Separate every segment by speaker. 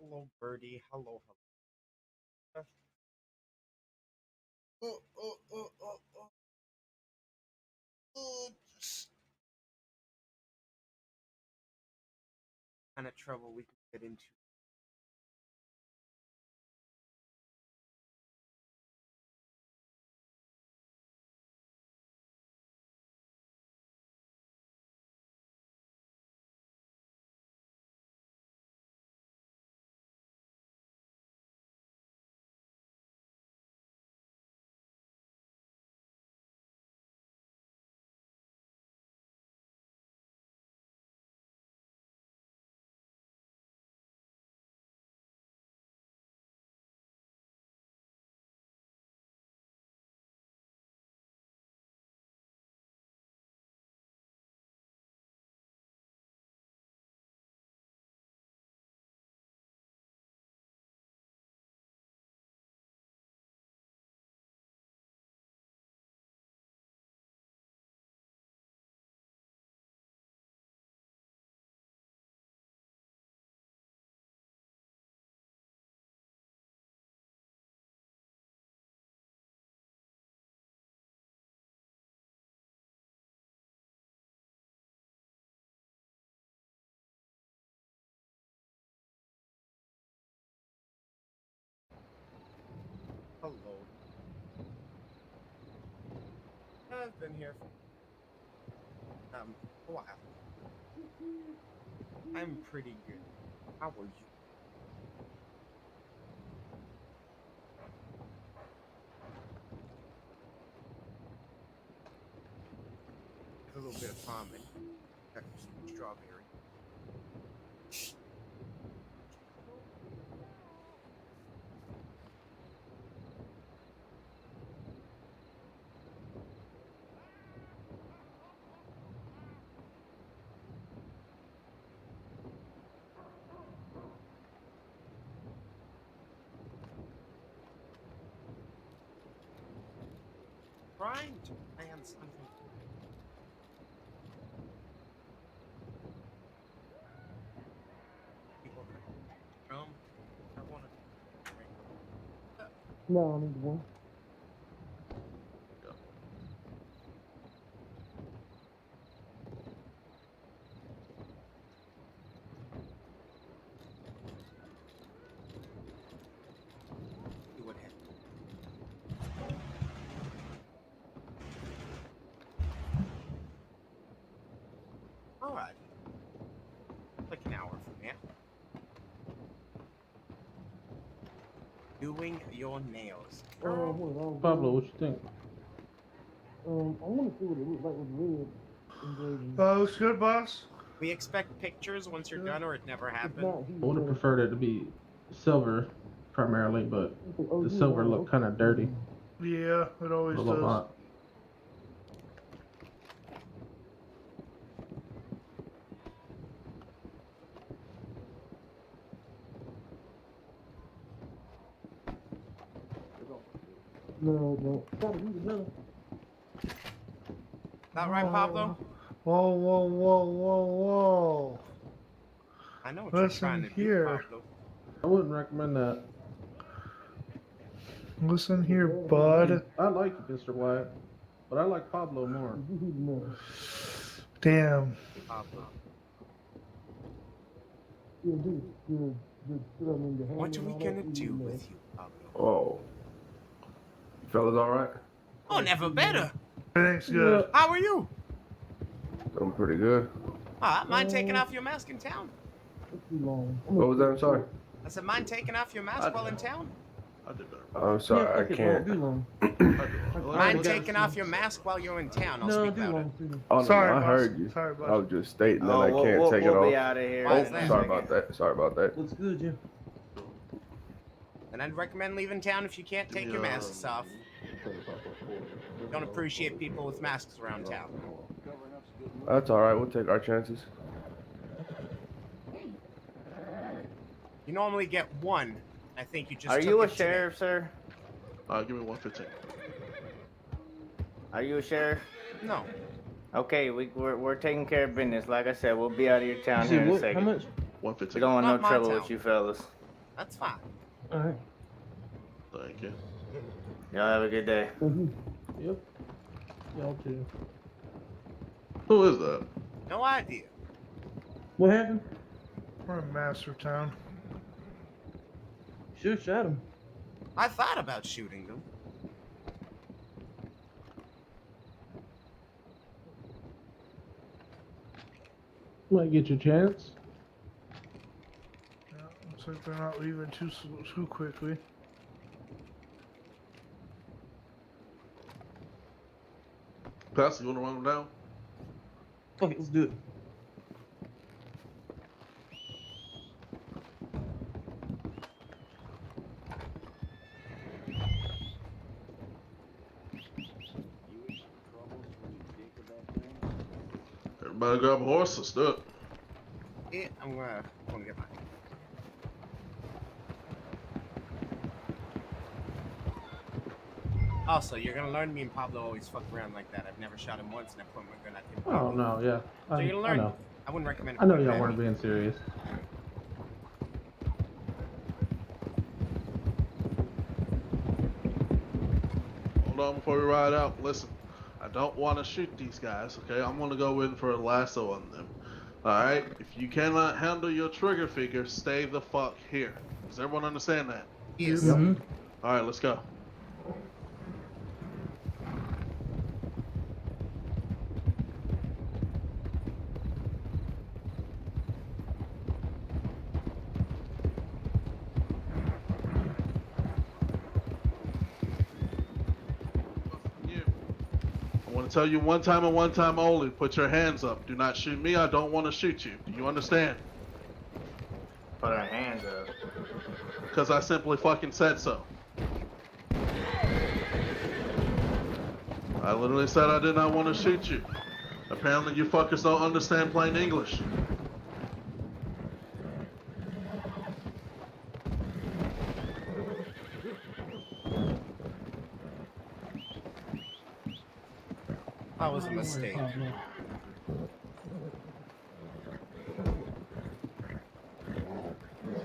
Speaker 1: Hello, Birdy. Hello, hello. Just kind of trouble we can get into. Hello. I've been here for a while. I'm pretty good. How are you? A little bit of almond, strawberry. Trying to plan something. People I want to drink.
Speaker 2: No, I need one.
Speaker 1: See what happens. All right. Like an hour from now. Doing your nails.
Speaker 2: Pablo,
Speaker 3: what you think?
Speaker 2: I want to see what it looks like with red and grading.
Speaker 4: Oh, it's good, boss.
Speaker 1: We expect pictures once you're done, or it never happened.
Speaker 3: I would have preferred it to be silver primarily, but the silver looked kind of dirty.
Speaker 4: Yeah, it always
Speaker 3: A little
Speaker 4: does.
Speaker 3: hot.
Speaker 2: No. Gotta use another.
Speaker 1: Not right, Pablo?
Speaker 4: Whoa.
Speaker 1: I know what you're
Speaker 4: Listen
Speaker 1: trying to
Speaker 4: here.
Speaker 1: do, Pablo.
Speaker 3: I wouldn't recommend that.
Speaker 4: Listen here, bud.
Speaker 3: I like you, Mr. Wyatt, but I like Pablo more.
Speaker 4: Damn.
Speaker 1: Pablo.
Speaker 2: What
Speaker 1: What are we gonna do with you, Pablo?
Speaker 5: Oh. Fellas alright?
Speaker 1: Oh, never better.
Speaker 4: Everything's good.
Speaker 1: How are you?
Speaker 5: I'm pretty good.
Speaker 1: Mind taking off your mask in town?
Speaker 5: What was that? I'm sorry.
Speaker 1: I said, mind taking off your mask while in town?
Speaker 6: I did better.
Speaker 5: I'm sorry, I can't.
Speaker 1: Mind taking off your mask while you're in town? I'll speak louder.
Speaker 5: Oh, no,
Speaker 4: Sorry,
Speaker 5: I
Speaker 4: boss.
Speaker 5: heard you.
Speaker 4: Sorry, boss.
Speaker 5: I was just stating that I
Speaker 7: we'll
Speaker 5: can't take it
Speaker 7: be
Speaker 5: off.
Speaker 7: out of here.
Speaker 1: Why is
Speaker 5: Oh,
Speaker 1: that?
Speaker 5: sorry about that.
Speaker 2: Looks good, Jim.
Speaker 1: And I'd recommend leaving town if you can't take your masks off. Don't appreciate people with masks around town.
Speaker 5: That's alright, we'll take our chances.
Speaker 1: You normally get one. I think you just
Speaker 7: Are
Speaker 1: took
Speaker 7: you a
Speaker 1: it today.
Speaker 7: sheriff, sir?
Speaker 6: Give me 115.
Speaker 7: Are you a sheriff?
Speaker 1: No.
Speaker 7: Okay, we're taking care of business. Like I said, we'll be out of your town here in a
Speaker 2: How
Speaker 7: second.
Speaker 2: much?
Speaker 7: We
Speaker 6: 115.
Speaker 7: don't want
Speaker 1: Not
Speaker 7: no
Speaker 1: my
Speaker 7: trouble
Speaker 1: town.
Speaker 7: with you fellas.
Speaker 1: That's fine.
Speaker 2: All right.
Speaker 6: Thank you.
Speaker 7: Y'all have a good day.
Speaker 3: Yep. Y'all too.
Speaker 6: Who is that?
Speaker 1: No idea.
Speaker 2: What happened?
Speaker 4: We're in Mastertown.
Speaker 2: Should have shot him.
Speaker 1: I thought about shooting them.
Speaker 3: Might get your chance.
Speaker 4: Yeah, looks like they're not leaving too quickly.
Speaker 6: Pastor, you wanna run him down?
Speaker 2: Fuck it, let's do it.
Speaker 6: Everybody grab a horse, let's do it.
Speaker 1: Yeah, I'm gonna get mine. Also, you're gonna learn me and Pablo always fuck around like that. I've never shot him once, and I point my gun at him.
Speaker 3: Oh no, yeah.
Speaker 1: So you're gonna
Speaker 3: I
Speaker 1: learn.
Speaker 3: know.
Speaker 1: I wouldn't recommend it.
Speaker 3: I know
Speaker 1: for
Speaker 3: y'all
Speaker 1: family.
Speaker 3: weren't being serious.
Speaker 6: Hold on before we ride out. Listen, I don't want to shoot these guys, okay? I'm gonna go in for a lasso on them. Alright? If you cannot handle your trigger finger, stay the fuck here. Does everyone understand that?
Speaker 1: Yes.
Speaker 2: Mm-hmm.
Speaker 6: Alright, let's go. You. I want to tell you one time and one time only, put your hands up. Do not shoot me, I don't want to shoot you. Do you understand?
Speaker 7: Put our hands up.
Speaker 6: Because I simply fucking said so. I literally said I did not want to shoot you. Apparently you fuckers don't understand plain English.
Speaker 1: That was a mistake.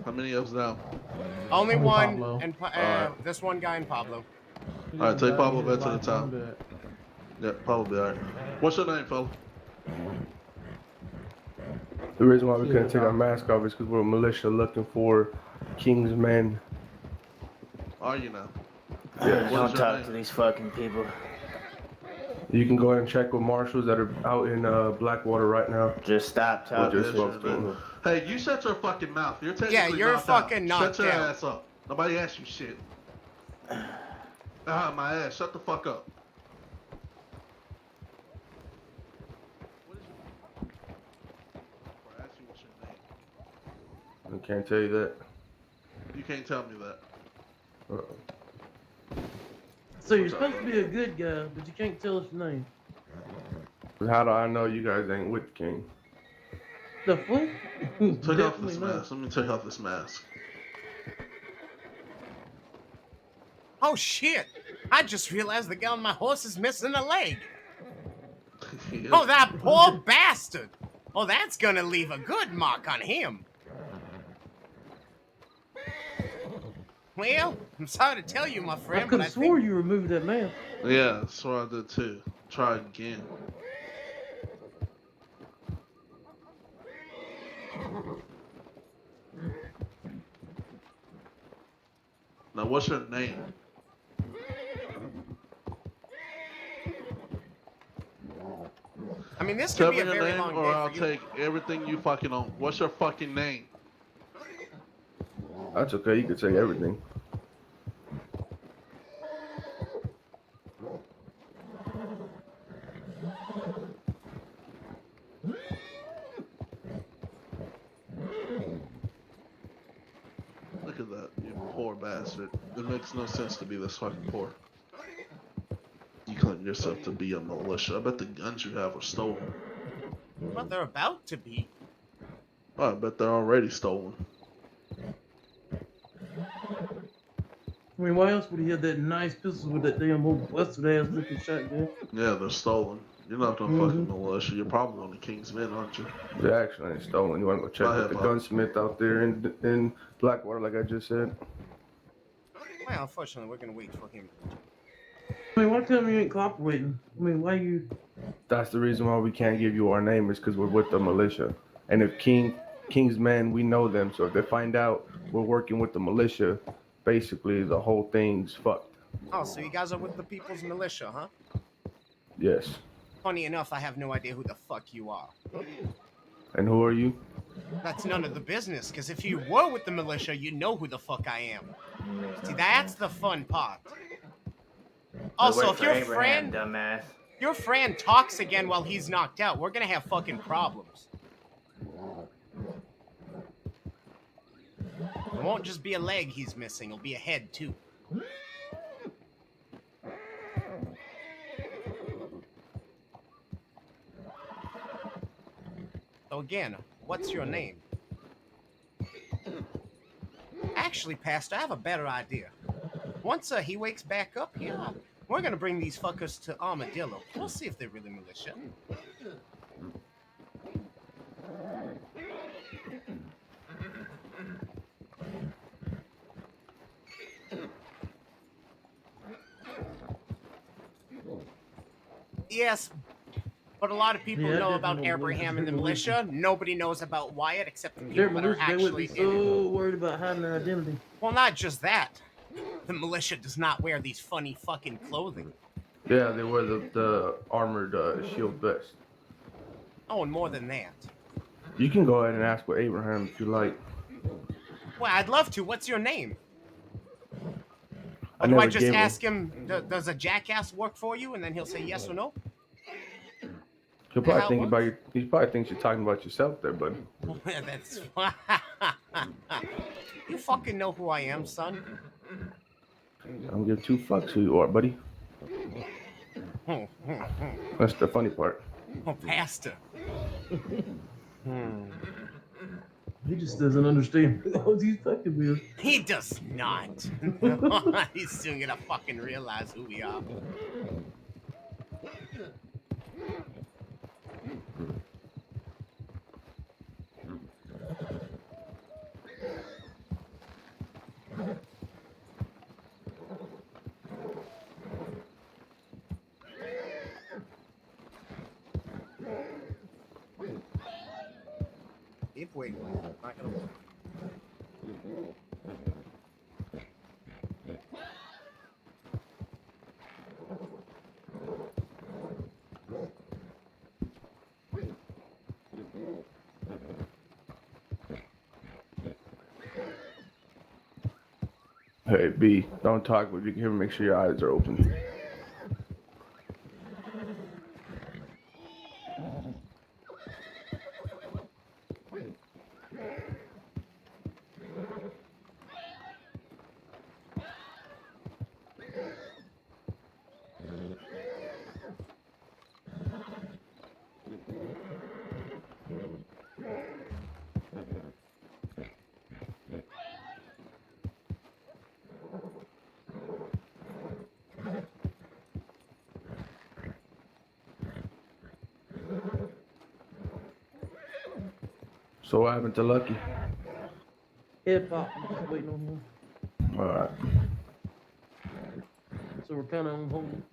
Speaker 6: How many of us now?
Speaker 1: Only
Speaker 3: Only
Speaker 1: one,
Speaker 3: Pablo.
Speaker 1: and
Speaker 6: Alright.
Speaker 1: this one guy and Pablo.
Speaker 6: Alright, take Pablo back to the town. Yeah, probably alright. What's your name, fella?
Speaker 5: The reason why we couldn't take our mask off is because we're a militia looking for King's men.
Speaker 6: Are you now?
Speaker 5: Yeah.
Speaker 6: What
Speaker 7: Don't
Speaker 6: is your
Speaker 7: talk
Speaker 6: name?
Speaker 7: to these fucking people.
Speaker 5: You can go ahead and check with marshals that are out in Blackwater right now.
Speaker 7: Just stop
Speaker 5: Or
Speaker 7: talking
Speaker 5: just
Speaker 7: to
Speaker 5: spoke
Speaker 7: these
Speaker 5: to them.
Speaker 7: people.
Speaker 6: Hey, you shut your fucking mouth. You're technically
Speaker 1: Yeah, you're
Speaker 6: knocked
Speaker 1: fucking
Speaker 6: out.
Speaker 1: knocked
Speaker 6: Shut your
Speaker 1: out.
Speaker 6: ass up. Nobody asked you shit. Ah, my ass. Shut the fuck up. What is your... I asked you what's your name.
Speaker 5: I can't tell you that.
Speaker 6: You can't tell me that.
Speaker 2: So you're supposed to be a good guy, but you can't tell us your name.
Speaker 5: How do I know you guys ain't with King?
Speaker 2: The fuck?
Speaker 6: Take off
Speaker 2: Definitely
Speaker 6: this
Speaker 2: not.
Speaker 6: mask. Let me take off this mask.
Speaker 1: Oh shit! I just realized the guy on my horse is missing a leg.
Speaker 6: Yeah.
Speaker 1: Oh, that poor bastard! Oh, that's gonna leave a good mark on him. Well, I'm sorry to tell you, my
Speaker 2: I
Speaker 1: friend,
Speaker 2: could
Speaker 1: but I
Speaker 2: have swore
Speaker 1: think
Speaker 2: you removed that mask.
Speaker 6: Yeah, that's what I did too. Try again. Now, what's your name?
Speaker 1: I mean this
Speaker 6: Tell
Speaker 1: could
Speaker 6: me
Speaker 1: be a
Speaker 6: your
Speaker 1: very
Speaker 6: name
Speaker 1: long
Speaker 6: or
Speaker 1: day
Speaker 6: I'll
Speaker 1: for you.
Speaker 6: take everything you fucking own. What's your fucking name?
Speaker 5: That's okay. You can say everything.
Speaker 6: Look at that, you poor bastard. It makes no sense to be this fucking poor. You claim yourself to be a militia. I bet the guns you have are stolen.
Speaker 1: But they're about to be.
Speaker 6: Oh, I bet they're already stolen.
Speaker 2: I mean, why else would he have that nice pistol with that damn old busted ass looking shotgun?
Speaker 6: Yeah, they're stolen. You're not no fucking militia. You're probably on the King's Men, aren't you?
Speaker 5: The actually ain't stolen. You want to go check
Speaker 6: Go
Speaker 5: with
Speaker 6: ahead,
Speaker 5: the
Speaker 6: Bob.
Speaker 5: gunsmith out there in Blackwater, like I just said?
Speaker 1: Well, unfortunately, we're gonna wait for him.
Speaker 2: I mean, why tell me you ain't cooperating? I mean, why you?
Speaker 5: That's the reason why we can't give you our name is because we're with the militia. And if King's men, we know them. So if they find out we're working with the militia, basically the whole thing's fucked.
Speaker 1: Oh, so you guys are with the People's Militia, huh?
Speaker 5: Yes.
Speaker 1: Funny enough, I have no idea who the fuck you are.
Speaker 5: And who are you?
Speaker 1: That's none of the business, because if you were with the militia, you know who the fuck I am. See, that's the fun part. Also,
Speaker 7: Wait
Speaker 1: if
Speaker 7: for
Speaker 1: your
Speaker 7: Abraham,
Speaker 1: friend,
Speaker 7: dumbass.
Speaker 1: your friend talks again while he's knocked out, we're gonna have fucking problems. It won't just be a leg he's missing, it'll be a head too. So again, what's your name? Actually, Pastor, I have a better idea. Once he wakes back up here, we're gonna bring these fuckers to Armadillo. We'll see if they're really militia. Yes, but a lot of people
Speaker 2: Yeah,
Speaker 1: know
Speaker 2: I
Speaker 1: about
Speaker 2: definitely don't
Speaker 1: Abraham
Speaker 2: believe
Speaker 1: and the
Speaker 2: militia.
Speaker 1: militia. Nobody knows about Wyatt except the
Speaker 2: They're
Speaker 1: people that are
Speaker 2: militia. They would be
Speaker 1: actually in it.
Speaker 2: so worried about hiding their identity.
Speaker 1: Well, not just that. The militia does not wear these funny fucking clothing.
Speaker 5: Yeah, they wear the armored shield vest.
Speaker 1: Oh, and more than that.
Speaker 5: You can go ahead and ask with Abraham if you like.
Speaker 1: Well, I'd love to. What's your name?
Speaker 5: I
Speaker 1: Or do I
Speaker 5: never
Speaker 1: just
Speaker 5: gave him.
Speaker 1: ask him, does a jackass work for you? And then he'll say yes or no?
Speaker 5: He'll
Speaker 1: how
Speaker 5: probably
Speaker 1: it
Speaker 5: think about
Speaker 1: works?
Speaker 5: you. He probably thinks you're talking about yourself there, buddy.
Speaker 1: That's You fucking know who I am, son.
Speaker 5: I don't give two fucks who you are, buddy. That's the funny part.
Speaker 1: Oh, Pastor.
Speaker 2: He just doesn't understand what he's fucking with.
Speaker 1: He does not. He's soon gonna fucking realize who we are. Keep waiting. Not gonna work.
Speaker 5: Hey, B, don't talk, but you can hear me. Make sure your eyes are open. So what happened to Lucky?
Speaker 2: Head pop. I'm just waiting on him.
Speaker 5: All right.
Speaker 2: So we're kind of on hold.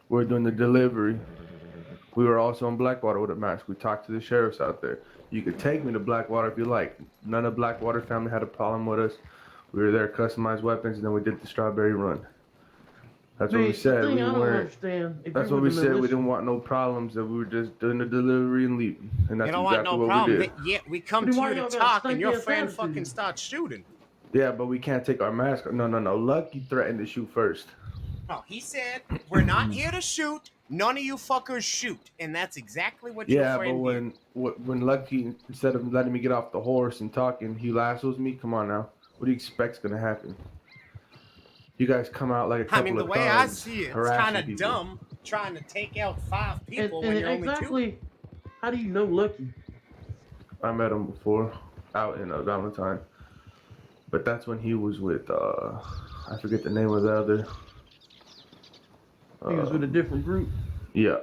Speaker 5: We were doing the delivery. We were also in Blackwater with a mask. We talked to the sheriffs out there. You could take me to Blackwater if you like. None of Blackwater family had a problem with us. We were there, customized weapons, and then we did the strawberry run. That's what we said. We weren't. That's what we said. We didn't want no problems. That we were just doing the delivery and leaving. And that's
Speaker 1: You don't want
Speaker 5: exactly
Speaker 1: no
Speaker 5: what
Speaker 1: problem.
Speaker 5: we did.
Speaker 1: Yeah, we come to you to talk, and your friend fucking starts shooting.
Speaker 5: Yeah, but we can't take our mask off. No. Lucky threatened to shoot first.
Speaker 1: No, he said, we're not here to shoot. None of you fuckers shoot. And that's exactly what your friend did.
Speaker 5: But when Lucky, instead of letting me get off the horse and talking, he lassos me. Come on now. What do you expect's going to happen? You guys come out like a couple of thugs.
Speaker 1: I mean, the way I see it, it's kind of
Speaker 5: people.
Speaker 1: dumb trying to take out 5 people when you're
Speaker 3: exactly,
Speaker 1: only 2.
Speaker 3: How do you know Lucky?
Speaker 5: I met him before, out in Valentine. But that's when he was with, I forget the name of the other.
Speaker 3: He was with a different group.
Speaker 5: Yeah.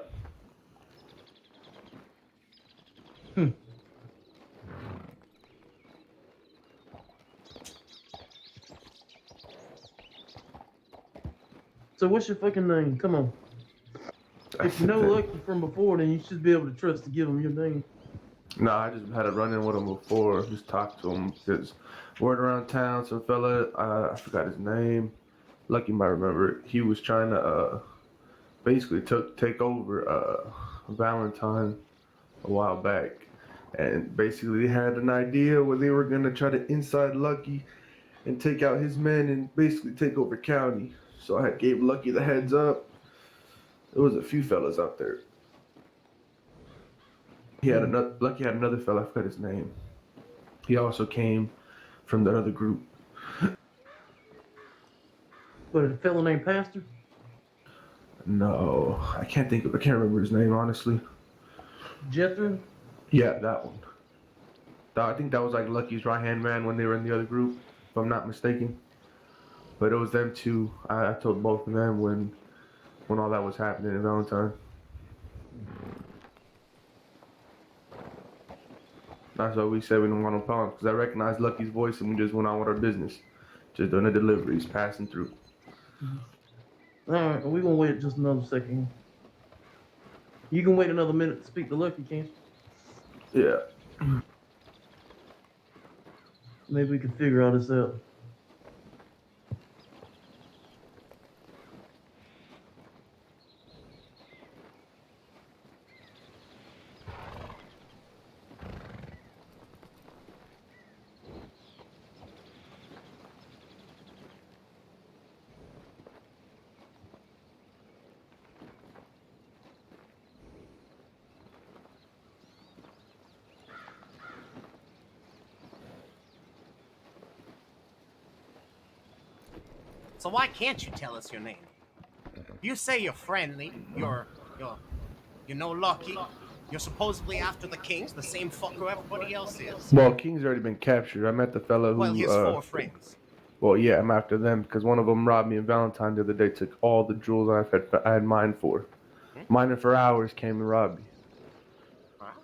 Speaker 3: So what's your fucking name? Come on. If you know Lucky from before, then you should be able to trust to give him your name.
Speaker 5: No, I just had a run-in with him before. Just talked to him because word around town, some fella, I forgot his name. Lucky might remember it. He was trying to basically take over Valentine a while back, and basically they had an idea where they were gonna try to inside Lucky and take out his men and basically take over county. So I gave Lucky the heads up. There was a few fellas out there. Lucky had another fella, I forgot his name. He also came from the other group.
Speaker 3: What, a fellow named Pastor?
Speaker 5: No, I can't remember his name, honestly.
Speaker 3: Jethro?
Speaker 5: Yeah, that one. I think that was like Lucky's right-hand man when they were in the other group, if I'm not mistaken. But it was them two. I told both of them when all that was happening in Valentine. That's why we said we didn't want no problem, because I recognized Lucky's voice and we just went on with our business. Just doing the deliveries, passing through.
Speaker 3: Alright, we're gonna wait just another second. You can wait another minute to speak to Lucky, can't
Speaker 5: you? Yeah.
Speaker 3: Maybe we can figure all this out.
Speaker 1: So why can't you tell us your name? You say you're friendly, you're Lucky, you're supposedly after the Kings, the same fucker everybody else is.
Speaker 5: Well, King's already been captured. I met the fella who...
Speaker 1: Well, his 4 friends.
Speaker 5: Well, yeah, I'm after them, because one of them robbed me in Valentine the other day, took all the jewels I had mine for. Mining for hours, came and robbed me.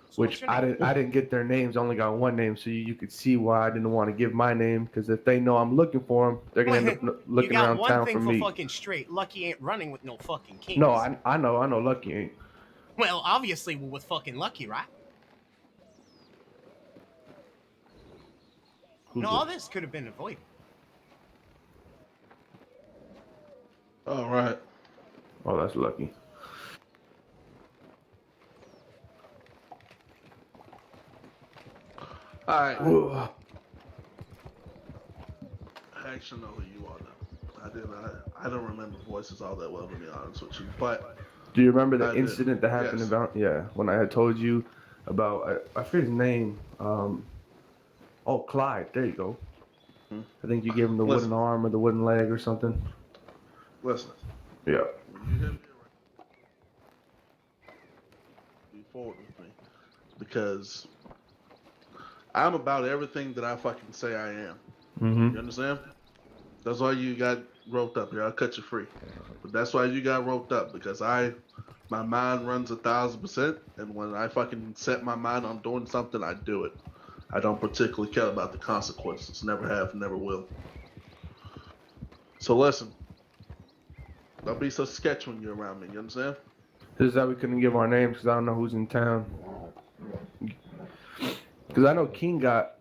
Speaker 1: So
Speaker 5: which I didn't get their names. I only got one name, so you could see why I didn't want to give my name. Because if they know I'm looking for them, they're gonna end up looking around town for me.
Speaker 1: You got one thing for fucking straight. Lucky ain't running with no fucking Kings.
Speaker 5: No, I know Lucky ain't.
Speaker 1: Well, obviously we're with fucking Lucky, right? No, all this could have been avoided.
Speaker 6: All right.
Speaker 5: Oh, that's Lucky.
Speaker 6: Alright. I actually know who you are now. I don't remember voices all that well, to be honest with you. But
Speaker 5: do you remember the incident that happened about? Yeah, when I had told you about I forget his name. Clyde. There you go. I think you gave him the wooden arm or the wooden leg or something.
Speaker 6: Listen.
Speaker 5: Yeah.
Speaker 6: You hit me be forward with me, because I'm about everything that I fucking say I am. You understand? That's why you got roped up here. I'll cut you free. But that's why you got roped up, because my mind runs 1,000%, and when I fucking set my mind on doing something, I do it. I don't particularly care about the consequences. Never have, never will. So listen. Don't be so sketch when you're around me. You understand?
Speaker 5: This is how we couldn't give our names because I don't know who's in town. Because I know King got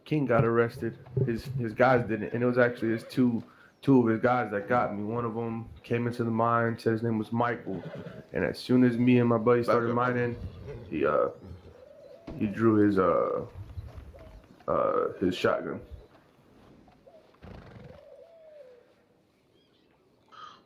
Speaker 5: arrested. His guys didn't, and it was actually his two of his guys that got me. One of them came into the mine, said his name was Michael, and as soon as me and my buddy started mining, he drew his shotgun.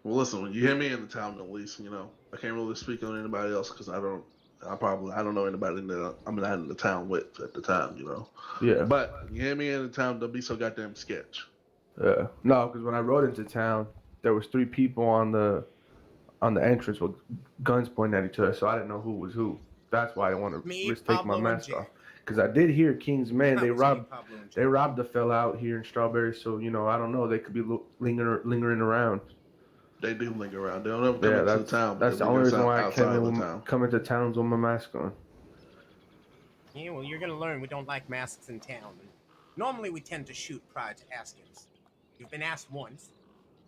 Speaker 6: Well, listen, when you hear me in the town, at least, you know, I can't really speak on anybody else because I don't know anybody that I'm not in the town with at the time, you know.
Speaker 5: Yeah.
Speaker 6: But when you hear me in the town, don't be so goddamn sketch.
Speaker 5: Yeah. No, because when I rode into town, there was 3 people on the entrance with guns pointing at each other, so I didn't know who was who. That's why I didn't want to risk taking my mask off. Because I did hear King's men, they robbed a fella out here in Strawberry, so, you know, I don't know, they could be lingering around.
Speaker 6: They do linger around. They don't ever come into the town.
Speaker 5: That's the only reason why I come into towns with my mask on.
Speaker 1: Yeah, well, you're gonna learn we don't like masks in town. Normally, we tend to shoot prior to askings. You've been asked once.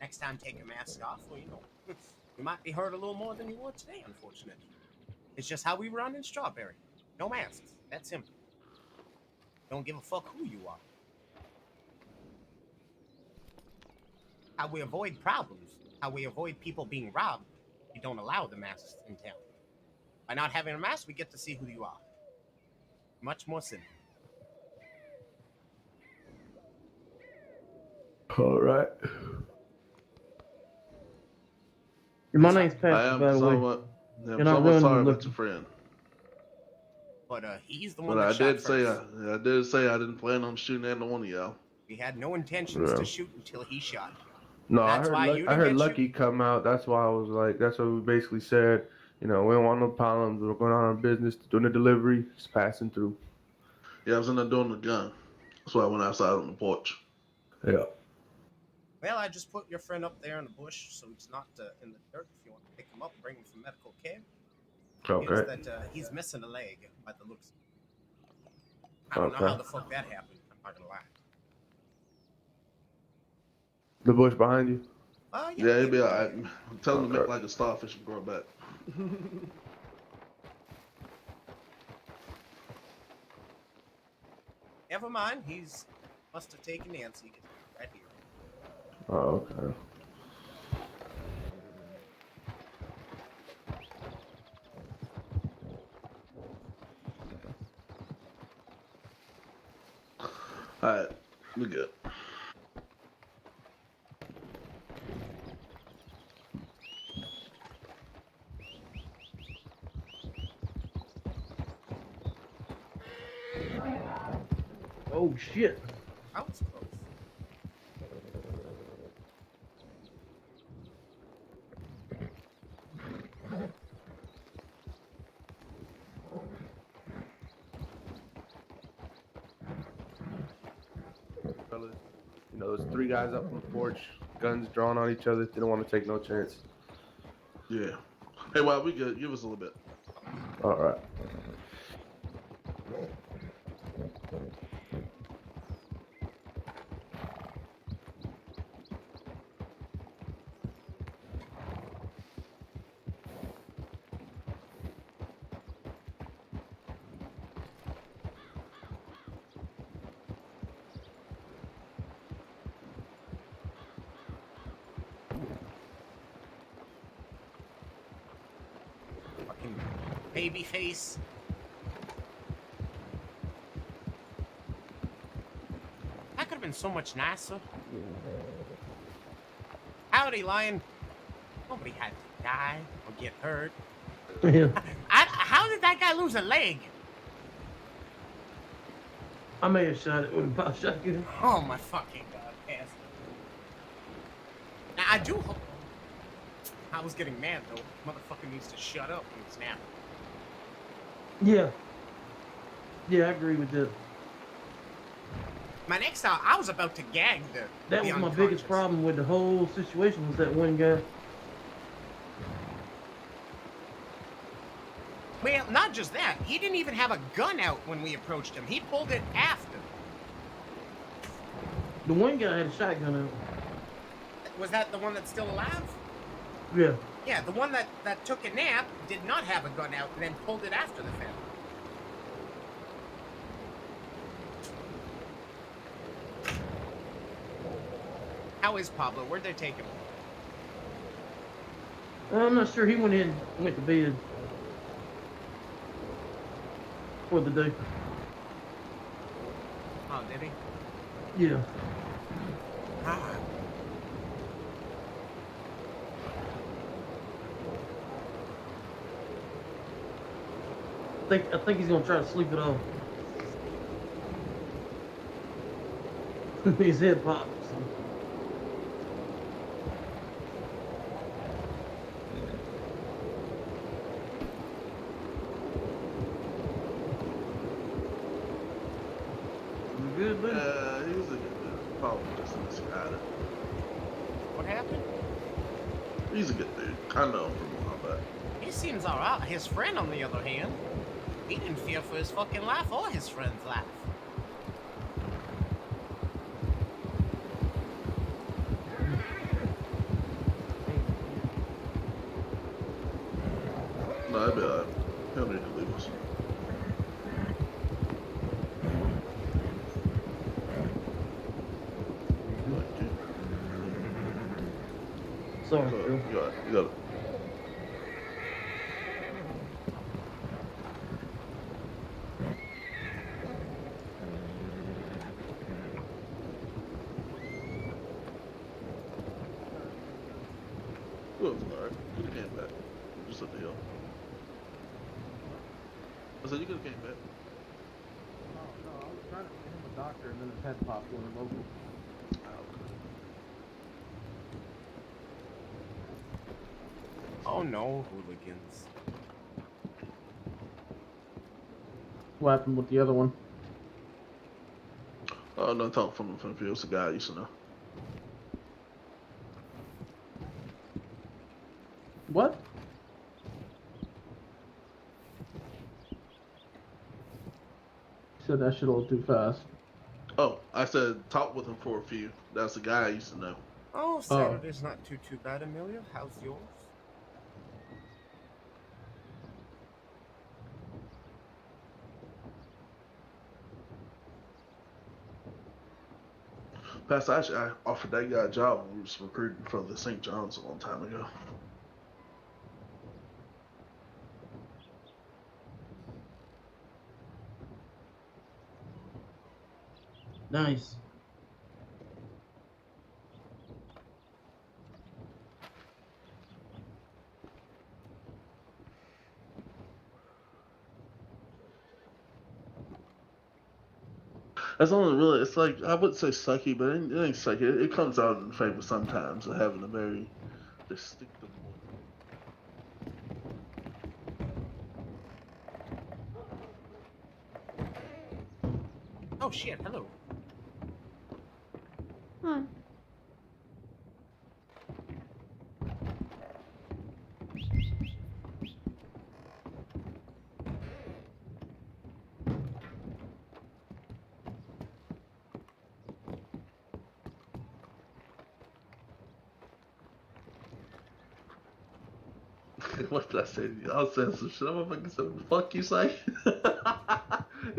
Speaker 1: Next time, take your mask off. Well, you know, you might be hurt a little more than you were today, unfortunately. It's just how we run in Strawberry. No masks. That's simple. Don't give a fuck who you are. How we avoid problems. How we avoid people being robbed. You don't allow the masks in town. By not having a mask, we get to see who you are. Much more simple.
Speaker 5: All right.
Speaker 2: My name's
Speaker 6: I
Speaker 2: Pastor,
Speaker 6: am
Speaker 2: by the way.
Speaker 6: somewhat,
Speaker 2: You're not
Speaker 6: somewhat
Speaker 2: running
Speaker 6: sorry
Speaker 2: the-
Speaker 6: about your friend.
Speaker 1: But he's the one
Speaker 6: But
Speaker 1: that
Speaker 6: I
Speaker 1: shot
Speaker 6: did say
Speaker 1: first.
Speaker 6: I did say I didn't plan on shooting any one of y'all.
Speaker 1: We had no intentions to shoot until he shot.
Speaker 5: No,
Speaker 1: That's why you
Speaker 5: I
Speaker 1: didn't
Speaker 5: heard
Speaker 1: get
Speaker 5: Lucky come out. That's why I was like, that's what we basically said. You know, we don't want no problems. We're going on our business, doing the delivery, just passing through.
Speaker 6: Yeah, I was in there doing the gun. That's why I went outside on the porch.
Speaker 5: Yeah.
Speaker 1: Well, I just put your friend up there in the bush, so he's not in the dirt. If you want to pick him up, bring him for medical care.
Speaker 5: Okay.
Speaker 1: Is that he's missing a leg by the looks. I don't know how the fuck that happened. I'm not gonna lie.
Speaker 5: The bush behind you?
Speaker 6: Yeah, he'd be alright. Tell him to make like a starfish and grow back.
Speaker 1: Never mind. He's must have taken Nancy right here.
Speaker 5: Oh, okay.
Speaker 6: Alright, we good.
Speaker 2: Oh shit.
Speaker 1: I was close.
Speaker 5: Fellas, you know, those 3 guys up on the porch, guns drawn on each other, didn't want to take no chance.
Speaker 6: Yeah. Hey, well, we good. Give us a little bit.
Speaker 5: All right.
Speaker 1: Fucking baby face. That could have been so much nicer. Howdy, Lion. Nobody had to die or get hurt.
Speaker 2: Yeah.
Speaker 1: How did that guy lose a leg?
Speaker 2: I may have shot it with a pop shotgun.
Speaker 1: Oh my fucking god, Pastor. Now I do hope. I was getting mad though. Motherfucker needs to shut up when he's napping.
Speaker 2: Yeah. Yeah, I agree with that.
Speaker 1: My next thought, I was about to gag the.
Speaker 2: That was my biggest problem with the whole situation was that one guy.
Speaker 1: Well, not just that. He didn't even have a gun out when we approached him. He pulled it after.
Speaker 2: The one guy had a shotgun out.
Speaker 1: Was that the one that's still alive?
Speaker 2: Yeah.
Speaker 1: Yeah, the one that took a nap did not have a gun out and then pulled it after the fact. How is Pablo? Where'd they take him?
Speaker 2: I'm not sure. He went to bed for the day.
Speaker 1: Oh, did he?
Speaker 2: Yeah.
Speaker 1: Ah.
Speaker 2: I think he's gonna try to sleep it off. His head pops. You good, buddy?
Speaker 6: He's a good dude. Probably just misguided.
Speaker 1: What happened?
Speaker 6: He's a good dude. I know him from a while back.
Speaker 1: He seems alright. His friend, on the other hand, he didn't fear for his fucking life or his friend's life.
Speaker 6: No, I'd be alright. He'll need to leave us. Thank you.
Speaker 2: Sorry,
Speaker 6: You
Speaker 2: Phil.
Speaker 6: got it. You got it. Well, it's alright. You could have came back. Just a deal. I said you could have came back.
Speaker 3: No, I was trying to get him a doctor, and then his head popped when he local.
Speaker 1: Oh no, hooligans.
Speaker 3: What happened with the other one?
Speaker 6: Oh, no, talk from the field. It's a guy I used to know.
Speaker 3: What? Said that shit a little too fast.
Speaker 6: Oh, I said talk with him for a few. That's the guy I used to know.
Speaker 1: Oh, Saturday's not too bad, Amelia. How's yours?
Speaker 6: Pastor, actually, I offered that guy a job when we was recruiting for the St. John's a long time ago.
Speaker 2: Nice.
Speaker 6: That's only really, it's like, I wouldn't say sucky, but it ain't sucky. It comes out in favor sometimes of having a very distinctive one.
Speaker 1: Oh shit, hello.
Speaker 6: What did I say to you? I was saying some shit. I'm fucking said, what the fuck you say? He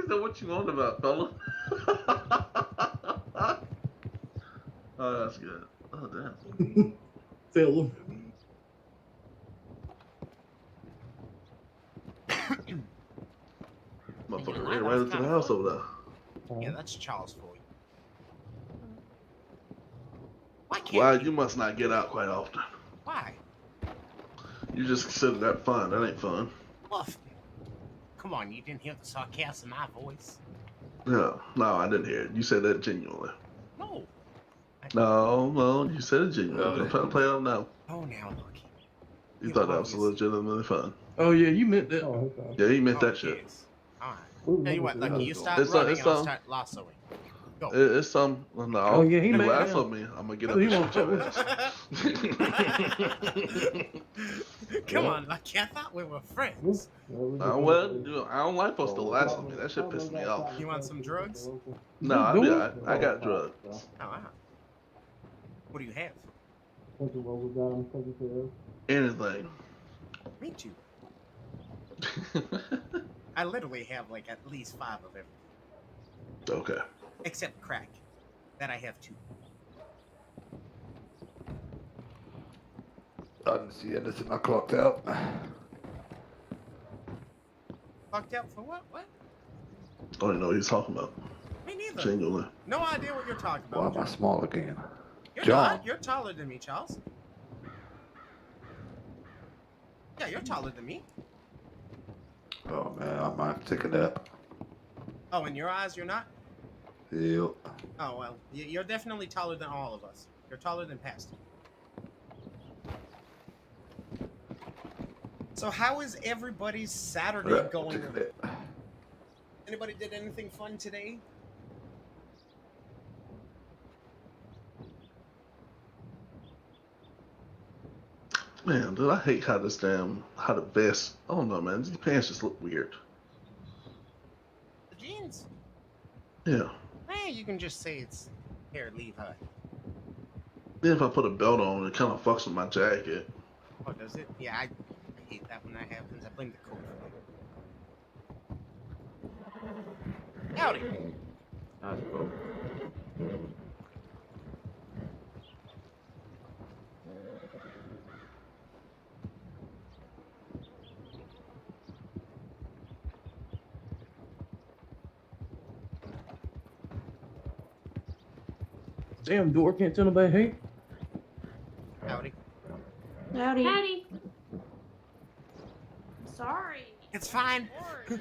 Speaker 6: said, what you on about, fella? Oh, that's good. Oh, damn.
Speaker 2: Phil.
Speaker 6: Motherfucker
Speaker 1: Yeah,
Speaker 6: ran
Speaker 1: that
Speaker 6: right
Speaker 1: was
Speaker 6: into the
Speaker 1: kinda
Speaker 6: house
Speaker 1: fun.
Speaker 6: over there.
Speaker 1: Yeah, that's Charles for you. Why can't
Speaker 6: Why,
Speaker 1: you?
Speaker 6: you must not get out quite often.
Speaker 1: Why?
Speaker 6: You just consider that fun. That ain't fun.
Speaker 1: Bluff. Come on, you didn't hear the sarcasm in my voice.
Speaker 6: No, I didn't hear it. You said that genuinely.
Speaker 1: No.
Speaker 6: No, you said it genuinely.
Speaker 7: No.
Speaker 6: I'm trying to play it up now.
Speaker 1: Oh, now look.
Speaker 6: You thought that was
Speaker 1: obviously-
Speaker 6: legitimately fun.
Speaker 2: Oh yeah, you meant that.
Speaker 3: Oh, okay.
Speaker 6: Yeah, he meant
Speaker 1: Oh,
Speaker 6: that shit.
Speaker 1: yes. All right. Tell you what, Lucky, you start
Speaker 6: It's,
Speaker 1: running
Speaker 6: it's,
Speaker 1: and I'll
Speaker 6: um,
Speaker 1: start lassoing. Go.
Speaker 6: It's some. No.
Speaker 2: Oh, yeah, he
Speaker 6: you
Speaker 2: made
Speaker 6: laugh
Speaker 2: that.
Speaker 6: at me. I'm gonna get
Speaker 2: Oh,
Speaker 6: up
Speaker 2: he
Speaker 6: and
Speaker 2: won't
Speaker 6: shoot your
Speaker 2: fuck
Speaker 6: ass.
Speaker 1: Come on, Lucky, I thought we were friends.
Speaker 6: Well, I don't like folks to laugh at me. That shit pisses me off.
Speaker 1: You want some drugs?
Speaker 6: No, I got drugs.
Speaker 1: Oh, wow. What do you have?
Speaker 2: taking what we got. I'm taking care of.
Speaker 6: Anything.
Speaker 1: Me too. I literally have like at least 5 of everything.
Speaker 6: Okay.
Speaker 1: Except crack. That I have 2.
Speaker 8: I didn't see anything. I clocked out.
Speaker 1: Locked out for what? What?
Speaker 6: I don't even know what he's talking about.
Speaker 1: Me neither.
Speaker 6: Genuinely.
Speaker 1: No idea what you're talking
Speaker 8: Why
Speaker 1: about.
Speaker 8: am I small again?
Speaker 1: You're
Speaker 8: John.
Speaker 1: not. You're taller than me, Charles. Yeah, you're taller than me.
Speaker 8: Oh man, I might take a nap.
Speaker 1: Oh, in your eyes, you're not?
Speaker 8: Yep.
Speaker 1: Oh, well, you're definitely taller than all of us. You're taller than Pastor. So how is everybody's Saturday
Speaker 8: Right,
Speaker 1: going?
Speaker 8: take a nap.
Speaker 1: Anybody did anything fun today?
Speaker 6: Man, dude, I hate how the vest. I don't know, man. These pants just look weird.
Speaker 1: The jeans?
Speaker 6: Yeah.
Speaker 1: You can just say it's hair Levi.
Speaker 6: Then if I put a belt on, it kind of fucks with my jacket.
Speaker 1: Oh, does it? Yeah, I hate that when that happens. I blame the coat for that. Howdy.
Speaker 3: That's cool.
Speaker 2: Damn, door can't tell nobody hey.
Speaker 1: Howdy.
Speaker 9: Howdy.
Speaker 10: Howdy. Sorry.
Speaker 1: It's fine.
Speaker 10: Sorry.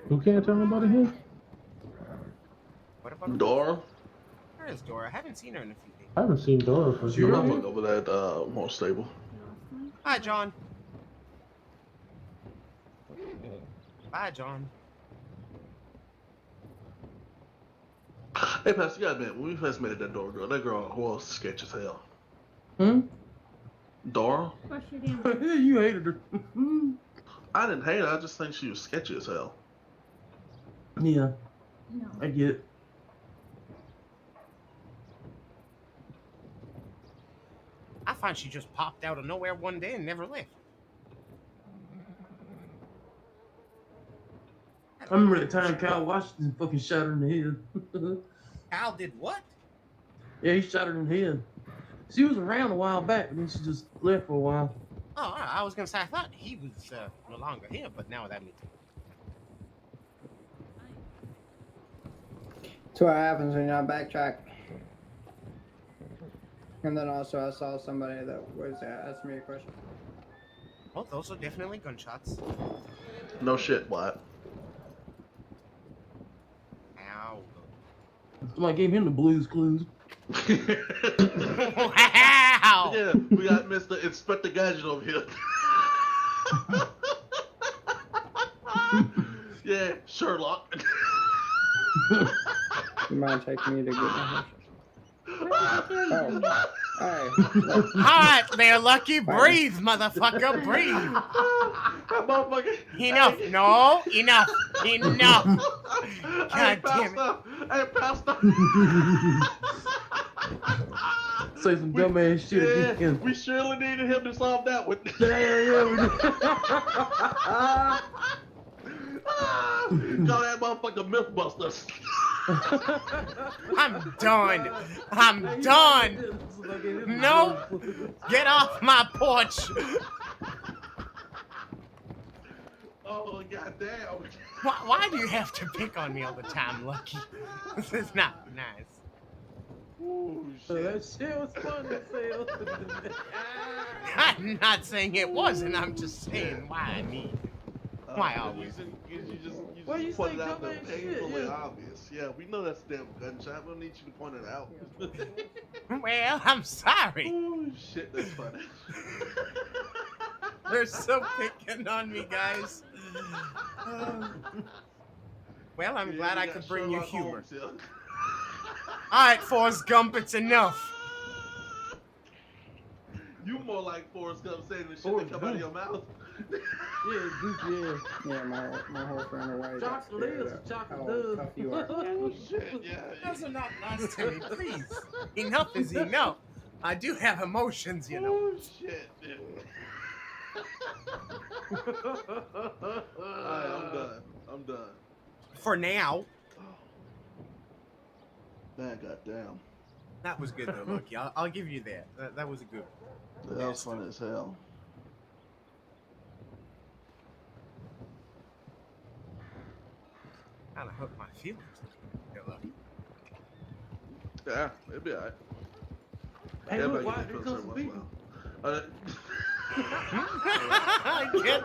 Speaker 3: Who can't tell nobody here?
Speaker 1: What about
Speaker 6: Dora?
Speaker 1: Where is Dora? I haven't seen her in a few days.
Speaker 3: I haven't seen Dora for
Speaker 6: You
Speaker 3: sure.
Speaker 6: motherfucker over that more stable.
Speaker 1: Hi, John. Bye, John.
Speaker 6: Hey, Pastor, you gotta admit, when we first met that Dora girl, that girl was sketch as hell. Dora?
Speaker 10: What's she doing?
Speaker 2: You hated her.
Speaker 6: I didn't hate her, I just think she was sketchy as hell.
Speaker 2: Yeah,
Speaker 10: No.
Speaker 2: I get it.
Speaker 1: I find she just popped out of nowhere one day and never left.
Speaker 2: I remember the time Kyle Washington fucking shot her in the head.
Speaker 1: Al did what?
Speaker 2: Yeah, he shot her in the head. She was around a while back, but then she just left for a while.
Speaker 1: Oh, all right. I was gonna say I thought he was no longer here, but now that makes sense.
Speaker 11: That's what happens when you not backtrack. And then also I saw somebody that was asking me a question.
Speaker 1: Well, those are definitely gunshots.
Speaker 6: No shit, Wyatt.
Speaker 1: Ow.
Speaker 2: Somebody gave him the Blues Clues.
Speaker 1: Wow!
Speaker 6: Yeah, we got Mr. Inspector Gadget over here. Yeah, Sherlock.
Speaker 11: You mind taking me to get my hair?
Speaker 10: Oh.
Speaker 11: Alright.
Speaker 1: Alright there, Lucky. Breathe, motherfucker. Breathe.
Speaker 6: That motherfucker.
Speaker 1: Enough. No, enough. Enough.
Speaker 6: Hey,
Speaker 1: God damn it.
Speaker 6: Pastor. Hey, Pastor.
Speaker 2: Say some dumbass shit
Speaker 6: Yeah,
Speaker 2: again.
Speaker 6: we surely needed him to solve that one.
Speaker 2: Yeah, we did.
Speaker 6: Call that motherfucker Mythbusters.
Speaker 1: I'm done. I'm done. No. Get off my porch.
Speaker 6: Oh, goddamn.
Speaker 1: Why do you have to pick on me all the time, Lucky? This is not nice.
Speaker 6: Oh,
Speaker 2: That
Speaker 6: shit.
Speaker 2: shit was fun as hell.
Speaker 1: I'm not saying it wasn't. I'm just saying why me. Why always?
Speaker 6: You just
Speaker 2: Well, you
Speaker 6: pointed
Speaker 2: say
Speaker 6: out the
Speaker 2: dumbass shit,
Speaker 6: painfully
Speaker 2: yeah.
Speaker 6: obvious. Yeah, we know that's a damn gunshot. We don't need you to point it out.
Speaker 1: Well, I'm sorry.
Speaker 6: Oh, shit, that's funny.
Speaker 1: They're so picking on me, guys. Well, I'm glad I could bring you humor. All right, Forrest Gump, it's enough.
Speaker 6: You more like Forrest Gump saying the shit that come out of your mouth.
Speaker 2: Yeah, goofy ass.
Speaker 11: Yeah, my whole friend away.
Speaker 2: Chocolate is a chocolate
Speaker 11: How
Speaker 2: does.
Speaker 11: tough you are.
Speaker 6: Oh, shit, yeah.
Speaker 1: Those are not nice to me, please. Enough is enough. I do have emotions, you know.
Speaker 6: Oh shit, dude. Alright, I'm done. I'm done.
Speaker 1: For now.
Speaker 6: Man, goddamn.
Speaker 1: That was good though, Loki. I'll give you that. That was a good one.
Speaker 6: That was funny as hell.
Speaker 1: Kind of hurt my feelings. Yeah, Loki.
Speaker 6: Yeah, it'd be alright.
Speaker 2: Hey,
Speaker 6: Everybody
Speaker 2: look, why
Speaker 6: get
Speaker 2: there
Speaker 6: their
Speaker 2: comes
Speaker 6: feelings
Speaker 2: some
Speaker 6: hurt
Speaker 2: people.
Speaker 6: once
Speaker 1: Get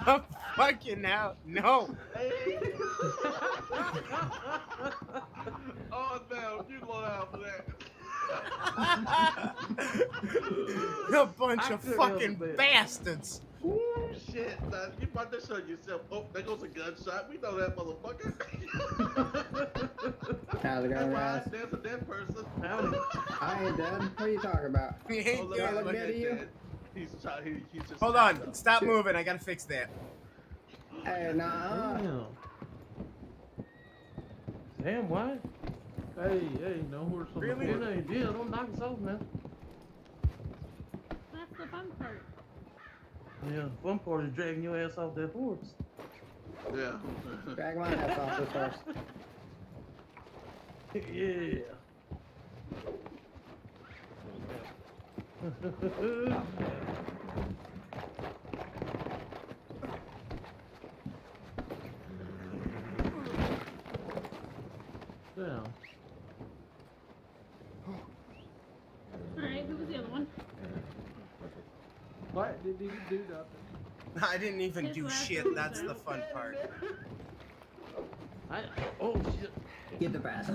Speaker 1: the fucking out. No.
Speaker 6: Oh no, you low out for that.
Speaker 1: A bunch of fucking bastards.
Speaker 6: Ooh, shit, man. You about to show yourself. Oh, there goes a gunshot. We know that motherfucker.
Speaker 11: How's it going, guys?
Speaker 6: There's a dead person.
Speaker 11: I ain't dead. What are you talking about?
Speaker 1: He ain't
Speaker 6: Oh, look,
Speaker 1: dead.
Speaker 11: I look
Speaker 6: look
Speaker 11: dead
Speaker 6: at
Speaker 11: to you?
Speaker 6: that. He's just
Speaker 1: Hold
Speaker 6: tied
Speaker 1: on.
Speaker 6: up.
Speaker 1: Stop moving. I gotta fix that.
Speaker 11: Hey, nah.
Speaker 2: Damn. Damn, why?
Speaker 3: Hey, no horse on
Speaker 1: Really?
Speaker 3: the
Speaker 2: Yeah,
Speaker 3: floor.
Speaker 2: yeah, don't knock us off, man.
Speaker 10: That's the fun part.
Speaker 2: Yeah, the fun part is dragging your ass off that horse.
Speaker 6: Yeah.
Speaker 11: Drag my ass off this horse.
Speaker 2: Yeah.
Speaker 3: Damn.
Speaker 10: Alright, who was the other one?
Speaker 3: What did you do nothing?
Speaker 1: I didn't even
Speaker 10: His
Speaker 1: do
Speaker 10: last
Speaker 1: shit.
Speaker 10: one
Speaker 1: That's
Speaker 10: was
Speaker 1: the fun part.
Speaker 2: Oh, shit.
Speaker 11: Get the pass.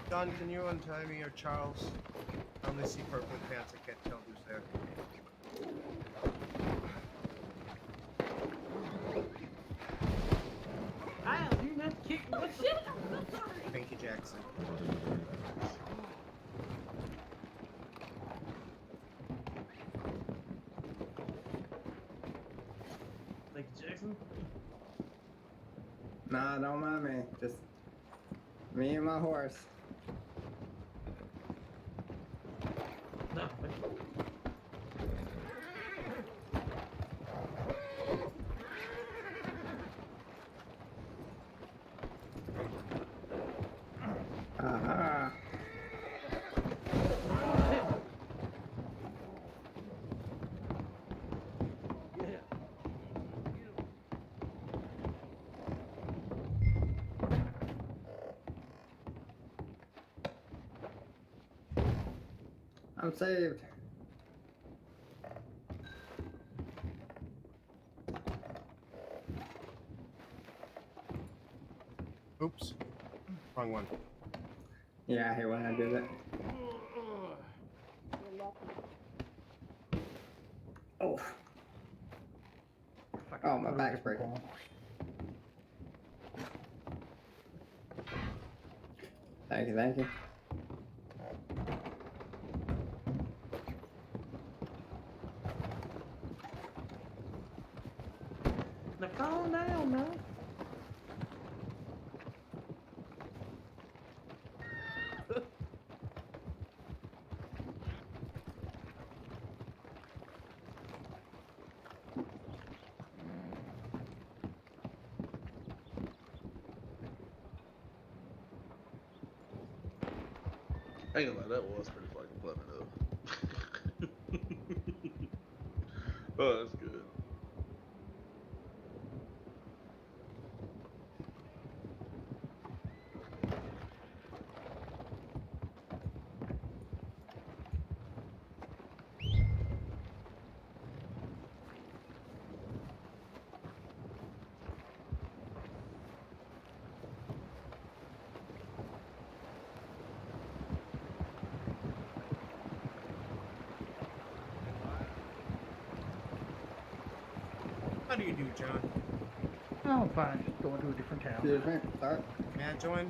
Speaker 1: Don, can you untie me or Charles? I only see purple pants. I can't tell who's there.
Speaker 2: Ow, you meant to kick me.
Speaker 10: Oh shit! I'm so sorry.
Speaker 1: Thank you, Jackson.
Speaker 2: Thank you, Jackson.
Speaker 11: Nah, don't mind me. Just me and my horse.
Speaker 2: No,
Speaker 11: Aha.
Speaker 2: yeah.
Speaker 11: I'm saved.
Speaker 1: Oops. Wrong one.
Speaker 11: Yeah, I hate when I do that. Oh. Oh, my back's breaking. Thank you, thank you.
Speaker 2: Now calm down, man.
Speaker 6: I ain't gonna lie, that was pretty fucking funny though. Oh, that's good.
Speaker 1: How do you do, John?
Speaker 4: Oh, fine. Just going to a different town.
Speaker 11: Excuse me. Sorry.
Speaker 1: May I join?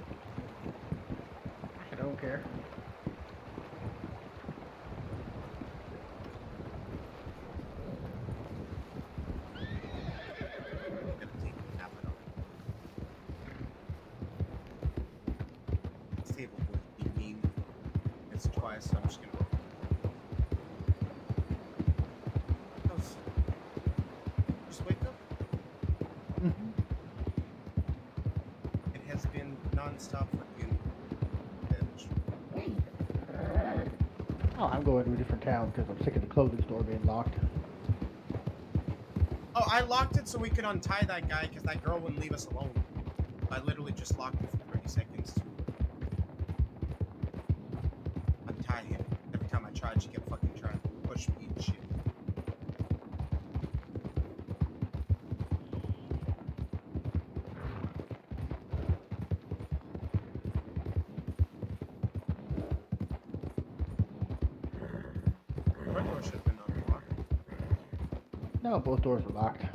Speaker 4: I don't care.
Speaker 1: Gotta take a nap it up. This table would be mean. It's twice. otherwise, so I'm just gonna. Just wake up. It has been non-stop fucking binge.
Speaker 4: Oh, I'm going to a different town because I'm sick of the clothing store being locked.
Speaker 1: Oh, I locked it so we could untie that guy because that girl wouldn't leave us alone. I literally just locked it for 30 seconds to untie him. Every time I tried, she kept fucking trying to push me and shit. Front door should have been unlocked.
Speaker 4: No, both doors are locked.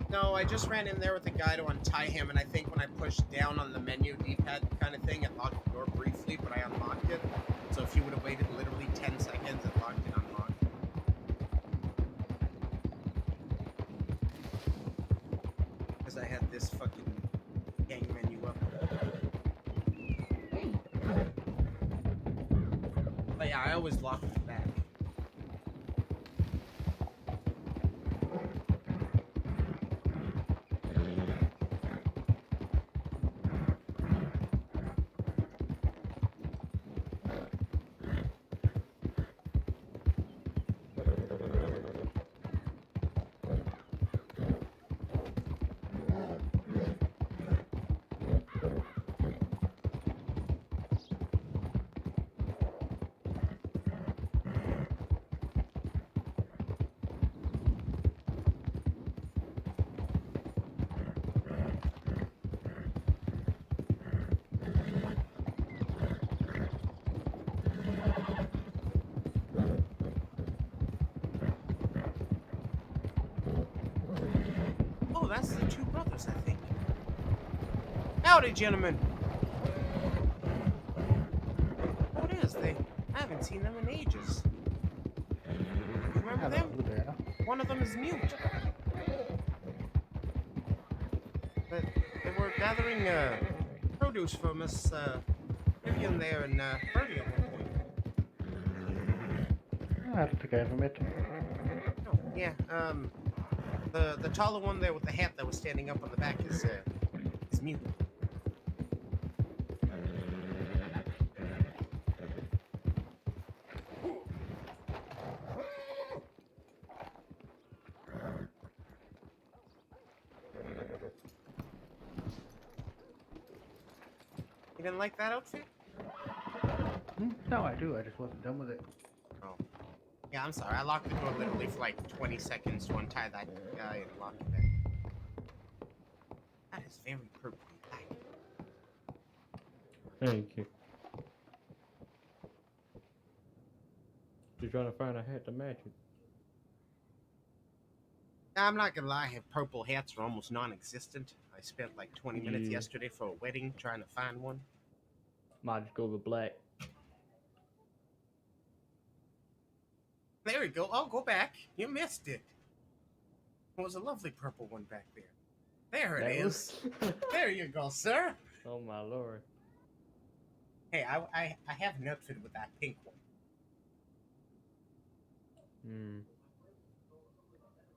Speaker 1: No, I just ran in there with the guy to untie him, and I think when I pushed down on the menu D-pad kind of thing, it locked the door briefly, but I unlocked it. So if you would have waited literally 10 seconds, it locked and unlocked. Because I had this fucking gang menu up. But yeah, I always lock the back. Oh, that's the two brothers, I think. Howdy, gentlemen. Oh, it is. I haven't seen them in ages. You remember them?
Speaker 4: There.
Speaker 1: One of them is mute. But they were gathering produce from us, Vivian there and Birdy at one point.
Speaker 4: I don't think I ever met them.
Speaker 1: Oh, yeah. The taller one there with the hat that was standing up on the back is mute. You didn't like that outfit?
Speaker 4: No, I do. I just wasn't done with it.
Speaker 1: Oh. Yeah, I'm sorry. I locked the door literally for like 20 seconds to untie that guy and lock it back. That is very purpley black.
Speaker 9: Thank you. Just trying to find a hat to match it.
Speaker 1: I'm not gonna lie, purple hats are almost non-existent. I spent like 20 minutes yesterday for a wedding trying to find one.
Speaker 9: Might just go with black.
Speaker 1: There we go. Oh, go back. You missed it. It was a lovely purple one back there. There it is. There you go, sir.
Speaker 9: Oh my lord.
Speaker 1: Hey, I have an outfit with that pink one.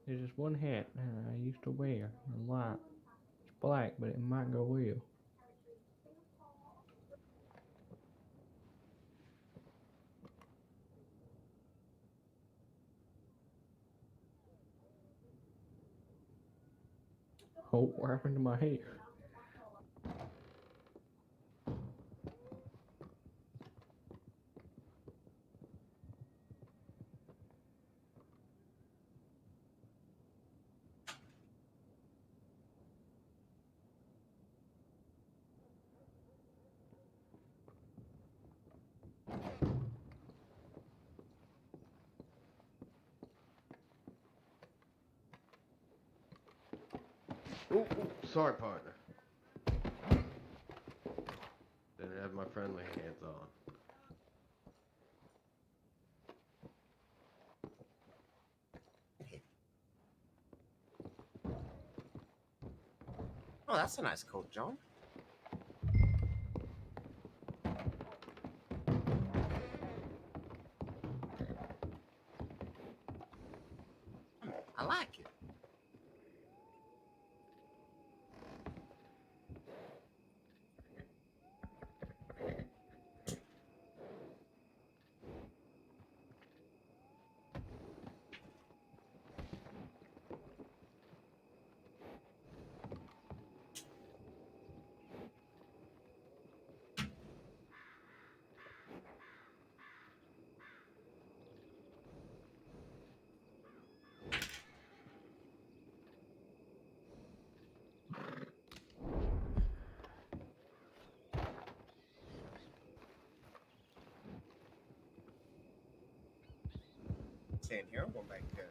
Speaker 9: There's just one hat I used to wear a lot. It's black, but it might go well. Oh, what happened to my hair?
Speaker 12: Ooh, sorry, partner. Didn't have my friendly hands on.
Speaker 1: Oh, that's a nice coat, John. I like it. Staying here, I'm going back there.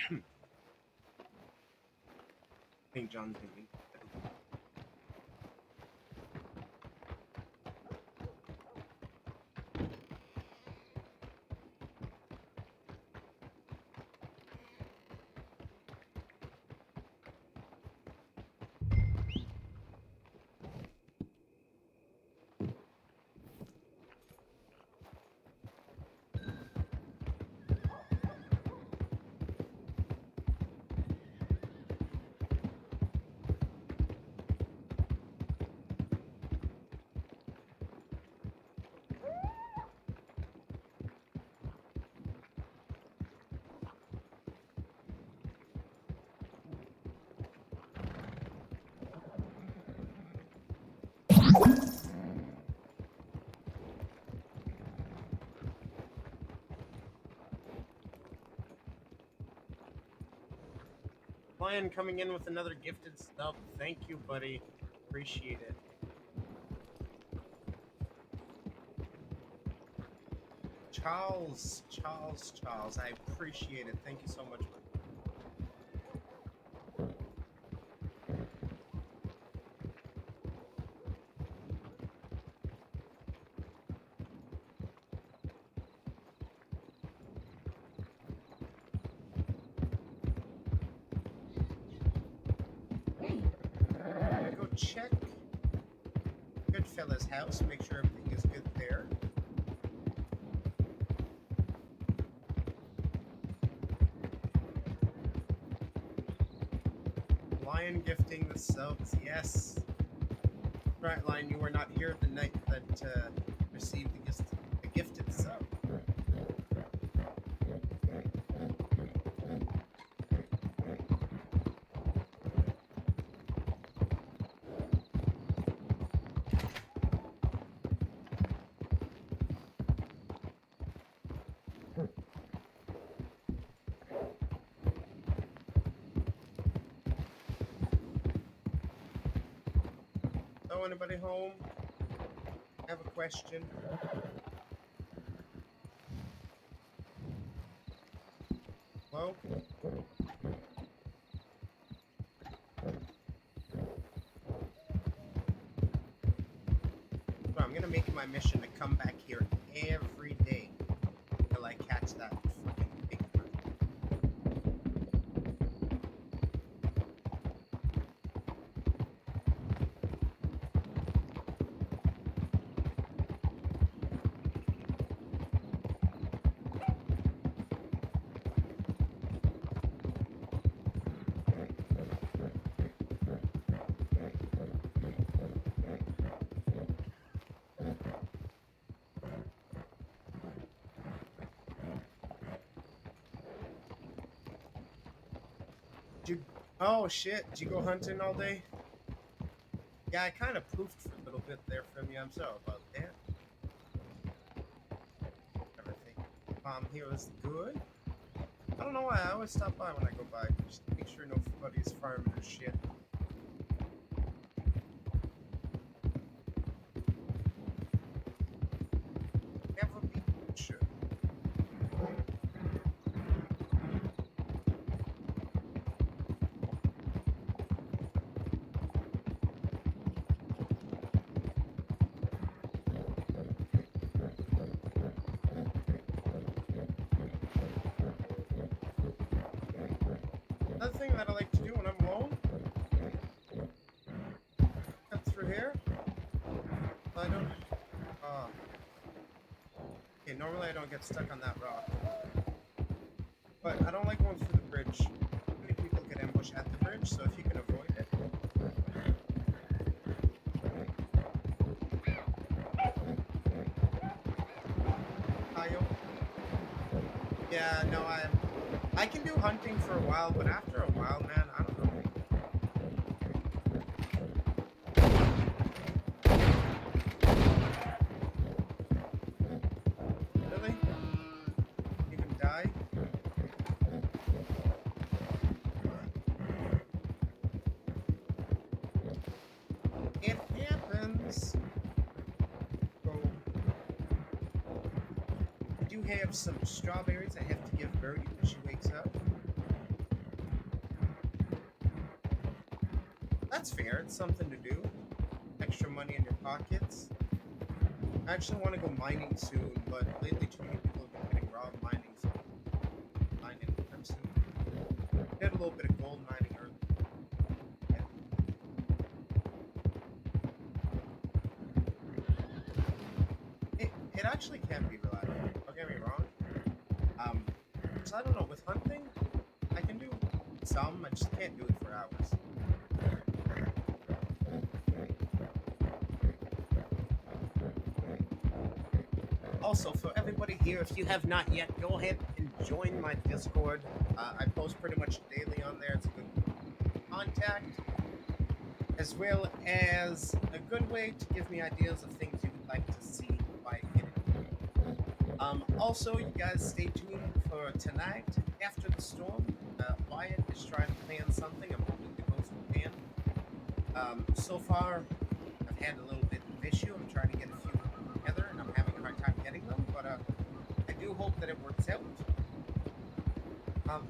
Speaker 1: I think John's gonna be. Lion coming in with another gifted stub. Thank you, buddy. Appreciate it. Charles. I appreciate it. Thank you so much. Go check Goodfellas' house. Make sure everything is good there. Lion gifting the subs, yes. Right, Lion, you were not here the night that received the gifted sub. So, anybody home? Have a question? Well, so I'm gonna make it my mission to come back here every day till I catch that fucking big bird. Oh shit, did you go hunting all day? Yeah, I kind of poofed for a little bit there from you. I'm sorry about that. farm here is good. I don't know why, I always stop by when I go by, just to make sure nobody's farming or shit. Never be sure. Another thing that I like to do when I'm alone, cut through here. I don't. Okay, normally I don't get stuck on that rock, but I don't like going through the bridge. Many people get ambushed at the bridge, so if you can avoid it. Kyle. Yeah, no, I can do hunting for a while, but after a while, man, I don't know. Really? You can die? It happens. So, I do have some strawberries I have to give Birdy when she wakes up. That's fair, it's something to do. Extra money in your pockets. I actually want to go mining soon, but lately too many people have been getting robbed mining, so mining anytime soon. Did a little bit of gold mining earlier. Yeah. It actually can be reliable, don't get me wrong. So I don't know, with hunting, I can do some, I just can't do it for hours. Also, for everybody here, if you have not yet, go ahead and join my Discord. I post pretty much daily on there. It's a good contact, as well as a good way to give me ideas of things you would like to see by hitting. Also, you guys stay tuned for tonight. After the storm, Wyatt is trying to plan something. I'm hoping to go through plan. So far, I've had a little bit of issue. I'm trying to get a few together, and I'm having a hard time getting them, but I do hope that it works out.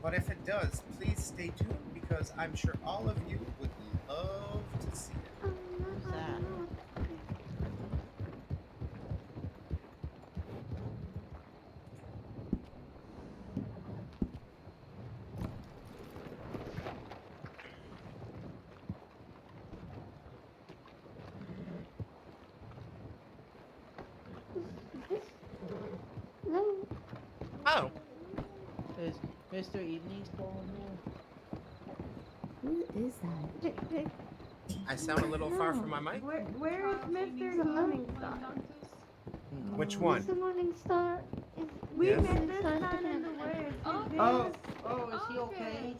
Speaker 1: But if it does, please stay tuned, because I'm sure all of you would love to see it.
Speaker 13: Who's that?
Speaker 1: Oh,
Speaker 13: Is Mr. Evening still in
Speaker 14: Who is that?
Speaker 1: I sound a little far from my mic.
Speaker 14: Where is Mr. Morningstar?
Speaker 1: Which one?
Speaker 14: Mr. Morningstar?
Speaker 1: We
Speaker 14: Yes.
Speaker 1: met
Speaker 14: this time in the woods.
Speaker 13: Oh, is he okay?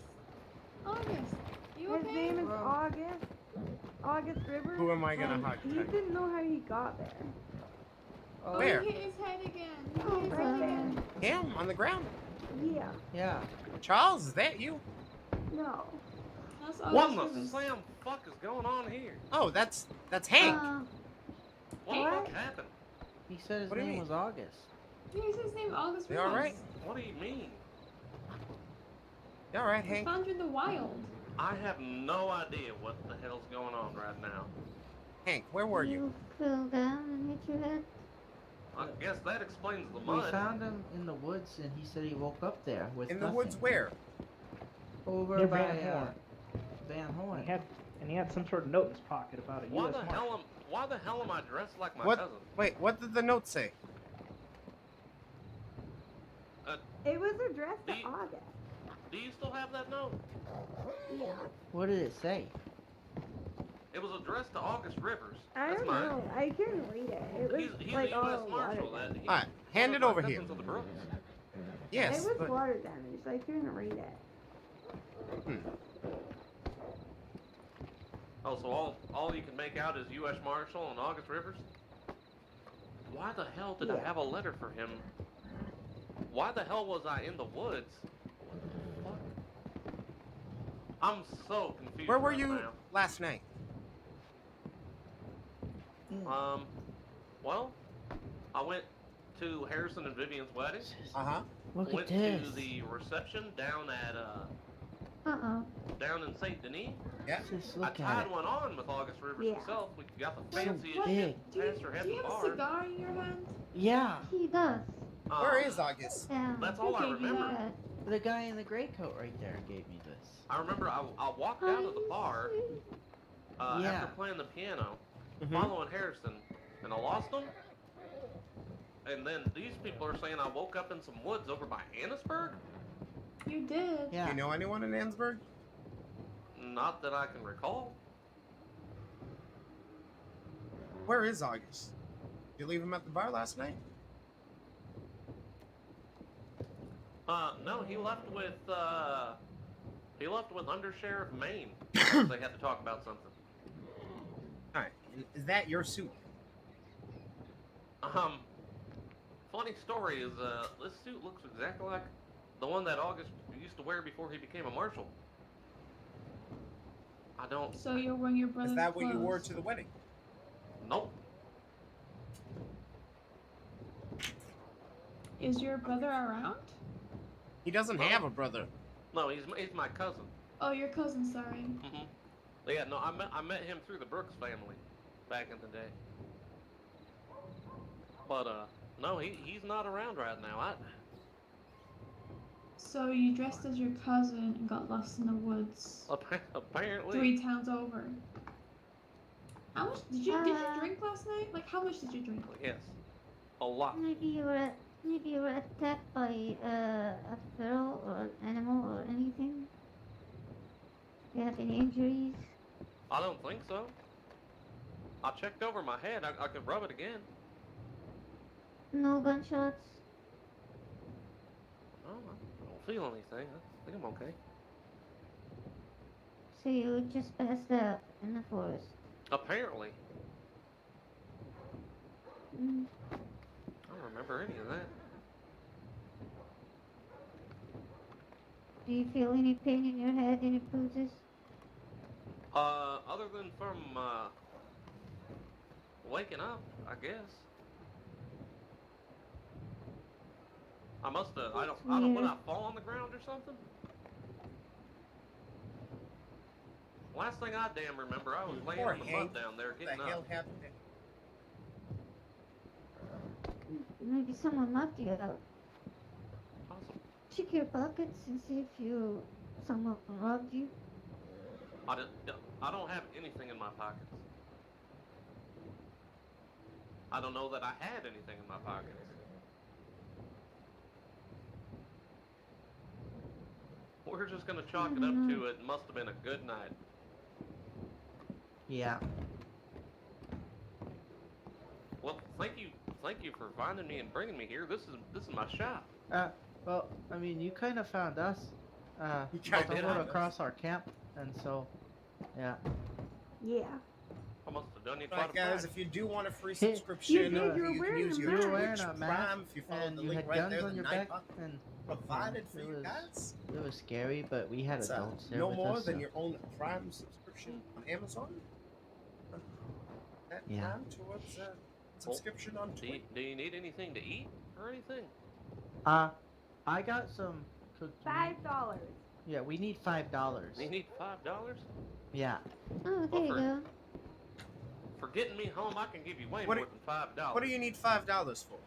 Speaker 14: August.
Speaker 10: You
Speaker 14: His
Speaker 10: okay?
Speaker 14: name is August. August Rivers.
Speaker 1: Who am I gonna hug
Speaker 14: He
Speaker 1: tonight?
Speaker 14: didn't know how he got there.
Speaker 10: Oh,
Speaker 1: Where?
Speaker 10: he hit his head again. He
Speaker 14: Oh,
Speaker 10: hit his
Speaker 14: right
Speaker 10: head
Speaker 14: there.
Speaker 10: again.
Speaker 1: Him on the ground.
Speaker 14: Yeah.
Speaker 13: Yeah.
Speaker 1: Charles, is that you?
Speaker 14: No.
Speaker 10: That's
Speaker 15: What
Speaker 10: August
Speaker 15: the
Speaker 10: Rivers.
Speaker 15: slam fuck is going on here?
Speaker 1: Oh, that's Hank.
Speaker 15: What the fuck happened?
Speaker 13: He said his
Speaker 1: What do you
Speaker 13: name
Speaker 1: mean?
Speaker 13: was August.
Speaker 10: Yeah, he said his name is August
Speaker 1: You
Speaker 10: Rivers.
Speaker 1: all right?
Speaker 15: What do you mean?
Speaker 1: You all right,
Speaker 10: He
Speaker 1: Hank?
Speaker 10: found you in the wild.
Speaker 15: I have no idea what the hell's going on right now.
Speaker 1: Hank, where were you?
Speaker 14: You fell down and hit your head.
Speaker 15: I guess that explains the
Speaker 13: We
Speaker 15: mud.
Speaker 13: found him in the woods, and he said he woke up there with
Speaker 1: In the
Speaker 13: nothing.
Speaker 1: woods where?
Speaker 13: Over
Speaker 9: Near
Speaker 13: by
Speaker 9: Van Horn.
Speaker 13: Van Horn.
Speaker 9: He had some sort of note in his pocket about a
Speaker 15: Why
Speaker 9: U.S.
Speaker 15: the
Speaker 9: Marshal.
Speaker 15: hell am I dressed like my
Speaker 1: What?
Speaker 15: cousin?
Speaker 1: Wait, what did the note say?
Speaker 14: It was addressed to
Speaker 15: Do you-
Speaker 14: August.
Speaker 15: Do you still have that note?
Speaker 14: Yeah.
Speaker 13: What did it say?
Speaker 15: It was addressed to August Rivers.
Speaker 14: I
Speaker 15: That's
Speaker 14: don't
Speaker 15: mine.
Speaker 14: know. I couldn't read it. It was
Speaker 15: He's
Speaker 14: like
Speaker 15: a U.S.
Speaker 14: all
Speaker 15: Marshal.
Speaker 14: water.
Speaker 15: He's
Speaker 1: All right, hand
Speaker 15: one
Speaker 1: it
Speaker 15: of my
Speaker 1: over here.
Speaker 15: cousins of the Brooks.
Speaker 1: Yes,
Speaker 14: It was
Speaker 1: but
Speaker 14: water damage. I couldn't read it.
Speaker 15: Oh, so all you can make out is U.S. Marshal and August Rivers? Why the hell did I
Speaker 14: Yeah.
Speaker 15: have a letter for him Why the hell was I in the woods? What? I'm so confused.
Speaker 1: Where were
Speaker 15: right
Speaker 1: you
Speaker 15: now.
Speaker 1: last night?
Speaker 15: Well, I went to Harrison and Vivian's wedding.
Speaker 1: Uh-huh.
Speaker 13: Look
Speaker 15: Went
Speaker 13: at this.
Speaker 15: to the reception down at down in Saint Denis.
Speaker 1: Yeah.
Speaker 13: Just
Speaker 15: I
Speaker 13: look at
Speaker 15: tied
Speaker 13: it.
Speaker 15: one on with August Rivers
Speaker 14: Yeah.
Speaker 15: himself. We got the
Speaker 13: So
Speaker 15: fanciest
Speaker 13: big.
Speaker 15: pastor head
Speaker 10: Do you have a
Speaker 15: bar.
Speaker 10: cigar in your hand?
Speaker 13: Yeah.
Speaker 14: He does.
Speaker 1: Where is August?
Speaker 14: Yeah.
Speaker 15: That's all I
Speaker 10: Okay,
Speaker 15: remember.
Speaker 13: The guy in the gray coat right there gave me this.
Speaker 15: I remember I walked out of the bar
Speaker 13: Yeah.
Speaker 15: after playing the piano,
Speaker 1: Mhm.
Speaker 15: following Harrison, and I lost him. And then these people are saying I woke up in some woods over by Annisburg?
Speaker 10: You did.
Speaker 13: Yeah.
Speaker 1: Do you know anyone in Annesburg?
Speaker 15: Not that I can recall.
Speaker 1: Where is August? Did you leave him at the bar last night?
Speaker 15: No, he left with Under Sheriff Maine. They had to talk about something.
Speaker 1: Alright. Is that your suit?
Speaker 15: Funny story is, this suit looks exactly like the one that August used to wear before he became a marshal. I don't...
Speaker 10: So you're wearing your brother's
Speaker 1: Is that what you
Speaker 10: clothes.
Speaker 1: wore to the wedding?
Speaker 15: Nope.
Speaker 10: Is your brother around?
Speaker 1: He doesn't have a brother.
Speaker 15: No, he's my cousin.
Speaker 10: Oh, your cousin, sorry.
Speaker 15: Mm-hmm. Yeah, no, I met him through the Brooks family back in the day. But, no, he's not around right now.
Speaker 10: So you dressed as your cousin and got lost in the woods.
Speaker 15: Apparently.
Speaker 10: 3 towns over. How much did you drink last night? Like, how much did you drink?
Speaker 15: Yes. A lot.
Speaker 14: Maybe you were attacked by a feral or an animal or anything. Do you have any injuries?
Speaker 15: I don't think so. I checked over my head. I could rub it again.
Speaker 14: No gunshots?
Speaker 15: No, I don't feel anything. I think I'm okay.
Speaker 14: So you just passed out in the forest?
Speaker 15: Apparently.
Speaker 14: Mm.
Speaker 15: I don't remember any of that.
Speaker 14: Do you feel any pain in your head, any bruises?
Speaker 15: Other than from, waking up, I guess. I must have, I don't, would I fall on the ground or something? Last thing I damn remember, I was laying
Speaker 1: Poor
Speaker 15: on the
Speaker 1: Hank.
Speaker 15: mud down there
Speaker 1: What
Speaker 15: getting
Speaker 1: the hell
Speaker 15: up.
Speaker 1: happened?
Speaker 14: Maybe someone knocked you out.
Speaker 15: Awesome.
Speaker 14: Check your pockets and see if someone robbed you.
Speaker 15: I don't have anything in my pockets. I don't know that I had anything in my pockets. We're just gonna chalk it up to it must have been a good night.
Speaker 13: Yeah.
Speaker 15: Well, thank you for finding me and bringing me here. This is my shop.
Speaker 13: Well, I mean, you kind of found us.
Speaker 1: You
Speaker 13: You
Speaker 1: kinda
Speaker 13: stumbled
Speaker 1: found us.
Speaker 13: across our camp, and so, yeah.
Speaker 14: Yeah.
Speaker 15: I must have done you
Speaker 1: Alright,
Speaker 15: quite a
Speaker 1: guys,
Speaker 15: price.
Speaker 1: if you do want a free
Speaker 13: You
Speaker 1: subscription,
Speaker 14: did, you were
Speaker 1: you can
Speaker 14: wearing
Speaker 1: use
Speaker 14: a
Speaker 1: your
Speaker 14: mask.
Speaker 13: You were wearing
Speaker 1: Twitch
Speaker 13: a mask,
Speaker 1: Prime if you follow
Speaker 13: and
Speaker 1: the
Speaker 13: you
Speaker 1: link
Speaker 13: had
Speaker 1: right
Speaker 13: guns
Speaker 1: there,
Speaker 13: on
Speaker 1: the
Speaker 13: your
Speaker 1: night
Speaker 13: back,
Speaker 1: buck
Speaker 13: and
Speaker 1: provided for
Speaker 13: it
Speaker 1: you
Speaker 13: was-
Speaker 1: guys.
Speaker 13: it was scary, but we had
Speaker 1: It's
Speaker 13: adults there
Speaker 1: no
Speaker 13: with
Speaker 1: more
Speaker 13: us.
Speaker 1: than
Speaker 13: so-
Speaker 1: your own Prime subscription on Amazon. That
Speaker 13: Yeah.
Speaker 1: time towards subscription on Twitch.
Speaker 15: Do you need anything to eat or anything?
Speaker 13: I got some cooked meat.
Speaker 14: $5.
Speaker 13: Yeah, we need $5.
Speaker 15: You need $5?
Speaker 13: Yeah.
Speaker 14: Oh, there you go.
Speaker 15: For getting me home, I can give you way
Speaker 1: What
Speaker 15: more
Speaker 1: do-
Speaker 15: than $5.
Speaker 1: What do you need $5 for?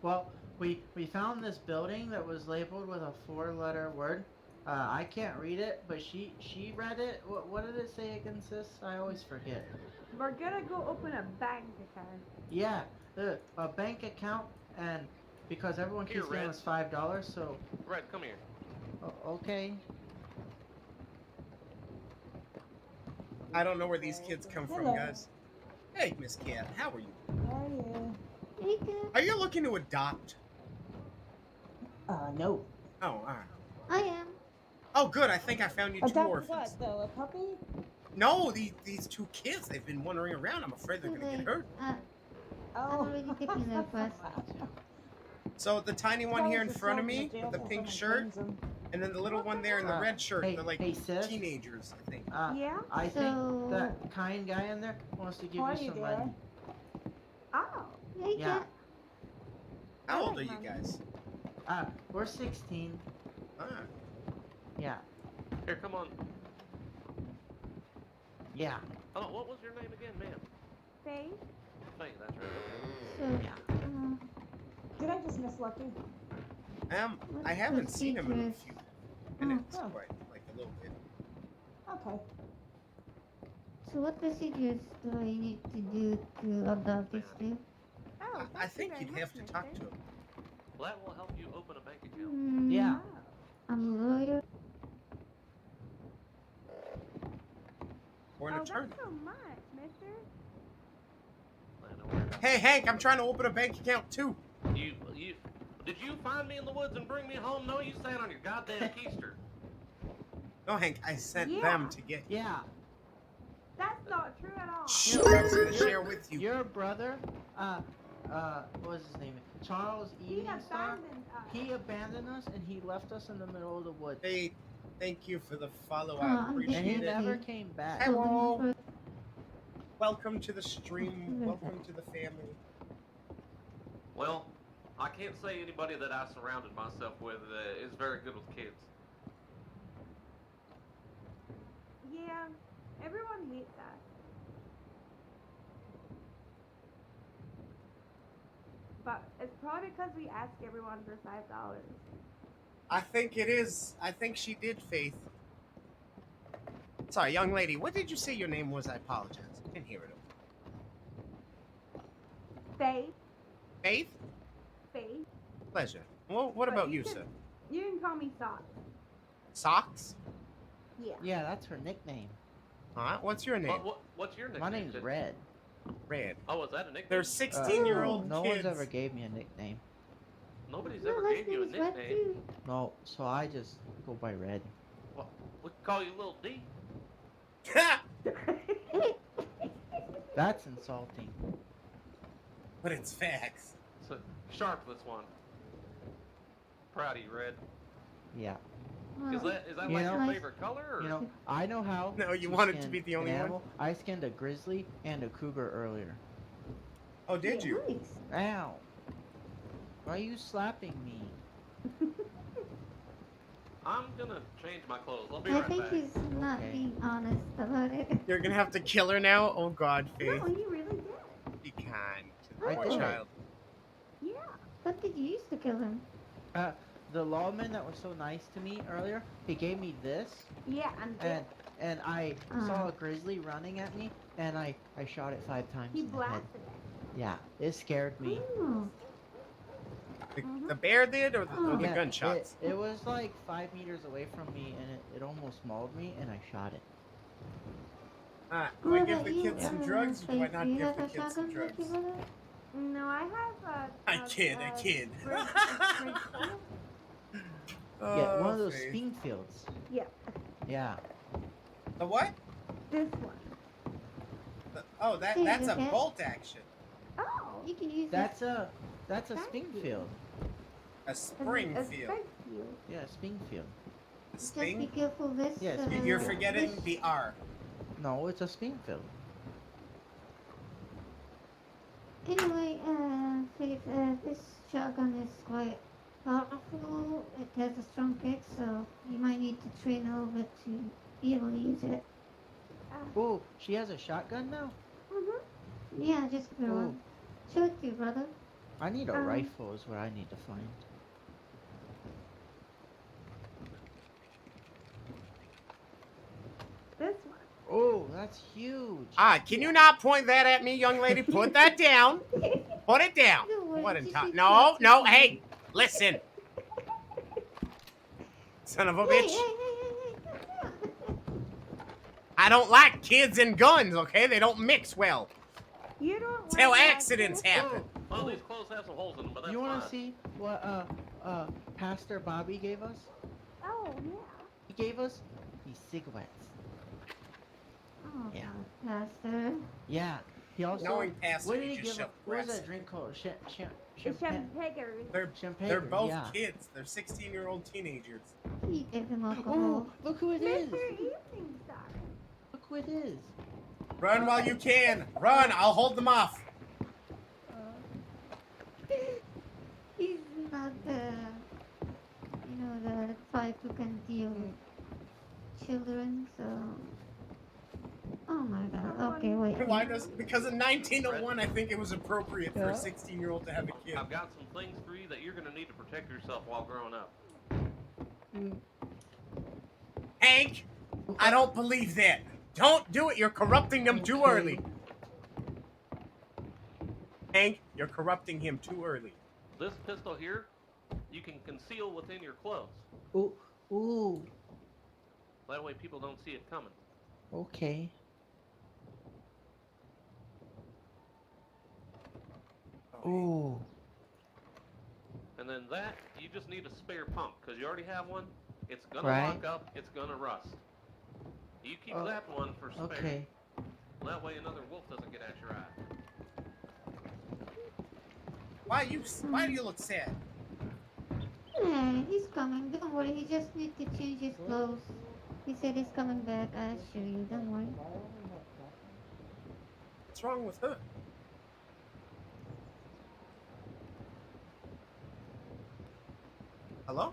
Speaker 13: Well, we found this building that was labeled with a 4-letter word. I can't read it, but she read it. What did it say again, sis? I always forget.
Speaker 14: We're gonna go open a bank account.
Speaker 13: Yeah, a bank account, and because everyone
Speaker 15: Here,
Speaker 13: keeps giving
Speaker 15: Red.
Speaker 13: us $5, so
Speaker 15: Red, come here.
Speaker 13: okay.
Speaker 1: I don't know where these kids come from,
Speaker 14: Hello.
Speaker 1: guys. Hey, Miss Cat, how are you?
Speaker 14: Hey, good.
Speaker 1: Are you looking to adopt?
Speaker 16: No.
Speaker 1: Oh, alright.
Speaker 14: I am.
Speaker 1: Oh, good. I think I found you two
Speaker 16: Adopt
Speaker 1: orphans.
Speaker 16: what, though? A puppy?
Speaker 1: No, these two kids. They've been wandering around. I'm afraid they're gonna get hurt.
Speaker 14: I'm already taking their first.
Speaker 1: So the tiny one here in front of me with the pink shirt, and then the little one there in the red shirt.
Speaker 13: Hey,
Speaker 1: They're like
Speaker 13: hey, sis?
Speaker 1: teenagers, I think.
Speaker 16: Yeah?
Speaker 13: I think that kind guy in there wants to give
Speaker 16: How
Speaker 13: you
Speaker 16: are you
Speaker 13: some money.
Speaker 16: doing? Oh.
Speaker 13: Yeah.
Speaker 1: How old are you guys?
Speaker 13: We're 16.
Speaker 1: Ah.
Speaker 13: Yeah.
Speaker 15: Here, come on.
Speaker 13: Yeah.
Speaker 15: Oh, what was your name again, ma'am?
Speaker 16: Faith?
Speaker 15: Faith, that's right.
Speaker 13: Yeah.
Speaker 16: Did I just miss Lucky?
Speaker 1: I haven't seen him in a few minutes,
Speaker 16: Oh.
Speaker 1: quite, like a little bit.
Speaker 16: Okay.
Speaker 14: So what procedures do I need to do to adopt this dude?
Speaker 16: Oh,
Speaker 1: I think you'd have to talk to him.
Speaker 15: Well, that will help you open a bank account.
Speaker 13: Yeah.
Speaker 14: I'm a lawyer.
Speaker 1: Or an attorney.
Speaker 16: so much, mister.
Speaker 1: Hey, Hank, I'm trying to open a bank account too.
Speaker 15: Did you find me in the woods and bring me home? No, you sat on your goddamn keister.
Speaker 1: No, Hank, I sent
Speaker 16: Yeah.
Speaker 1: them to get you.
Speaker 13: Yeah.
Speaker 16: That's not true at all.
Speaker 1: Shh, I was gonna share with you.
Speaker 13: Your brother, what was his name? Charles
Speaker 16: He
Speaker 13: Evening Star.
Speaker 16: abandoned us.
Speaker 13: He abandoned us and he left us in the middle of the woods.
Speaker 1: Hey, thank you for the follow.
Speaker 14: Oh,
Speaker 1: I
Speaker 14: I'm
Speaker 1: appreciate
Speaker 13: And he
Speaker 1: it.
Speaker 13: never came back.
Speaker 1: Hello. Welcome to the stream. Welcome to the family.
Speaker 15: Well, I can't say anybody that I surrounded myself with is very good with kids.
Speaker 16: Yeah, everyone hates us. But it's probably because we ask everyone for $5.
Speaker 1: I think it is. I think she did, Faith. Sorry, young lady. What did you say your name was? I apologize. I didn't hear it.
Speaker 16: Faith.
Speaker 1: Faith?
Speaker 16: Faith.
Speaker 1: Pleasure. Well, what
Speaker 16: But
Speaker 1: about you,
Speaker 16: can-
Speaker 1: sir?
Speaker 16: You can call me Socks.
Speaker 1: Socks?
Speaker 16: Yeah.
Speaker 13: Yeah, that's her nickname.
Speaker 1: Alright, what's your name?
Speaker 15: What's your nickname?
Speaker 13: My name's Red.
Speaker 1: Red.
Speaker 15: Oh, is that a nickname?
Speaker 1: They're 16-year-old
Speaker 13: No
Speaker 1: kids.
Speaker 13: one's ever gave me a nickname.
Speaker 15: Nobody's ever gave you a nickname.
Speaker 13: No, so I just go by Red.
Speaker 15: Well, we can call you Little D.
Speaker 13: That's insulting.
Speaker 1: But it's facts.
Speaker 15: So, sharp, this one. Proud of you, Red.
Speaker 13: Yeah.
Speaker 15: Is that
Speaker 13: You
Speaker 15: like
Speaker 13: know-
Speaker 15: your favorite color? Or?
Speaker 13: You know, I know how.
Speaker 1: No, you
Speaker 13: to
Speaker 1: wanted to
Speaker 13: skin
Speaker 1: be the
Speaker 13: an
Speaker 1: only one?
Speaker 13: animal. I skinned a grizzly and a cougar earlier.
Speaker 1: Oh, did you?
Speaker 13: Ow. Why are you slapping me?
Speaker 15: I'm gonna change my clothes. I'll be
Speaker 14: I
Speaker 15: right
Speaker 14: think
Speaker 15: back.
Speaker 14: he's not being honest about it.
Speaker 1: You're gonna have to kill her now? Oh god, Faith.
Speaker 16: No, you really did.
Speaker 1: Be kind to the
Speaker 13: I
Speaker 1: poor
Speaker 13: did.
Speaker 1: child.
Speaker 16: Yeah.
Speaker 14: What did you use to kill him?
Speaker 13: The lawman that was so nice to me earlier, he gave me this,
Speaker 16: Yeah,
Speaker 13: and I saw a grizzly running at me, and I shot it 5 times
Speaker 16: he
Speaker 13: in the head.
Speaker 16: blasted it.
Speaker 13: Yeah, it scared me.
Speaker 14: Oh.
Speaker 1: The bear did, or the
Speaker 13: Yeah,
Speaker 1: gunshots?
Speaker 13: It was like 5 meters away from me, and it almost mauled me, and I shot it.
Speaker 1: Do I give the kids some drugs, or do I
Speaker 14: Faith,
Speaker 1: not
Speaker 14: do you
Speaker 1: give
Speaker 14: have
Speaker 1: the
Speaker 14: a
Speaker 1: kids some
Speaker 14: shotgun with
Speaker 1: drugs?
Speaker 14: you, brother?
Speaker 16: No, I have a.
Speaker 1: I kid.
Speaker 13: Yeah, one of those
Speaker 1: Faith.
Speaker 13: Springfields.
Speaker 16: Yeah.
Speaker 13: Yeah.
Speaker 1: The what?
Speaker 16: This one.
Speaker 1: Oh, that's a bolt action.
Speaker 16: Oh.
Speaker 14: You can use
Speaker 13: That's a Springfield.
Speaker 1: A Springfield.
Speaker 13: Yeah, Springfield.
Speaker 1: A
Speaker 14: Just
Speaker 1: Spring?
Speaker 14: be careful this.
Speaker 13: Yes,
Speaker 1: You're forgetting
Speaker 14: this-
Speaker 1: the R.
Speaker 13: No, it's a Springfield.
Speaker 14: Anyway, Faith, this shotgun is quite powerful. It has a strong kick, so you might need to train a little bit to be able to use it.
Speaker 13: Oh, she has a shotgun now?
Speaker 14: Yeah, just for one. Show it to you, brother.
Speaker 13: I need a rifle is what I need to find.
Speaker 16: This one.
Speaker 13: Oh, that's huge.
Speaker 1: Can you not point that at me, young lady? Put that down. Put it down. What in time? No, hey, listen. Son of a bitch. I don't like kids and guns, okay? They don't mix well.
Speaker 16: You don't.
Speaker 1: Till
Speaker 16: like
Speaker 1: accidents
Speaker 16: that.
Speaker 1: happen.
Speaker 15: Well, these clothes have some holes in them, but that's
Speaker 13: You want to
Speaker 15: fine.
Speaker 13: see what Pastor Bobby gave us?
Speaker 16: Oh yeah.
Speaker 13: He gave us these cigarettes.
Speaker 14: Oh,
Speaker 13: Yeah.
Speaker 14: Pastor.
Speaker 13: Yeah. He also.
Speaker 1: Knowing past
Speaker 13: What
Speaker 1: it,
Speaker 13: did
Speaker 1: he
Speaker 13: he
Speaker 1: just
Speaker 13: give?
Speaker 1: shoved
Speaker 13: What was
Speaker 1: grass
Speaker 13: that drink called?
Speaker 16: The
Speaker 13: Champagne.
Speaker 16: Champagne.
Speaker 1: They're both
Speaker 13: Yeah.
Speaker 1: kids. They're 16-year-old teenagers.
Speaker 14: You gave him alcohol.
Speaker 13: Oh, look who it is!
Speaker 16: Mr. Evening Star.
Speaker 13: Look who it is!
Speaker 1: Run while you can. Run. I'll hold them off.
Speaker 14: He's not the type who can deal with children, so. Oh my god. Okay, wait.
Speaker 1: Why does? Because in 1901, I think it was appropriate for a 16-year-old to have a kid.
Speaker 15: I've got some things for you that you're gonna need to protect yourself while growing up.
Speaker 1: Hank, I don't believe that. Don't do it. You're corrupting them too early. Hank, you're corrupting him too early.
Speaker 15: This pistol here, you can conceal within your clothes.
Speaker 13: Ooh, ooh.
Speaker 15: That way people don't see it coming.
Speaker 13: Okay. Ooh.
Speaker 15: And then that, you just need a spare pump, because you already have one. It's gonna
Speaker 13: Right.
Speaker 15: lock up, it's gonna rust. You keep
Speaker 13: Oh,
Speaker 15: that one for spare.
Speaker 13: Okay.
Speaker 15: That way another wolf doesn't get at your eye.
Speaker 1: Why do you look sad?
Speaker 14: Yeah, he's coming. Don't worry. He just needs to change his clothes. He said he's coming back. I assure you. Don't worry.
Speaker 1: What's wrong with her? Hello?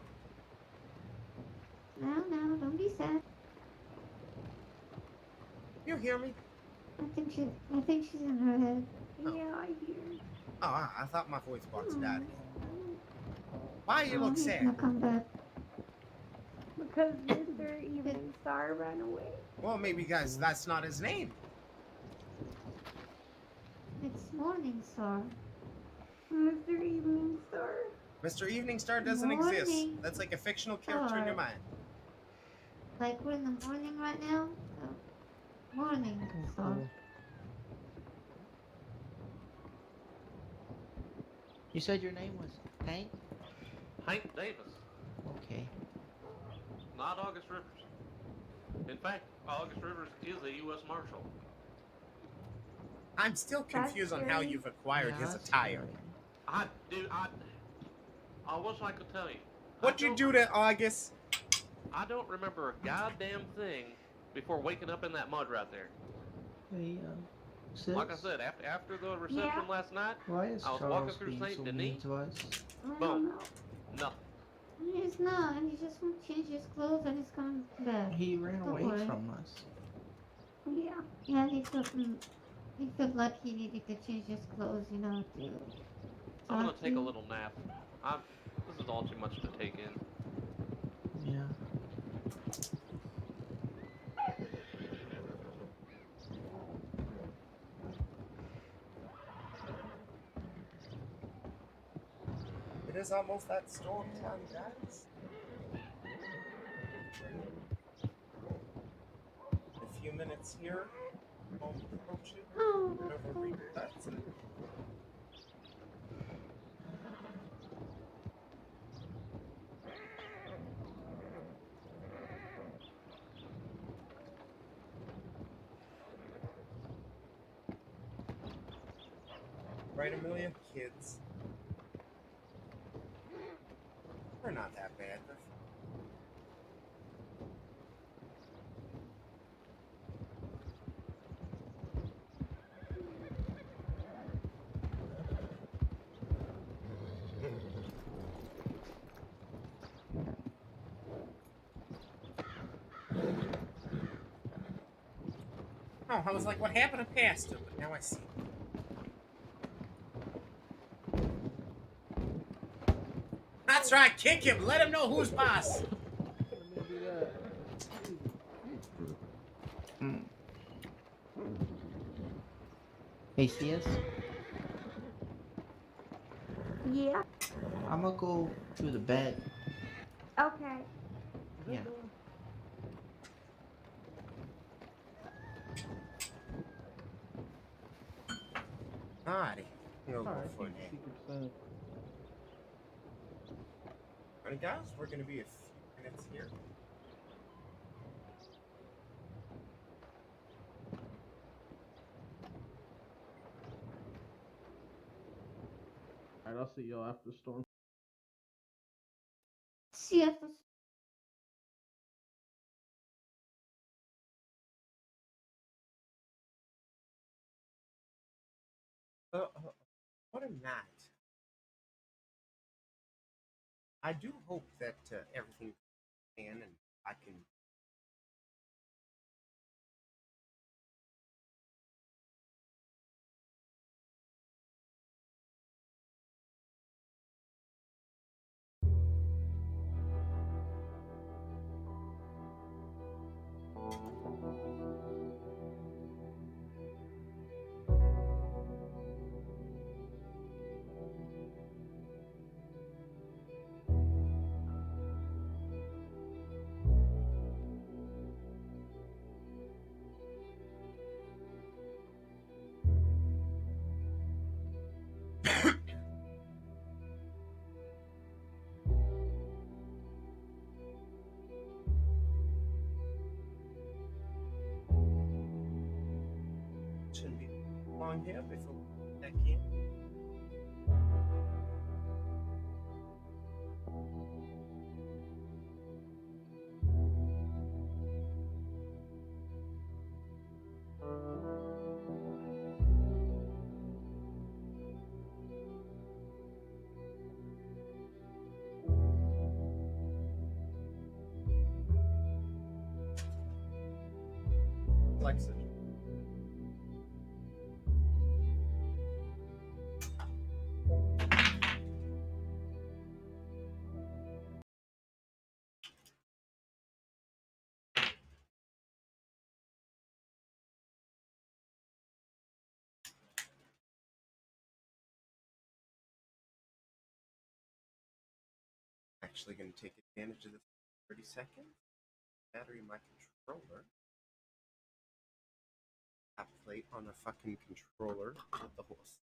Speaker 14: No, don't be sad.
Speaker 1: You hear me?
Speaker 14: I think she's in her head.
Speaker 16: Yeah, I hear.
Speaker 1: Oh, I thought my voice box died again. Why you look
Speaker 14: He's
Speaker 1: sad?
Speaker 14: gonna come back.
Speaker 16: Because Mr. Evening Star ran away.
Speaker 1: Well, maybe guys, that's not his name.
Speaker 14: It's morning, sir.
Speaker 16: Mr. Evening Star.
Speaker 1: Mr. Evening Star doesn't exist.
Speaker 14: Morning.
Speaker 1: That's like a fictional character in your mind.
Speaker 14: Like we're in the morning right now. Morning, sir.
Speaker 13: You said your name was Hank?
Speaker 15: Hank Davis,
Speaker 13: Okay.
Speaker 15: not August Rivers. In fact, August Rivers is a U.S. Marshal.
Speaker 1: I'm still confused on how you've acquired his attire.
Speaker 15: I wish I could tell you.
Speaker 1: What'd you do to August?
Speaker 15: I don't remember a goddamn thing before waking up in that mud right there.
Speaker 13: Hey,
Speaker 15: Like I said, after the reception last night,
Speaker 13: why is
Speaker 15: I was walking
Speaker 13: Charles
Speaker 15: through
Speaker 13: being
Speaker 15: St.
Speaker 13: so
Speaker 15: Denis.
Speaker 13: mean to us?
Speaker 15: Boom. Nothing.
Speaker 14: He's not. He just won't change his clothes and he's coming back.
Speaker 13: He ran
Speaker 14: Don't
Speaker 13: away
Speaker 14: worry.
Speaker 13: from us.
Speaker 14: Yeah, he felt like he needed to change his clothes, to
Speaker 15: I'm gonna
Speaker 14: talk to
Speaker 15: take a
Speaker 14: you.
Speaker 15: little nap. This is all too much to take in.
Speaker 13: Yeah.
Speaker 1: It is almost that storm time, guys. A few minutes here. Home approaching. Whatever read that's it. Right, Amelia? Kids. They're not that bad. Oh, I was like, what happened to Pastor? But now I see. That's right, kick him. Let him know who's boss.
Speaker 13: Hey, CS?
Speaker 16: Yeah.
Speaker 13: I'm gonna go to the bed.
Speaker 16: Okay.
Speaker 13: Yeah.
Speaker 1: Alrighty. We'll go
Speaker 9: Alright,
Speaker 1: for it. Alright, guys, we're gonna be a few minutes here.
Speaker 3: Alright, I'll see y'all after the storm.
Speaker 14: See if it's
Speaker 1: What a night. I do hope that everything can and I can. Shouldn't be long here before we check in. Alexa. Actually going to take advantage of this 30 seconds. Battery my controller. Tap plate on a fucking controller with the horse.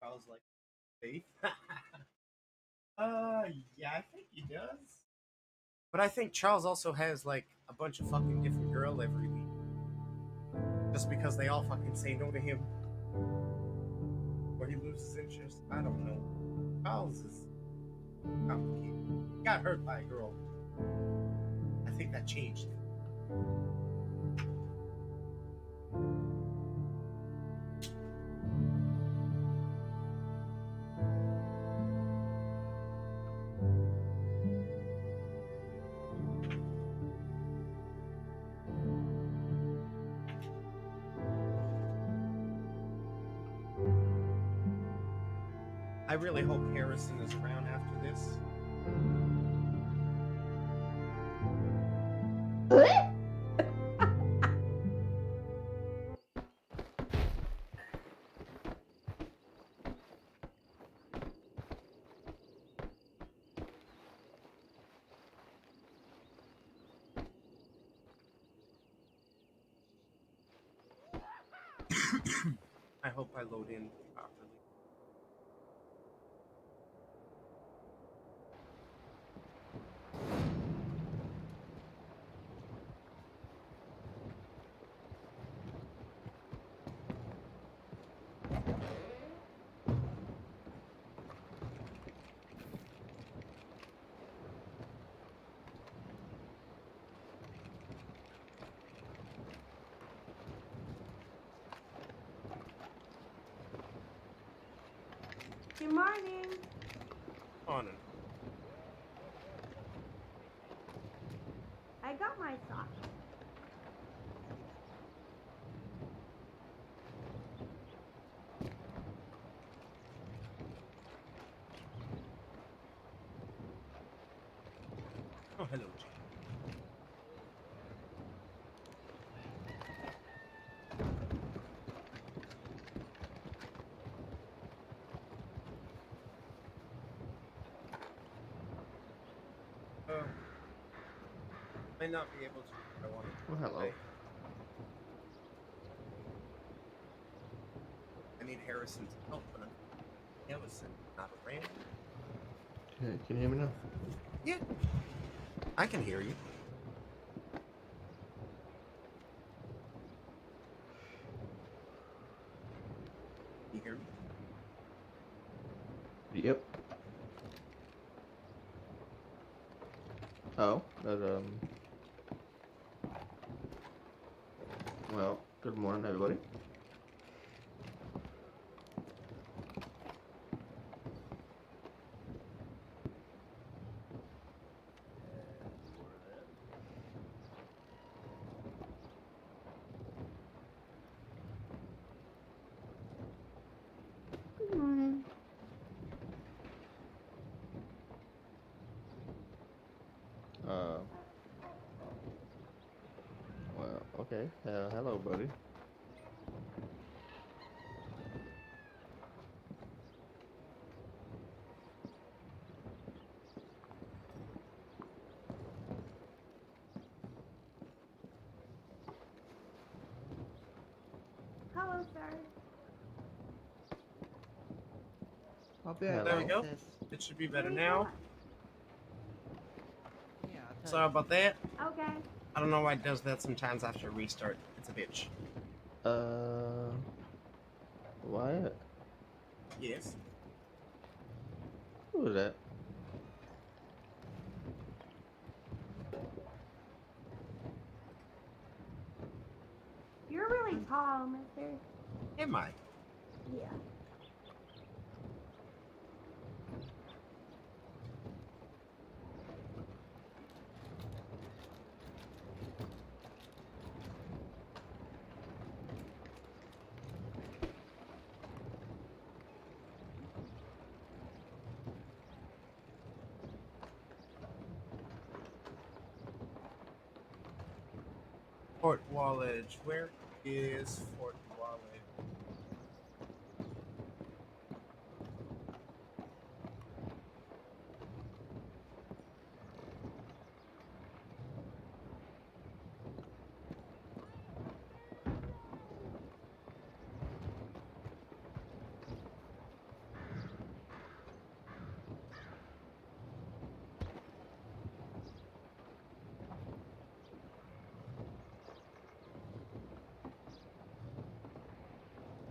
Speaker 1: I was like, faith? Yeah, I think he does. But I think Charles also has like a bunch of fucking different girl every week. Just because they all fucking say no to him. Or he loses interest. I don't know. Charles is complicated. He got hurt by a girl. I think that changed him. I really hope Harrison is around after this. I hope I load in properly.
Speaker 16: Good morning.
Speaker 1: On and
Speaker 16: I got my socks.
Speaker 1: Oh, hello, Jane. May not be able to. I want to.
Speaker 12: Well, hello.
Speaker 1: I need Harrison's help, but Harrison not around.
Speaker 12: Can you hear me now?
Speaker 1: Yeah. I can hear you. You hear me?
Speaker 12: Yep. Oh, well, good morning, everybody.
Speaker 14: Good morning.
Speaker 12: Well, okay. Hello, buddy.
Speaker 16: Hello, sir.
Speaker 13: I'll be right
Speaker 1: There we
Speaker 13: back,
Speaker 1: go.
Speaker 13: sis.
Speaker 1: It should be better
Speaker 16: What do you
Speaker 1: now.
Speaker 16: want?
Speaker 13: Yeah, I'll tell
Speaker 1: Sorry about that.
Speaker 16: Okay.
Speaker 1: I don't know why it does that sometimes after a restart. It's a bitch.
Speaker 12: Wyatt?
Speaker 1: Yes.
Speaker 12: Who was that?
Speaker 16: You're really tall, mister.
Speaker 1: Am I?
Speaker 16: Yeah.
Speaker 1: Fort Wallage. Where is Fort Wallage?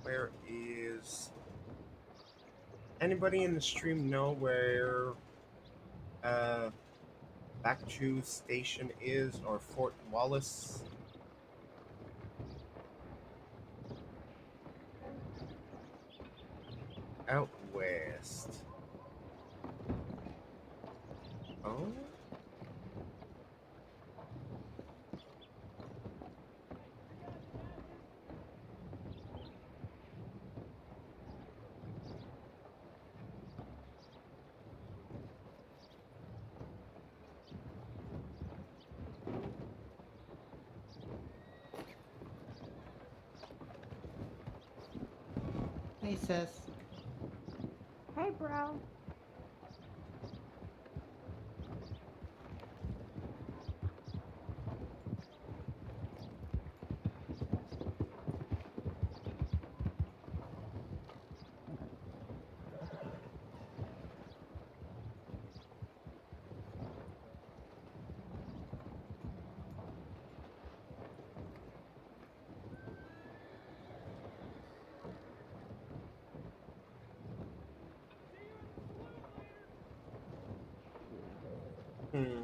Speaker 1: Where is... Anybody in the stream know where Backchew Station is, or Fort Wallace? Out west. Oh?
Speaker 13: Hey, sis.
Speaker 16: Hey, bro.
Speaker 1: Hmm.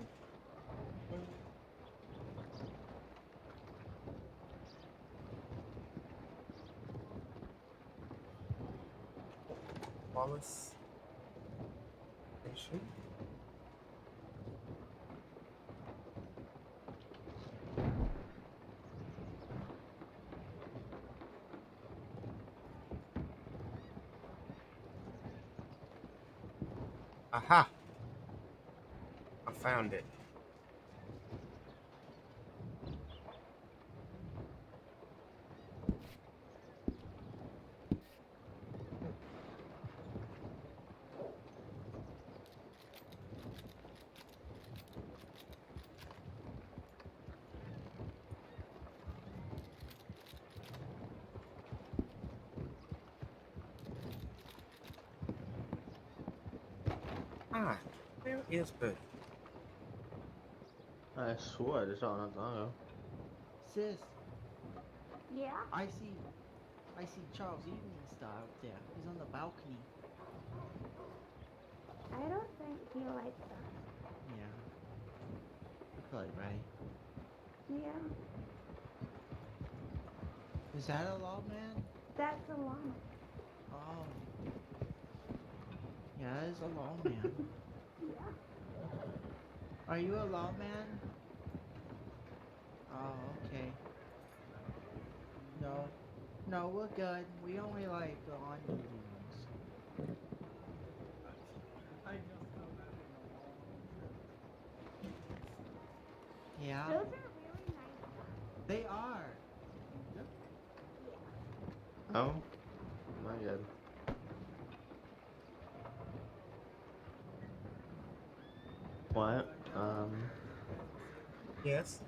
Speaker 1: Wallace Station. Aha! I found it. Ah, where is Birdy?
Speaker 12: I swore I just saw it not long ago.
Speaker 13: Sis,
Speaker 16: Yeah?
Speaker 13: I see Charles Evening Star up there. He's on the balcony.
Speaker 16: I don't think he likes us.
Speaker 13: Yeah. You're probably right.
Speaker 16: Yeah.
Speaker 13: Is that a lawman?
Speaker 16: That's a llama.
Speaker 13: Oh. Yeah, that is a lawman.
Speaker 16: Yeah.
Speaker 13: Are you a lawman? Oh, okay. No. No, we're good. We only like the on-duty ones. Yeah.
Speaker 16: Those are really nice.
Speaker 13: They are.
Speaker 12: Oh, my God. What?
Speaker 1: Yes.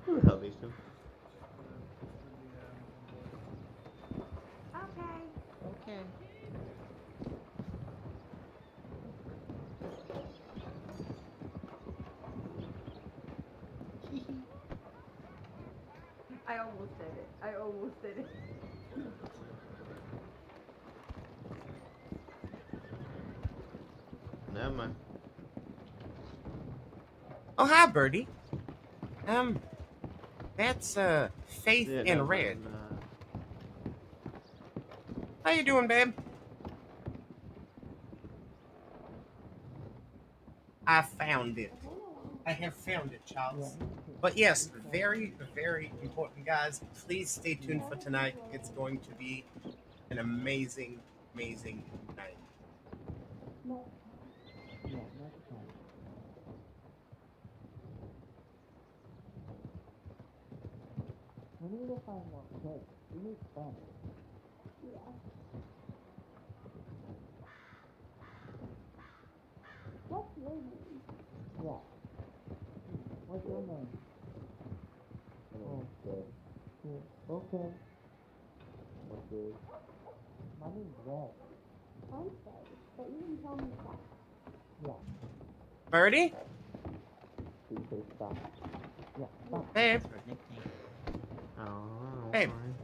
Speaker 12: Who the hell are these two?
Speaker 16: Okay.
Speaker 13: Okay.
Speaker 16: I almost did it. I almost did it.
Speaker 12: Never mind.
Speaker 1: Oh, hi, Birdy. That's Faith
Speaker 12: Yeah,
Speaker 1: in
Speaker 12: never
Speaker 1: Red.
Speaker 12: mind.
Speaker 1: How you doing, babe? I found it. I have found it, Charles. But yes, very, very important, guys. Please stay tuned for tonight. It's going to be an amazing, amazing night.
Speaker 4: No. Yeah, next time. We need to find more kids. We need fun.
Speaker 16: Yeah. What's your name?
Speaker 4: Yeah. What's your name? Oh, good. Yeah. Okay.
Speaker 12: What's yours?
Speaker 4: My name's Red.
Speaker 16: I'm sorry, but you can tell me that.
Speaker 4: Yeah.
Speaker 1: Birdy?
Speaker 12: Please say stop.
Speaker 4: Yeah. Stop.
Speaker 1: Babe.
Speaker 13: That's her nickname.
Speaker 12: Oh,
Speaker 1: Hey.
Speaker 12: fine.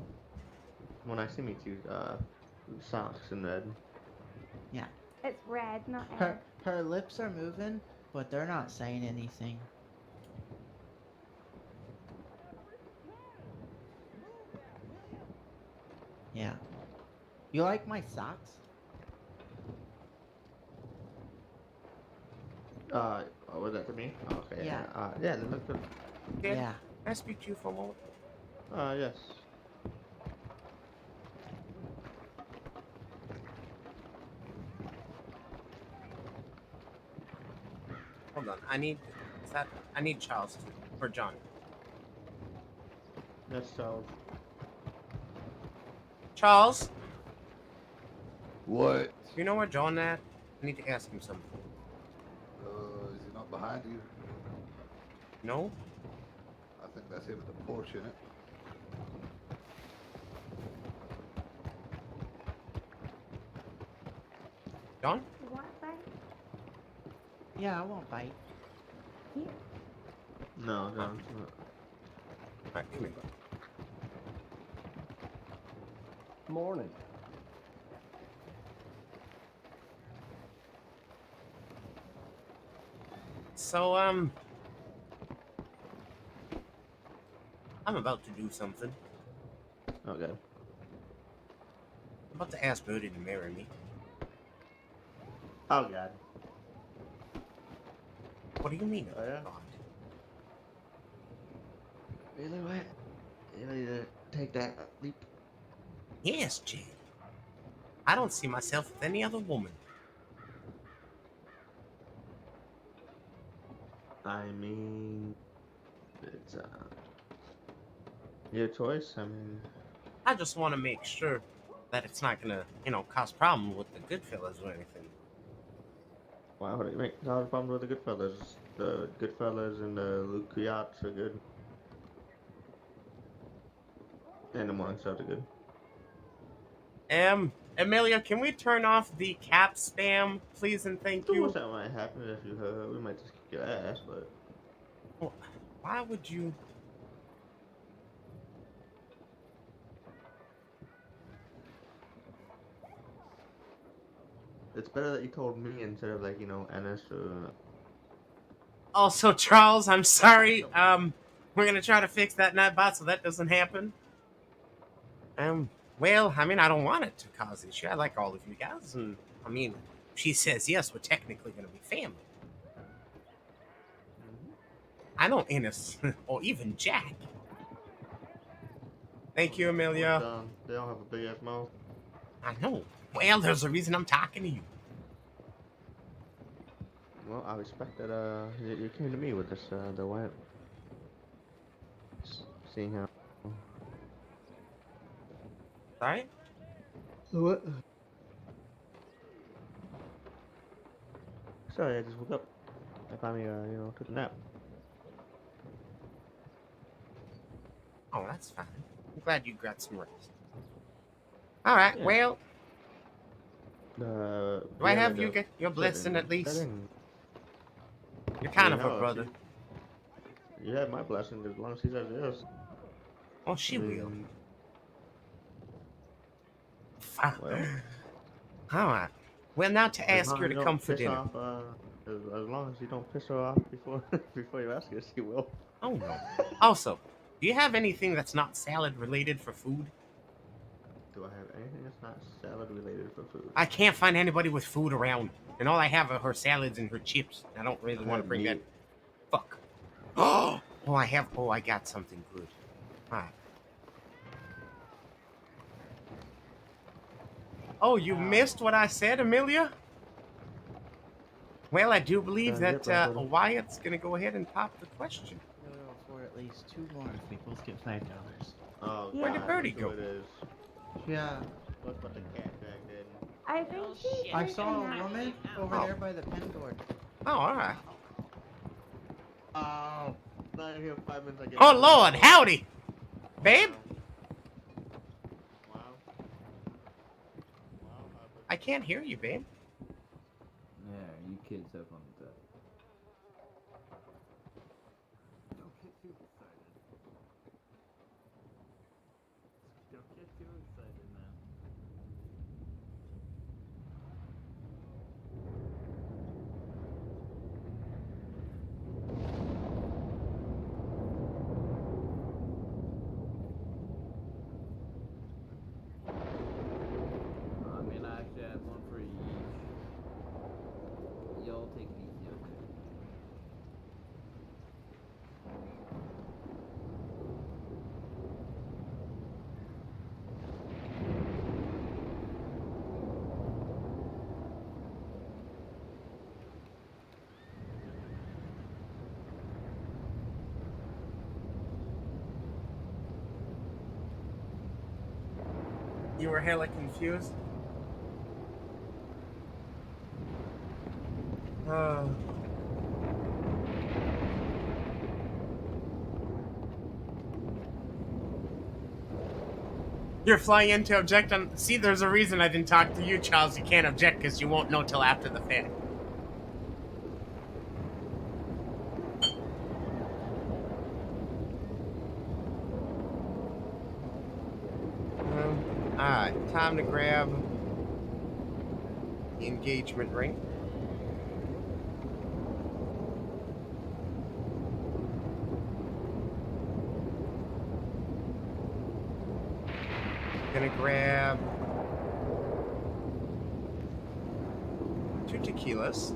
Speaker 12: When I see meet you, socks and red.
Speaker 13: Yeah.
Speaker 16: It's red, not
Speaker 13: Her
Speaker 16: Ed.
Speaker 13: her lips are moving, but they're not saying anything. Yeah. You like my socks?
Speaker 12: Was that for me? Okay.
Speaker 13: Yeah.
Speaker 12: Yeah, they look good.
Speaker 1: Kid,
Speaker 13: Yeah.
Speaker 1: Can I speak to you for a moment?
Speaker 12: Yes.
Speaker 1: Hold on. I need Charles too. Or John.
Speaker 12: That's Charles.
Speaker 1: Charles?
Speaker 8: What?
Speaker 1: You know where John at? I need to ask him something.
Speaker 8: Is he not behind you?
Speaker 1: No?
Speaker 8: I think that's him at the porch, isn't it?
Speaker 1: John?
Speaker 16: You want a bite?
Speaker 13: Yeah, I won't bite.
Speaker 16: Here.
Speaker 12: No, no.
Speaker 1: Alright, come here.
Speaker 17: Morning.
Speaker 1: So, I'm about to do something.
Speaker 12: Okay.
Speaker 1: I'm about to ask Birdy to marry me.
Speaker 12: Oh, God.
Speaker 1: What do you mean?
Speaker 12: Oh, yeah?
Speaker 1: God?
Speaker 12: Really, what? You ready to take that leap?
Speaker 1: Yes, Jade. I don't see myself with any other woman.
Speaker 12: I mean, it's your choice. I mean,
Speaker 1: I just want to make sure that it's not gonna, cause problem with the good fellas or anything.
Speaker 12: why would it make cause a problem with the Goodfellas? The Goodfellas and the Luciots are good, and the Monsters are good.
Speaker 1: Amelia, can we turn off the cap spam, please and thank
Speaker 12: Too
Speaker 1: you?
Speaker 12: much that might happen if you we might just kick your ass, but
Speaker 1: Why would you?
Speaker 12: it's better that you told me instead of like, you know, Ennis or
Speaker 1: Also, Charles, I'm sorry. We're gonna try to fix that nightbot so that doesn't happen. Well, I mean, I don't want it to cause issue. I like all of you guys, and I mean, she says yes, we're technically gonna be family. I know Ennis or even Jack. Thank you, Amelia.
Speaker 12: they all have a big ass mouth.
Speaker 1: I know. Well, there's a reason I'm talking to you.
Speaker 12: Well, I respect that you came to me with this the Wyatt. Seeing how
Speaker 1: Sorry?
Speaker 12: what? Sorry, I just woke up. I finally you know, took a nap.
Speaker 1: Oh, that's fine. I'm glad you got some rest. All right.
Speaker 12: Yeah.
Speaker 1: Well,
Speaker 12: do
Speaker 1: I have you get your blessing at least? You're kind of a brother.
Speaker 12: You have my blessing as long as he says yes.
Speaker 1: Oh, she will.
Speaker 12: Well,
Speaker 1: all right. Well, now to
Speaker 12: as
Speaker 1: ask
Speaker 12: long
Speaker 1: her
Speaker 12: as
Speaker 1: to
Speaker 12: you
Speaker 1: come
Speaker 12: don't
Speaker 1: for
Speaker 12: piss
Speaker 1: dinner.
Speaker 12: Off, as long as you don't piss her off before before you ask her, she will.
Speaker 1: Oh no. Also, do you have anything that's not salad related for food?
Speaker 12: Do I have anything that's not salad related for food?
Speaker 1: I can't find anybody with food around, and all I have are her salads and her chips. I don't really want to bring that. Fuck. Oh, I got something good. All right. Oh, you missed what I said, Amelia? Well, I do believe that Wyatt's gonna go ahead and pop the question.
Speaker 13: For at least 2 more if we both get $5.
Speaker 12: Oh,
Speaker 1: where did Birdy go?
Speaker 13: Yeah.
Speaker 12: Let's put the cat back in.
Speaker 16: I think she's
Speaker 13: I saw a
Speaker 16: drinking
Speaker 13: woman over there by the pen door.
Speaker 1: Oh, all right.
Speaker 12: Oh, not here 5 minutes. I get
Speaker 1: Oh Lord, howdy, babe.
Speaker 12: Wow.
Speaker 1: I can't hear you, babe.
Speaker 9: Yeah, you kids have fun with that.
Speaker 12: Don't get too excited. Don't get too excited now.
Speaker 9: I mean, I actually have one for each. Y'all take it easy, okay?
Speaker 1: You were hella confused. You're flying in to object on. See, there's a reason I didn't talk to you, Charles. You can't object because you won't know till after the fact. Alright, time to grab the engagement ring. Gonna grab 2 tequilas.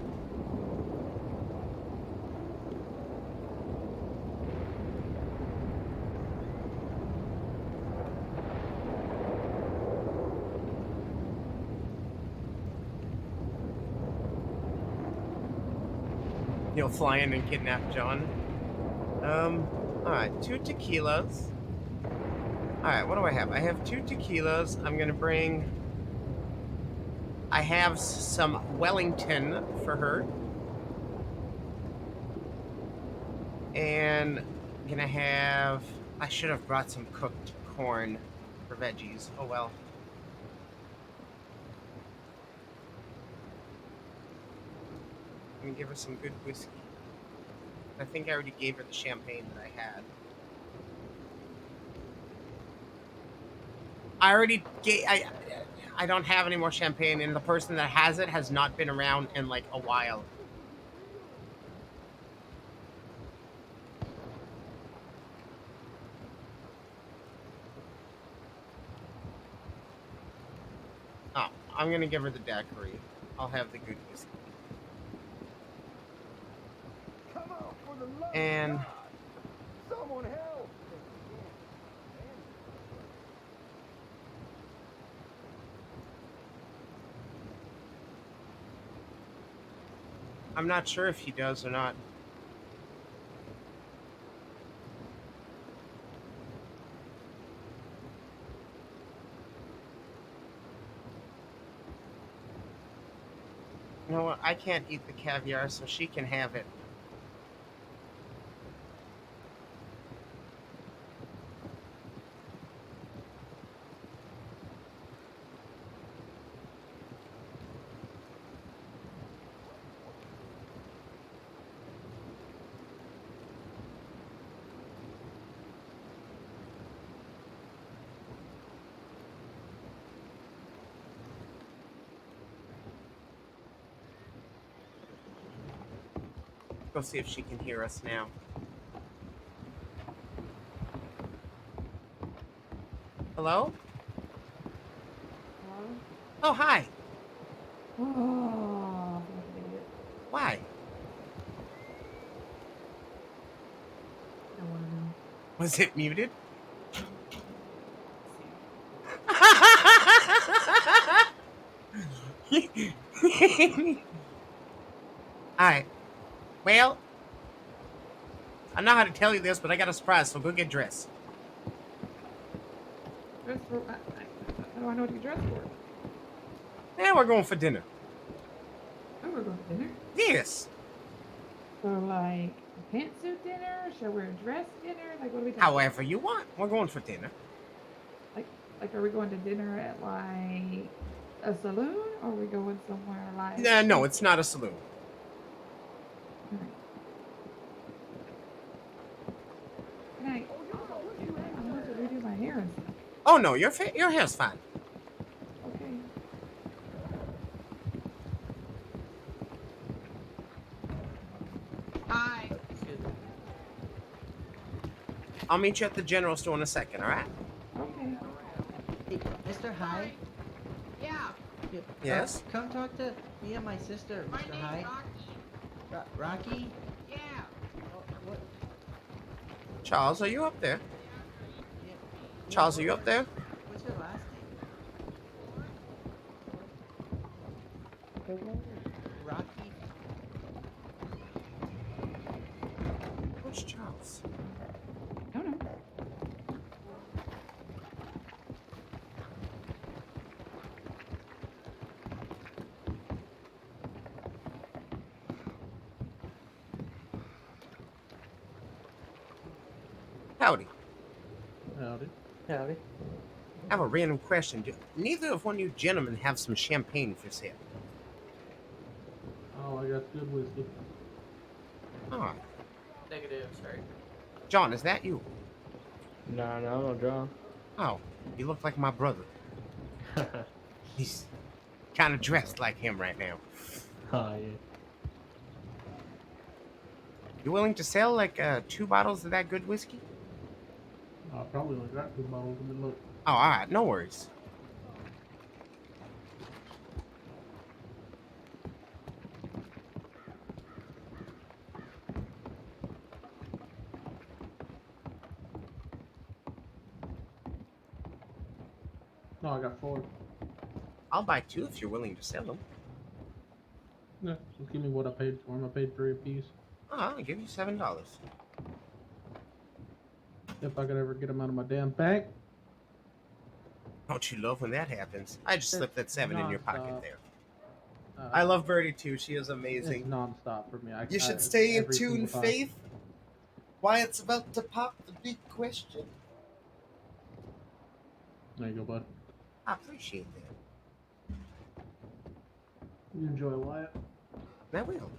Speaker 1: You'll fly in and kidnap John. Alright, 2 tequilas. Alright, what do I have? I have 2 tequilas. I'm gonna bring... I have some Wellington for her. And I'm gonna have... I should have brought some cooked corn for veggies. Oh well. I'm gonna give her some good whiskey. I think I already gave her the champagne that I had. I already gave. I don't have any more champagne, and the person that has it has not been around in like a while. Oh, I'm gonna give her the daiquiri. I'll have the good whiskey. And
Speaker 17: Someone help!
Speaker 1: I'm not sure if he does or not. You know what? I can't eat the caviar, so she can have it. Go see if she can hear us now. Hello? Oh, hi.
Speaker 16: Oh,
Speaker 1: Why?
Speaker 16: I want to know.
Speaker 1: Was it muted? Alright. Well, I know how to tell you this, but I got a surprise, so go get dressed.
Speaker 16: Dress for, how do I know what to get dressed for?
Speaker 1: Yeah, we're going for dinner.
Speaker 16: Oh, we're going to dinner?
Speaker 1: Yes.
Speaker 16: So, like, a pantsuit dinner? Should I wear a dress dinner? Like, what are we talking
Speaker 1: However you want. We're going for dinner.
Speaker 16: Like, are we going to dinner at, like, a saloon? Or are we going somewhere, like...
Speaker 1: No, it's not a saloon.
Speaker 16: Can I want to redo my hair and stuff.
Speaker 1: Oh, no, your hair's fine.
Speaker 16: Okay.
Speaker 13: Hi.
Speaker 1: I'll meet you at the general store in a second, all right?
Speaker 16: Okay.
Speaker 13: Hey, Mr. Hyde?
Speaker 10: Yeah.
Speaker 1: Yes?
Speaker 13: Come talk to me and my sister, Mr. Hyde. Rocky? Yeah. What?
Speaker 1: Charles, are you up there? Charles, are you up there?
Speaker 13: What's your last name? Rocky.
Speaker 1: Where's Charles?
Speaker 16: I don't know.
Speaker 1: Howdy.
Speaker 3: Howdy.
Speaker 12: Howdy.
Speaker 1: I have a random question. Do neither of one of you gentlemen have some champagne for sale?
Speaker 3: Oh, I got good whiskey.
Speaker 1: Oh.
Speaker 7: Negative, sorry.
Speaker 1: John, is that you?
Speaker 9: No, John.
Speaker 1: Oh, you look like my brother. He's kind of dressed like him right now.
Speaker 3: Oh, yeah.
Speaker 1: You willing to sell like 2 bottles of that good whiskey?
Speaker 3: I probably only got 2 bottles. I mean, look.
Speaker 1: Oh, all right, no worries.
Speaker 3: No, I got 4.
Speaker 1: I'll buy 2 if you're willing to sell them.
Speaker 3: Yeah, just give me what I paid for them. I paid 3 apiece.
Speaker 1: Oh, I'll give you $7.
Speaker 3: If I could ever get them out of my damn bank.
Speaker 1: Don't you love when that happens? I just slipped that 7 in your pocket
Speaker 3: Non-stop.
Speaker 1: there. I love Birdy too. She is
Speaker 3: It's
Speaker 1: amazing.
Speaker 3: non-stop for me.
Speaker 1: You should stay in
Speaker 3: every
Speaker 1: tune,
Speaker 3: single time.
Speaker 1: Faith. Wyatt's about to pop the big question.
Speaker 3: There you go, bud.
Speaker 1: I appreciate that.
Speaker 3: You enjoy Wyatt?
Speaker 1: I will.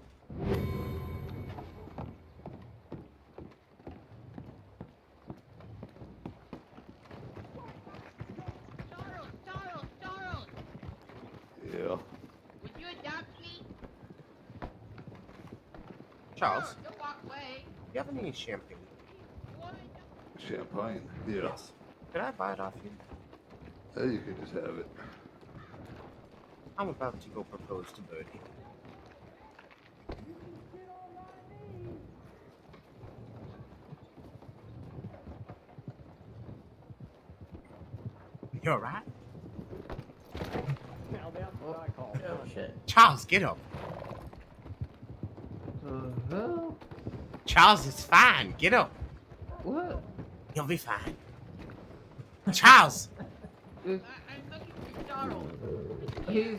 Speaker 8: Yeah.
Speaker 18: Would you adopt me?
Speaker 1: Charles,
Speaker 18: Don't walk away.
Speaker 1: you have any champagne?
Speaker 8: Champagne? Yeah.
Speaker 1: Yes. Could I buy it off you?
Speaker 8: Yeah, you can just have it.
Speaker 1: I'm about to go propose to Birdy. You alright?
Speaker 4: Now that's what I call
Speaker 13: shit.
Speaker 1: Charles, get up.
Speaker 3: Hell?
Speaker 1: Charles is fine. Get up.
Speaker 3: What?
Speaker 1: You'll be fine. Charles!
Speaker 18: I'm looking for Charles.
Speaker 3: He's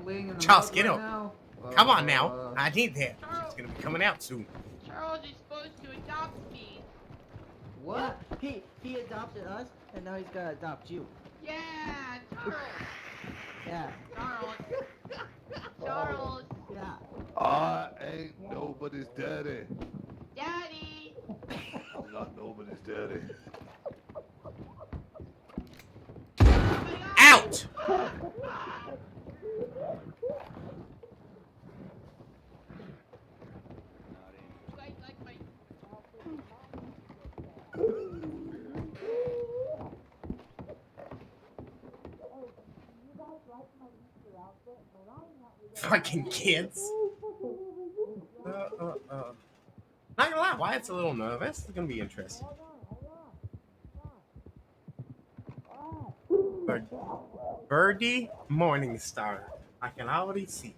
Speaker 3: playing in the
Speaker 1: Charles,
Speaker 3: mud
Speaker 1: get
Speaker 3: right
Speaker 1: up.
Speaker 3: now.
Speaker 1: Come on now. I need that. It's gonna be coming out soon.
Speaker 18: Charles is supposed to adopt me.
Speaker 13: What? He adopted us, and now he's gonna adopt you.
Speaker 18: Yeah, Charles.
Speaker 13: Yeah.
Speaker 18: Charles. Charles.
Speaker 13: Yeah.
Speaker 8: I ain't nobody's daddy.
Speaker 18: Daddy.
Speaker 8: I'm not nobody's daddy.
Speaker 1: Out! Fucking kids. Not gonna lie, Wyatt's a little nervous. It's gonna be interesting. Birdy Morningstar. I can already see.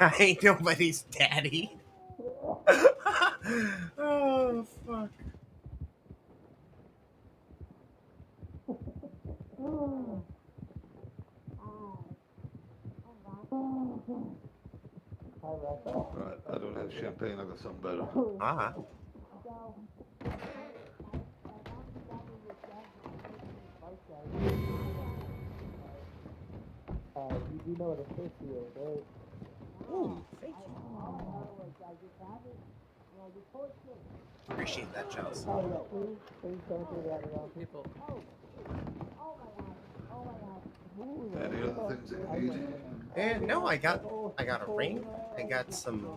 Speaker 1: I ain't nobody's daddy. Oh, fuck.
Speaker 8: Right, I don't have champagne, I got something better.
Speaker 1: Uh-huh.
Speaker 4: You do know what a fish is, right?
Speaker 1: Ooh, thank you. Appreciate that, Charles.
Speaker 4: Please don't do that around people.
Speaker 8: Any other things that you need?
Speaker 1: And no, I got a ring. I got some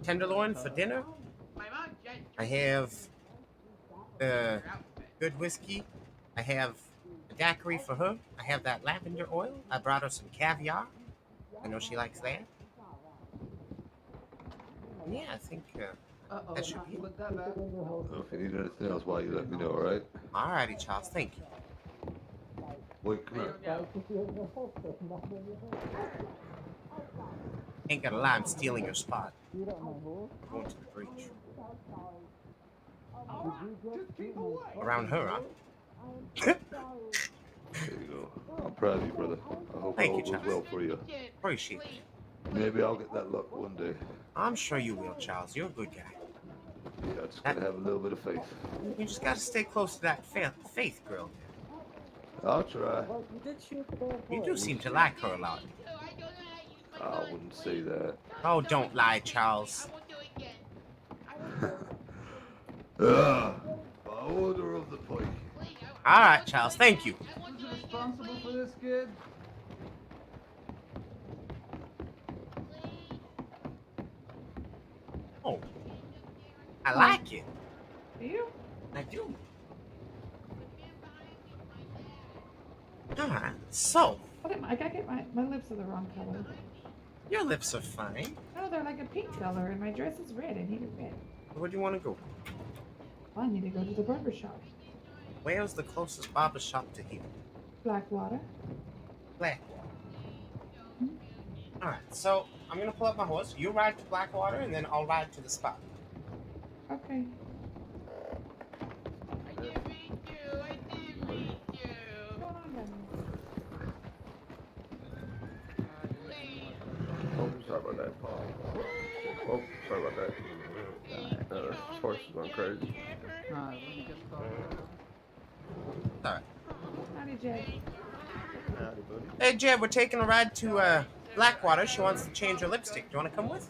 Speaker 1: tenderloin for dinner. I have good whiskey. I have a daiquiri for her. I have that lavender oil. I brought her some caviar. I know she likes that. Yeah, I think that should be it.
Speaker 8: If you need anything else, why you let me know, alright?
Speaker 1: Alrighty, Charles. Thank you.
Speaker 8: Wait, come here.
Speaker 1: Ain't gonna lie, I'm stealing your spot. Going to the breach. Around her, huh?
Speaker 8: There you go. I'm proud of you, brother. I hope
Speaker 1: Thank
Speaker 8: all
Speaker 1: you,
Speaker 8: goes
Speaker 1: Charles.
Speaker 8: well for you.
Speaker 1: Appreciate it.
Speaker 8: Maybe I'll get that luck one day.
Speaker 1: I'm sure you will, Charles. You're a good guy.
Speaker 8: Yeah, I just gotta have a little bit of faith.
Speaker 1: You just gotta stay close to that faith girl.
Speaker 8: I'll try.
Speaker 1: You do seem to like her a lot.
Speaker 8: I wouldn't say that.
Speaker 1: Oh, don't lie, Charles.
Speaker 8: By order of the pike.
Speaker 1: Alright, Charles. Thank you.
Speaker 3: Who's responsible for this kid?
Speaker 1: Oh. I like it.
Speaker 16: Do you?
Speaker 1: I do. Alright, so.
Speaker 16: I gotta get my lips are the wrong color.
Speaker 1: Your lips are fine.
Speaker 16: No, they're like a pink color, and my dress is red. I need it red.
Speaker 1: Where do you want to go?
Speaker 16: Well, I need to go to the barber shop.
Speaker 1: Where's the closest barber shop to here?
Speaker 16: Blackwater.
Speaker 1: Blackwater. Alright, so I'm gonna pull up my horse. You ride to Blackwater, and then I'll ride to the spot.
Speaker 16: Okay.
Speaker 5: Oh, sorry about that, Paul. Oh, sorry about that. Horse going crazy.
Speaker 13: Let me just call.
Speaker 1: All right.
Speaker 16: Howdy, Jed.
Speaker 12: Howdy, buddy.
Speaker 1: Hey, Jed, we're taking a ride to Blackwater. She wants to change her lipstick. Do you want to come with?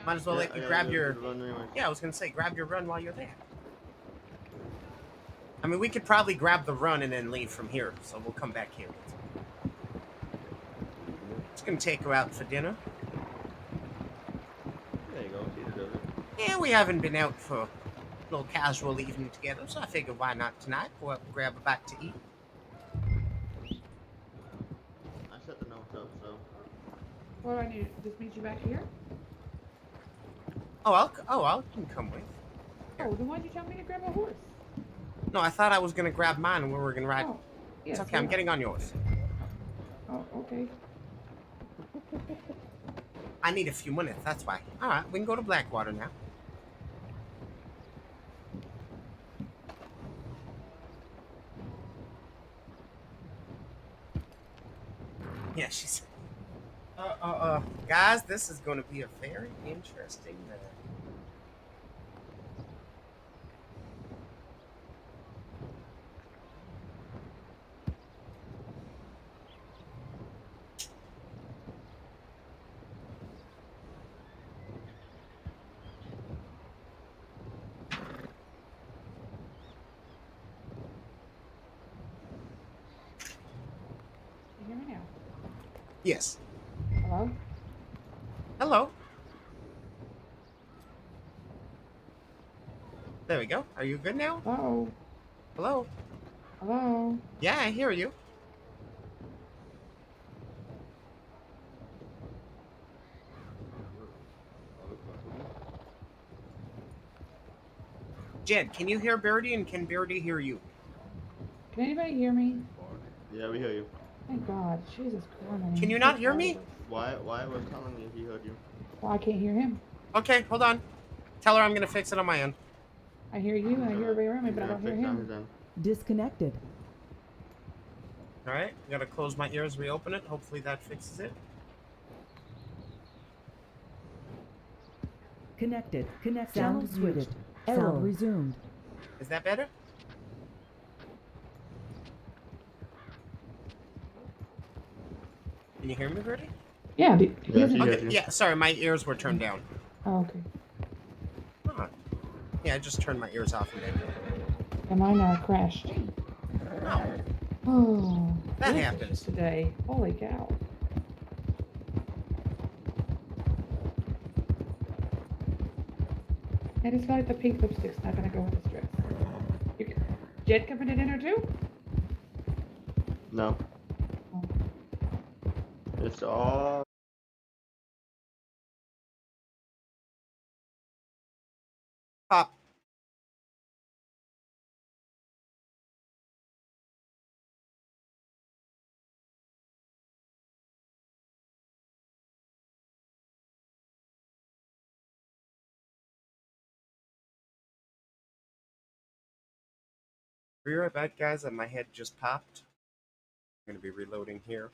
Speaker 1: Might as well let you grab your. Yeah, I was gonna say, grab your run while you're there. I mean, we could probably grab the run and then leave from here, so we'll come back here. Just gonna take her out for dinner.
Speaker 12: There you go. See the dinner.
Speaker 1: Yeah, we haven't been out for a little casual evening together, so I figured why not tonight? Go out and grab a bite to eat.
Speaker 12: I set the notes up, so.
Speaker 16: What do I need? Just meet you back here?
Speaker 1: I can come with.
Speaker 16: Oh, then why'd you tell me to grab a horse?
Speaker 1: No, I thought I was gonna grab mine and we were gonna ride.
Speaker 16: Oh, yes,
Speaker 1: it's okay, I'm getting on yours.
Speaker 16: Oh, okay.
Speaker 1: I need a few minutes, that's why. Alright, we can go to Blackwater now. Yeah, she's... Guys, this is going to be a very interesting night.
Speaker 16: You hear me now?
Speaker 1: Yes.
Speaker 16: Hello?
Speaker 1: Hello. There we go. Are you good now?
Speaker 16: Hello?
Speaker 1: Hello?
Speaker 16: Hello?
Speaker 1: Yeah, I hear you. Jed, can you hear Birdy and can Birdy hear you?
Speaker 16: Can anybody hear me?
Speaker 12: Yeah, we hear you.
Speaker 16: Thank God. Jesus Christ.
Speaker 1: Can you not hear me?
Speaker 12: Wyatt was telling me he heard you.
Speaker 16: Well, I can't hear him.
Speaker 1: Okay, hold on. Tell her I'm gonna fix it on my end.
Speaker 16: I hear you and I hear everybody around me, but I don't hear him.
Speaker 19: Disconnected.
Speaker 1: Alright, gotta close my ears, reopen it. Hopefully that fixes it.
Speaker 19: Connected. Connected.
Speaker 1: Sound
Speaker 19: Sound switched.
Speaker 1: Error.
Speaker 19: Sound resumed.
Speaker 1: Is that better? Can you hear me, Birdy?
Speaker 16: Yeah,
Speaker 1: Okay, yeah, sorry, my ears were turned down.
Speaker 16: Oh, okay.
Speaker 1: Huh. Yeah, I just turned my ears off and then.
Speaker 16: And mine crashed. Oh.
Speaker 1: That
Speaker 16: this
Speaker 1: happens.
Speaker 16: Today. Holy cow. I just feel like the pink lipstick's not gonna go with this dress. Jed coming to dinner too?
Speaker 12: No. It's all.
Speaker 1: Pop. Be right back, guys. My head just popped. I'm gonna be reloading here.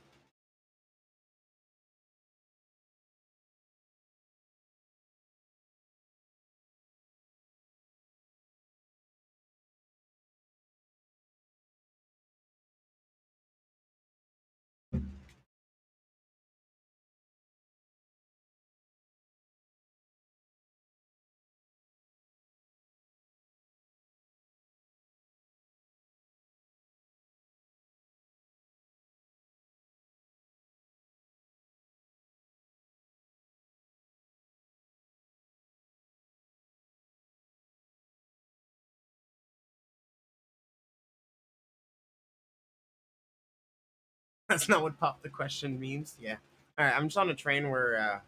Speaker 1: That's not what pop the question means. Yeah. All right. I'm just on a train where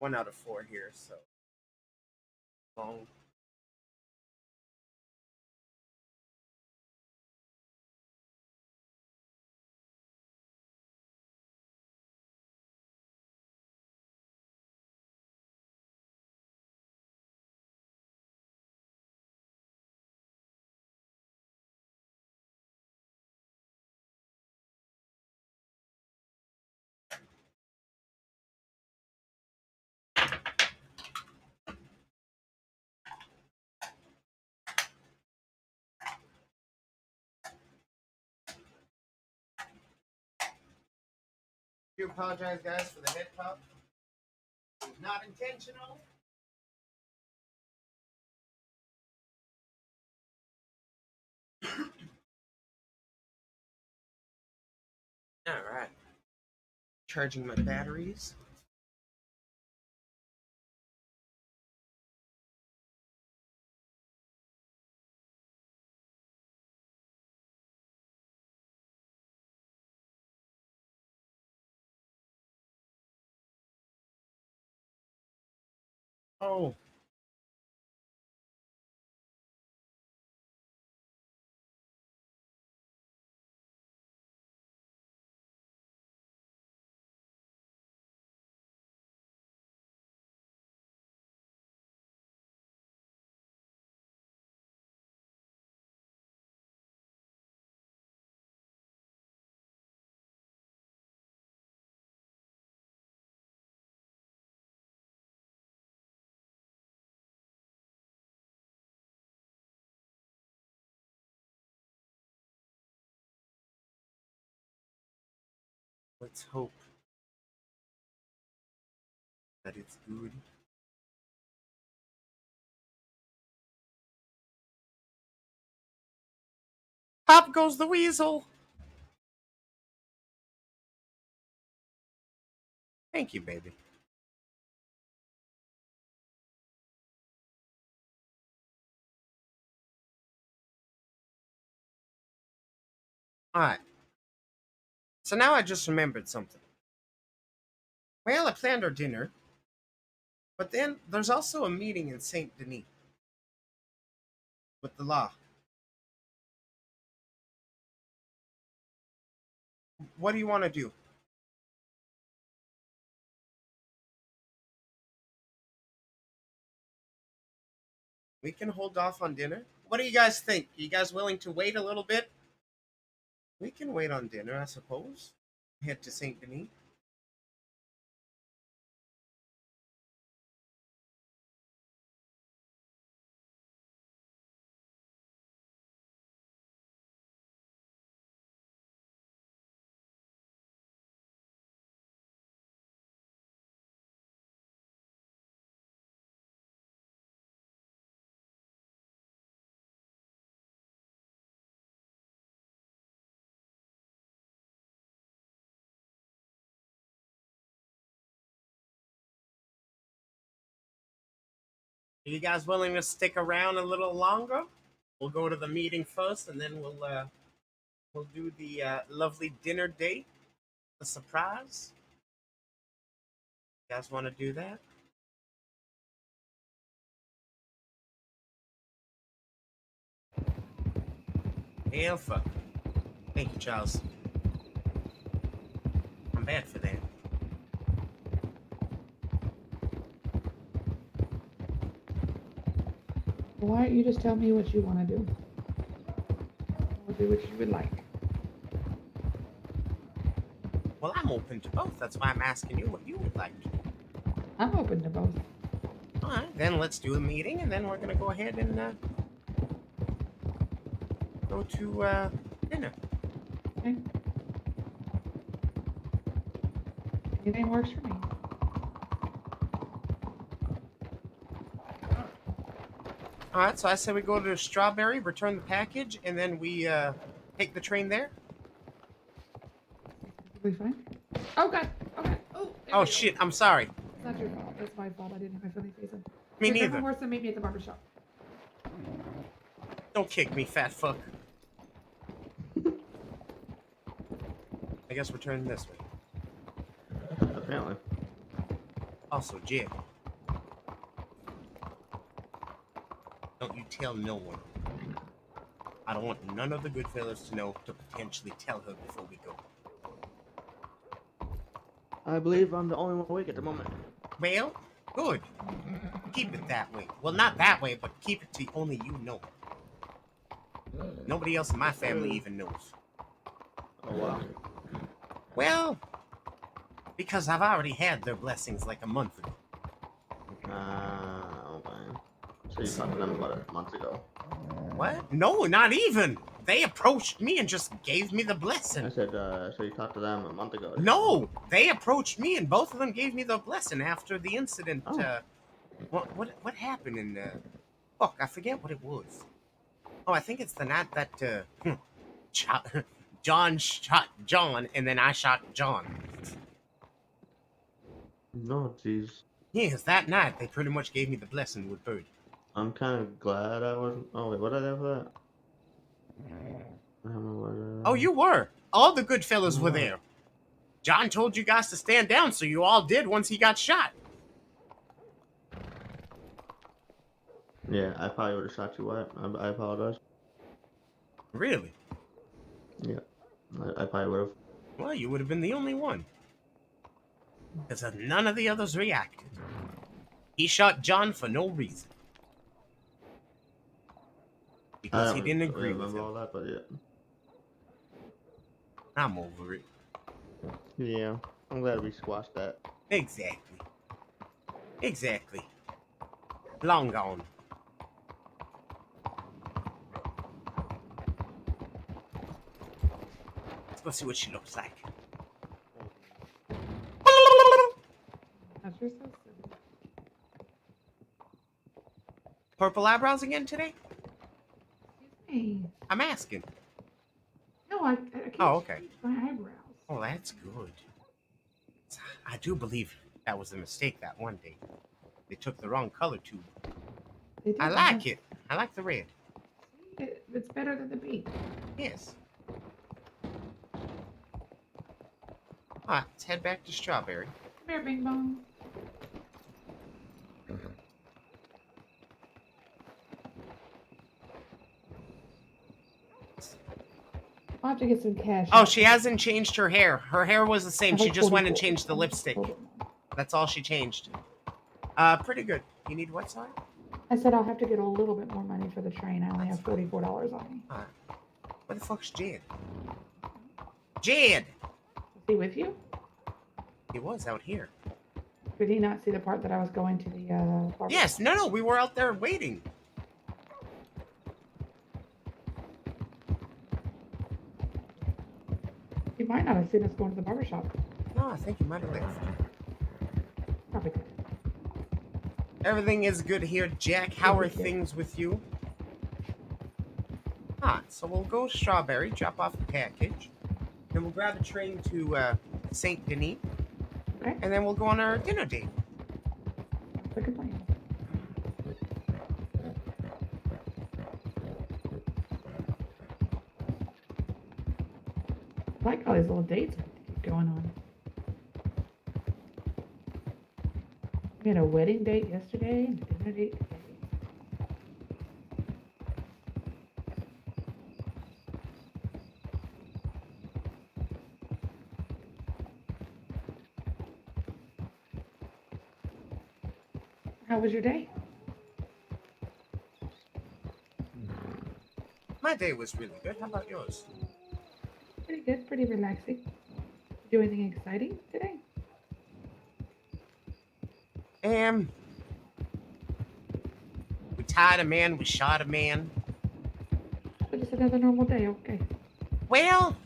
Speaker 1: 1 out of 4 here, so long. do apologize, guys, for the head pop. It was not intentional. All right. Charging my batteries. Oh. Let's hope that it's good. Pop goes the weasel. Thank you, baby. Alright. So now I just remembered something. Well, I planned our dinner, but then there's also a meeting in Saint Denis with the law. What do you want to do? We can hold off on dinner. What do you guys think? You guys willing to wait a little bit? We can wait on dinner, I suppose. Head to Saint Denis. Are you guys willing to stick around a little longer? We'll go to the meeting first, and then we'll do the lovely dinner date, the surprise. You guys want to do that? Hell fuck. Thank you, Charles. I'm bad for that.
Speaker 16: Why don't you just tell me what you want to do? I'll do what you would like.
Speaker 1: Well, I'm open to both. That's why I'm asking you what you would like to do.
Speaker 16: I'm open to both.
Speaker 1: Alright, then let's do a meeting, and then we're gonna go ahead and go to dinner.
Speaker 16: Okay. Anything works for me.
Speaker 1: Alright, so I say we go to Strawberry, return the package, and then we take the train there.
Speaker 16: Will be fine. Oh god. Okay.
Speaker 1: Oh shit, I'm sorry.
Speaker 16: It's not your fault. That's my fault. I didn't have my funny face on.
Speaker 1: Me
Speaker 16: Here, grab
Speaker 1: neither.
Speaker 16: a horse and meet me at the barber shop.
Speaker 1: Don't kick me, fat fuck. I guess we're turning this way.
Speaker 12: Apparently.
Speaker 1: Also, Jib. Don't you tell no one. I don't want none of the good fellas to know to potentially tell her before we go.
Speaker 12: I believe I'm the only one awake at the moment.
Speaker 1: Well, good. Keep it that way. Well, not that way, but keep it to only you know. Nobody else in my family even knows.
Speaker 12: Oh, wow.
Speaker 1: Well, because I've already had their blessings like a month ago.
Speaker 12: Okay. So you talked to them about a month ago.
Speaker 1: What? No, not even. They approached me and just gave me the
Speaker 12: I
Speaker 1: blessing.
Speaker 12: said, so you talked to them a month ago.
Speaker 1: No, they approached me and both of them gave me the blessing after the incident.
Speaker 12: Oh.
Speaker 1: What happened in the? Fuck, I forget what it was. Oh, I think it's the night that John shot John and then I shot John.
Speaker 12: No, jeez.
Speaker 1: Yes, that night they pretty much gave me the blessing with Birdy.
Speaker 12: I'm kind of glad I wasn't. Oh wait, what did I have for that? I don't know what.
Speaker 1: Oh, you were. All the good fellas were there. John told you guys to stand down, so you all did once he got shot.
Speaker 12: Yeah, I probably would have shot you. What? I apologize.
Speaker 1: Really?
Speaker 12: Yeah, I probably would have.
Speaker 1: Well, you would have been the only one. Because none of the others reacted. He shot John for no reason. Because he didn't agree with him.
Speaker 12: All that, but yeah.
Speaker 1: I'm over it.
Speaker 12: Yeah, I'm glad we squashed that.
Speaker 1: Exactly. Exactly. Long gone. Let's go see what she looks like.
Speaker 16: That's just so silly.
Speaker 1: Purple eyebrows again today?
Speaker 16: Hey.
Speaker 1: I'm asking.
Speaker 16: No, I can't
Speaker 1: okay.
Speaker 16: change my eyebrows.
Speaker 1: Oh, that's good. I do believe that was a mistake that one day. They took the wrong color tube. I like it. I like the red.
Speaker 16: It's better than the pink.
Speaker 1: Yes. Alright, let's head back to Strawberry.
Speaker 16: Come here, Bing Bong. I'll have to get some cash.
Speaker 1: Oh, she hasn't changed her hair. Her hair was the same. She just went and changed the lipstick. That's all she changed. Pretty good. You need what, sorry?
Speaker 16: I said I'll have to get a little bit more money for the train. I only have $44 on me.
Speaker 1: Where the fuck's Jed? Jed!
Speaker 16: Is he with you?
Speaker 1: He was out here.
Speaker 16: Did he not see the part that I was going to the barber?
Speaker 1: Yes, no, we were out there waiting.
Speaker 16: He might not have seen us going to the barbershop.
Speaker 1: No, I think he might have left.
Speaker 16: Probably good.
Speaker 1: Everything is good here, Jack. How are things with you? So we'll go to Strawberry, drop off the package. Then we'll grab a train to St. Denis.
Speaker 16: Okay.
Speaker 1: And then we'll go on our dinner date.
Speaker 16: That's a good plan. I like all these little dates going on. We had a wedding date yesterday and a dinner date today. How was your day?
Speaker 1: My day was really good. How about yours?
Speaker 16: Pretty good, pretty relaxing. Do anything exciting today?
Speaker 1: We tied a man, we shot a man.
Speaker 16: So just another normal day, okay.
Speaker 1: Well,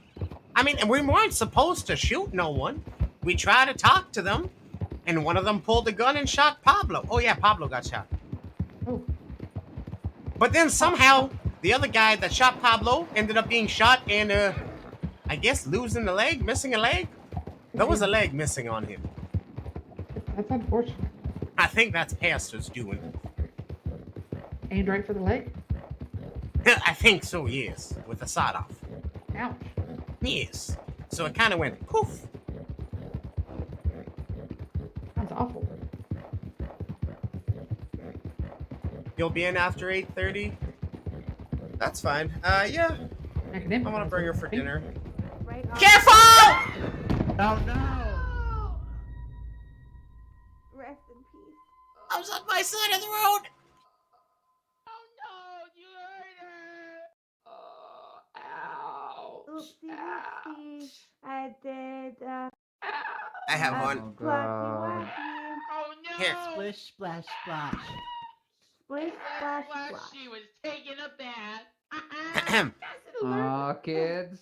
Speaker 1: I mean, we weren't supposed to shoot no one. We tried to talk to them, and one of them pulled a gun and shot Pablo. Oh yeah, Pablo got shot.
Speaker 16: Oh.
Speaker 1: But then somehow, the other guy that shot Pablo ended up being shot and, I guess losing a leg, missing a leg? There was a leg missing on him.
Speaker 16: That's unfortunate.
Speaker 1: I think that's Pastor's doing.
Speaker 16: Aimed right for the leg?
Speaker 1: I think so, yes. With a sawed off.
Speaker 16: Ouch.
Speaker 1: Yes. So it kind of went poof.
Speaker 16: Sounds awful.
Speaker 1: You'll be in after 8:30? That's fine. Yeah. I want to bring her for dinner. Careful!
Speaker 13: Oh no!
Speaker 18: Rest in peace.
Speaker 1: I was on my side of the road.
Speaker 18: Oh no, you hurt her.
Speaker 14: Oopsie doopsie. I did,
Speaker 1: I have one.
Speaker 14: Oh, God.
Speaker 18: Oh no!
Speaker 1: Here.
Speaker 13: Splish, splash, splash.
Speaker 14: Splish, splash,
Speaker 18: While
Speaker 14: splash.
Speaker 18: she was taking a bath.
Speaker 4: Aw, kids.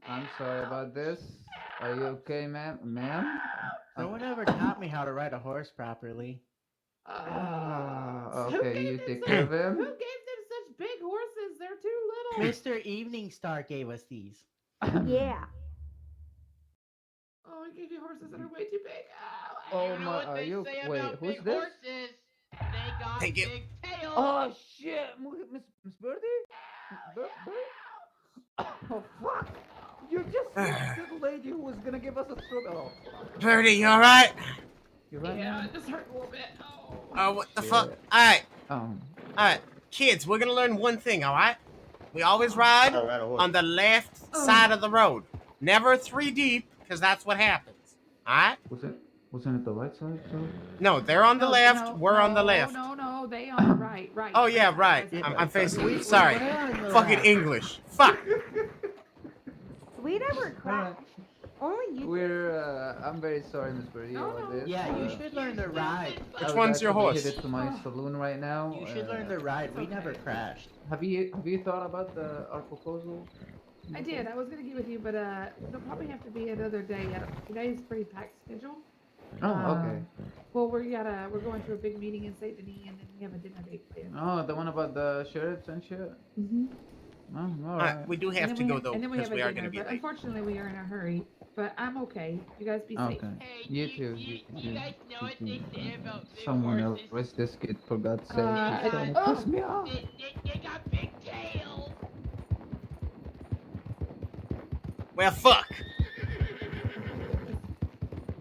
Speaker 4: I'm sorry about this. Are you okay, ma'am?
Speaker 13: No one ever taught me how to ride a horse properly.
Speaker 4: Okay, you take care of
Speaker 16: Who
Speaker 4: him.
Speaker 16: gave them such big horses? They're too little.
Speaker 13: Mr. Evening Star gave us these.
Speaker 18: Yeah.
Speaker 16: Oh, he gave you horses that are way too big.
Speaker 4: Oh my, are you? Wait, who's this?
Speaker 18: Horses, they got
Speaker 1: Thank you.
Speaker 18: big tails.
Speaker 4: Oh shit, Miss Birdy? Birdy? Oh fuck! You just slapped the lady who was gonna give us a struggle.
Speaker 1: Birdy, you alright?
Speaker 4: You right?
Speaker 16: Yeah,
Speaker 4: man?
Speaker 16: it just hurt a little bit. Oh.
Speaker 1: Oh, what the
Speaker 4: Shit.
Speaker 1: fuck? Alright,
Speaker 4: Um,
Speaker 1: alright. Kids, we're gonna learn one thing, alright? We always ride
Speaker 12: How to ride a horse.
Speaker 1: on the left side of the road. Never 3 deep, because that's what happens. Alright?
Speaker 4: wasn't it the right side? So?
Speaker 1: No, they're on the left, we're on the left.
Speaker 16: No, they on the right.
Speaker 1: Oh yeah, right. I'm facing you. Sorry. Fucking English. Fuck.
Speaker 18: We never crashed. Only you.
Speaker 4: I'm very sorry, Miss Birdy, about this.
Speaker 13: Yeah, you should learn to ride.
Speaker 1: Which one's your horse?
Speaker 4: Headed to my saloon right now.
Speaker 13: You should learn to ride. We never crashed.
Speaker 4: Have you thought about our proposal?
Speaker 16: I did. I was gonna get with you, but it'll probably have to be another day. Today's pretty packed schedule.
Speaker 4: Oh, okay.
Speaker 16: Well, we're going to a big meeting in Saint Denis, and then we have a dinner date planned.
Speaker 4: Oh, the one about the sheriffs and shit.
Speaker 16: Mm-hmm.
Speaker 4: Oh, all right.
Speaker 1: We do have to go though,
Speaker 16: and then we
Speaker 1: because
Speaker 16: have
Speaker 1: we
Speaker 16: a
Speaker 1: are
Speaker 16: dinner,
Speaker 1: going to be
Speaker 16: but
Speaker 1: late.
Speaker 16: unfortunately, we are in a hurry. But I'm okay. You guys be safe.
Speaker 4: Okay.
Speaker 18: Hey,
Speaker 4: You too.
Speaker 18: you guys know what they say about big
Speaker 4: Someone else
Speaker 18: horses?
Speaker 4: raise this kid for God's sake.
Speaker 16: I
Speaker 4: He's
Speaker 16: don't-
Speaker 4: gonna piss me off.
Speaker 18: They got big tails.
Speaker 1: Well, fuck.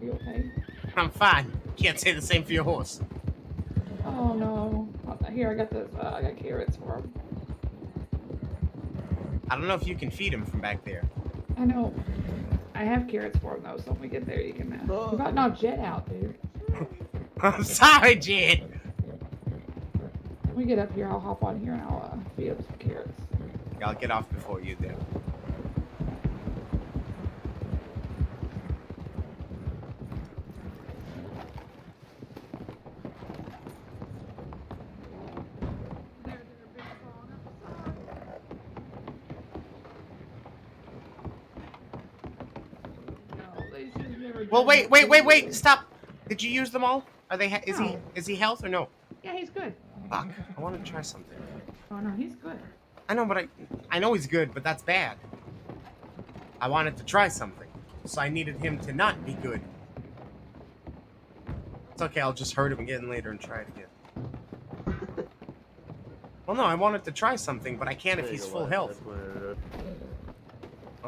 Speaker 16: You okay?
Speaker 1: I'm fine. Can't say the same for your horse.
Speaker 16: Oh no. Here, I got this. I got carrots for him.
Speaker 1: I don't know if you can feed him from back there.
Speaker 16: I know. I have carrots for him though, so when we get there, you can. You got no Jet out, dude.
Speaker 1: I'm sorry, Jed.
Speaker 16: When we get up here, I'll hop on here and I'll feed him some carrots.
Speaker 1: I'll get off before you do. Well, wait! Stop! Did you use them all? Are they? Is he health or no?
Speaker 16: Yeah, he's good.
Speaker 1: Fuck! I want to try something.
Speaker 16: Oh no, he's good.
Speaker 1: I know, but I know he's good, but that's bad. I wanted to try something, so I needed him to not be good. It's okay. I'll just hurt him again later and try it again. Well, no, I wanted to try something, but I can't if he's full health. Well,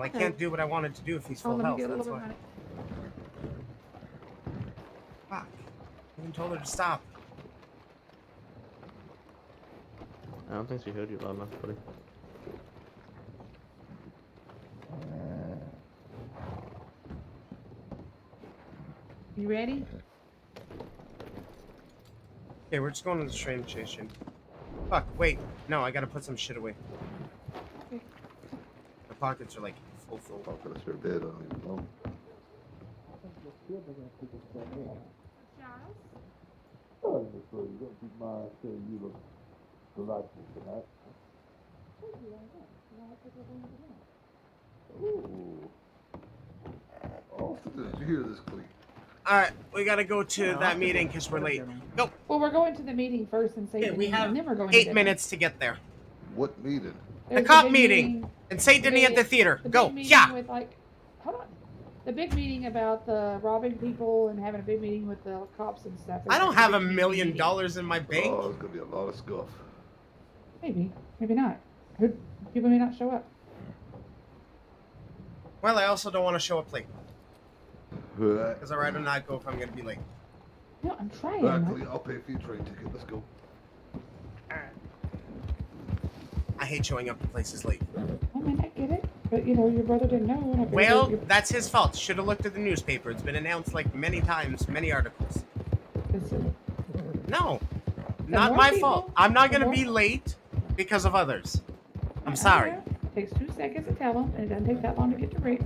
Speaker 1: I can't do what I wanted to do if he's full
Speaker 16: let me
Speaker 1: health.
Speaker 16: get a
Speaker 1: That's
Speaker 16: little
Speaker 1: why.
Speaker 16: bit
Speaker 1: Fuck! I even told her to stop.
Speaker 12: I don't think she heard you loud enough, buddy.
Speaker 16: You ready?
Speaker 1: Okay, we're just going to the train station. Fuck! Wait, no, I gotta put some shit away.
Speaker 16: Okay.
Speaker 1: The pockets are like full.
Speaker 8: Pockets are dead, I don't even know. Oh, Miss Birdy, don't keep mind saying you look delightful tonight. Ooh. Oh, did you hear this, Cleve?
Speaker 1: Alright, we gotta go to that meeting because we're late. Go!
Speaker 16: Well, we're going to the meeting first and say
Speaker 1: Okay, we have
Speaker 16: and then we're going to
Speaker 1: 8
Speaker 16: dinner.
Speaker 1: minutes to get there.
Speaker 8: What meeting?
Speaker 1: The
Speaker 16: There's a
Speaker 1: cop
Speaker 16: big
Speaker 1: meeting in Saint Denis at the theater.
Speaker 16: The
Speaker 1: Go!
Speaker 16: big meeting
Speaker 1: Yeah!
Speaker 16: with hold on. The big meeting about the robbing people and having a big meeting with the cops and stuff.
Speaker 1: I don't have $1
Speaker 16: big
Speaker 1: million
Speaker 16: meeting.
Speaker 1: in my bank.
Speaker 8: Oh, there's gonna be a lot of scuff.
Speaker 16: Maybe, maybe not. People may not show up.
Speaker 1: Well, I also don't want to show up late.
Speaker 8: Right.
Speaker 1: Because I'd rather not go if I'm gonna be late.
Speaker 16: No, I'm trying.
Speaker 8: Right, Cleve, I'll pay for your train ticket. Let's go.
Speaker 1: I hate showing up to places late.
Speaker 16: I mean, I get it, but you know, your brother didn't know. And I figured
Speaker 1: Well,
Speaker 16: you-
Speaker 1: that's his fault. Should have looked at the newspaper. It's been announced like many times, many articles. No, not
Speaker 16: more
Speaker 1: my
Speaker 16: people-
Speaker 1: fault. I'm not
Speaker 16: the
Speaker 1: gonna
Speaker 16: more-
Speaker 1: be late because of others. I'm sorry.
Speaker 16: It takes 2 seconds to tell them, and it doesn't take that long to get to Ritz.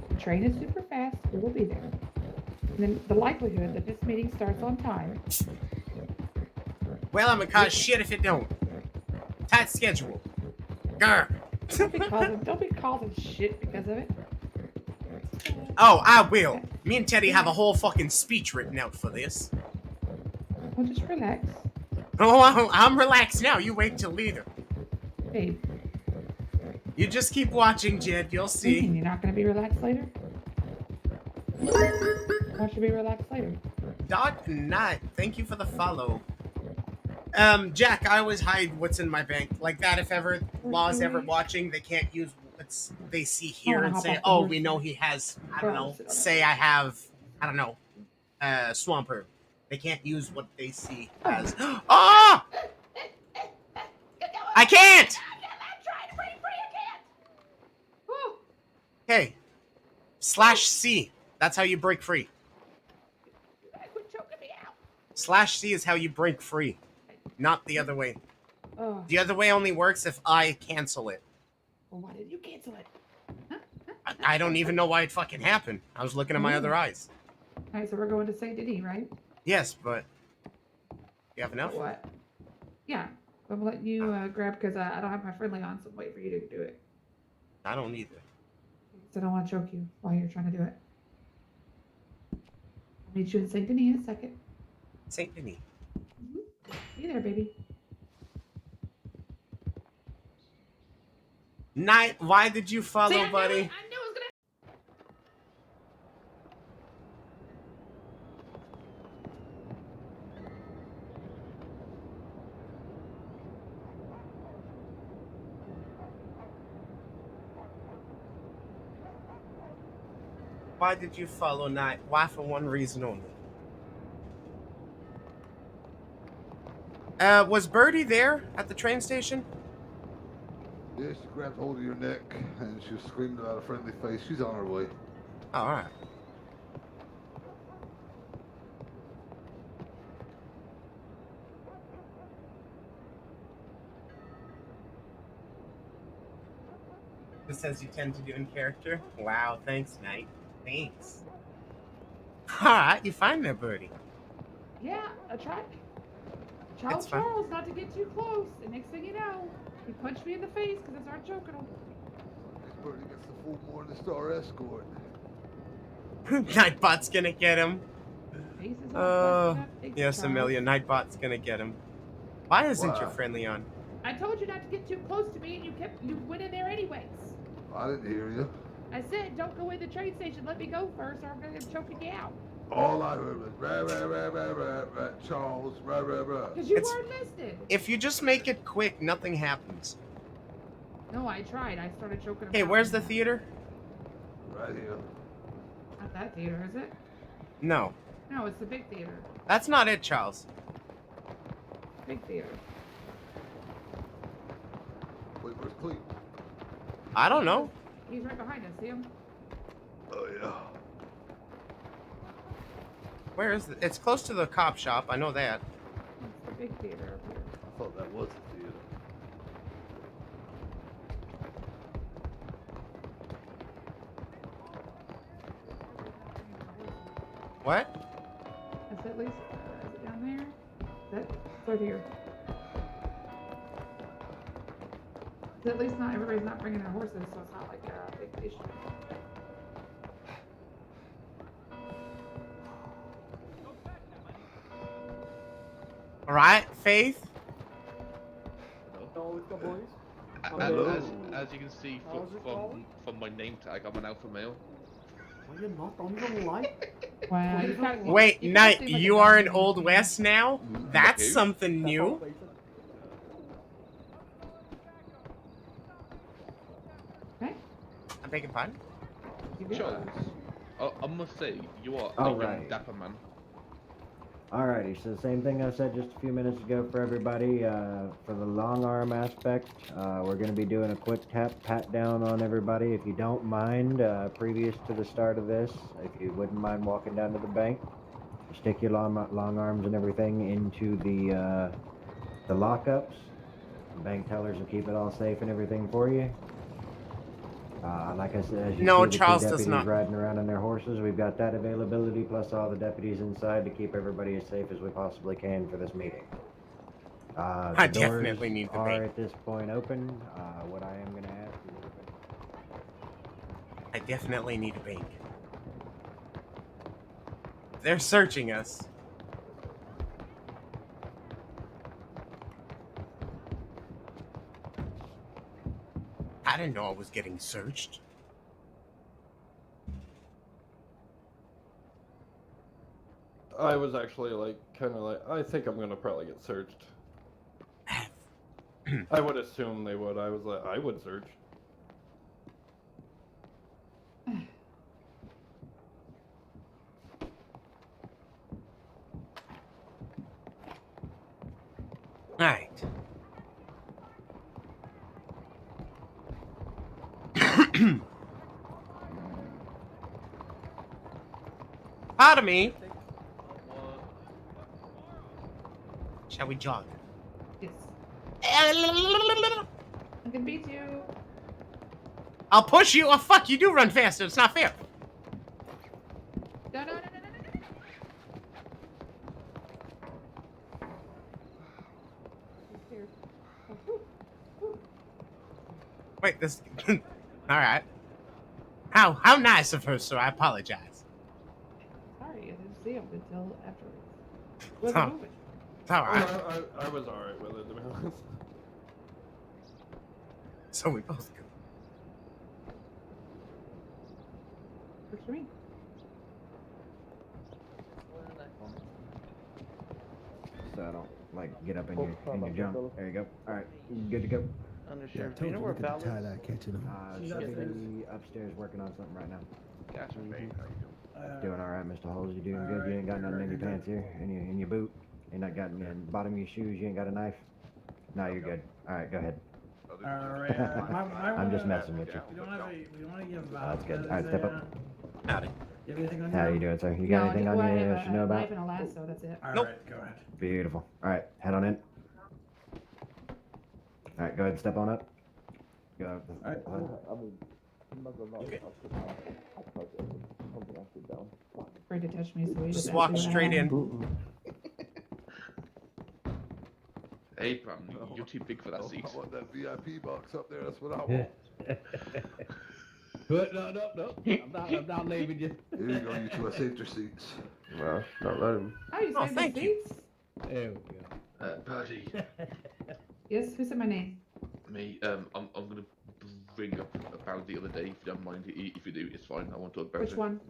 Speaker 16: The train is super fast. We will be there. And then the likelihood that this meeting starts on time.
Speaker 1: Well, I'm gonna cause shit if it don't. Tight schedule. Grr.
Speaker 16: Don't be causing shit because of it.
Speaker 1: Oh, I will. Me and Teddy have a whole fucking speech written out for this.
Speaker 16: Well, just relax.
Speaker 1: Oh, I'm relaxed now. You wait till later.
Speaker 16: Babe.
Speaker 1: You just keep watching, Jed. You'll see.
Speaker 16: You're not gonna be relaxed later? Why don't you be relaxed later?
Speaker 1: Dot Nut, thank you for the follow. Jack, I always hide what's in my bank. Like that, if ever Law's ever watching, they can't use what's they see here and say, oh, we know he has, I don't know, say I have, I don't know, swamp herb. They can't use what they see as. Oh! I can't! Okay. /C. That's how you break free. /C is how you break free. Not the other way.
Speaker 16: Oh.
Speaker 1: The other way only works if I cancel it.
Speaker 16: Well, why did you cancel it?
Speaker 1: I don't even know why it fucking happened. I was looking at my other eyes.
Speaker 16: Alright, so we're going to Saint Denis, right?
Speaker 1: Yes, but you have enough?
Speaker 16: What? Yeah. I'm letting you grab because I don't have my friendly on, so I'm waiting for you to do it.
Speaker 1: I don't either.
Speaker 16: So I don't want to choke you while you're trying to do it. I'll meet you in Saint Denis in a second.
Speaker 1: Saint Denis.
Speaker 16: See you there, baby.
Speaker 1: Night, why did you follow, buddy? Why did you follow Night? Why for one reason only? Was Birdy there at the train station?
Speaker 8: Yeah, she grabbed hold of your neck and she was screaming about a friendly face. She's on her way.
Speaker 1: Oh, alright. This says you tend to do in character. Wow, thanks, Knight. Thanks. Alright, you fine there, Birdy.
Speaker 16: Yeah, I tried. Tell
Speaker 1: It's fine.
Speaker 16: Charles not to get too close, and next thing you know, he punched me in the face because I started choking him.
Speaker 8: Birdy gets the full Morning Star escort.
Speaker 1: Nightbot's gonna get him.
Speaker 16: Face is all busted up. Thanks,
Speaker 1: Yes,
Speaker 16: Charles.
Speaker 1: Amelia. Nightbot's gonna get him. Why isn't
Speaker 8: Wow.
Speaker 1: your friendly on?
Speaker 16: I told you not to get too close to me, and you went in there anyways.
Speaker 8: I didn't hear you.
Speaker 16: I said, don't go in the train station. Let me go first, or I'm gonna choke you out.
Speaker 8: All I heard was rah, rah, rah, rah, rah, rah, Charles, rah, rah, rah.
Speaker 16: Because you
Speaker 1: It's-
Speaker 16: weren't listening.
Speaker 1: If you just make it quick, nothing happens.
Speaker 16: No, I tried. I started choking him
Speaker 1: Hey,
Speaker 16: out.
Speaker 1: where's the theater?
Speaker 8: Right here.
Speaker 16: Not that theater, is it?
Speaker 1: No.
Speaker 16: No, it's the big theater.
Speaker 1: That's not it, Charles.
Speaker 16: Big theater.
Speaker 8: Wait, where's Clete?
Speaker 1: I don't know.
Speaker 16: He's right behind us. See him?
Speaker 8: Oh, yeah.
Speaker 1: Where is it? It's close to the cop shop. I know that.
Speaker 16: It's the big theater up here.
Speaker 8: I thought that was the theater.
Speaker 1: What?
Speaker 16: Is it at least is it down there? It's right here. It's at least not everybody's not bringing their horses, so it's not like a big issue.
Speaker 1: All right, Faith.
Speaker 20: As you can see from my name tag, I'm an alpha male.
Speaker 4: You're not on the light.
Speaker 16: Wow.
Speaker 1: Wait, Knight, you are in Old West now? That's something new.
Speaker 16: Okay.
Speaker 1: I beg your pardon?
Speaker 20: Charles, I must say, you are a
Speaker 21: All
Speaker 20: young
Speaker 21: right.
Speaker 20: dapper man.
Speaker 21: Alrighty, so the same thing I said just a few minutes ago for everybody. For the long arm aspect, we're going to be doing a quick pat down on everybody. If you don't mind, previous to the start of this, if you wouldn't mind walking down to the bank, stick your long arms and everything into the lockups. The bank tellers will keep it all safe and everything for you. Like I said, as you
Speaker 1: No,
Speaker 21: see the
Speaker 1: Charles
Speaker 21: two
Speaker 1: does
Speaker 21: deputies
Speaker 1: not.
Speaker 21: riding around on their horses, we've got that availability plus all the deputies inside to keep everybody as safe as we possibly can for this meeting.
Speaker 1: I
Speaker 21: The doors
Speaker 1: definitely need the
Speaker 21: are
Speaker 1: bank.
Speaker 21: at this point open. What I am going to ask is
Speaker 1: I definitely need a bank. They're searching us. I didn't know I was getting searched.
Speaker 2: I was actually like, kind of like, I think I'm gonna probably get searched. I would assume they would. I was like, I would search.
Speaker 1: Alright. Pardon me. Shall we jog?
Speaker 16: Yes. I can beat you.
Speaker 1: I'll push you. Oh, fuck, you do run faster. It's not fair.
Speaker 16: No.
Speaker 1: Wait, this... Alright. How nice of her, sir. I apologize.
Speaker 16: Sorry, I didn't see him until afterwards.
Speaker 1: It's
Speaker 16: Wasn't moving.
Speaker 1: alright.
Speaker 2: I was alright with it, to be honest.
Speaker 1: So we both go.
Speaker 16: Works for me.
Speaker 21: so I don't like get up in your junk. There you go. All right, good to go.
Speaker 22: Undersheriff, do you know where Val is?
Speaker 21: Catching them. Somebody upstairs working on something right now.
Speaker 22: Gotcha, babe. How you doing?
Speaker 21: Doing all right, Mr. Holes. You doing good? You ain't got nothing in your pants here, in your boot. You not got in the bottom of your shoes. You ain't got a knife. No, you're good. All right, go ahead.
Speaker 23: Alright,
Speaker 21: I'm just messing with you.
Speaker 23: We don't want to give
Speaker 21: That's good. All right, step up.
Speaker 1: Howdy.
Speaker 23: You have anything on
Speaker 21: How you doing, sir? You got anything on you that I should know about?
Speaker 16: Knife and a lasso, that's it.
Speaker 23: Alright, go ahead.
Speaker 21: Beautiful. All right, head on in. All right, go ahead and step on up. Go.
Speaker 16: Afraid to touch me, so he
Speaker 1: Just walk straight in.
Speaker 20: Hey, Bram, you're too big for that seat.
Speaker 8: I want that VIP box up there. That's what I want.
Speaker 3: But no. I'm not leaving you.
Speaker 8: Here you go, you two. I saved your seats.
Speaker 5: Well, don't let him.
Speaker 16: Oh, you saved the seats?
Speaker 3: There we go.
Speaker 20: Birdy.
Speaker 16: Yes, who said my name?
Speaker 20: Me, I'm gonna bring up about the other day, if you don't mind. If you do, it's fine. I want to talk about it.
Speaker 16: Which one?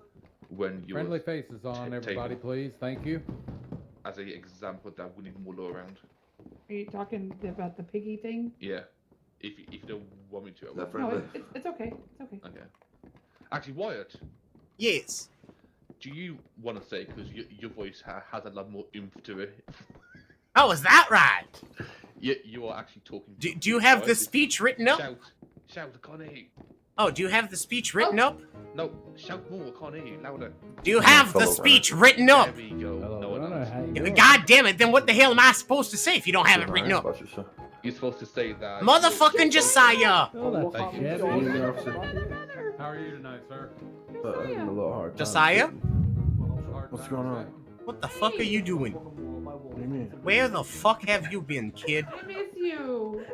Speaker 20: When you
Speaker 3: Friendly faces on, everybody, please. Thank you.
Speaker 20: As an example that we need more law around.
Speaker 16: Are you talking about the piggy thing?
Speaker 20: Yeah. If you don't want me to, I
Speaker 8: That
Speaker 20: won't.
Speaker 16: No, it's okay. It's okay.
Speaker 20: Okay. Actually, Wyatt.
Speaker 1: Yes.
Speaker 20: Do you want to say, because your voice has a lot more oomph to it?
Speaker 1: Oh, is that right?
Speaker 20: You are actually talking.
Speaker 1: Do you have the speech written up?
Speaker 20: Shout, I can't hear you.
Speaker 1: Oh, do you have the speech written up?
Speaker 20: No, shout more, I can't hear you, louder.
Speaker 1: Do you have the speech written up?
Speaker 20: There we go. No,
Speaker 1: God damn it, then what the hell am I supposed to say if you don't have it written up?
Speaker 20: You're supposed to say that.
Speaker 1: Motherfucking Josiah!
Speaker 3: How are you tonight, sir?
Speaker 5: I'm a little hard.
Speaker 1: Josiah?
Speaker 5: What's going on?
Speaker 1: What the fuck are you doing?
Speaker 5: What do you mean?
Speaker 1: Where the fuck have you been, kid?
Speaker 16: I miss you.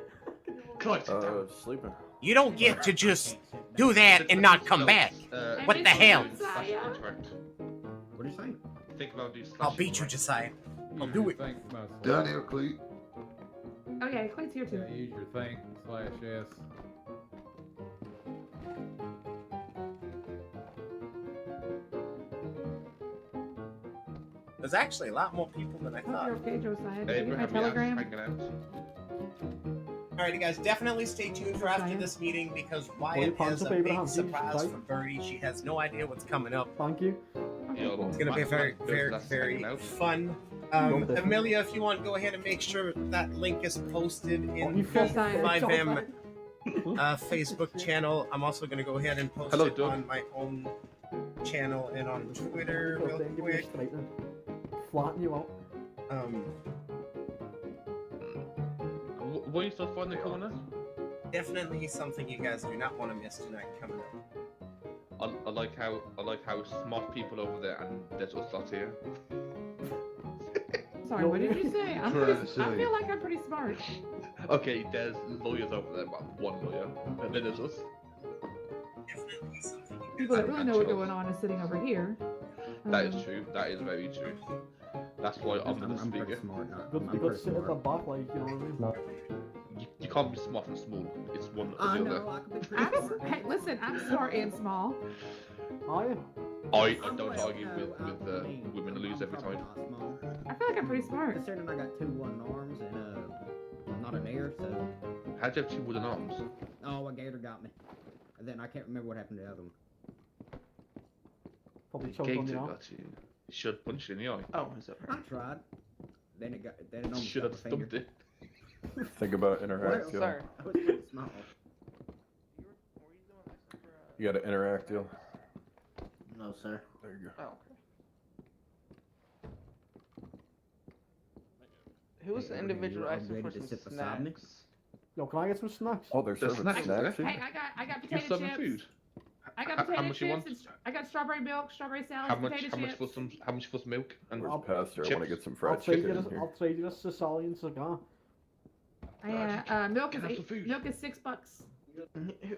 Speaker 5: Sleeping.
Speaker 1: You don't get to just do that and not come back. What the hell?
Speaker 8: What are you saying?
Speaker 20: Think about these.
Speaker 1: I'll beat you, Josiah. I'll do it.
Speaker 8: Down here, Cleet.
Speaker 16: Okay, Clint's here too.
Speaker 3: Yeah, use your think /s.
Speaker 1: There's actually a lot more people than I
Speaker 16: Hope
Speaker 1: thought.
Speaker 16: you're okay, Josiah. Did
Speaker 20: Hey,
Speaker 16: you get my
Speaker 20: Abraham,
Speaker 16: telegram?
Speaker 20: hanging out.
Speaker 1: Alright, guys, definitely stay tuned for after this meeting because Wyatt has a big surprise for Birdy. She has no idea what's coming up.
Speaker 11: Thank you.
Speaker 1: It's gonna be very, very fun. Amelia, if you want, go ahead and make sure that link is posted in the 5M Facebook channel. I'm also gonna go ahead and post it on my own channel and on Twitter real quick.
Speaker 11: Flatten you out.
Speaker 20: What are you still finding coming up?
Speaker 1: Definitely something you guys do not want to miss tonight coming up.
Speaker 20: I like how smart people over there and there's us lot here.
Speaker 16: sorry, what did you say? I'm pretty, I feel like I'm pretty smart.
Speaker 20: Okay, there's lawyers over there, well, one lawyer, and then there's us.
Speaker 16: People that really know what's going on is sitting over here.
Speaker 20: That is true. That is very true. That's why I'm the speaker.
Speaker 2: You got to sit at the back, like, you know what I mean?
Speaker 20: You can't be smart and small. It's one or the other.
Speaker 16: Hey, listen, I'm smart and small.
Speaker 2: Are you?
Speaker 20: I don't argue with women who lose every time.
Speaker 16: I feel like I'm pretty smart.
Speaker 6: Considering I got 2 wooden arms and not an ear, so.
Speaker 20: How'd you have 2 wooden arms?
Speaker 6: Oh, a gator got me. And then I can't remember what happened to the other one.
Speaker 2: Probably choked on the
Speaker 20: Gator
Speaker 2: arm.
Speaker 20: got you. Should punch you in the eye.
Speaker 12: Oh, is that
Speaker 6: I tried. Then it almost
Speaker 20: Should
Speaker 6: got
Speaker 20: have
Speaker 6: my finger.
Speaker 20: stumped it.
Speaker 2: Think about interact, yo.
Speaker 6: Sorry. I was pretty small.
Speaker 2: You gotta interact, yo.
Speaker 6: No, sir.
Speaker 2: There you go.
Speaker 12: Oh, okay. Who was the individual asking for some snacks?
Speaker 2: Yo, can I get some snacks? Oh, there's
Speaker 20: There's
Speaker 2: serving
Speaker 20: snacks
Speaker 2: snacks.
Speaker 20: there.
Speaker 16: Hey, I got
Speaker 20: You
Speaker 16: potato
Speaker 20: serving
Speaker 16: chips.
Speaker 20: food?
Speaker 16: I got
Speaker 20: How
Speaker 16: potato
Speaker 20: much you
Speaker 16: chips.
Speaker 20: want?
Speaker 16: I got strawberry milk, strawberry salad,
Speaker 20: How much?
Speaker 16: potato
Speaker 20: How much
Speaker 16: chips.
Speaker 20: for some? How much for some milk and
Speaker 2: Where's Pastor? I
Speaker 20: chips?
Speaker 2: want to get some
Speaker 4: I'll
Speaker 2: fried
Speaker 4: trade
Speaker 2: chicken
Speaker 4: you
Speaker 2: in
Speaker 4: this.
Speaker 2: here.
Speaker 4: I'll trade you this Sicilian cigar.
Speaker 16: Milk is
Speaker 20: Can I have some food?
Speaker 16: milk is $6.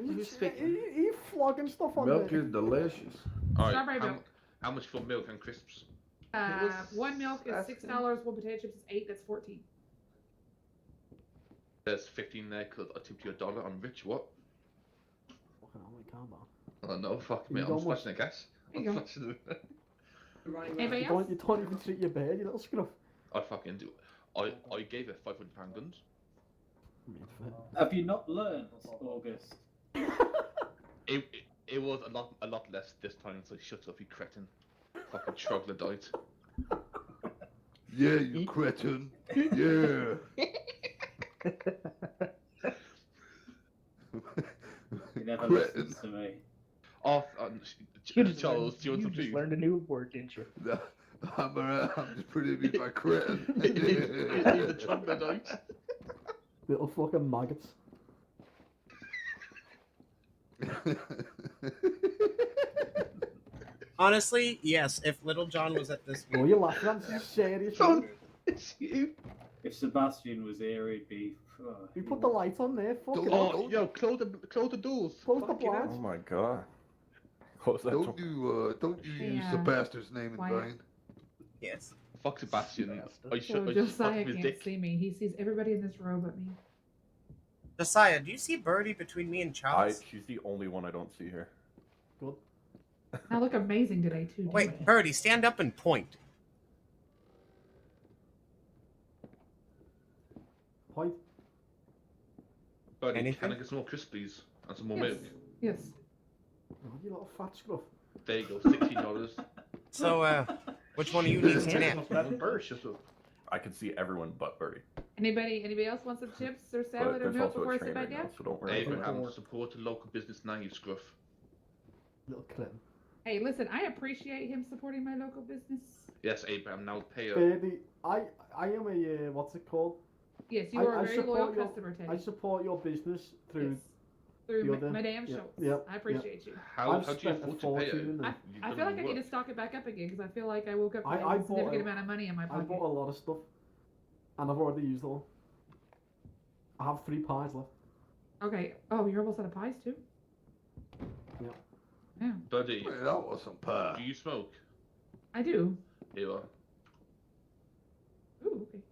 Speaker 12: Who's speaking?
Speaker 4: You flogging stuff on
Speaker 2: Milk
Speaker 4: there.
Speaker 2: is delicious.
Speaker 20: Alright,
Speaker 16: Strawberry milk.
Speaker 20: How much for milk and crisps?
Speaker 16: One milk is $6. One potato chips is $8. That's $14.
Speaker 20: There's 15 there because I tipped you $1. I'm rich. What?
Speaker 4: Fucking hell, my combo.
Speaker 20: Oh no, fuck me.
Speaker 4: You
Speaker 20: I'm
Speaker 4: don't want-
Speaker 20: splashing the gas.
Speaker 16: There
Speaker 20: I'm
Speaker 16: you go.
Speaker 20: splashing the...
Speaker 16: Anybody
Speaker 4: You
Speaker 16: else?
Speaker 4: don't even treat your bed, you little scruff.
Speaker 20: I fucking do. I gave her £500 guns.
Speaker 15: Have you not learned, August?
Speaker 20: It was a lot less this time. So shut up, you cretin. Fucking troglodyte.
Speaker 8: Yeah, you cretin. Yeah.
Speaker 15: You never
Speaker 8: Cretin.
Speaker 15: listens to me.
Speaker 20: Oh, Charles, do you want some
Speaker 9: just
Speaker 20: food?
Speaker 9: learned a new word, didn't you?
Speaker 8: I'm just pretty big by cretin.
Speaker 20: He's a troglodyte.
Speaker 4: Little fucking maggots.
Speaker 1: Honestly, yes. If Little John was at this,
Speaker 4: Oh, you're laughing. I'm serious.
Speaker 20: John, it's you.
Speaker 15: If Sebastian was here, he'd be.
Speaker 4: We put the light on there. Fucking
Speaker 20: Oh, yo, close the doors.
Speaker 4: Close the
Speaker 20: Fucking hell.
Speaker 4: blinds.
Speaker 2: Oh my god. Close that
Speaker 8: Don't
Speaker 2: door.
Speaker 8: you use
Speaker 16: Yeah.
Speaker 8: the bastard's name in
Speaker 16: Wyatt.
Speaker 8: vain.
Speaker 1: yes.
Speaker 20: Fuck Sebastian. I
Speaker 16: So
Speaker 20: should
Speaker 16: Josiah
Speaker 20: fuck his
Speaker 16: can't
Speaker 20: dick.
Speaker 16: see me. He sees everybody in this row but me.
Speaker 1: Josiah, do you see Birdy between me and Charles?
Speaker 2: She's the only one I don't see here.
Speaker 4: Good.
Speaker 16: I look amazing today too. don't I?
Speaker 1: Wait, Birdy, stand up and point.
Speaker 4: Point.
Speaker 20: Buddy,
Speaker 1: Anything?
Speaker 20: can I get some more crisps, please? And some more
Speaker 16: Yes.
Speaker 20: milk?
Speaker 16: Yes.
Speaker 4: Oh, you little fat scruff.
Speaker 20: There you go, $16.
Speaker 1: So, which one of you needs to nap?
Speaker 20: Shut up.
Speaker 2: I can see everyone but Birdy.
Speaker 16: Anybody else want some chips or
Speaker 2: But
Speaker 16: salad or
Speaker 2: there's
Speaker 16: milk
Speaker 2: also
Speaker 16: before
Speaker 2: a
Speaker 16: I
Speaker 2: train
Speaker 16: sit back
Speaker 2: right
Speaker 16: down?
Speaker 2: now, so don't worry about
Speaker 20: Abraham,
Speaker 2: that.
Speaker 20: support a local business now, you scruff.
Speaker 4: Little Clinton.
Speaker 16: Hey, listen, I appreciate him supporting my local business.
Speaker 20: Yes, Abraham, now pay her.
Speaker 4: Baby, I am a what's it called?
Speaker 16: Yes, you are a very loyal
Speaker 4: support your-
Speaker 16: customer, Teddy.
Speaker 4: I support your business through
Speaker 16: Yes. Through
Speaker 4: the other-
Speaker 16: Madame
Speaker 4: yeah,
Speaker 16: Schultz.
Speaker 4: yeah,
Speaker 16: I appreciate you.
Speaker 20: How
Speaker 4: I've
Speaker 20: do you
Speaker 4: spent a
Speaker 20: afford to pay
Speaker 4: fortune
Speaker 20: her?
Speaker 4: in
Speaker 16: I,
Speaker 4: it.
Speaker 20: You've
Speaker 16: I
Speaker 20: done
Speaker 16: feel like I
Speaker 20: all
Speaker 16: need
Speaker 20: the
Speaker 16: to stock it back up again because I feel like I woke up
Speaker 4: I
Speaker 16: with a
Speaker 4: bought
Speaker 16: significant
Speaker 4: a-
Speaker 16: amount of money in my
Speaker 4: I
Speaker 16: pocket.
Speaker 4: bought a lot of stuff, and I've already used it all. I have 3 pies left.
Speaker 16: Okay. Oh, you're almost out of pies too?
Speaker 4: Yeah.
Speaker 16: Yeah.
Speaker 20: Buddy,
Speaker 8: Man, that was some pie.
Speaker 20: do you smoke?
Speaker 16: I do.
Speaker 20: Here you are.
Speaker 16: Ooh, okay.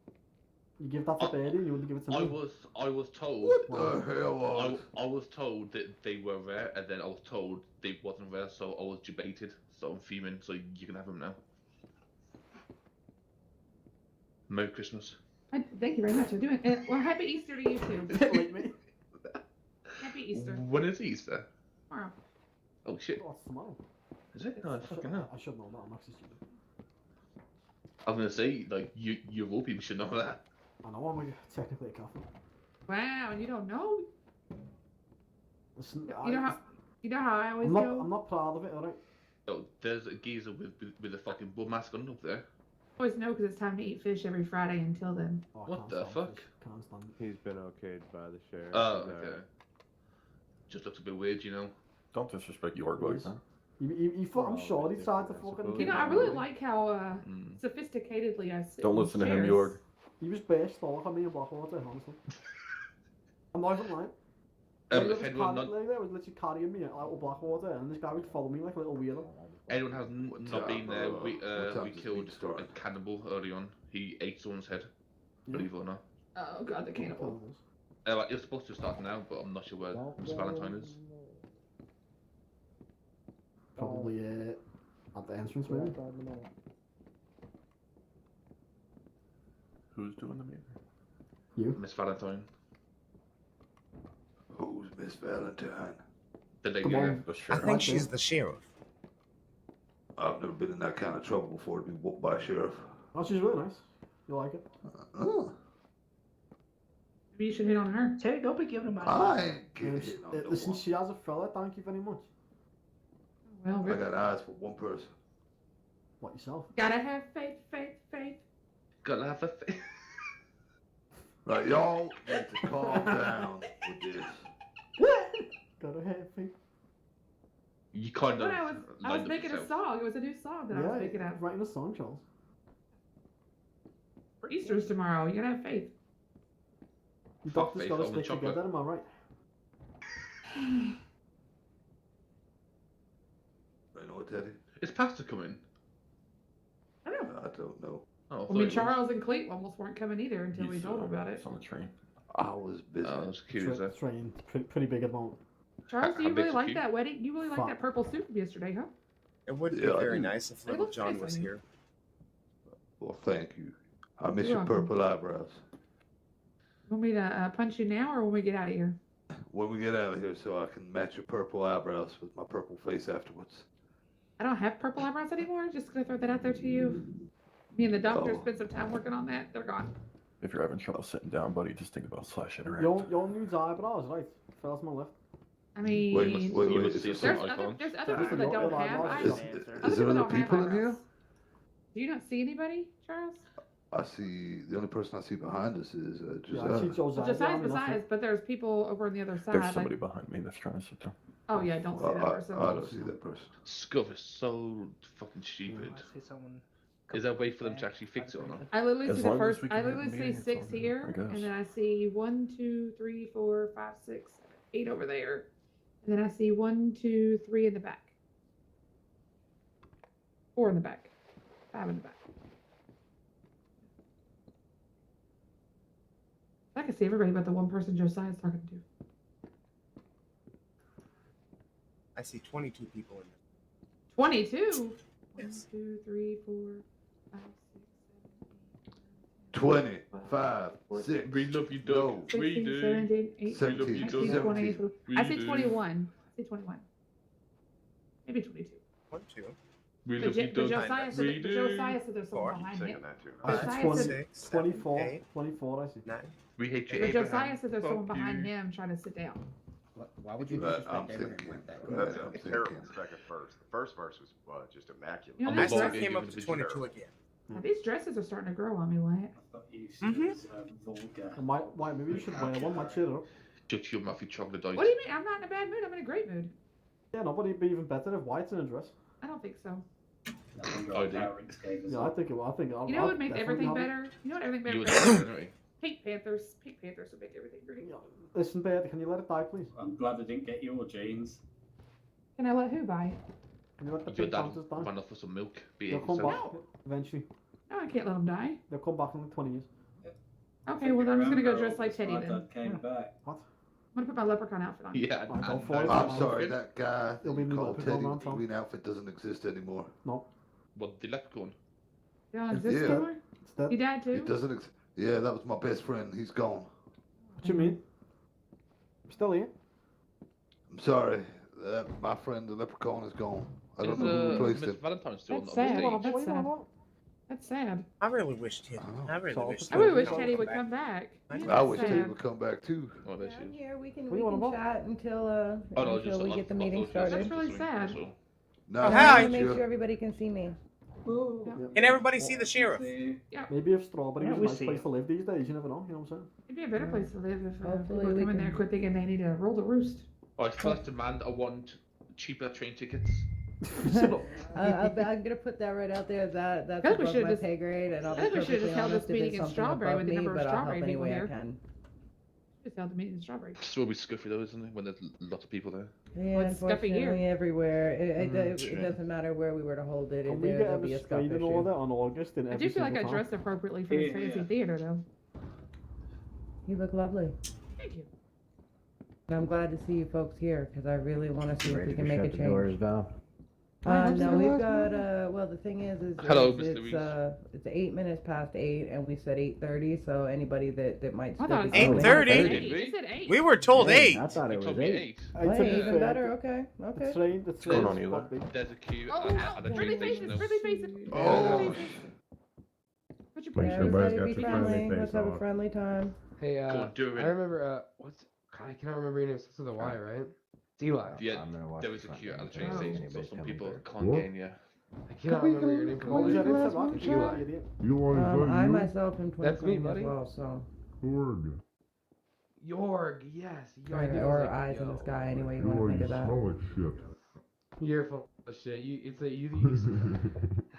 Speaker 4: You give that to Birdy, you wouldn't give it to
Speaker 20: I
Speaker 4: me.
Speaker 20: was told.
Speaker 8: What the hell?
Speaker 20: I was told that they were rare, and then I was told they wasn't rare, so I was debated. So I'm fuming. So you can have them now. Merry Christmas.
Speaker 16: Thank you very much. I'm doing it. Well, happy Easter to you too.
Speaker 4: Wait, me.
Speaker 16: Happy Easter.
Speaker 20: When is Easter?
Speaker 16: Tomorrow.
Speaker 20: Oh shit.
Speaker 4: Oh, it's tomorrow.
Speaker 20: Is it? No, I fucking know.
Speaker 4: I should know that. I'm actually stupid.
Speaker 20: I was gonna say, like, you of all people should know that.
Speaker 4: I know I'm technically a Catholic.
Speaker 16: Wow, and you don't know?
Speaker 4: Listen,
Speaker 16: You know how I always
Speaker 4: I'm not,
Speaker 16: go?
Speaker 4: I'm not proud of it, alright?
Speaker 20: Oh, there's a geezer with a fucking bull mask on up there.
Speaker 16: I always know because it's time to eat fish every Friday until then.
Speaker 4: Oh, I
Speaker 20: What
Speaker 4: can't
Speaker 20: the
Speaker 4: stand
Speaker 20: fuck?
Speaker 4: fish. Can't stand it.
Speaker 12: He's been okayed by the sheriff.
Speaker 20: Oh,
Speaker 12: He's
Speaker 20: okay.
Speaker 12: alright.
Speaker 20: Just looks a bit weird, you know.
Speaker 2: Don't disrespect your boys, huh? I'm sure he tried to fucking.
Speaker 16: You know, I really like how sophisticatedly I sit.
Speaker 2: Don't
Speaker 16: in
Speaker 2: listen to him,
Speaker 16: chairs.
Speaker 2: Jorg. He was based all on me in Blackwater, honestly. I'm not even lying.
Speaker 20: If anyone not,
Speaker 2: There was literally carrying me out of Blackwater, and this guy would follow me like a little weirdo.
Speaker 20: anyone has not been there, we killed a cannibal early on. He ate someone's head. Believe it or not.
Speaker 16: Oh god, the cannibal.
Speaker 20: It's supposed to start now, but I'm not sure where Miss Valentine is.
Speaker 2: Probably at the entrance, maybe.
Speaker 5: Who's doing the meeting?
Speaker 2: You.
Speaker 20: Miss Valentine.
Speaker 8: Who's Miss Valentine?
Speaker 20: The lady.
Speaker 2: Come on.
Speaker 1: I think she's the sheriff.
Speaker 8: I've never been in that kind of trouble before to be whooped by a sheriff.
Speaker 2: Oh, she's really nice. You like it?
Speaker 16: Maybe you should hit on her.
Speaker 13: Terry, don't be giving him
Speaker 8: I ain't getting
Speaker 2: Listen, she has a fella. Thank you very much.
Speaker 16: Well,
Speaker 8: I got eyes for one person.
Speaker 2: What, yourself?
Speaker 16: gotta have faith, faith, faith.
Speaker 20: Gotta have a face.
Speaker 8: Right, y'all need to calm down with this.
Speaker 2: Gotta have faith.
Speaker 20: You kind of.
Speaker 16: I was making a song. It was a new song that I was making up.
Speaker 2: Writing a song, Charles.
Speaker 16: For Easter's tomorrow. You gotta have faith.
Speaker 2: You doctors gotta stick together, am I right?
Speaker 8: I know what, Teddy?
Speaker 20: Is Pastor coming?
Speaker 16: I don't
Speaker 8: know. I don't know.
Speaker 20: Oh,
Speaker 16: I mean, Charles and Cleet almost weren't coming either until we told them about it.
Speaker 2: On the train.
Speaker 8: I was busy.
Speaker 20: That's cute, is that?
Speaker 2: Train, pretty big amount.
Speaker 16: Charles, do you
Speaker 20: How
Speaker 16: really
Speaker 20: big's
Speaker 16: like
Speaker 20: the
Speaker 16: that wedding? You really like that purple suit from yesterday, huh?
Speaker 1: It would be
Speaker 8: Yeah, I
Speaker 1: very
Speaker 8: do.
Speaker 1: nice if
Speaker 16: It
Speaker 1: little
Speaker 16: looks
Speaker 1: John
Speaker 16: nice
Speaker 1: was
Speaker 16: on you.
Speaker 1: here.
Speaker 8: Well, thank you. I miss
Speaker 16: You're
Speaker 8: your
Speaker 16: welcome.
Speaker 8: purple eyebrows.
Speaker 16: Want me to punch you now or when we get out of here?
Speaker 8: When we get out of here, so I can match your purple eyebrows with my purple face afterwards.
Speaker 16: I don't have purple eyebrows anymore. Just gonna throw that out there to you. Me and the doctor spent some time working on that. They're gone.
Speaker 2: If you're having trouble sitting down, buddy, just think about slashing around. Your needs eyebrows, right? Fellas, my left.
Speaker 16: I mean,
Speaker 8: Wait.
Speaker 16: there's other people that don't have eyebrows.
Speaker 8: Is there other people in here?
Speaker 16: Do you not see anybody, Charles?
Speaker 8: I see, the only person I see behind us is
Speaker 2: Yeah, I see
Speaker 8: Josiah.
Speaker 2: Josiah.
Speaker 16: Josiah's beside us, but there's people over on the other side.
Speaker 2: There's somebody behind me that's trying to sit down.
Speaker 16: Oh yeah, don't see that person.
Speaker 8: I don't see that person.
Speaker 20: Scuff is so fucking stupid.
Speaker 22: See someone.
Speaker 20: Is there a way for them to actually fix it or not?
Speaker 16: I literally
Speaker 2: As
Speaker 16: see the
Speaker 2: long as
Speaker 16: first.
Speaker 2: we
Speaker 16: I
Speaker 2: can have
Speaker 16: literally
Speaker 2: a
Speaker 16: see
Speaker 2: meeting, it's
Speaker 16: 6
Speaker 2: all good,
Speaker 16: here,
Speaker 2: I guess.
Speaker 16: and then I see 1, 2, 3, 4, 5, 6, 7, 8 over there, and then I see 1, 2, 3 in the back, 4 in the back, 5 in the back. I can see everybody but the one person Josiah's talking to.
Speaker 1: I see 22 people in there.
Speaker 16: 22.
Speaker 1: Yes.
Speaker 16: 1, 2, 3, 4, 5, 6,
Speaker 8: 20, 5, 6.
Speaker 20: We love you, Doug.
Speaker 16: 16, 17, 18,
Speaker 8: 17,
Speaker 16: 19, 20.
Speaker 8: 17.
Speaker 16: I see 21. I see 21. Maybe 22.
Speaker 1: 1, 2.
Speaker 20: We
Speaker 16: But,
Speaker 20: love you,
Speaker 16: but
Speaker 20: Doug.
Speaker 16: Josiah said there's someone behind him. Josiah said,
Speaker 2: 24, 24, I see.
Speaker 1: 9.
Speaker 20: We hate you,
Speaker 16: but
Speaker 20: Abraham.
Speaker 16: Josiah said there's someone
Speaker 20: Fuck
Speaker 16: behind
Speaker 20: you.
Speaker 16: him trying to sit down.
Speaker 6: Why would you
Speaker 8: I'm
Speaker 6: disrespect Abraham
Speaker 8: thinking.
Speaker 6: like that?
Speaker 8: That's
Speaker 7: That's
Speaker 8: what I'm
Speaker 7: a terrible
Speaker 8: thinking.
Speaker 7: second verse. The first verse was just immaculate.
Speaker 16: You know,
Speaker 20: I'm
Speaker 16: these,
Speaker 20: a
Speaker 1: I
Speaker 20: ball
Speaker 1: came
Speaker 20: game,
Speaker 1: up
Speaker 20: give it
Speaker 1: to
Speaker 20: a
Speaker 1: 22 again.
Speaker 16: these dresses are starting to grow on me, Wyatt.
Speaker 15: I thought you said it was vulgar.
Speaker 2: Why, maybe you should wear one, might cheer up.
Speaker 20: Shut your mouth, you chocolate dice.
Speaker 16: What do you mean? I'm not in a bad mood. I'm in a great mood.
Speaker 2: Yeah, nobody would be even better if White's in a dress.
Speaker 16: I don't think so.
Speaker 20: I do.
Speaker 2: Yeah, I think it will. I think
Speaker 16: You know what would make everything better? You know what everything
Speaker 20: You would
Speaker 16: better?
Speaker 20: say that, anyway.
Speaker 16: Pink Panthers. Pink Panthers would make everything great.
Speaker 2: Listen, Birdy, can you let it die, please?
Speaker 15: I'm glad I didn't get your jeans.
Speaker 16: Can I let who buy?
Speaker 2: Can you let the
Speaker 20: Your
Speaker 2: Pink
Speaker 20: dad
Speaker 2: Panthers die?
Speaker 20: ran off for some milk.
Speaker 2: They'll
Speaker 20: Behave
Speaker 2: come
Speaker 20: yourself.
Speaker 2: back eventually.
Speaker 16: No, I can't let them die.
Speaker 2: They'll come back in like 20 years.
Speaker 16: Okay, well then I'm just gonna go dress like Teddy
Speaker 15: My
Speaker 16: then.
Speaker 15: dad came back.
Speaker 2: What?
Speaker 16: I'm gonna put my leprechaun outfit on.
Speaker 20: Yeah,
Speaker 2: Fine, go
Speaker 20: and
Speaker 2: for it.
Speaker 8: I'm sorry, that guy
Speaker 2: It'll be
Speaker 8: you
Speaker 2: me
Speaker 8: called
Speaker 2: leprechaun
Speaker 8: Teddy
Speaker 2: around town.
Speaker 8: Green outfit doesn't exist anymore.
Speaker 2: No,
Speaker 20: What, the leprechaun?
Speaker 16: You don't exist
Speaker 8: Yeah.
Speaker 16: anymore?
Speaker 2: it's dead.
Speaker 16: You died too?
Speaker 8: It doesn't yeah, that was my best friend. He's gone.
Speaker 2: What you mean? I'm still here.
Speaker 8: I'm sorry. My friend the leprechaun is gone. I don't know who replaced
Speaker 20: Miss
Speaker 8: him.
Speaker 20: Valentine's still
Speaker 16: That's
Speaker 20: on the
Speaker 16: sad.
Speaker 20: stage.
Speaker 16: That's sad. That's sad.
Speaker 1: I really wish Teddy. I really wish.
Speaker 16: I really wish
Speaker 1: would
Speaker 16: Teddy would
Speaker 1: back.
Speaker 16: come back.
Speaker 8: I wish
Speaker 16: Sad.
Speaker 8: Teddy would come back too.
Speaker 20: Oh, there she
Speaker 18: I'm
Speaker 20: is.
Speaker 18: here. We can
Speaker 2: What do you wanna vote?
Speaker 18: chat until
Speaker 20: Oh, no,
Speaker 18: until
Speaker 20: just
Speaker 18: we get the meeting started.
Speaker 16: That's really sad.
Speaker 8: No,
Speaker 18: I
Speaker 1: Hi.
Speaker 18: want to make sure everybody can see me.
Speaker 1: Can everybody see the sheriff?
Speaker 2: Maybe if Strawberry
Speaker 22: Yeah,
Speaker 2: was a
Speaker 22: we
Speaker 2: nice
Speaker 22: see
Speaker 2: place
Speaker 22: it.
Speaker 2: to live these days, you never know, you know what I'm saying?
Speaker 16: It'd be a better place to live if
Speaker 18: Hopefully
Speaker 16: people
Speaker 18: we
Speaker 16: come in
Speaker 18: can-
Speaker 16: there quit thinking they need to roll the roost.
Speaker 20: Alright, first demand, I want cheaper train tickets.
Speaker 18: I'm gonna put that right out there. That's
Speaker 16: I think we
Speaker 18: above
Speaker 16: should've
Speaker 18: my
Speaker 16: just-
Speaker 18: pay grade, and I'll
Speaker 16: I
Speaker 18: be
Speaker 16: think we should've
Speaker 18: perfectly
Speaker 16: just held
Speaker 18: honest
Speaker 16: this
Speaker 18: if
Speaker 16: meeting
Speaker 18: it's
Speaker 16: in
Speaker 18: something
Speaker 16: Strawberry
Speaker 18: above
Speaker 16: with the
Speaker 18: me,
Speaker 16: number of
Speaker 18: but I'll help
Speaker 16: Strawberry
Speaker 18: any
Speaker 16: people
Speaker 18: way I
Speaker 16: here.
Speaker 18: can.
Speaker 16: Just held the meeting in Strawberry.
Speaker 20: It's will be scuffy though, isn't it? When there's lots of people there.
Speaker 18: Yeah,
Speaker 16: Well, it's scuffy here.
Speaker 18: unfortunately, everywhere. It
Speaker 20: True.
Speaker 18: doesn't matter where we were to hold it.
Speaker 2: Can we get
Speaker 18: There'll
Speaker 2: a
Speaker 18: be a scuff
Speaker 2: restraining
Speaker 18: issue.
Speaker 2: order on August in
Speaker 16: I
Speaker 2: every
Speaker 16: do feel like I
Speaker 2: single
Speaker 16: dressed appropriately for this fancy theater, though.
Speaker 18: You look lovely.
Speaker 16: Thank you.
Speaker 18: And I'm glad to see you folks here because I really want to see if
Speaker 21: Ready
Speaker 18: we
Speaker 21: to
Speaker 18: can make a
Speaker 21: shut the doors,
Speaker 18: change.
Speaker 21: Val?
Speaker 18: No, we've got well the thing is
Speaker 20: Hello,
Speaker 18: it's,
Speaker 20: Mr. Reese.
Speaker 18: it's 8 minutes past 8 and we said 8:30, so anybody that might
Speaker 16: I
Speaker 18: still
Speaker 16: thought
Speaker 18: be
Speaker 16: it was
Speaker 18: coming-
Speaker 1: 8:30?
Speaker 16: You said 8.
Speaker 1: We were told
Speaker 21: Hey,
Speaker 1: 8.
Speaker 21: I thought it
Speaker 20: You
Speaker 21: was
Speaker 20: told me
Speaker 21: 8.
Speaker 18: Hey, even better, okay.
Speaker 2: The train,
Speaker 20: What's
Speaker 2: going
Speaker 20: on,
Speaker 2: Eli?
Speaker 20: There's a queue
Speaker 16: Oh,
Speaker 20: at the
Speaker 16: friendly
Speaker 20: train station.
Speaker 16: faces, friendly faces.
Speaker 20: Oh.
Speaker 16: Put your
Speaker 18: Yeah,
Speaker 16: picture
Speaker 18: everybody be friendly. Let's have a friendly time.
Speaker 10: Hey,
Speaker 20: Go on, do it.
Speaker 10: I remember, I cannot remember your name. It's with a Y, right? It's Eli.
Speaker 20: Yeah,
Speaker 21: I'm gonna watch
Speaker 20: there
Speaker 21: the
Speaker 20: is a
Speaker 21: front
Speaker 20: queue at the
Speaker 21: end.
Speaker 20: train
Speaker 21: Oh.
Speaker 20: station, so
Speaker 21: Anybody's
Speaker 20: some
Speaker 21: coming
Speaker 20: people
Speaker 21: back.
Speaker 20: can't get in yet.
Speaker 10: I cannot remember your name from
Speaker 2: What was
Speaker 10: the
Speaker 2: your name?
Speaker 10: Y.
Speaker 2: Said
Speaker 10: Eli.
Speaker 2: that? Idiot.
Speaker 18: I myself am 20
Speaker 10: That's me,
Speaker 18: as
Speaker 10: buddy.
Speaker 18: well, so
Speaker 10: Yorg, yes.
Speaker 18: or, eyes in the sky anyway you want to think of that.
Speaker 8: like shit.
Speaker 10: You're full of shit. You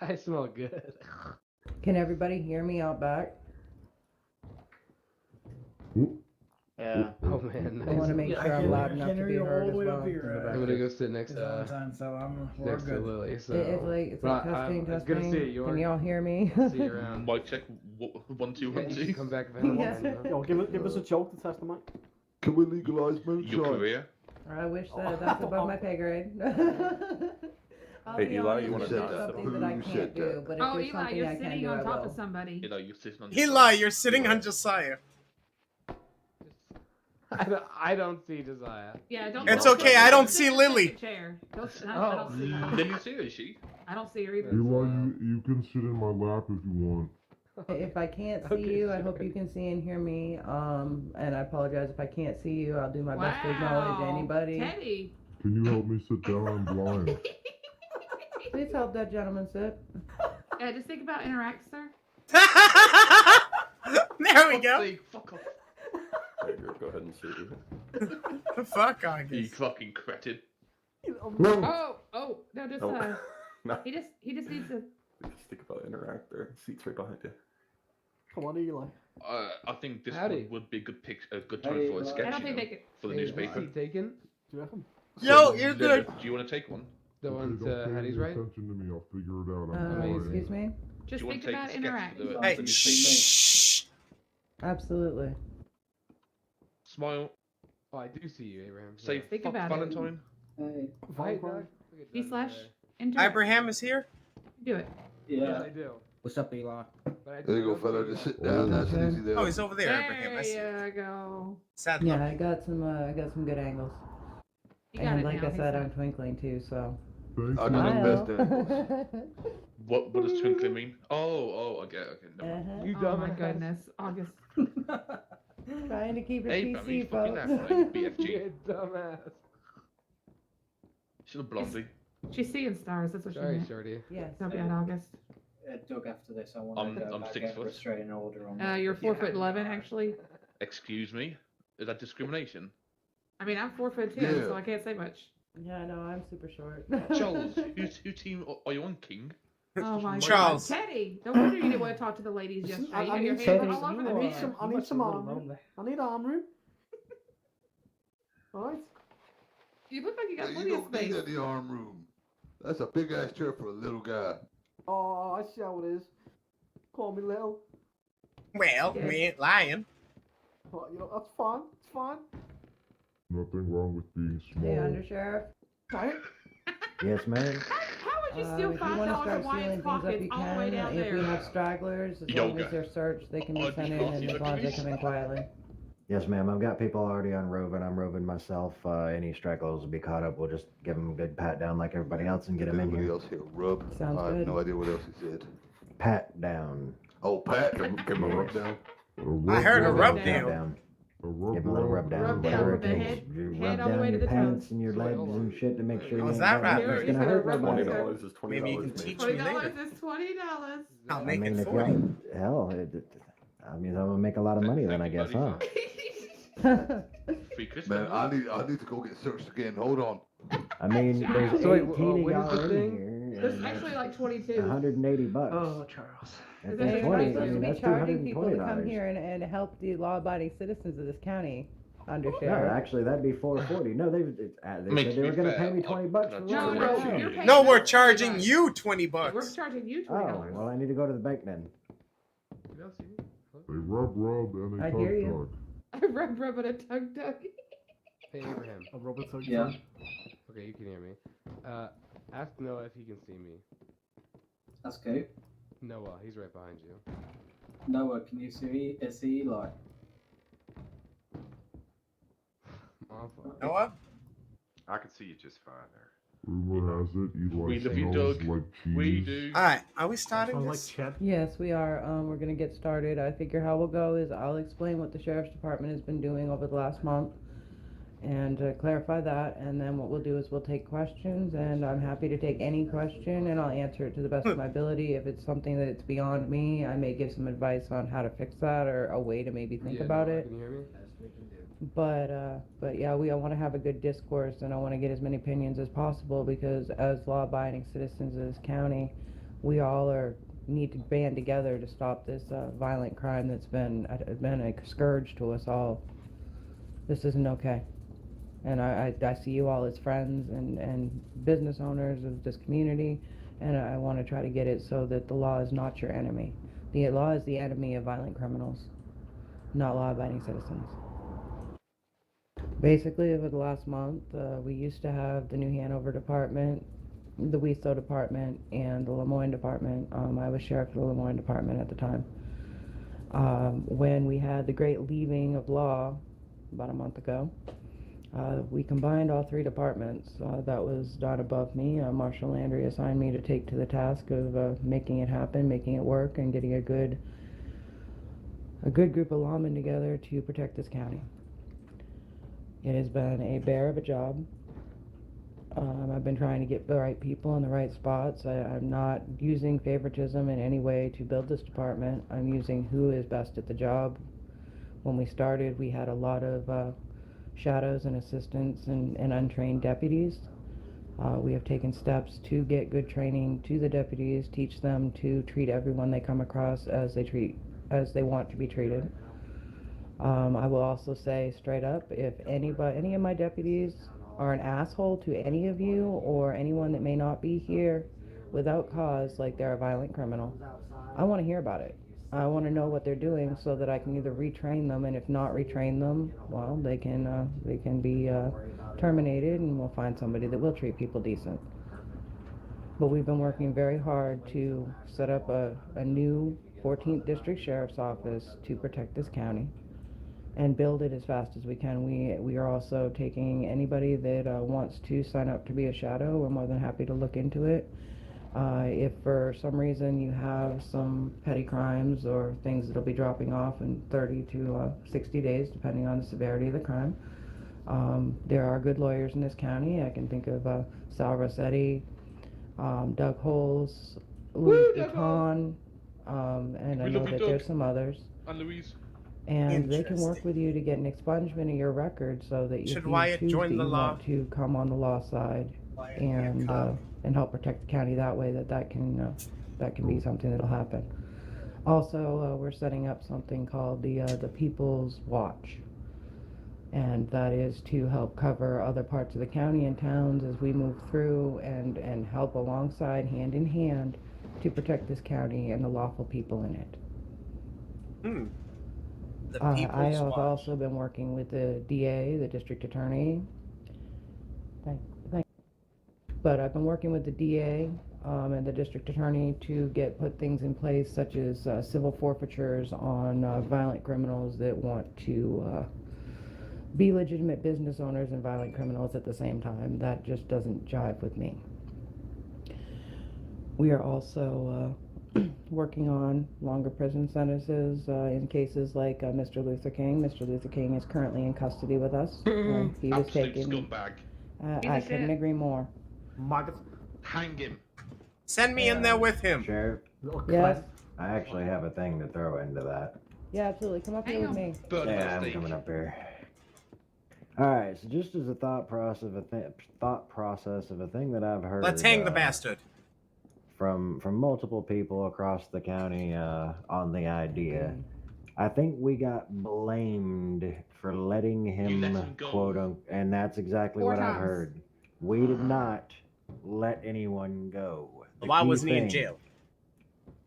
Speaker 10: I smell good.
Speaker 18: Can everybody hear me out back?
Speaker 11: Yeah.
Speaker 10: Oh man,
Speaker 18: I want to make sure I'm loud enough to be heard as well.
Speaker 10: I'm gonna go sit next
Speaker 23: Valentine, so we're
Speaker 10: next to
Speaker 23: good.
Speaker 10: Lily. So
Speaker 18: It's like testing.
Speaker 10: It's good to see you.
Speaker 18: Can y'all hear me?
Speaker 10: See you around.
Speaker 20: Mic check. 1 2 1 2.
Speaker 10: Come back if anyone wants to.
Speaker 2: Yo, give us a joke to test the mic.
Speaker 8: Can we legalize
Speaker 20: Your
Speaker 8: moonshine?
Speaker 20: career.
Speaker 18: I wish that's above my pay grade. I'll
Speaker 5: Hey,
Speaker 18: be
Speaker 5: Eli,
Speaker 18: honest,
Speaker 5: you wanna
Speaker 18: if there's
Speaker 5: not-
Speaker 18: something that I
Speaker 8: Who
Speaker 18: can't
Speaker 8: said
Speaker 18: do,
Speaker 8: that?
Speaker 18: but if
Speaker 16: Oh,
Speaker 18: there's
Speaker 16: Eli,
Speaker 18: something
Speaker 16: you're
Speaker 18: I can
Speaker 16: sitting
Speaker 18: do,
Speaker 16: on
Speaker 18: I
Speaker 16: top
Speaker 18: will.
Speaker 16: of somebody.
Speaker 20: You know, you're sitting on.
Speaker 1: Eli, you're sitting on Josiah.
Speaker 10: I don't see Josiah.
Speaker 16: Yeah, don't.
Speaker 1: It's
Speaker 16: don't
Speaker 1: okay,
Speaker 16: sit-
Speaker 1: I don't
Speaker 16: sit
Speaker 1: see
Speaker 16: in the
Speaker 1: Lily.
Speaker 16: second chair. I don't see her.
Speaker 20: Lily's here, is she?
Speaker 16: I don't see her either.
Speaker 8: Eli, you can sit in my lap if you want.
Speaker 18: If I can't see you, I hope you can see and hear me. And I apologize if I can't see you. I'll do my best to acknowledge anybody.
Speaker 16: Teddy.
Speaker 8: Can you help me sit down? I'm blind.
Speaker 18: Please help that gentleman sit.
Speaker 16: Yeah, just think about interact, sir.
Speaker 1: There we go.
Speaker 20: Fuck off.
Speaker 5: There you go. Go ahead and see.
Speaker 1: Fuck,
Speaker 20: You
Speaker 1: August.
Speaker 20: fucking cretin.
Speaker 16: Oh, no, just
Speaker 5: Oh. No.
Speaker 16: he just needs to.
Speaker 5: Just think about Interact there. Seat's right behind you.
Speaker 2: Come on, Eli.
Speaker 20: I think this
Speaker 10: Howdy.
Speaker 20: would be a good a good time
Speaker 11: Hey,
Speaker 20: for a
Speaker 11: Eli.
Speaker 20: sketch.
Speaker 16: I don't
Speaker 20: you
Speaker 16: think
Speaker 20: know,
Speaker 16: they could.
Speaker 20: for the
Speaker 10: Hey,
Speaker 20: newspaper.
Speaker 10: seat taken.
Speaker 2: Do you reckon?
Speaker 1: Yo,
Speaker 20: So,
Speaker 1: you're
Speaker 20: Lily,
Speaker 1: good.
Speaker 20: Do you want to take one?
Speaker 10: The one
Speaker 8: Don't
Speaker 10: to
Speaker 8: pay
Speaker 10: Hattie's
Speaker 8: any
Speaker 10: right.
Speaker 8: attention to me. I'll figure it out. I'm blind.
Speaker 18: Excuse me?
Speaker 16: Just
Speaker 20: Do you want
Speaker 16: think
Speaker 20: to take
Speaker 16: about
Speaker 20: the sketch
Speaker 16: interact.
Speaker 20: for the
Speaker 1: Hey,
Speaker 20: newspaper?
Speaker 1: shh.
Speaker 18: Absolutely.
Speaker 20: Smile.
Speaker 10: Oh, I do see you, Abraham.
Speaker 20: Say
Speaker 16: Think
Speaker 20: fuck
Speaker 16: about it.
Speaker 20: Valentine.
Speaker 11: Hey.
Speaker 10: Hi, Doug.
Speaker 16: He slash interact.
Speaker 1: Abraham is here.
Speaker 16: Do it.
Speaker 11: Yeah.
Speaker 10: I do.
Speaker 6: What's up, Eli?
Speaker 10: But I
Speaker 8: There you go,
Speaker 10: don't
Speaker 8: fella.
Speaker 10: see
Speaker 8: Just
Speaker 10: you.
Speaker 8: sit down. That's easy there.
Speaker 1: Oh, he's over there, Abraham. I see.
Speaker 16: There you go.
Speaker 1: Sad
Speaker 18: Yeah,
Speaker 1: look.
Speaker 18: I got some good angles.
Speaker 16: You got
Speaker 18: And
Speaker 16: it
Speaker 18: like
Speaker 16: now.
Speaker 18: I
Speaker 16: he
Speaker 18: said, I'm twinkling too, so.
Speaker 8: Thanks.
Speaker 20: I know
Speaker 18: Smile.
Speaker 20: the best What does twinkling mean? Oh, okay. Never mind.
Speaker 18: Uh-huh.
Speaker 10: You
Speaker 16: Oh my
Speaker 10: dumbass.
Speaker 16: goodness, August.
Speaker 18: Trying to keep it
Speaker 20: Hey, fam, you
Speaker 18: PC,
Speaker 20: fucking
Speaker 18: folks.
Speaker 20: laugh, right? You BFG.
Speaker 10: You dumbass.
Speaker 20: She's a blondie.
Speaker 16: She's seeing stars. That's what she
Speaker 10: Sorry,
Speaker 16: meant.
Speaker 10: Shorty.
Speaker 18: Yes.
Speaker 16: Don't be on August.
Speaker 11: Doug, after this, I want
Speaker 20: I'm-
Speaker 11: to go
Speaker 20: I'm
Speaker 11: back
Speaker 20: 6
Speaker 11: and
Speaker 20: foot.
Speaker 11: restraining order on.
Speaker 16: You're 4'11" actually.
Speaker 20: Excuse me? Is that discrimination?
Speaker 16: I mean, I'm 4'2",
Speaker 8: Yeah.
Speaker 16: so I can't say much.
Speaker 18: Yeah, no, I'm super short.
Speaker 20: Charles, who team are you on, King?
Speaker 16: Oh my
Speaker 1: Charles.
Speaker 16: God, Teddy! No wonder you didn't want to talk to the ladies yesterday.
Speaker 2: I
Speaker 16: You had your
Speaker 2: need
Speaker 16: hands
Speaker 2: some-
Speaker 16: all over the
Speaker 2: I need
Speaker 16: man.
Speaker 2: some. I need some arm room. I need arm room. Alright.
Speaker 16: You look like you got
Speaker 8: You
Speaker 16: plenty of
Speaker 8: don't need
Speaker 16: space.
Speaker 8: any arm room. That's a big ass chair for a little guy.
Speaker 2: Oh, I see how it is. Call me little.
Speaker 1: Well, we ain't lying.
Speaker 2: Oh, you know, that's fine. It's fine.
Speaker 8: Nothing wrong with being small.
Speaker 18: Hey, Undersheriff.
Speaker 2: Right?
Speaker 21: Yes, ma'am.
Speaker 16: How would you steal
Speaker 18: If you want to
Speaker 16: $5
Speaker 18: start
Speaker 16: in Wyatt's
Speaker 18: sealing things up,
Speaker 16: pockets
Speaker 18: you
Speaker 16: all the way
Speaker 18: can.
Speaker 16: down
Speaker 18: If we
Speaker 16: there?
Speaker 18: have stragglers, as long
Speaker 20: Yoga.
Speaker 18: as they're searched, they can be
Speaker 20: Oh,
Speaker 18: sent in,
Speaker 20: just
Speaker 18: and as long as they come in quietly.
Speaker 21: Yes, ma'am. I've got people already on roving. I'm roving myself. Any stragglers will be caught up. We'll just give them a good pat down like everybody else and get them in
Speaker 8: Everybody
Speaker 21: here.
Speaker 8: else here, rub.
Speaker 18: Sounds
Speaker 8: I have
Speaker 18: good.
Speaker 8: no idea what else he said.
Speaker 21: Pat down.
Speaker 8: Oh, Pat. Give him a rub down.
Speaker 1: I heard a rub
Speaker 21: Rub
Speaker 1: down.
Speaker 21: down.
Speaker 8: A rub
Speaker 21: Give them a little rub down.
Speaker 16: Rub down
Speaker 21: whatever
Speaker 16: with
Speaker 21: it
Speaker 16: the
Speaker 21: takes.
Speaker 16: head-
Speaker 21: You
Speaker 16: head
Speaker 21: rub
Speaker 16: all the
Speaker 21: down
Speaker 16: way to
Speaker 21: your
Speaker 16: the
Speaker 21: pants
Speaker 16: toes.
Speaker 21: and your legs and shit to make sure you
Speaker 1: Oh, is
Speaker 21: ain't
Speaker 1: that
Speaker 21: got
Speaker 1: right?
Speaker 21: nothing that's
Speaker 16: Is
Speaker 21: gonna
Speaker 16: there a
Speaker 21: hurt
Speaker 16: rub
Speaker 21: nobody.
Speaker 16: down?
Speaker 5: $20 is $20.
Speaker 1: Maybe you can
Speaker 5: mate.
Speaker 1: teach me
Speaker 16: $20
Speaker 1: later.
Speaker 16: is $20.
Speaker 1: I'll
Speaker 21: I
Speaker 1: make
Speaker 21: mean,
Speaker 1: it
Speaker 21: if
Speaker 1: 40.
Speaker 21: y'all, hell, I mean, I'm gonna make a lot of money then, I guess, huh?
Speaker 20: Free Christmas.
Speaker 8: Man, I need to go get searched again. Hold on.
Speaker 21: I mean, there's
Speaker 10: So wait,
Speaker 21: 18 of
Speaker 10: what is
Speaker 21: y'all
Speaker 10: the
Speaker 21: in
Speaker 10: thing?
Speaker 21: here.
Speaker 16: There's
Speaker 21: and
Speaker 16: actually like
Speaker 21: it's
Speaker 16: 22.
Speaker 21: 180 bucks.
Speaker 10: Oh, Charles.
Speaker 21: If
Speaker 16: There's
Speaker 21: there's
Speaker 16: a
Speaker 21: 20, I
Speaker 16: 22.
Speaker 21: mean,
Speaker 18: Be
Speaker 21: that's
Speaker 18: charging people to come
Speaker 21: $220.
Speaker 18: here and help the law-abiding citizens of this county, under
Speaker 21: No,
Speaker 18: sheriff.
Speaker 21: actually, that'd be $440. No, they said they were going to pay me $20 for
Speaker 16: No,
Speaker 21: running
Speaker 16: no,
Speaker 21: the show.
Speaker 16: you're paying
Speaker 1: No,
Speaker 16: us
Speaker 1: we're
Speaker 16: $20.
Speaker 1: charging you $20
Speaker 16: We're
Speaker 1: bucks.
Speaker 16: charging you
Speaker 21: Oh,
Speaker 16: $20.
Speaker 21: well, I need to go to the bank then.
Speaker 8: They rub and they
Speaker 18: I
Speaker 8: tug
Speaker 18: hear you.
Speaker 8: tug.
Speaker 16: I rub it a tug tug.
Speaker 10: Hey Abraham.
Speaker 2: A robot tug
Speaker 10: Yeah.
Speaker 2: tug?
Speaker 10: Okay, you can hear me. Ask Noah if he can see me.
Speaker 14: That's cool.
Speaker 10: Noah, he's right behind you.
Speaker 14: Noah, can you see Eli?
Speaker 1: Noah?
Speaker 7: I can see you just fine there.
Speaker 8: Rumor has it Eli
Speaker 20: We love you,
Speaker 8: smells
Speaker 20: Doug.
Speaker 8: like cheese.
Speaker 20: We do.
Speaker 1: Alright, are we starting this?
Speaker 18: Yes, we are. We're gonna get started. I figure how we'll go is I'll explain what the sheriff's department has been doing over the last month and clarify that, and then what we'll do is we'll take questions, and I'm happy to take any question and I'll answer it to the best of my ability. If it's something that it's beyond me, I may give some advice on how to fix that or a way to maybe think about
Speaker 10: Noah,
Speaker 18: it.
Speaker 10: Can you hear me?
Speaker 18: But yeah, I want to have a good discourse, and I want to get as many opinions as possible, because as law-abiding citizens of this county, we all need to band together to stop this violent crime that's been a scourge to us all. This isn't okay, and I see you all as friends and business owners of this community, and I want to try to get it so that the law is not your enemy. The law is the enemy of violent criminals, not law-abiding citizens. Basically, over the last month, we used to have the New Hanover Department, the Westow Department, and the Lemoyne Department. I was sheriff of the Lemoyne Department at the time. When we had the great leaving of law about a month ago, we combined all three departments. That was done above me. Marshal Landry assigned me to take to the task of making it happen, making it work, and getting a good group of lawmen together to protect this county. It has been a bear of a job. I've been trying to get the right people in the right spots. I'm not using favoritism in any way to build this department. I'm using who is best at the job. When we started, we had a lot of shadows and assistants and untrained deputies. We have taken steps to get good training to the deputies, teach them to treat everyone they come across as they want to be treated. I will also say straight up, if any of my deputies are an asshole to any of you or anyone that may not be here without cause, like they're a violent criminal, I want to hear about it. I want to know what they're doing so that I can either retrain them, and if not retrain them, well, they can be terminated, and we'll find somebody that will treat people decent. But we've been working very hard to set up a new 14th District Sheriff's Office to protect this county and build it as fast as we can. We are also taking anybody that wants to sign up to be a shadow. We're more than happy to look into it. If for some reason you have some petty crimes or things that'll be dropping off in 30 to 60 days, depending on the severity of the crime, there are good lawyers in this county. I can think of Sal Rossetti, Doug Holes, Louis Vuitton, and I know that there's some others.
Speaker 20: And Louise.
Speaker 18: And they can work with you to get an expungement of your record so that if
Speaker 1: Should
Speaker 18: you
Speaker 1: Wyatt
Speaker 18: choose
Speaker 1: join
Speaker 18: that
Speaker 1: the
Speaker 18: you
Speaker 1: law?
Speaker 18: want to come on the law side and help protect the county that way, that can be something that'll happen. Also, we're setting up something called the People's Watch, and that is to help cover other parts of the county and towns as we move through and help alongside, hand in hand, to protect this county and the lawful people in it. I have also been working with the DA, the district attorney. But I've been working with the DA and the district attorney to put things in place, such as civil forfeitures on violent criminals that want to be legitimate business owners and violent criminals at the same time. That just doesn't jive with me. We are also working on longer prison sentences in cases like Mr. Luther King. Mr. Luther King is currently in custody with us. He was
Speaker 20: Absolute
Speaker 18: taken.
Speaker 20: scumbag.
Speaker 18: I couldn't agree more.
Speaker 20: Hang him.
Speaker 1: Send me in there with him.
Speaker 21: Sheriff?
Speaker 18: Yes?
Speaker 21: I actually have a thing to throw into that.
Speaker 18: Yeah, absolutely. Come up here with me.
Speaker 21: Yeah, I'm coming up here. Alright, right, so just as a thought process of a thing that I've heard.
Speaker 1: Let's hang the bastard.
Speaker 21: From multiple people across the county on the idea. I think we got blamed for letting him, quote unquote, and that's exactly
Speaker 16: 4
Speaker 21: what I've
Speaker 16: times.
Speaker 21: heard. We did not let anyone go. The
Speaker 1: Why
Speaker 21: key
Speaker 1: wasn't he in
Speaker 21: thing,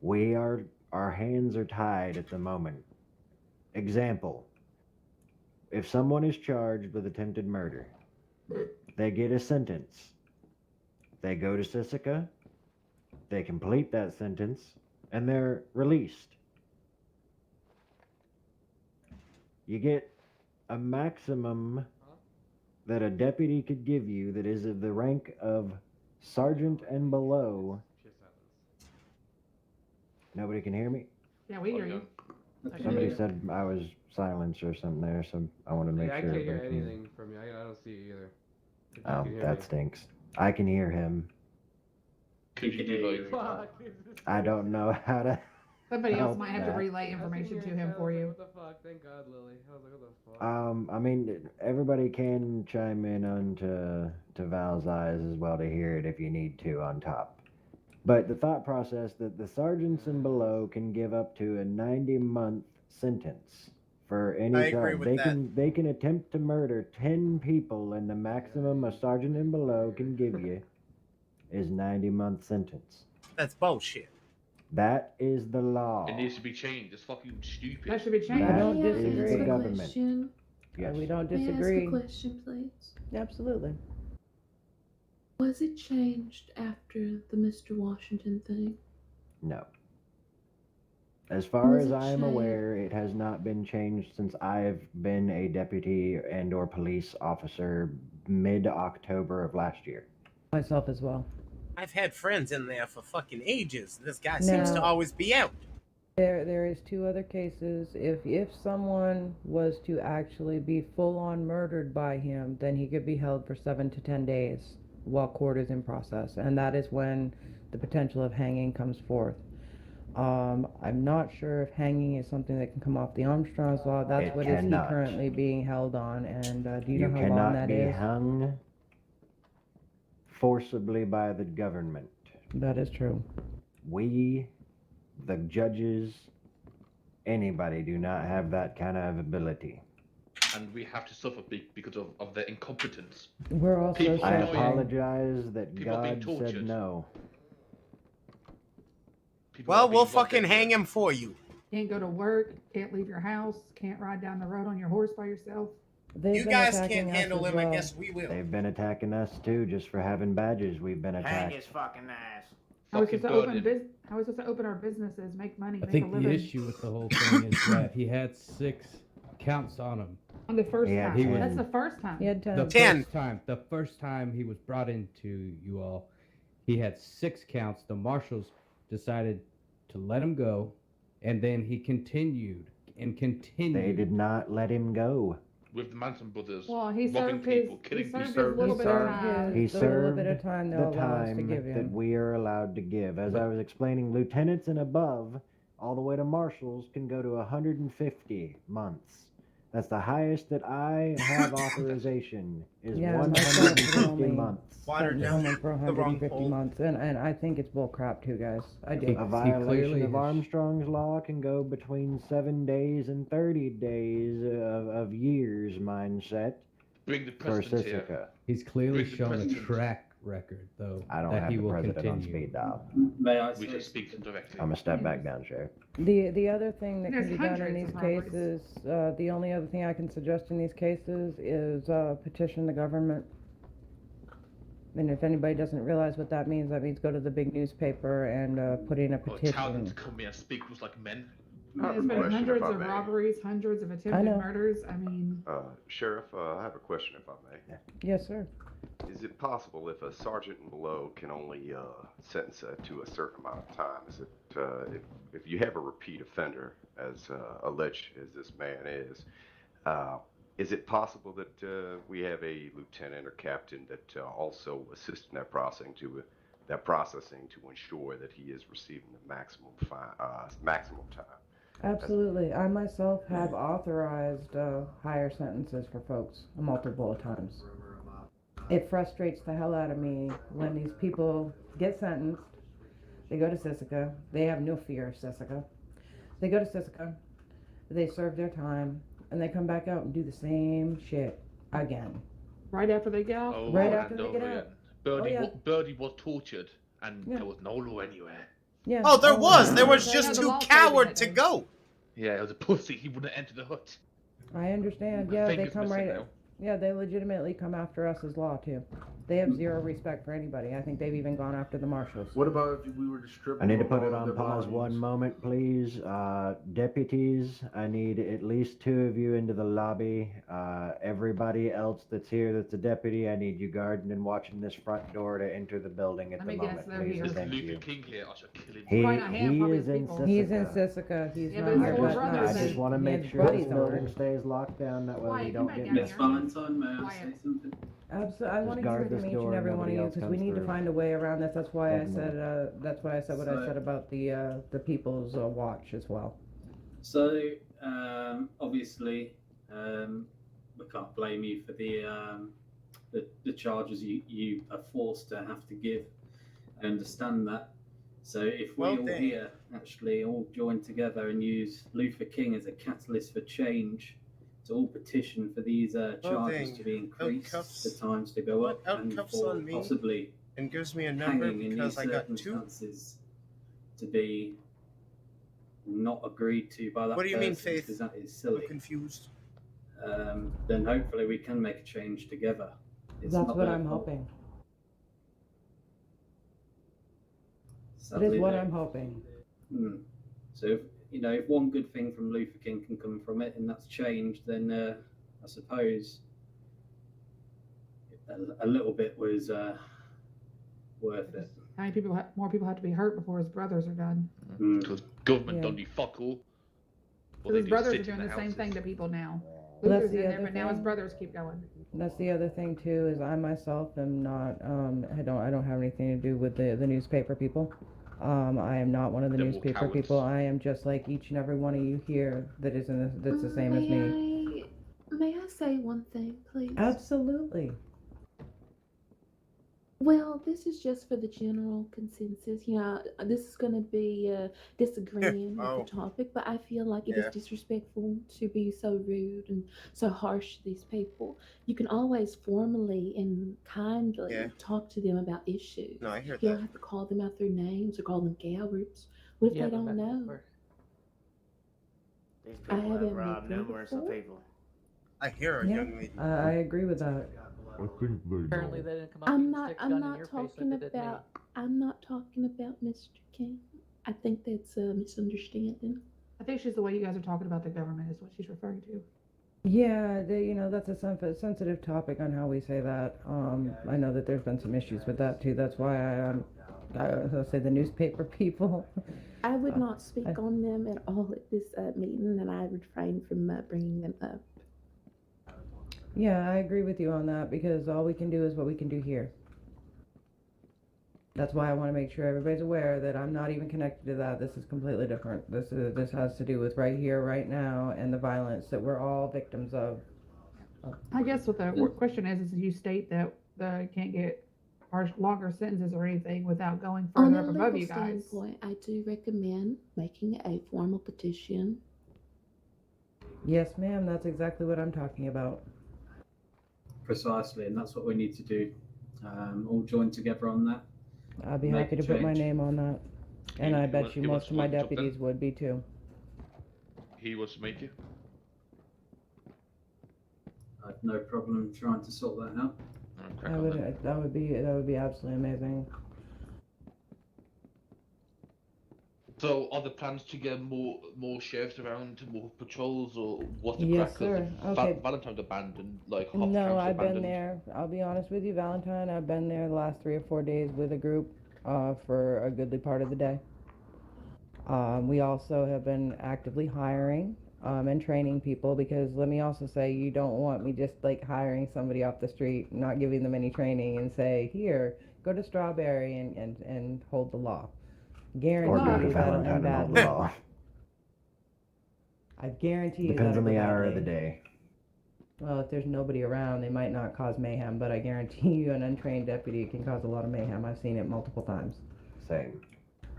Speaker 1: jail?
Speaker 21: Our hands are tied at the moment. Example, if someone is charged with attempted murder, they get a sentence. They go to Sisika, they complete that sentence, and they're released. You get a maximum that a deputy could give you that is of the rank of sergeant and below. Nobody can hear me?
Speaker 16: Yeah, we hear you.
Speaker 21: Somebody said I was silenced or something there, so I want to make
Speaker 10: I
Speaker 21: sure.
Speaker 10: can't hear
Speaker 21: everybody can-
Speaker 10: anything from you. I don't see you either. If you
Speaker 21: Oh,
Speaker 10: can hear
Speaker 21: that
Speaker 10: me.
Speaker 21: stinks. I can hear him.
Speaker 20: Could you do like...
Speaker 10: Fuck.
Speaker 21: I don't know how to.
Speaker 16: Somebody else
Speaker 21: help
Speaker 16: might have to
Speaker 21: that.
Speaker 16: relay information to him for you.
Speaker 10: What the fuck? Thank God, Lily. I was like, what the fuck?
Speaker 21: I mean, everybody can chime in onto Val's eyes as well to hear it if you need to on top. But the thought process that the sergeants and below can give up to a 90-month sentence for any
Speaker 1: I agree
Speaker 21: charge.
Speaker 1: with
Speaker 21: They can attempt to murder 10 people, and the maximum a sergeant and below can give you is 90-month sentence.
Speaker 1: That's bullshit.
Speaker 21: That is the law.
Speaker 20: It needs to be changed. It's fucking stupid.
Speaker 16: That should be changed.
Speaker 21: That
Speaker 18: I don't
Speaker 21: is
Speaker 18: disagree.
Speaker 21: the government.
Speaker 3: Question.
Speaker 21: Yes.
Speaker 18: We don't
Speaker 3: May I
Speaker 18: disagree.
Speaker 3: ask a question, please?
Speaker 18: Absolutely.
Speaker 3: Was it changed after the Mr. Washington thing?
Speaker 21: No. As far
Speaker 3: Was
Speaker 21: as
Speaker 3: it
Speaker 21: I am
Speaker 3: changed?
Speaker 21: aware, it has not been changed since I've been a deputy and or police officer mid-October of last year.
Speaker 18: Myself as well.
Speaker 1: I've had friends in there for fucking ages. This guy seems to
Speaker 18: Now-
Speaker 1: always be out.
Speaker 18: There is 2 other cases. If someone was to actually be full on murdered by him, then he could be held for 7 to 10 days while court is in process, and that is when the potential of hanging comes forth. I'm not sure if hanging is something that can come off the Armstrong's law. That's
Speaker 21: It
Speaker 18: what is he
Speaker 21: cannot.
Speaker 18: currently being held on, and do you
Speaker 21: You
Speaker 18: know how long
Speaker 21: cannot
Speaker 18: that
Speaker 21: be
Speaker 18: is?
Speaker 21: hung forcibly by the government.
Speaker 18: That is true.
Speaker 21: We, the judges, anybody do not have that kind of ability.
Speaker 20: And we have to suffer because of their incompetence.
Speaker 18: We're also
Speaker 20: People
Speaker 21: I
Speaker 20: are dying.
Speaker 21: apologize that
Speaker 20: People are being
Speaker 21: God said
Speaker 20: tortured.
Speaker 21: no.
Speaker 20: People
Speaker 1: Well,
Speaker 20: are
Speaker 1: we'll
Speaker 20: being robbed
Speaker 1: fucking hang
Speaker 20: everywhere.
Speaker 1: him for you.
Speaker 16: Can't go to work, can't leave your house, can't ride down the road on your horse by yourself.
Speaker 18: They've
Speaker 1: You
Speaker 18: been
Speaker 1: guys
Speaker 18: attacking
Speaker 1: can't
Speaker 18: us
Speaker 1: handle
Speaker 18: as
Speaker 1: him, I
Speaker 18: well.
Speaker 1: guess we will.
Speaker 21: They've been attacking us too, just for having badges. We've been
Speaker 4: Hang
Speaker 21: attacked.
Speaker 4: his fucking ass.
Speaker 16: How are we
Speaker 20: Fucking
Speaker 16: supposed to open
Speaker 20: burden.
Speaker 16: how are we supposed to open our businesses, make money,
Speaker 9: I
Speaker 16: make
Speaker 9: think
Speaker 16: a
Speaker 9: the
Speaker 16: living?
Speaker 9: issue with the whole thing is that he had 6 counts on him.
Speaker 16: On the first
Speaker 21: Yeah,
Speaker 16: time.
Speaker 21: he
Speaker 16: That's
Speaker 21: was-
Speaker 16: the first time.
Speaker 18: He had 10.
Speaker 9: The first time he was brought into you all, he had 6 counts. The marshals decided to let him go, and then he continued and continued.
Speaker 21: They did not let him go.
Speaker 20: With the Manson brothers,
Speaker 16: Well, he
Speaker 20: robbing
Speaker 16: served his
Speaker 20: people, killing
Speaker 16: served
Speaker 20: people.
Speaker 16: his little
Speaker 21: He
Speaker 16: bit of
Speaker 21: served
Speaker 16: time.
Speaker 21: He
Speaker 18: The little
Speaker 21: served
Speaker 18: bit of time
Speaker 21: the
Speaker 18: they'll allow us to
Speaker 21: time
Speaker 18: give
Speaker 21: that
Speaker 18: him.
Speaker 21: we are allowed to give. As I was explaining, lieutenants and above, all the way to marshals, can go to 150 months. That's the highest that I have authorization, is
Speaker 18: Yeah,
Speaker 21: 150
Speaker 18: only
Speaker 21: months.
Speaker 1: Watered
Speaker 18: someone
Speaker 1: down
Speaker 18: for
Speaker 1: the wrong
Speaker 18: 150
Speaker 1: pole.
Speaker 18: months, and I think it's bull crap too, guys. I do.
Speaker 21: A violation
Speaker 9: clearly
Speaker 21: of
Speaker 9: has-
Speaker 21: Armstrong's law can go between 7 days and 30 days of years mindset
Speaker 20: Bring the
Speaker 21: for
Speaker 20: president here.
Speaker 21: Sisika.
Speaker 9: He's clearly
Speaker 20: Bring the
Speaker 9: shown a
Speaker 20: president.
Speaker 9: track record, though,
Speaker 21: I don't
Speaker 9: that
Speaker 21: have
Speaker 9: he
Speaker 21: the
Speaker 9: will
Speaker 21: president on
Speaker 9: continue.
Speaker 21: speed dial.
Speaker 15: May I
Speaker 20: We
Speaker 15: say
Speaker 20: should speak to him directly.
Speaker 21: I'm gonna step back down, Sheriff.
Speaker 18: The other thing that
Speaker 16: There's
Speaker 18: can be done in
Speaker 16: hundreds
Speaker 18: these
Speaker 16: of robberies.
Speaker 18: cases, the only other thing I can suggest in these cases is petition the government. And if anybody doesn't realize what that means go to the big newspaper and put in a
Speaker 20: Or tell them
Speaker 18: petition.
Speaker 20: to come here and speak to us like men.
Speaker 8: I have
Speaker 16: There's
Speaker 8: a
Speaker 16: been
Speaker 8: question,
Speaker 16: hundreds
Speaker 8: if I
Speaker 16: of
Speaker 8: may.
Speaker 16: robberies, hundreds of attempted
Speaker 18: know.
Speaker 16: murders. I mean,
Speaker 8: Sheriff, I have a question, if I may.
Speaker 18: Yes, sir.
Speaker 7: Is it possible if a sergeant and below can only sentence to a certain amount of time? Is it if you have a repeat offender, as alleged as this man is it possible that we have a lieutenant or captain that also assists in that processing to ensure that he is receiving the maximum time?
Speaker 18: Absolutely. I myself have authorized higher sentences for folks multiple times. It frustrates the hell out of me when these people get sentenced, they go to Sisika, they have no fear of Sisika. They go to Sisika, they serve their time, and they come back out and do the same shit again.
Speaker 16: Right after they get out?
Speaker 18: Right after they get out.
Speaker 20: Birdy was tortured, and there was no law anywhere.
Speaker 18: Yeah.
Speaker 1: Oh, there was. There was
Speaker 16: Yeah,
Speaker 1: just
Speaker 16: the
Speaker 1: too
Speaker 16: law
Speaker 1: coward to
Speaker 16: saved it.
Speaker 1: go.
Speaker 20: Yeah, it was a pussy. He wouldn't enter the hut.
Speaker 18: I understand. Yeah, they
Speaker 20: Fingers
Speaker 18: come
Speaker 20: missing
Speaker 18: right.
Speaker 20: now.
Speaker 18: Yeah, they legitimately come after us as law too. They have zero respect for anybody. I think they've even gone after the marshals.
Speaker 5: What about if we were to strip
Speaker 21: I need to
Speaker 5: them
Speaker 21: put
Speaker 5: of
Speaker 21: it
Speaker 5: all
Speaker 21: on
Speaker 5: their
Speaker 21: pause
Speaker 5: belongings?
Speaker 21: one moment, please. Deputies, I need at least 2 of you into the lobby. Everybody else that's here that's a deputy, I need you guarding and watching this front door to enter the building at
Speaker 16: Let
Speaker 21: the
Speaker 16: me guess,
Speaker 21: moment,
Speaker 16: they're
Speaker 21: please.
Speaker 16: here.
Speaker 21: and
Speaker 20: There's
Speaker 21: Thank
Speaker 20: Luther
Speaker 21: you.
Speaker 20: King here. I should kill him.
Speaker 16: Probably not him,
Speaker 21: He
Speaker 16: probably
Speaker 21: is
Speaker 16: his
Speaker 21: in
Speaker 16: people.
Speaker 18: He's in
Speaker 21: Sisika.
Speaker 18: Sisika. He's
Speaker 16: Yeah,
Speaker 18: not
Speaker 16: but his
Speaker 18: here
Speaker 16: four
Speaker 18: right
Speaker 16: brothers
Speaker 18: now.
Speaker 21: I
Speaker 16: then.
Speaker 21: just want to
Speaker 18: He
Speaker 21: make
Speaker 18: has
Speaker 21: sure this
Speaker 18: buddies
Speaker 21: building
Speaker 18: over.
Speaker 21: stays locked down. That way
Speaker 16: Wyatt,
Speaker 21: we
Speaker 16: come
Speaker 21: don't
Speaker 16: back
Speaker 21: get
Speaker 16: down
Speaker 15: Miss
Speaker 16: here.
Speaker 15: Valentine, may I
Speaker 16: Wyatt.
Speaker 15: say something?
Speaker 18: Absolutely. I want to hear
Speaker 21: guard
Speaker 18: from
Speaker 21: this
Speaker 18: each
Speaker 21: door
Speaker 18: and
Speaker 21: and
Speaker 18: every one of
Speaker 21: nobody
Speaker 18: you
Speaker 21: else
Speaker 18: because we
Speaker 21: comes
Speaker 18: need to
Speaker 21: through.
Speaker 18: find a way around this. That's why I
Speaker 21: Doesn't
Speaker 18: said.
Speaker 21: matter.
Speaker 18: That's why I said what I
Speaker 15: So-
Speaker 18: said about the people's watch as well.
Speaker 15: So, obviously, we can't blame you for the charges you are forced to have to give. I understand that. So if we
Speaker 1: Well,
Speaker 15: all
Speaker 1: then.
Speaker 15: here actually all join together and use Luther King as a catalyst for change, to all petition for these charges
Speaker 1: then.
Speaker 15: to be increased,
Speaker 1: Handcuffs.
Speaker 15: the times to go
Speaker 1: Put
Speaker 15: up, and
Speaker 1: handcuffs
Speaker 15: for
Speaker 1: on me
Speaker 15: possibly
Speaker 1: and gives me a number
Speaker 15: hanging in
Speaker 1: because
Speaker 15: these
Speaker 1: I got 2.
Speaker 15: circumstances to be not agreed to by that
Speaker 1: What do you mean,
Speaker 15: person,
Speaker 1: Faith?
Speaker 15: because that is
Speaker 1: I'm
Speaker 15: silly.
Speaker 1: confused.
Speaker 15: Then hopefully we can make a change together. It's
Speaker 18: That's
Speaker 15: not
Speaker 18: what
Speaker 15: their
Speaker 18: I'm
Speaker 15: fault.
Speaker 18: hoping. That
Speaker 15: Sadly,
Speaker 18: is what
Speaker 15: they-
Speaker 18: I'm hoping.
Speaker 15: So if one good thing from Luther King can come from it, and that's change, then I suppose a little bit was worth it.
Speaker 16: How many people? More people have to be hurt before his brothers are done.
Speaker 20: Because government
Speaker 18: Yeah.
Speaker 20: don't do fuck all.
Speaker 16: Because his brothers are doing the same thing to people now.
Speaker 18: That's
Speaker 16: Luther's
Speaker 18: the
Speaker 16: in there,
Speaker 18: other
Speaker 16: but now his
Speaker 18: thing.
Speaker 16: brothers keep going.
Speaker 18: That's the other thing too, is I myself am not, I don't have anything to do with the newspaper people. I am not one of the
Speaker 20: They're all
Speaker 18: newspaper
Speaker 20: cowards.
Speaker 18: people. I am just like each and every one of you here that is that's the same as me.
Speaker 3: May I say one thing, please?
Speaker 18: Absolutely.
Speaker 3: Well, this is just for the general consensus. You know, this is going to be disagreeing
Speaker 1: Oh.
Speaker 3: with the topic, but I feel like it
Speaker 1: Yeah.
Speaker 3: is disrespectful to be so rude and so harsh to these people. You can always formally and kindly
Speaker 1: Yeah.
Speaker 3: talk to them about issues.
Speaker 1: No, I hear
Speaker 3: You don't
Speaker 1: that.
Speaker 3: have to call them out their names or call them cowards. What if
Speaker 13: Yeah,
Speaker 3: they
Speaker 13: but
Speaker 3: don't
Speaker 13: that's
Speaker 3: know?
Speaker 13: worse.
Speaker 12: These
Speaker 3: I
Speaker 12: people have
Speaker 3: haven't
Speaker 12: robbed
Speaker 3: met them
Speaker 12: numerous of
Speaker 3: before.
Speaker 12: people.
Speaker 1: I hear her,
Speaker 18: Yeah,
Speaker 1: young lady.
Speaker 18: I agree with that.
Speaker 2: I think they
Speaker 4: Apparently
Speaker 2: know.
Speaker 4: they didn't come up and stick a gun in your face like
Speaker 3: talking
Speaker 4: they did me.
Speaker 3: about. I'm not talking about Mr. King. I think that's a misunderstanding.
Speaker 16: I think she's the way you guys are talking about the government is what she's referring to.
Speaker 18: Yeah, that's a sensitive topic on how we say that. I know that there's been some issues with that too. That's why I'll say the newspaper people.
Speaker 3: I would not speak on them at all at this meeting, and I refrain from bringing them up.
Speaker 18: Yeah, I agree with you on that because all we can do is what we can do here. That's why I want to make sure everybody's aware that I'm not even connected to that. This is completely different. This has to do with right here, right now, and the violence that we're all victims of.
Speaker 16: I guess what the question is you state that they can't get longer sentences or anything without going
Speaker 3: On
Speaker 16: further
Speaker 3: a
Speaker 16: up above
Speaker 3: legal
Speaker 16: you guys.
Speaker 3: standpoint, I do recommend making a formal petition.
Speaker 18: Yes, ma'am, that's exactly what I'm talking about.
Speaker 15: Precisely, and that's what we need to do. All join together on that.
Speaker 18: I'd be
Speaker 15: Make
Speaker 18: happy
Speaker 15: a
Speaker 18: to put my
Speaker 15: change.
Speaker 18: name on that. And
Speaker 20: You
Speaker 18: I
Speaker 20: want-
Speaker 18: bet you
Speaker 20: you want
Speaker 18: most of my
Speaker 20: someone to jump in?
Speaker 18: deputies would be too.
Speaker 20: He wants to make it.
Speaker 15: I have no problem trying to sort that out.
Speaker 18: That would be absolutely amazing.
Speaker 20: So, are the plans to get more sheriffs around, more patrols, or what's the
Speaker 18: Yes,
Speaker 20: crack? 'Cause
Speaker 18: sir. Okay.
Speaker 20: Valentine's abandoned, like half
Speaker 18: No,
Speaker 20: town's
Speaker 18: I've been
Speaker 20: abandoned.
Speaker 18: there. I'll be honest with you, Valentine. I've been there the last 3 or 4 days with a group for a goodly part of the day. We also have been actively hiring and training people because let me also say you don't want me just like hiring somebody off the street, not giving them any training and say, here, go to Strawberry and hold the law.
Speaker 21: Or
Speaker 18: Guarantee
Speaker 21: go to
Speaker 18: you that'll
Speaker 21: Valentine
Speaker 18: end
Speaker 21: and hold the
Speaker 18: badly.
Speaker 21: law.
Speaker 18: I guarantee you
Speaker 21: Depends on
Speaker 18: that'll
Speaker 21: the
Speaker 18: go
Speaker 21: hour of the
Speaker 18: badly.
Speaker 21: day.
Speaker 18: Well, if there's nobody around, they might not cause mayhem, but I guarantee you an untrained deputy can cause a lot of mayhem. I've seen it multiple times.
Speaker 21: Same.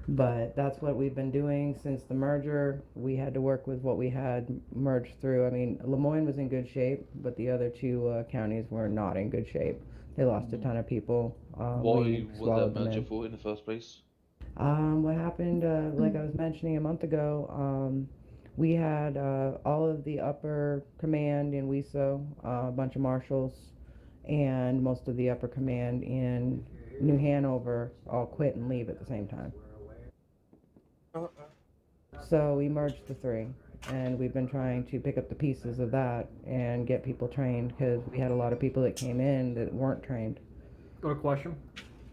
Speaker 18: But that's what we've been doing since the merger. We had to work with what we had merged through. I mean, Lemoyne was in good shape, but the other two counties were not in good shape. They lost a ton of people.
Speaker 20: Why
Speaker 18: We
Speaker 20: was
Speaker 18: swallowed
Speaker 20: that
Speaker 18: them
Speaker 20: merger
Speaker 18: in.
Speaker 20: for in the first place?
Speaker 18: What happened, like I was mentioning a month ago, we had all of the upper command in WISO, a bunch of marshals, and most of the upper command in New Hanover all quit and leave at the same time. So we merged the three, and we've been trying to pick up the pieces of that and get people trained, because we had a lot of people that came in that weren't trained.
Speaker 2: Got a question?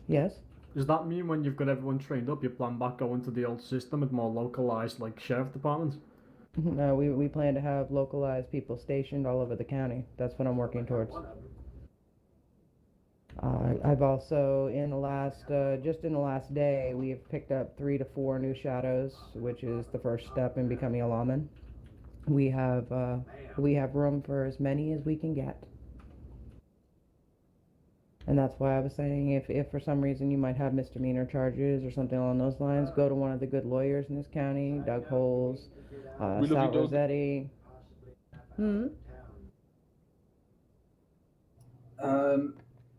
Speaker 18: Yes?
Speaker 2: Does that mean when you've got everyone trained up, you plan back going to the old system with more localized, like, sheriff departments?
Speaker 18: No, we plan to have localized people stationed all over the county. That's what I'm working towards. I've also, in the last, just in the last day, we have picked up 3 to 4 new shadows, which is the first step in becoming a lawman. We have room for as many as we can get. And that's why I was saying, if for some reason you might have misdemeanor charges or something along those lines, go to one of the good lawyers in this county, Doug Holes, Sal Rossetti.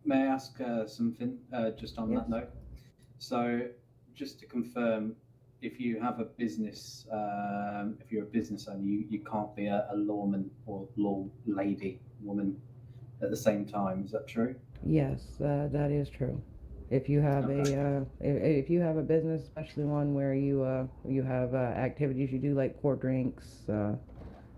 Speaker 15: May I ask something just on that note? So, just to confirm, if you have a business, if you're a business owner, you can't be a lawman or law lady, woman at the same time. Is that true?
Speaker 18: Yes, that is true. If you have if you have a business, especially one where you have activities you do like pour drinks,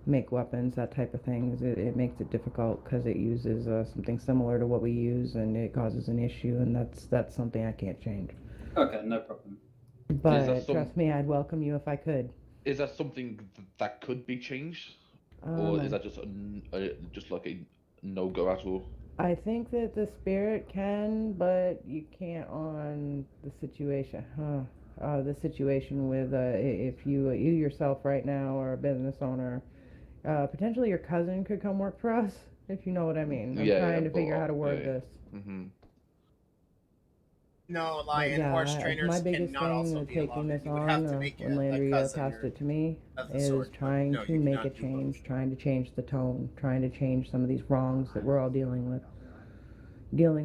Speaker 18: make weapons, that type of thing, it makes it difficult because it uses something similar to what we use, and it causes an issue, and that's something I can't change.
Speaker 15: Okay, no problem.
Speaker 18: But trust me, I'd welcome you if I could.
Speaker 20: Is that something that could be changed, or is that just like a no-go at all?
Speaker 18: I think that the spirit can, but you can't on the situation. The situation with if you yourself right now are a business owner, potentially your cousin could come work for us, if you know what I mean. I'm trying to figure out how to word this.
Speaker 20: Mm-hmm.
Speaker 1: No, lion horse trainers
Speaker 18: my biggest
Speaker 1: cannot
Speaker 18: thing
Speaker 1: also
Speaker 18: with
Speaker 1: be a
Speaker 18: taking
Speaker 1: lawman.
Speaker 18: this
Speaker 1: You would have
Speaker 18: on
Speaker 1: to make
Speaker 18: when
Speaker 1: a
Speaker 18: Landry
Speaker 1: cousin
Speaker 18: passed
Speaker 1: or
Speaker 18: it to me
Speaker 1: of the
Speaker 18: is
Speaker 1: sort, but
Speaker 18: trying
Speaker 1: no,
Speaker 18: to
Speaker 1: you
Speaker 18: make a
Speaker 1: cannot do
Speaker 18: change, trying to change the tone, trying to change some of these wrongs that we're all dealing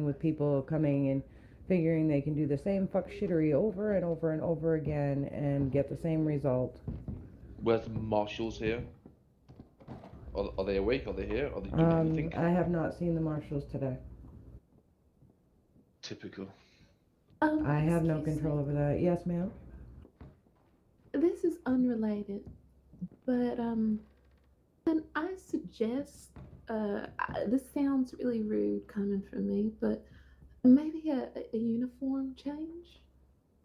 Speaker 18: with people coming and figuring they can do the same fuck shittery over and over and over again and get the same result.
Speaker 20: Where's the marshals here? Are they awake? Are they here? Are they doing anything?
Speaker 18: I have not seen the marshals today.
Speaker 20: Typical.
Speaker 18: I have no control over that. Yes, ma'am?
Speaker 3: This is unrelated, but can I suggest, this sounds really rude coming from me, but maybe a uniform change?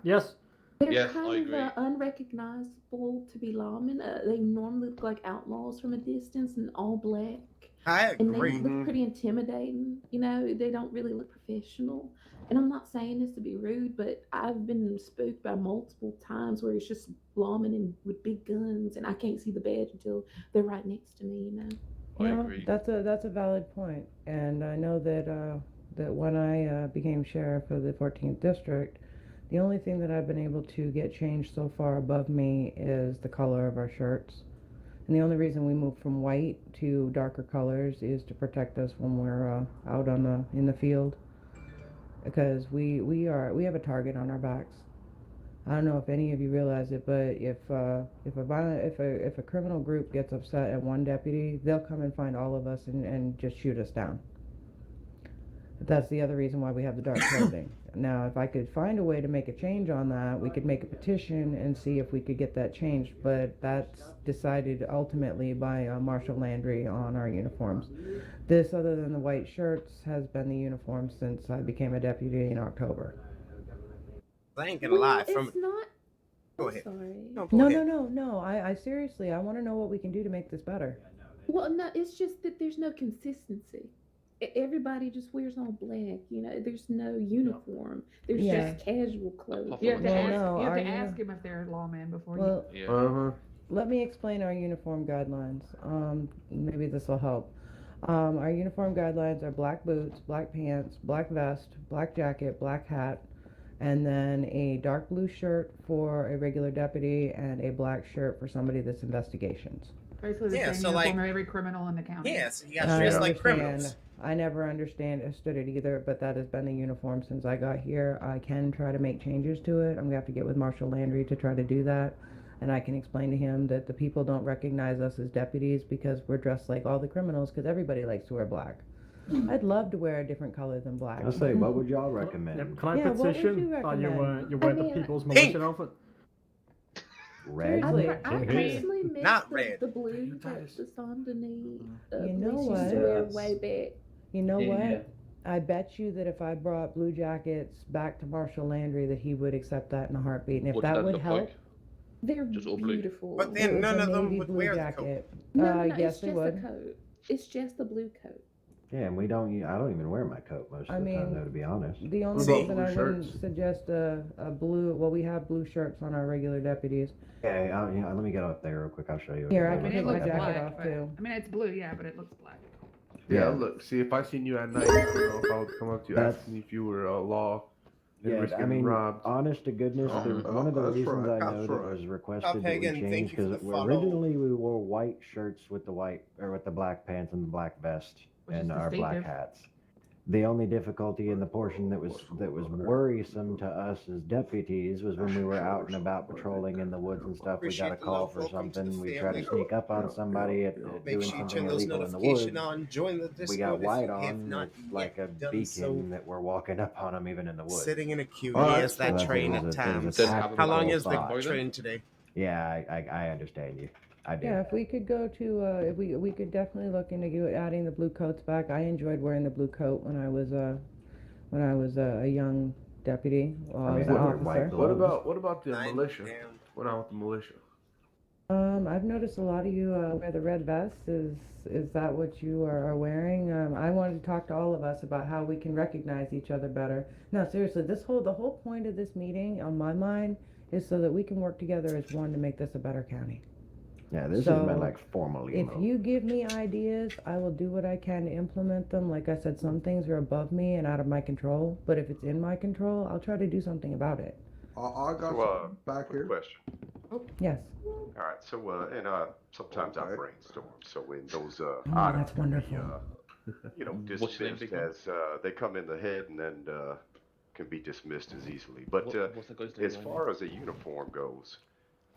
Speaker 2: Yes.
Speaker 3: They're
Speaker 20: Yes,
Speaker 3: kind
Speaker 20: I
Speaker 3: of
Speaker 20: agree.
Speaker 3: unrecognizable to be lawmen. They normally look like outlaws from a distance and all black.
Speaker 1: I
Speaker 3: And they
Speaker 1: agree.
Speaker 3: look pretty intimidating. You know, they don't really look professional. And I'm not saying this to be rude, but I've been spooked by multiple times where it's just lawmen with big guns, and I can't see the badge until they're right next to me. You know.
Speaker 20: I agree.
Speaker 18: That's a valid point, and I know that that when I became sheriff of the 14th district, the only thing that I've been able to get changed so far above me is the color of our shirts. And the only reason we moved from white to darker colors is to protect us when we're out in the field, because we have a target on our backs. I don't know if any of you realize it, but if a criminal group gets upset at one deputy, they'll come and find all of us and just shoot us down. That's the other reason why we have the dark clothing. Now, if I could find a way to make a change on that, we could make a petition and see if we could get that changed, but that's decided ultimately by Marshal Landry on our uniforms. This, other than the white shirts, has been the uniform since I became a deputy in October.
Speaker 1: I ain't gonna lie.
Speaker 3: It's not.
Speaker 1: Go ahead.
Speaker 3: Sorry.
Speaker 1: No.
Speaker 18: I seriously, I want to know what we can do to make this better.
Speaker 3: Well, no, it's just that there's no consistency. Everybody just wears all black, you know. There's no uniform. There's just casual clothes.
Speaker 16: You have to
Speaker 18: Well,
Speaker 16: ask
Speaker 18: no,
Speaker 16: you have
Speaker 18: are
Speaker 16: to
Speaker 18: you-
Speaker 16: ask him if they're a lawman before
Speaker 18: Well,
Speaker 16: you.
Speaker 18: let me explain our uniform guidelines. Maybe this will help. Our uniform guidelines are black boots, black pants, black vest, black jacket, black hat, and then a dark blue shirt for a regular deputy and a black shirt for somebody that's investigations.
Speaker 16: Basically the same uniform of every criminal in the county.
Speaker 1: Yeah, so you got dressed like criminals.
Speaker 18: I never understood it either, but that has been the uniform since I got here. I can try to make changes to it. I'm gonna have to get with Marshal Landry to try to do that. And I can explain to him that the people don't recognize us as deputies because we're dressed like all the criminals, because everybody likes to wear black. I'd love to wear a different color than black.
Speaker 21: I'll say, what would y'all recommend?
Speaker 2: Can I
Speaker 18: Yeah, what would
Speaker 2: petition
Speaker 18: you
Speaker 2: that you
Speaker 18: recommend?
Speaker 2: wear the people's militia outfit?
Speaker 21: Red?
Speaker 18: Seriously.
Speaker 3: I personally miss
Speaker 1: Not
Speaker 3: the,
Speaker 1: red.
Speaker 3: the blue that the Saint Denis
Speaker 18: You know
Speaker 3: police used to
Speaker 18: what?
Speaker 3: wear way back.
Speaker 18: You know
Speaker 15: Yeah.
Speaker 18: what? I bet you that if I brought blue jackets back to Marshal Landry, that he would accept that in a heartbeat. And if
Speaker 20: What
Speaker 18: that
Speaker 20: does
Speaker 18: would
Speaker 20: look
Speaker 18: help,
Speaker 20: like?
Speaker 3: They're
Speaker 20: Just all blue.
Speaker 3: beautiful.
Speaker 1: But then
Speaker 18: it's
Speaker 1: none
Speaker 18: a
Speaker 1: of them
Speaker 18: navy
Speaker 1: would
Speaker 18: blue
Speaker 1: wear the
Speaker 18: jacket.
Speaker 3: no,
Speaker 18: Yes,
Speaker 3: it's
Speaker 18: they
Speaker 3: just
Speaker 18: would.
Speaker 3: the coat. It's just the blue coat.
Speaker 21: Yeah, and I don't even wear my coat most of the time, though, to be honest.
Speaker 18: The only
Speaker 2: about
Speaker 18: reason
Speaker 2: blue
Speaker 18: I wouldn't
Speaker 2: shirts?
Speaker 18: suggest a blue, well, we have blue shirts on our regular deputies.
Speaker 21: Okay, let me get up there real quick. I'll show you.
Speaker 18: Here, I
Speaker 16: I
Speaker 18: can
Speaker 16: mean,
Speaker 18: take
Speaker 16: it
Speaker 18: my
Speaker 16: looks
Speaker 18: jacket
Speaker 16: black,
Speaker 18: off
Speaker 16: but,
Speaker 18: too.
Speaker 16: I mean, it's blue, yeah, but it looks black.
Speaker 5: Yeah, look, see, if I seen you at night, you know, if I would come up to you
Speaker 21: That's-
Speaker 5: asking if you were law and
Speaker 21: Yeah,
Speaker 5: risking
Speaker 21: I mean,
Speaker 5: robbed.
Speaker 21: honest to goodness, one of the
Speaker 8: that's
Speaker 21: reasons
Speaker 8: right,
Speaker 21: I know
Speaker 8: that's
Speaker 21: that
Speaker 8: right.
Speaker 21: was requested that we
Speaker 1: Pagan, thank
Speaker 21: change
Speaker 1: you for
Speaker 21: because
Speaker 1: the follow.
Speaker 21: originally we wore white shirts with the with the black pants and the black vest
Speaker 16: Which is
Speaker 21: and our black
Speaker 16: distinctive.
Speaker 21: hats. The only difficulty in the portion that was worrisome to us as deputies was when we were out and about patrolling in the woods and stuff. We got a
Speaker 1: Appreciate the
Speaker 21: call
Speaker 1: love.
Speaker 21: for
Speaker 1: Welcome to the
Speaker 21: something. We tried to
Speaker 1: family.
Speaker 21: sneak up on somebody at
Speaker 1: Make
Speaker 21: doing
Speaker 1: sure you
Speaker 21: something
Speaker 1: turn those
Speaker 21: illegal in the woods.
Speaker 1: notifications on. Join the Discord
Speaker 21: We got white
Speaker 1: if you have
Speaker 21: on.
Speaker 1: not
Speaker 21: It's like a
Speaker 1: yet done
Speaker 21: beacon
Speaker 1: so.
Speaker 21: that we're walking up on them even in the woods.
Speaker 1: Sitting in a queue.
Speaker 8: All right.
Speaker 1: Yes, that
Speaker 21: So
Speaker 1: train
Speaker 21: it
Speaker 1: at
Speaker 21: was a
Speaker 1: times.
Speaker 21: tactical
Speaker 1: How long is the
Speaker 21: thought.
Speaker 1: train today?
Speaker 21: Yeah, I understand you. I do.
Speaker 18: Yeah, if we could go to, if we could definitely look into adding the blue coats back. I enjoyed wearing the blue coat when I was a young deputy. While I was an officer.
Speaker 5: What about the militia?
Speaker 1: Damn.
Speaker 5: What about the militia?
Speaker 18: I've noticed a lot of you wear the red vests. Is that what you are wearing? I wanted to talk to all of us about how we can recognize each other better. No, seriously, the whole point of this meeting, on my mind, is so that we can work together as one to make this a better county.
Speaker 21: Yeah, this
Speaker 18: So,
Speaker 21: has been like formally.
Speaker 18: If you give me ideas, I will do what I can to implement them. Like I said, some things are above me and out of my control, but if it's in my control, I'll try to do something about it.
Speaker 8: I got
Speaker 7: So,
Speaker 8: something back
Speaker 7: quick
Speaker 8: here.
Speaker 7: question.
Speaker 18: Yes.
Speaker 7: All right, so sometimes I brainstorm. So in those
Speaker 18: that's wonderful.
Speaker 7: dismissed as they come in the head and then can be dismissed as easily. But
Speaker 20: What's that goes to
Speaker 7: as far as a uniform goes,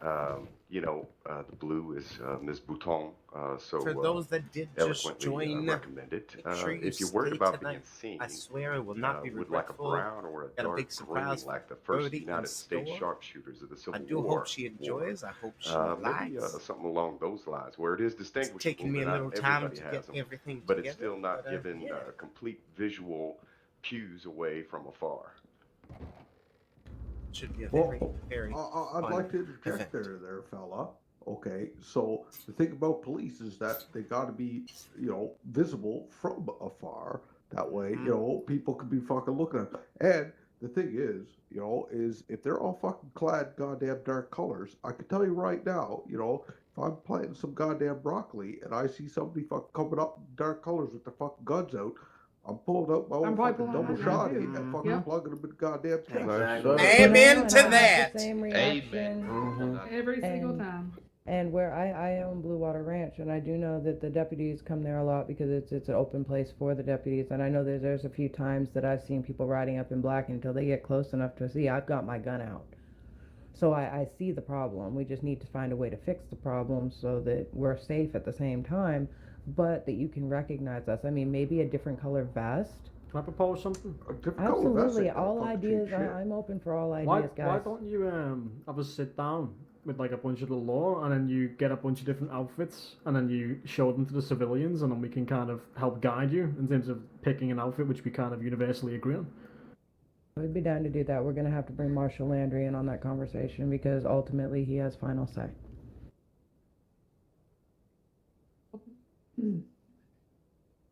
Speaker 7: the blue is Ms. Bouton. So
Speaker 1: For those that did just
Speaker 7: eloquently
Speaker 1: join,
Speaker 7: recommended.
Speaker 1: make sure you
Speaker 7: If you're worried
Speaker 1: stay
Speaker 7: about
Speaker 1: tonight.
Speaker 7: being seen,
Speaker 1: I swear it will not be
Speaker 7: with like a
Speaker 1: regretful.
Speaker 7: brown or a
Speaker 1: Got a
Speaker 7: dark
Speaker 1: big
Speaker 7: green,
Speaker 1: surprise for
Speaker 7: like the first
Speaker 1: Birdy in
Speaker 7: United States
Speaker 1: store.
Speaker 7: sharpshooters of the Civil
Speaker 1: I do
Speaker 7: War.
Speaker 1: hope she enjoys. I hope she
Speaker 7: Maybe
Speaker 1: likes.
Speaker 7: something along those lines, where it is distinguishable.
Speaker 1: taking me a
Speaker 7: but not
Speaker 1: little time
Speaker 7: everybody
Speaker 1: to
Speaker 7: has
Speaker 1: get
Speaker 7: them,
Speaker 1: everything
Speaker 7: but it's
Speaker 1: together,
Speaker 7: still not
Speaker 1: but,
Speaker 7: giving
Speaker 1: yeah.
Speaker 7: complete visual cues away from afar.
Speaker 1: Should be a
Speaker 8: Well,
Speaker 1: very, very.
Speaker 8: I'd
Speaker 1: fun
Speaker 8: like to interject
Speaker 1: event.
Speaker 8: there, fella. Okay, so the thing about police is that they got to be, visible from afar. That way, people can be fucking looking at them. And the thing is, is if they're all fucking clad goddamn dark colors, I can tell you right now, if I'm planting some goddamn broccoli and I see somebody fucking coming up in dark colors with their fucking guns out, I'm pulling out my own
Speaker 16: probably
Speaker 8: fucking
Speaker 16: pulling
Speaker 8: double
Speaker 16: out mine
Speaker 8: shotty
Speaker 16: too.
Speaker 8: and fucking
Speaker 16: Yeah.
Speaker 8: plugging them in the goddamn chest.
Speaker 1: Amen
Speaker 18: And
Speaker 1: to
Speaker 18: I have
Speaker 1: that.
Speaker 18: the same reaction.
Speaker 16: Every single
Speaker 18: And-
Speaker 16: time.
Speaker 18: And where I own Blue Water Ranch, and I do know that the deputies come there a lot because it's an open place for the deputies. And I know there's a few times that I've seen people riding up in black until they get close enough to see I've got my gun out. So I see the problem. We just need to find a way to fix the problem so that we're safe at the same time, but that you can recognize us. I mean, maybe a different color vest.
Speaker 2: Can I propose something?
Speaker 18: Absolutely, all ideas. I'm open for all ideas, guys.
Speaker 2: Why don't you have us sit down with like a bunch of the law, and then you get a bunch of different outfits, and then you show them to the civilians, and then we can kind of help guide you in terms of picking an outfit which we kind of universally agree on.
Speaker 18: We'd be down to do that. We're going to have to bring Marshal Landry in on that conversation because ultimately he has final say.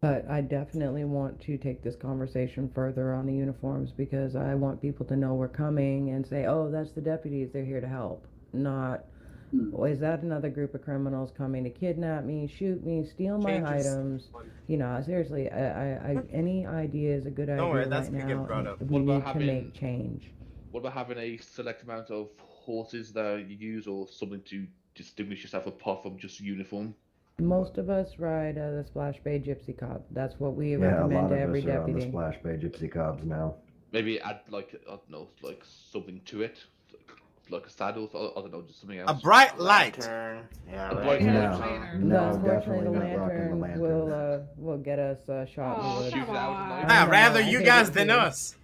Speaker 18: But I definitely want to take this conversation further on the uniforms because I want people to know we're coming and say, oh, that's the deputies, they're here to help. Not Is that another group of criminals coming to kidnap me, shoot me, steal my
Speaker 1: Changes.
Speaker 18: items? You know, seriously, any idea is a good idea
Speaker 1: Don't worry, that's
Speaker 18: right
Speaker 1: gonna get
Speaker 18: now.
Speaker 1: brought up.
Speaker 18: We
Speaker 20: What about
Speaker 18: need to
Speaker 20: having-
Speaker 18: make change.
Speaker 20: What about having a select amount of horses that you use, or something to distinguish yourself apart from just uniform?
Speaker 18: Most of us ride the Splash Bay Gypsy Cob. That's what we
Speaker 21: Yeah, a
Speaker 18: recommend
Speaker 21: lot
Speaker 18: to
Speaker 21: of
Speaker 18: every
Speaker 21: us are on the
Speaker 18: deputy.
Speaker 21: Splash Bay Gypsy Cobs now.
Speaker 20: Maybe add like I don't know, like something to it, like a saddle. I don't know, just something
Speaker 1: A
Speaker 20: else.
Speaker 1: bright light.
Speaker 10: Yeah,
Speaker 20: A
Speaker 10: right.
Speaker 20: bright
Speaker 10: Yeah.
Speaker 21: No,
Speaker 18: Unfortunately,
Speaker 21: definitely
Speaker 18: the
Speaker 21: not rocking the
Speaker 18: lantern
Speaker 21: lantern.
Speaker 18: will get us shot in the
Speaker 16: Oh,
Speaker 18: wood.
Speaker 20: Shoot it out and like.
Speaker 1: Ah, rather
Speaker 18: I
Speaker 1: you
Speaker 18: think
Speaker 1: guys
Speaker 18: it
Speaker 1: than
Speaker 18: is.
Speaker 1: us.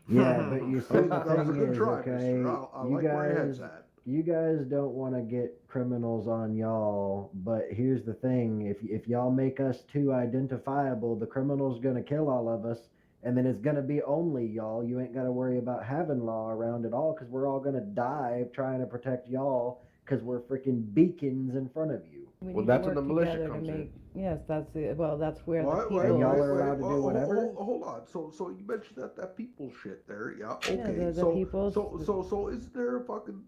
Speaker 21: Yeah, but you see, the
Speaker 8: That was a
Speaker 21: thing
Speaker 8: good
Speaker 21: is,
Speaker 8: try,
Speaker 21: okay,
Speaker 8: mister. I
Speaker 21: you
Speaker 8: like where your head's
Speaker 21: guys,
Speaker 8: at.
Speaker 21: you guys don't want to get criminals on y'all, but here's the thing: if y'all make us too identifiable, the criminal's gonna kill all of us, and then it's gonna be only y'all. You ain't gotta worry about having law around at all, because we're all gonna die trying to protect y'all, because we're freaking beacons in front of you.
Speaker 18: We
Speaker 5: Well,
Speaker 18: need
Speaker 5: that's
Speaker 18: to
Speaker 5: when the
Speaker 18: work
Speaker 5: militia
Speaker 18: together to
Speaker 5: comes in.
Speaker 18: make. Yes, that's it. Well, that's where the
Speaker 8: Wait,
Speaker 18: people.
Speaker 21: And y'all are allowed to do
Speaker 8: hold-
Speaker 21: whatever?
Speaker 8: Hold on. So you mentioned that people shit there, yeah?
Speaker 18: Yeah,
Speaker 8: Okay.
Speaker 18: the
Speaker 8: so
Speaker 18: people's-
Speaker 8: so is there a fucking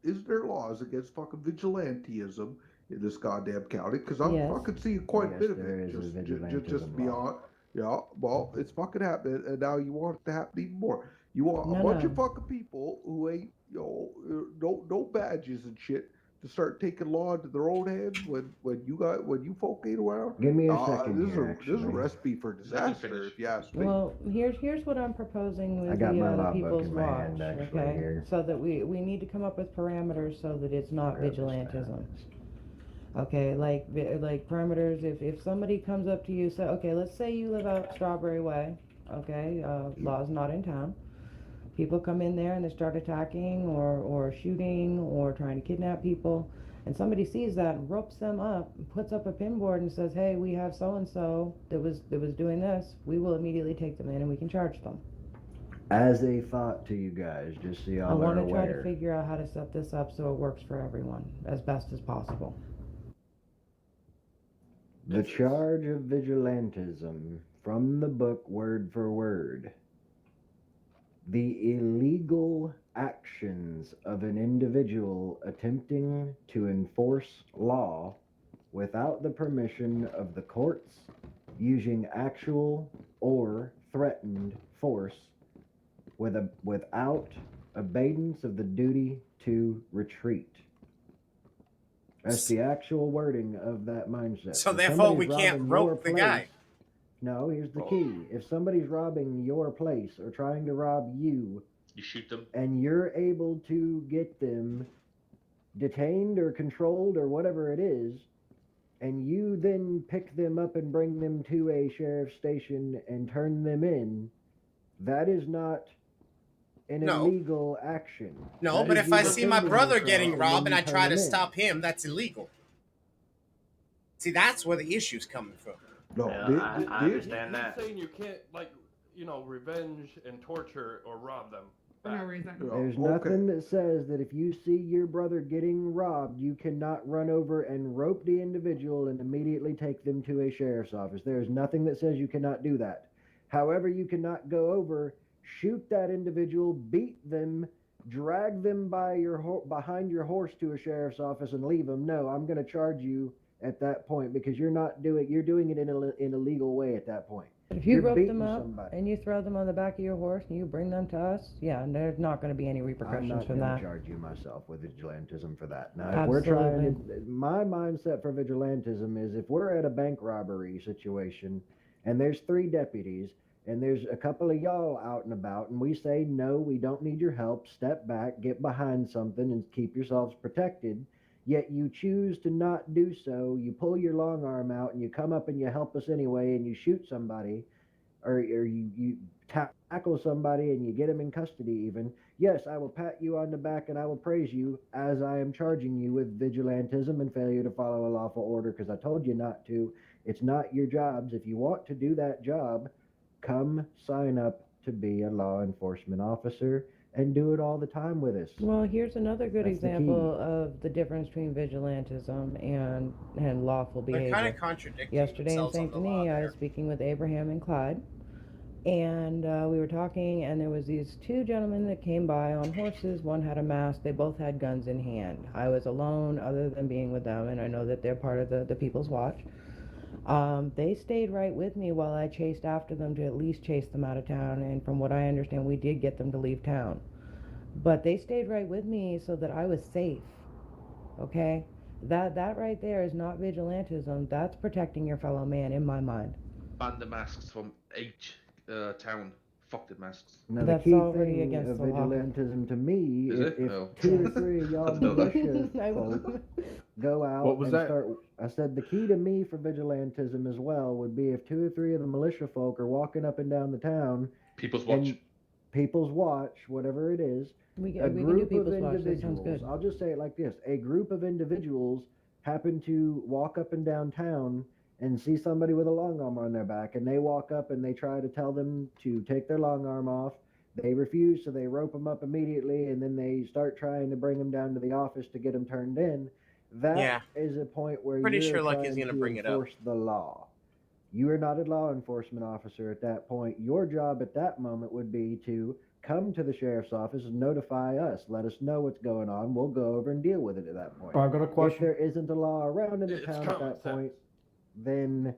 Speaker 8: is there laws against fucking vigilantism in this goddamn county? Because I'm
Speaker 18: Yes.
Speaker 8: fucking seeing quite a
Speaker 21: Yes,
Speaker 8: bit of
Speaker 21: there
Speaker 8: it.
Speaker 21: is a
Speaker 8: Just
Speaker 21: vigilantism
Speaker 8: beyond.
Speaker 21: law.
Speaker 8: Yeah. Well, it's fucking happening, and now you want it to happen even more. You want a
Speaker 18: No,
Speaker 8: bunch
Speaker 18: no.
Speaker 8: of fucking people who ain't no badges and shit to start taking law into their own hands when you folk ain't around.
Speaker 21: Give me a second
Speaker 8: This
Speaker 21: here,
Speaker 8: is a
Speaker 21: actually.
Speaker 8: recipe for disaster, if you ask me.
Speaker 18: Well, here's what I'm proposing with
Speaker 21: I got my
Speaker 18: the
Speaker 21: logbook
Speaker 18: People's
Speaker 21: in my
Speaker 18: Watch,
Speaker 21: hand, actually,
Speaker 18: okay?
Speaker 21: here.
Speaker 18: So that we need to come up with parameters so that it's not
Speaker 21: Grab this
Speaker 18: vigilantism. Okay, like parameters. If somebody comes up to you, say, okay, let's say you live out Strawberry Way, okay, law's not in town. People come in there and they start attacking or shooting or trying to kidnap people, and somebody sees that, ropes them up, puts up a pin board and says, hey, we have so and so that was doing this. We will immediately take them in and we can charge them.
Speaker 21: As a thought to you guys, just so
Speaker 18: I
Speaker 21: y'all are
Speaker 18: want to try to
Speaker 21: aware.
Speaker 18: figure out how to set this up so it works for everyone as best as possible.
Speaker 21: The charge of vigilantism, from the book word for word. The illegal actions of an individual attempting to enforce law without the permission of the courts, using actual or threatened force without abeyance of the duty to retreat. That's the actual wording of that mindset.
Speaker 1: So
Speaker 21: If
Speaker 1: therefore we
Speaker 21: somebody's
Speaker 1: can't
Speaker 21: robbing
Speaker 1: rope
Speaker 21: your
Speaker 1: the guy.
Speaker 21: place- No, here's the key. If somebody's robbing your place or trying to rob you,
Speaker 20: You shoot them.
Speaker 21: and you're able to get them detained or controlled or whatever it is, and you then pick them up and bring them to a sheriff's station and turn them in, that is not an
Speaker 1: No.
Speaker 21: illegal action.
Speaker 1: No,
Speaker 21: That
Speaker 1: but
Speaker 21: is
Speaker 1: if
Speaker 21: you
Speaker 1: I see my
Speaker 21: defending
Speaker 1: brother
Speaker 21: yourself
Speaker 1: getting
Speaker 21: and
Speaker 1: robbed
Speaker 21: then
Speaker 1: and I
Speaker 21: you
Speaker 1: try
Speaker 21: turn
Speaker 1: to
Speaker 21: them in.
Speaker 1: stop him, that's illegal. See, that's where the issue's coming from.
Speaker 8: No,
Speaker 10: Yeah, I understand that.
Speaker 12: He's saying you can't, revenge and torture or rob them.
Speaker 16: For no reason.
Speaker 21: There's nothing that says that if you see your brother getting robbed, you cannot run over and rope the individual and immediately take them to a sheriff's office. There is nothing that says you cannot do that. However, you cannot go over, shoot that individual, beat them, drag them behind your horse to a sheriff's office and leave them. No, I'm going to charge you at that point because you're doing it in a legal way at that point.
Speaker 18: But if you
Speaker 21: You're
Speaker 18: rope
Speaker 21: beating
Speaker 18: them up
Speaker 21: somebody.
Speaker 18: and you throw them on the back of your horse and you bring them to us, yeah, and there's not going to be any
Speaker 21: I'm
Speaker 18: repercussions
Speaker 21: not
Speaker 18: from
Speaker 21: going
Speaker 18: that.
Speaker 21: to charge you myself with vigilantism for that. Now, if we're trying to, my mindset for vigilantism is if we're at a bank robbery situation and there's 3 deputies and there's a couple of y'all out and about and we say, no, we don't need your help, step back, get behind something and keep yourselves protected, yet you choose to not do so, you pull your long arm out and you come up and you help us anyway and you shoot somebody, or you tackle somebody and you get them in custody even, yes, I will pat you on the back and I will praise you as I am charging you with vigilantism and failure to follow a lawful order because I told you not to. It's not your jobs. If you want to do that job, come sign up to be a law enforcement officer and do it all the time with us.
Speaker 18: Well, here's another good
Speaker 21: That's the
Speaker 18: example of the difference between vigilantism and lawful
Speaker 1: They're
Speaker 18: behavior.
Speaker 1: kind of contradicting
Speaker 18: Yesterday in
Speaker 1: themselves on
Speaker 18: St.
Speaker 1: the law
Speaker 18: Denis, I
Speaker 1: there.
Speaker 18: was speaking with Abraham and Clyde. And we were talking, and there was these two gentlemen that came by on horses. One had a mask. They both had guns in hand. I was alone other than being with them, and I know that they're part of the People's Watch. They stayed right with me while I chased after them to at least chase them out of town, and from what I understand, we did get them to leave town. But they stayed right with me so that I was safe, okay? That right there is not vigilantism. That's protecting your fellow man in my mind.
Speaker 20: Ban the masks from each town. Fuck the masks.
Speaker 21: Now, the
Speaker 18: That's
Speaker 21: key
Speaker 18: already
Speaker 21: thing
Speaker 18: against
Speaker 21: of
Speaker 18: the law.
Speaker 21: vigilantism to me,
Speaker 20: Is it?
Speaker 21: if
Speaker 20: Oh.
Speaker 21: 2 or 3 of y'all
Speaker 20: Doesn't know that.
Speaker 21: militia folk go out
Speaker 5: What was
Speaker 21: and
Speaker 5: that?
Speaker 21: start, I said the key to me for vigilantism as well would be if 2 or 3 of the militia folk are walking up and down the town.
Speaker 20: People's Watch.
Speaker 21: And People's Watch, whatever it is,
Speaker 18: We
Speaker 21: a
Speaker 18: can do
Speaker 21: group of
Speaker 18: People's Watch. That sounds
Speaker 21: individuals,
Speaker 18: good.
Speaker 21: I'll just say it like this, a group of individuals happen to walk up and down town and see somebody with a long arm on their back, and they walk up and they try to tell them to take their long arm off. They refuse, so they rope them up immediately, and then they start trying to bring them down to the office to get them turned in. That is a point where
Speaker 1: Pretty
Speaker 21: you're
Speaker 1: sure
Speaker 21: trying
Speaker 1: Lucky's gonna
Speaker 21: to
Speaker 1: bring it up.
Speaker 21: enforce the law. You are not a law enforcement officer at that point. Your job at that moment would be to come to the sheriff's office and notify us. Let us know what's going on. We'll go over and deal with it at that point.
Speaker 2: I've got a question.
Speaker 21: If there isn't a law around in the town at that point, then,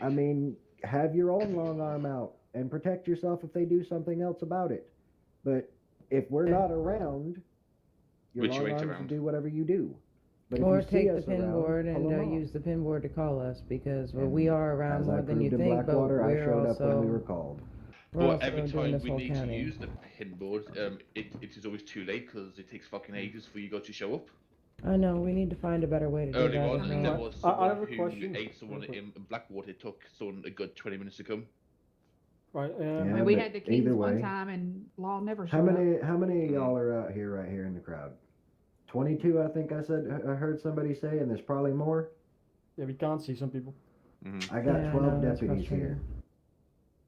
Speaker 21: I mean, have your own long arm out and protect yourself if they do something else about it. But if we're not around, your
Speaker 20: Which you
Speaker 21: long
Speaker 20: ain't
Speaker 21: arms
Speaker 20: around.
Speaker 21: will do whatever you do. But
Speaker 18: Or
Speaker 21: if you see
Speaker 18: take the
Speaker 21: us
Speaker 18: pin
Speaker 21: around,
Speaker 18: board
Speaker 21: pull
Speaker 18: and
Speaker 21: 'em off.
Speaker 18: use the pin board to call us, because
Speaker 21: And
Speaker 18: we are around
Speaker 21: as
Speaker 18: more
Speaker 21: I
Speaker 18: than you
Speaker 21: proved in
Speaker 18: think, but
Speaker 21: Blackwater, I
Speaker 18: we're
Speaker 21: showed
Speaker 18: also
Speaker 21: up when we were called.
Speaker 18: we're
Speaker 20: But
Speaker 18: also
Speaker 20: every
Speaker 18: doing
Speaker 20: time
Speaker 18: this
Speaker 20: we
Speaker 18: whole
Speaker 20: need
Speaker 18: county.
Speaker 20: to use the pinboard, it is always too late because it takes fucking ages for you guys to show up.
Speaker 18: I know we need to find a better way to do
Speaker 20: Earlier
Speaker 18: that.
Speaker 20: on,
Speaker 18: isn't
Speaker 20: there
Speaker 18: it?
Speaker 20: was
Speaker 2: I
Speaker 20: someone
Speaker 2: have a
Speaker 20: who
Speaker 2: question.
Speaker 20: ate someone in Blackwater. It took someone a good 20 minutes to come.
Speaker 2: Right.
Speaker 21: Yeah,
Speaker 16: I mean, we
Speaker 21: but
Speaker 16: had the Kings
Speaker 21: either
Speaker 16: one
Speaker 21: way.
Speaker 16: time, and Law never
Speaker 21: How
Speaker 16: showed up.
Speaker 21: many of y'all are out here right here in the crowd? 22, I think I heard somebody say, and there's probably more.
Speaker 2: Yeah, we can't see some people.
Speaker 21: I got
Speaker 18: Yeah, I
Speaker 21: 12
Speaker 18: know, that's
Speaker 21: deputies
Speaker 18: frustrating.
Speaker 21: here.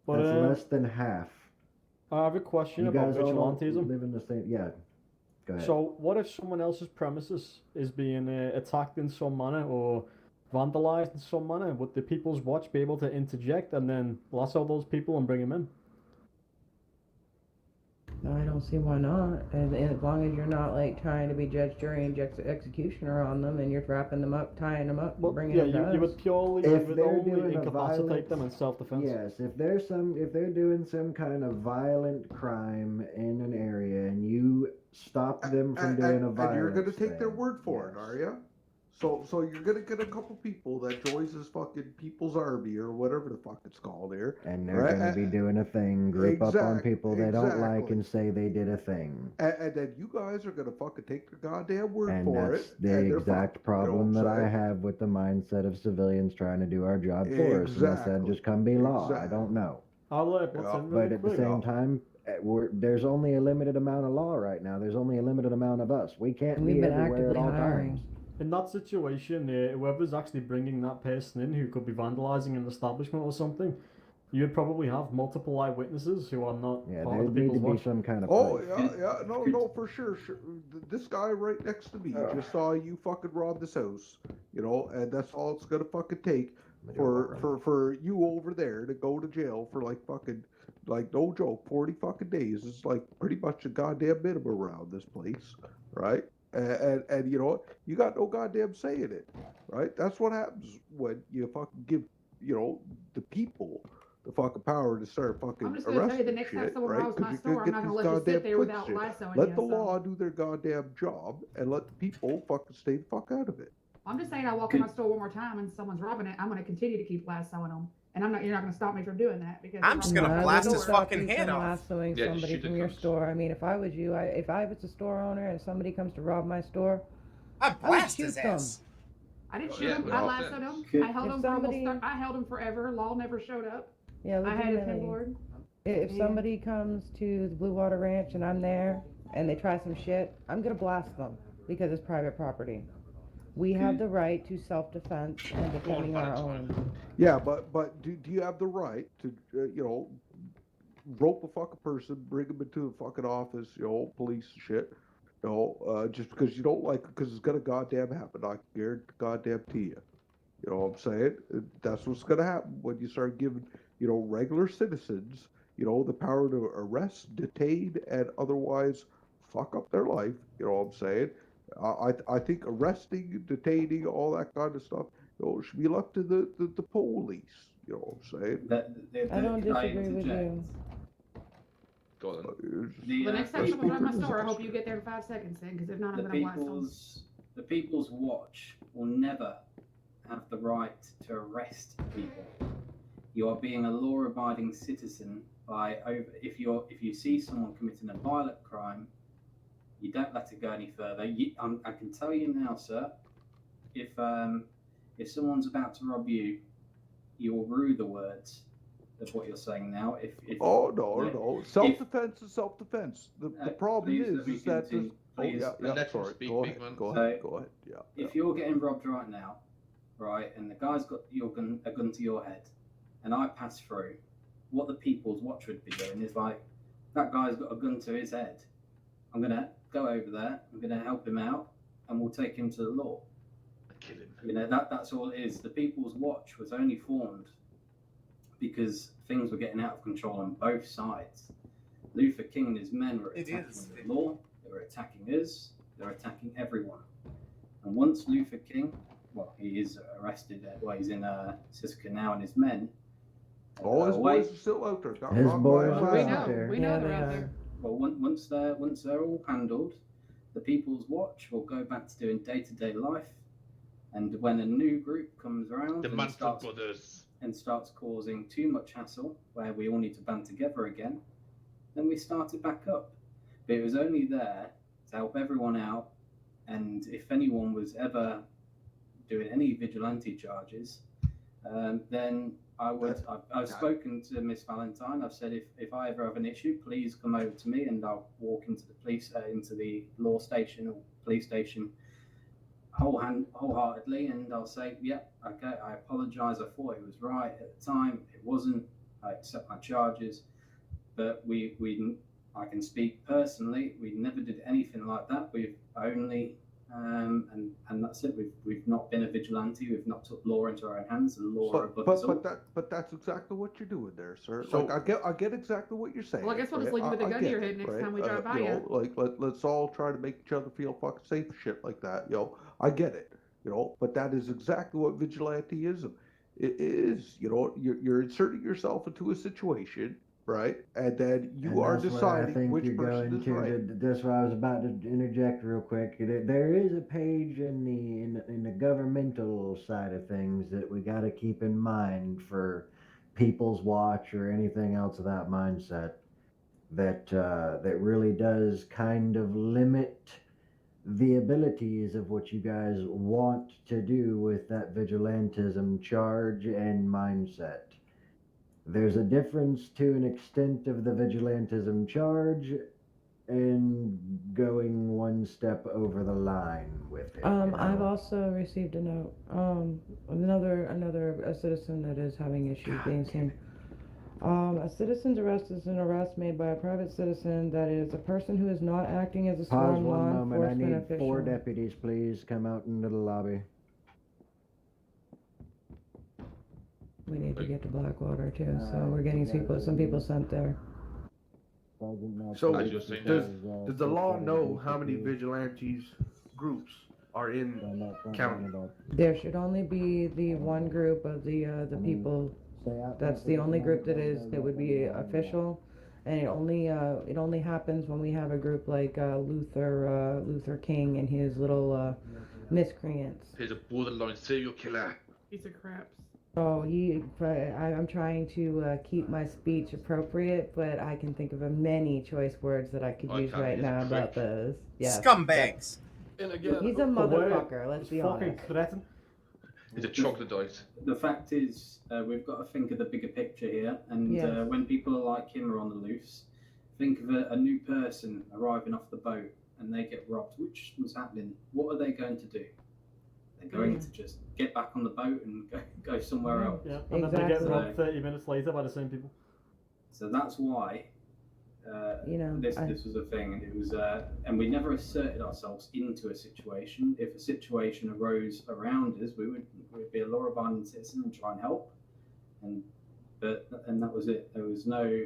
Speaker 2: But,
Speaker 21: That's less than half.
Speaker 2: I have a question
Speaker 21: You
Speaker 2: about
Speaker 21: guys all don't
Speaker 2: vigilantism.
Speaker 21: live in the same. Yeah. Go ahead.
Speaker 2: So, what if someone else's premises is being attacked in some manner or vandalized in some manner? Would the People's Watch be able to interject and then lasso those people and bring them in?
Speaker 18: I don't see why not. And as long as you're not like trying to be judge, jury, and executioner on them, and you're wrapping them up, tying them up,
Speaker 2: Well,
Speaker 18: bringing
Speaker 2: yeah,
Speaker 18: them to
Speaker 2: you
Speaker 18: us.
Speaker 2: would purely,
Speaker 21: If
Speaker 2: you would
Speaker 21: they're
Speaker 2: only
Speaker 21: doing a
Speaker 2: incapacitate
Speaker 21: violent,
Speaker 2: them in self-defense.
Speaker 21: yes, if they're doing some kind of violent crime in an area and you stop them from doing a violence,
Speaker 8: and you're gonna take their
Speaker 21: thing,
Speaker 8: word for it, are you? So you're gonna get a couple people that joins this fucking People's Army or whatever the fuck it's called here,
Speaker 21: and they're
Speaker 8: right?
Speaker 21: going to be doing a thing, group up on people they don't like
Speaker 8: exactly.
Speaker 21: and say they did a thing.
Speaker 8: And then you guys are gonna fucking take their goddamn word
Speaker 21: And
Speaker 8: for
Speaker 21: that's
Speaker 8: it.
Speaker 21: the
Speaker 8: and they're
Speaker 21: exact
Speaker 8: fucked,
Speaker 21: problem
Speaker 8: you know
Speaker 21: that
Speaker 8: what I'm
Speaker 21: I
Speaker 8: saying?
Speaker 21: have with the mindset of civilians trying to do our job for us. And I said, just come be law. I don't know.
Speaker 2: I'll let what's in really
Speaker 21: But at the
Speaker 2: quick.
Speaker 21: same time, there's only a limited amount of law right now. There's only a limited amount of us. We can't
Speaker 18: We've
Speaker 21: be
Speaker 18: been
Speaker 21: everywhere at
Speaker 18: actively
Speaker 21: all
Speaker 18: hiring.
Speaker 21: times.
Speaker 2: In that situation, whoever's actually bringing that person in who could be vandalizing an establishment or something, you'd probably have multiple eyewitnesses who are not
Speaker 21: Yeah,
Speaker 2: part
Speaker 21: there
Speaker 2: of the
Speaker 21: need to
Speaker 2: People's
Speaker 21: be
Speaker 2: Watch.
Speaker 21: some kind of
Speaker 8: Oh
Speaker 21: proof.
Speaker 8: yeah, no, for sure. This guy right next to me just saw you fucking rob this house, you know, and that's all it's gonna fucking take for you over there to go to jail for like fucking, like no joke, 40 fucking days. It's like pretty much a goddamn minimum around this place, right? And you know what? You got no goddamn say in it, right? That's what happens when you fucking give, you know, the people the fucking power to start fucking
Speaker 16: I'm just gonna tell you,
Speaker 8: arresting
Speaker 16: the next time
Speaker 8: shit,
Speaker 16: someone
Speaker 8: right?
Speaker 16: robs my
Speaker 8: 'Cause you're
Speaker 16: store,
Speaker 8: gonna
Speaker 16: I'm
Speaker 8: get
Speaker 16: not gonna
Speaker 8: these
Speaker 16: let you sit
Speaker 8: goddamn
Speaker 16: there
Speaker 8: clicks
Speaker 16: without
Speaker 8: shit.
Speaker 16: lassoing
Speaker 8: Let
Speaker 16: you,
Speaker 8: the
Speaker 16: so.
Speaker 8: law do their goddamn job and let the people fucking stay the fuck out of it.
Speaker 16: I'm just saying, I walk in my store one more time and someone's robbing it, I'm gonna continue to keep lassoing them. And you're not gonna stop me from doing that because
Speaker 1: I'm just gonna
Speaker 18: I
Speaker 1: blast
Speaker 18: wouldn't
Speaker 1: his
Speaker 18: stop
Speaker 1: fucking
Speaker 18: you
Speaker 1: head
Speaker 18: from
Speaker 1: off.
Speaker 18: lassoing
Speaker 20: Yeah, just
Speaker 18: somebody
Speaker 20: shoot the
Speaker 18: from your
Speaker 20: cunts.
Speaker 18: store. I mean, if I was you, if I was a store owner and somebody comes to rob my store,
Speaker 1: I
Speaker 18: I would
Speaker 1: blast
Speaker 18: shoot
Speaker 1: his
Speaker 18: them.
Speaker 1: ass.
Speaker 16: I didn't shoot
Speaker 20: Yeah,
Speaker 16: him.
Speaker 20: but
Speaker 16: I
Speaker 20: all
Speaker 16: lassoed
Speaker 20: sense.
Speaker 16: him. I held
Speaker 18: If
Speaker 16: him for
Speaker 18: somebody-
Speaker 16: I held him forever. Law never showed up.
Speaker 18: Yeah,
Speaker 16: I had a
Speaker 18: legitimately.
Speaker 16: pinboard.
Speaker 18: If
Speaker 16: Yeah.
Speaker 18: somebody comes to the Blue Water Ranch and I'm there and they try some shit, I'm gonna blast them because it's private property. We have the right to self-defense and defending our own.
Speaker 8: Yeah, but do you have the right to you know, rope a fucking person, bring them into the fucking office, you know, police and shit, you know, just because you don't like it, because it's gonna goddamn happen. I guarantee goddamn to you. You know what I'm saying? That's what's gonna happen when you start giving, you know, regular citizens, the power to arrest, detain, and otherwise fuck up their life. You know what I'm saying? I think arresting, detaining, all that kind of stuff, should be left to the police. You know what I'm saying?
Speaker 18: I don't disagree with you.
Speaker 20: Go on.
Speaker 16: The next time someone by my store, I hope you get there in 5 seconds then, because if not, I'm
Speaker 15: The
Speaker 16: going to blast them.
Speaker 15: the People's Watch will never have the right to arrest people. You are being a law-abiding citizen by if you see someone committing a violent crime, you don't let it go any further. I can tell you now, sir, if someone's about to rob you, you will rue the words of what you're saying now. If
Speaker 8: No. Self-defense is self-defense. The problem is that
Speaker 15: please.
Speaker 8: sorry. Go ahead. Yeah.
Speaker 15: If you're getting robbed right now, right, and the guy's got a gun to your head, and I pass through, what the People's Watch would be doing is like, that guy's got a gun to his head. I'm gonna go over there. I'm gonna help him out, and we'll take him to the law.
Speaker 20: Kill him.
Speaker 15: That's all it is. The People's Watch was only formed because things were getting out of control on both sides. Luther King and his men were attacking the law. They were attacking us. They're attacking everyone. And once Luther King, he is arrested. He's in Siska now, and his men.
Speaker 8: All his boys are still out there.
Speaker 18: His boys
Speaker 16: are out there. We know they're out there.
Speaker 15: Well, once they're all handled, the People's Watch will go back to doing day-to-day life. And when a new group comes around and starts causing too much hassle, where we all need to band together again, then we start it back up. But it was only there to help everyone out, and if anyone was ever doing any vigilante charges, then I've spoken to Miss Valentine. I've said if I ever have an issue, please come over to me, and I'll walk into the law station or police station wholeheartedly, and I'll say, okay, I apologise. I thought it was right at the time. It wasn't. I accept my charges. But I can speak personally. We never did anything like that. We've only, and that's it. We've not been a vigilante. We've not took law into our own hands. And law above us all.
Speaker 8: But that's exactly what you're doing there, sir. So I get exactly what you're saying.
Speaker 16: Well, I guess we'll just leave you with a gun to your head next time we drive by you.
Speaker 8: Let's all try to make each other feel fucking safe, shit like that. I get it. But that is exactly what vigilanteism is. You're inserting yourself into a situation, right? And then you are deciding which person is right.
Speaker 21: That's what I was about to interject real quick. There is a page in the governmental side of things that we got to keep in mind for People's Watch or anything else of that mindset. That really does kind of limit the abilities of what you guys want to do with that vigilantism charge and mindset. There's a difference to an extent of the vigilantism charge and going one step over the line with it.
Speaker 18: I've also received a note. Another citizen that is having issues being seen. A citizen's arrest is an arrest made by a private citizen that is a person who is not acting as a sworn law enforcement official.
Speaker 21: I need 4 deputies, please. Come out into the lobby.
Speaker 18: We need to get to Blackwater too, so we're getting some people sent there.
Speaker 5: So does the law know how many vigilantes groups are in county?
Speaker 18: There should only be the one group of the people. That's the only group that would be official, and it only happens when we have a group like Luther King and his little miscreants.
Speaker 20: He's a borderline serial killer.
Speaker 16: Piece of crap.
Speaker 18: Oh, I'm trying to keep my speech appropriate, but I can think of many choice words that I could use right now about those. Yeah,
Speaker 1: scumbags.
Speaker 12: And again,
Speaker 18: he's a motherfucker. Let's be honest.
Speaker 20: He's a troglodyte.
Speaker 15: The fact is, we've got to think of the bigger picture here, and when people like him are on the loose, think of a new person arriving off the boat and they get robbed. Which was happening? What are they going to do? They're going to just get back on the boat and go somewhere else.
Speaker 2: Yeah, and then they get robbed 30 minutes later by the same people.
Speaker 15: So that's why this was a thing, and it was, and we never asserted ourselves into a situation. If a situation arose around us, we'd be a law-abiding citizen and try and help, and that was it. There was no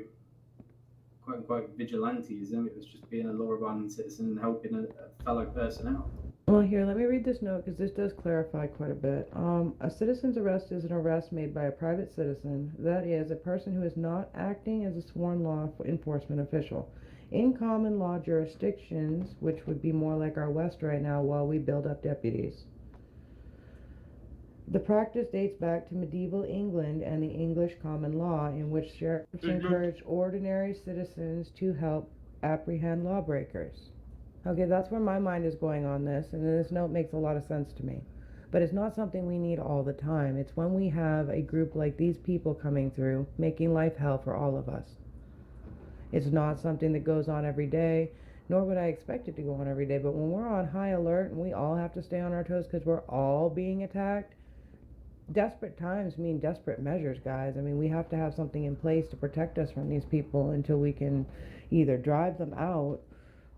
Speaker 14: quote unquote vigilantism. It was just being a law-abiding citizen and helping a fellow person out.
Speaker 18: Well, here, let me read this note because this does clarify quite a bit. A citizen's arrest is an arrest made by a private citizen, that is, a person who is not acting as a sworn law enforcement official. In common law jurisdictions, which would be more like our West right now while we build up deputies. The practice dates back to medieval England and the English common law, in which sheriffs encouraged ordinary citizens to help apprehend lawbreakers. Okay, that's where my mind is going on this, and this note makes a lot of sense to me. But it's not something we need all the time. It's when we have a group like these people coming through, making life hell for all of us. It's not something that goes on every day, nor would I expect it to go on every day, but when we're on high alert and we all have to stay on our toes because we're all being attacked, desperate times mean desperate measures, guys. I mean, we have to have something in place to protect us from these people until we can either drive them out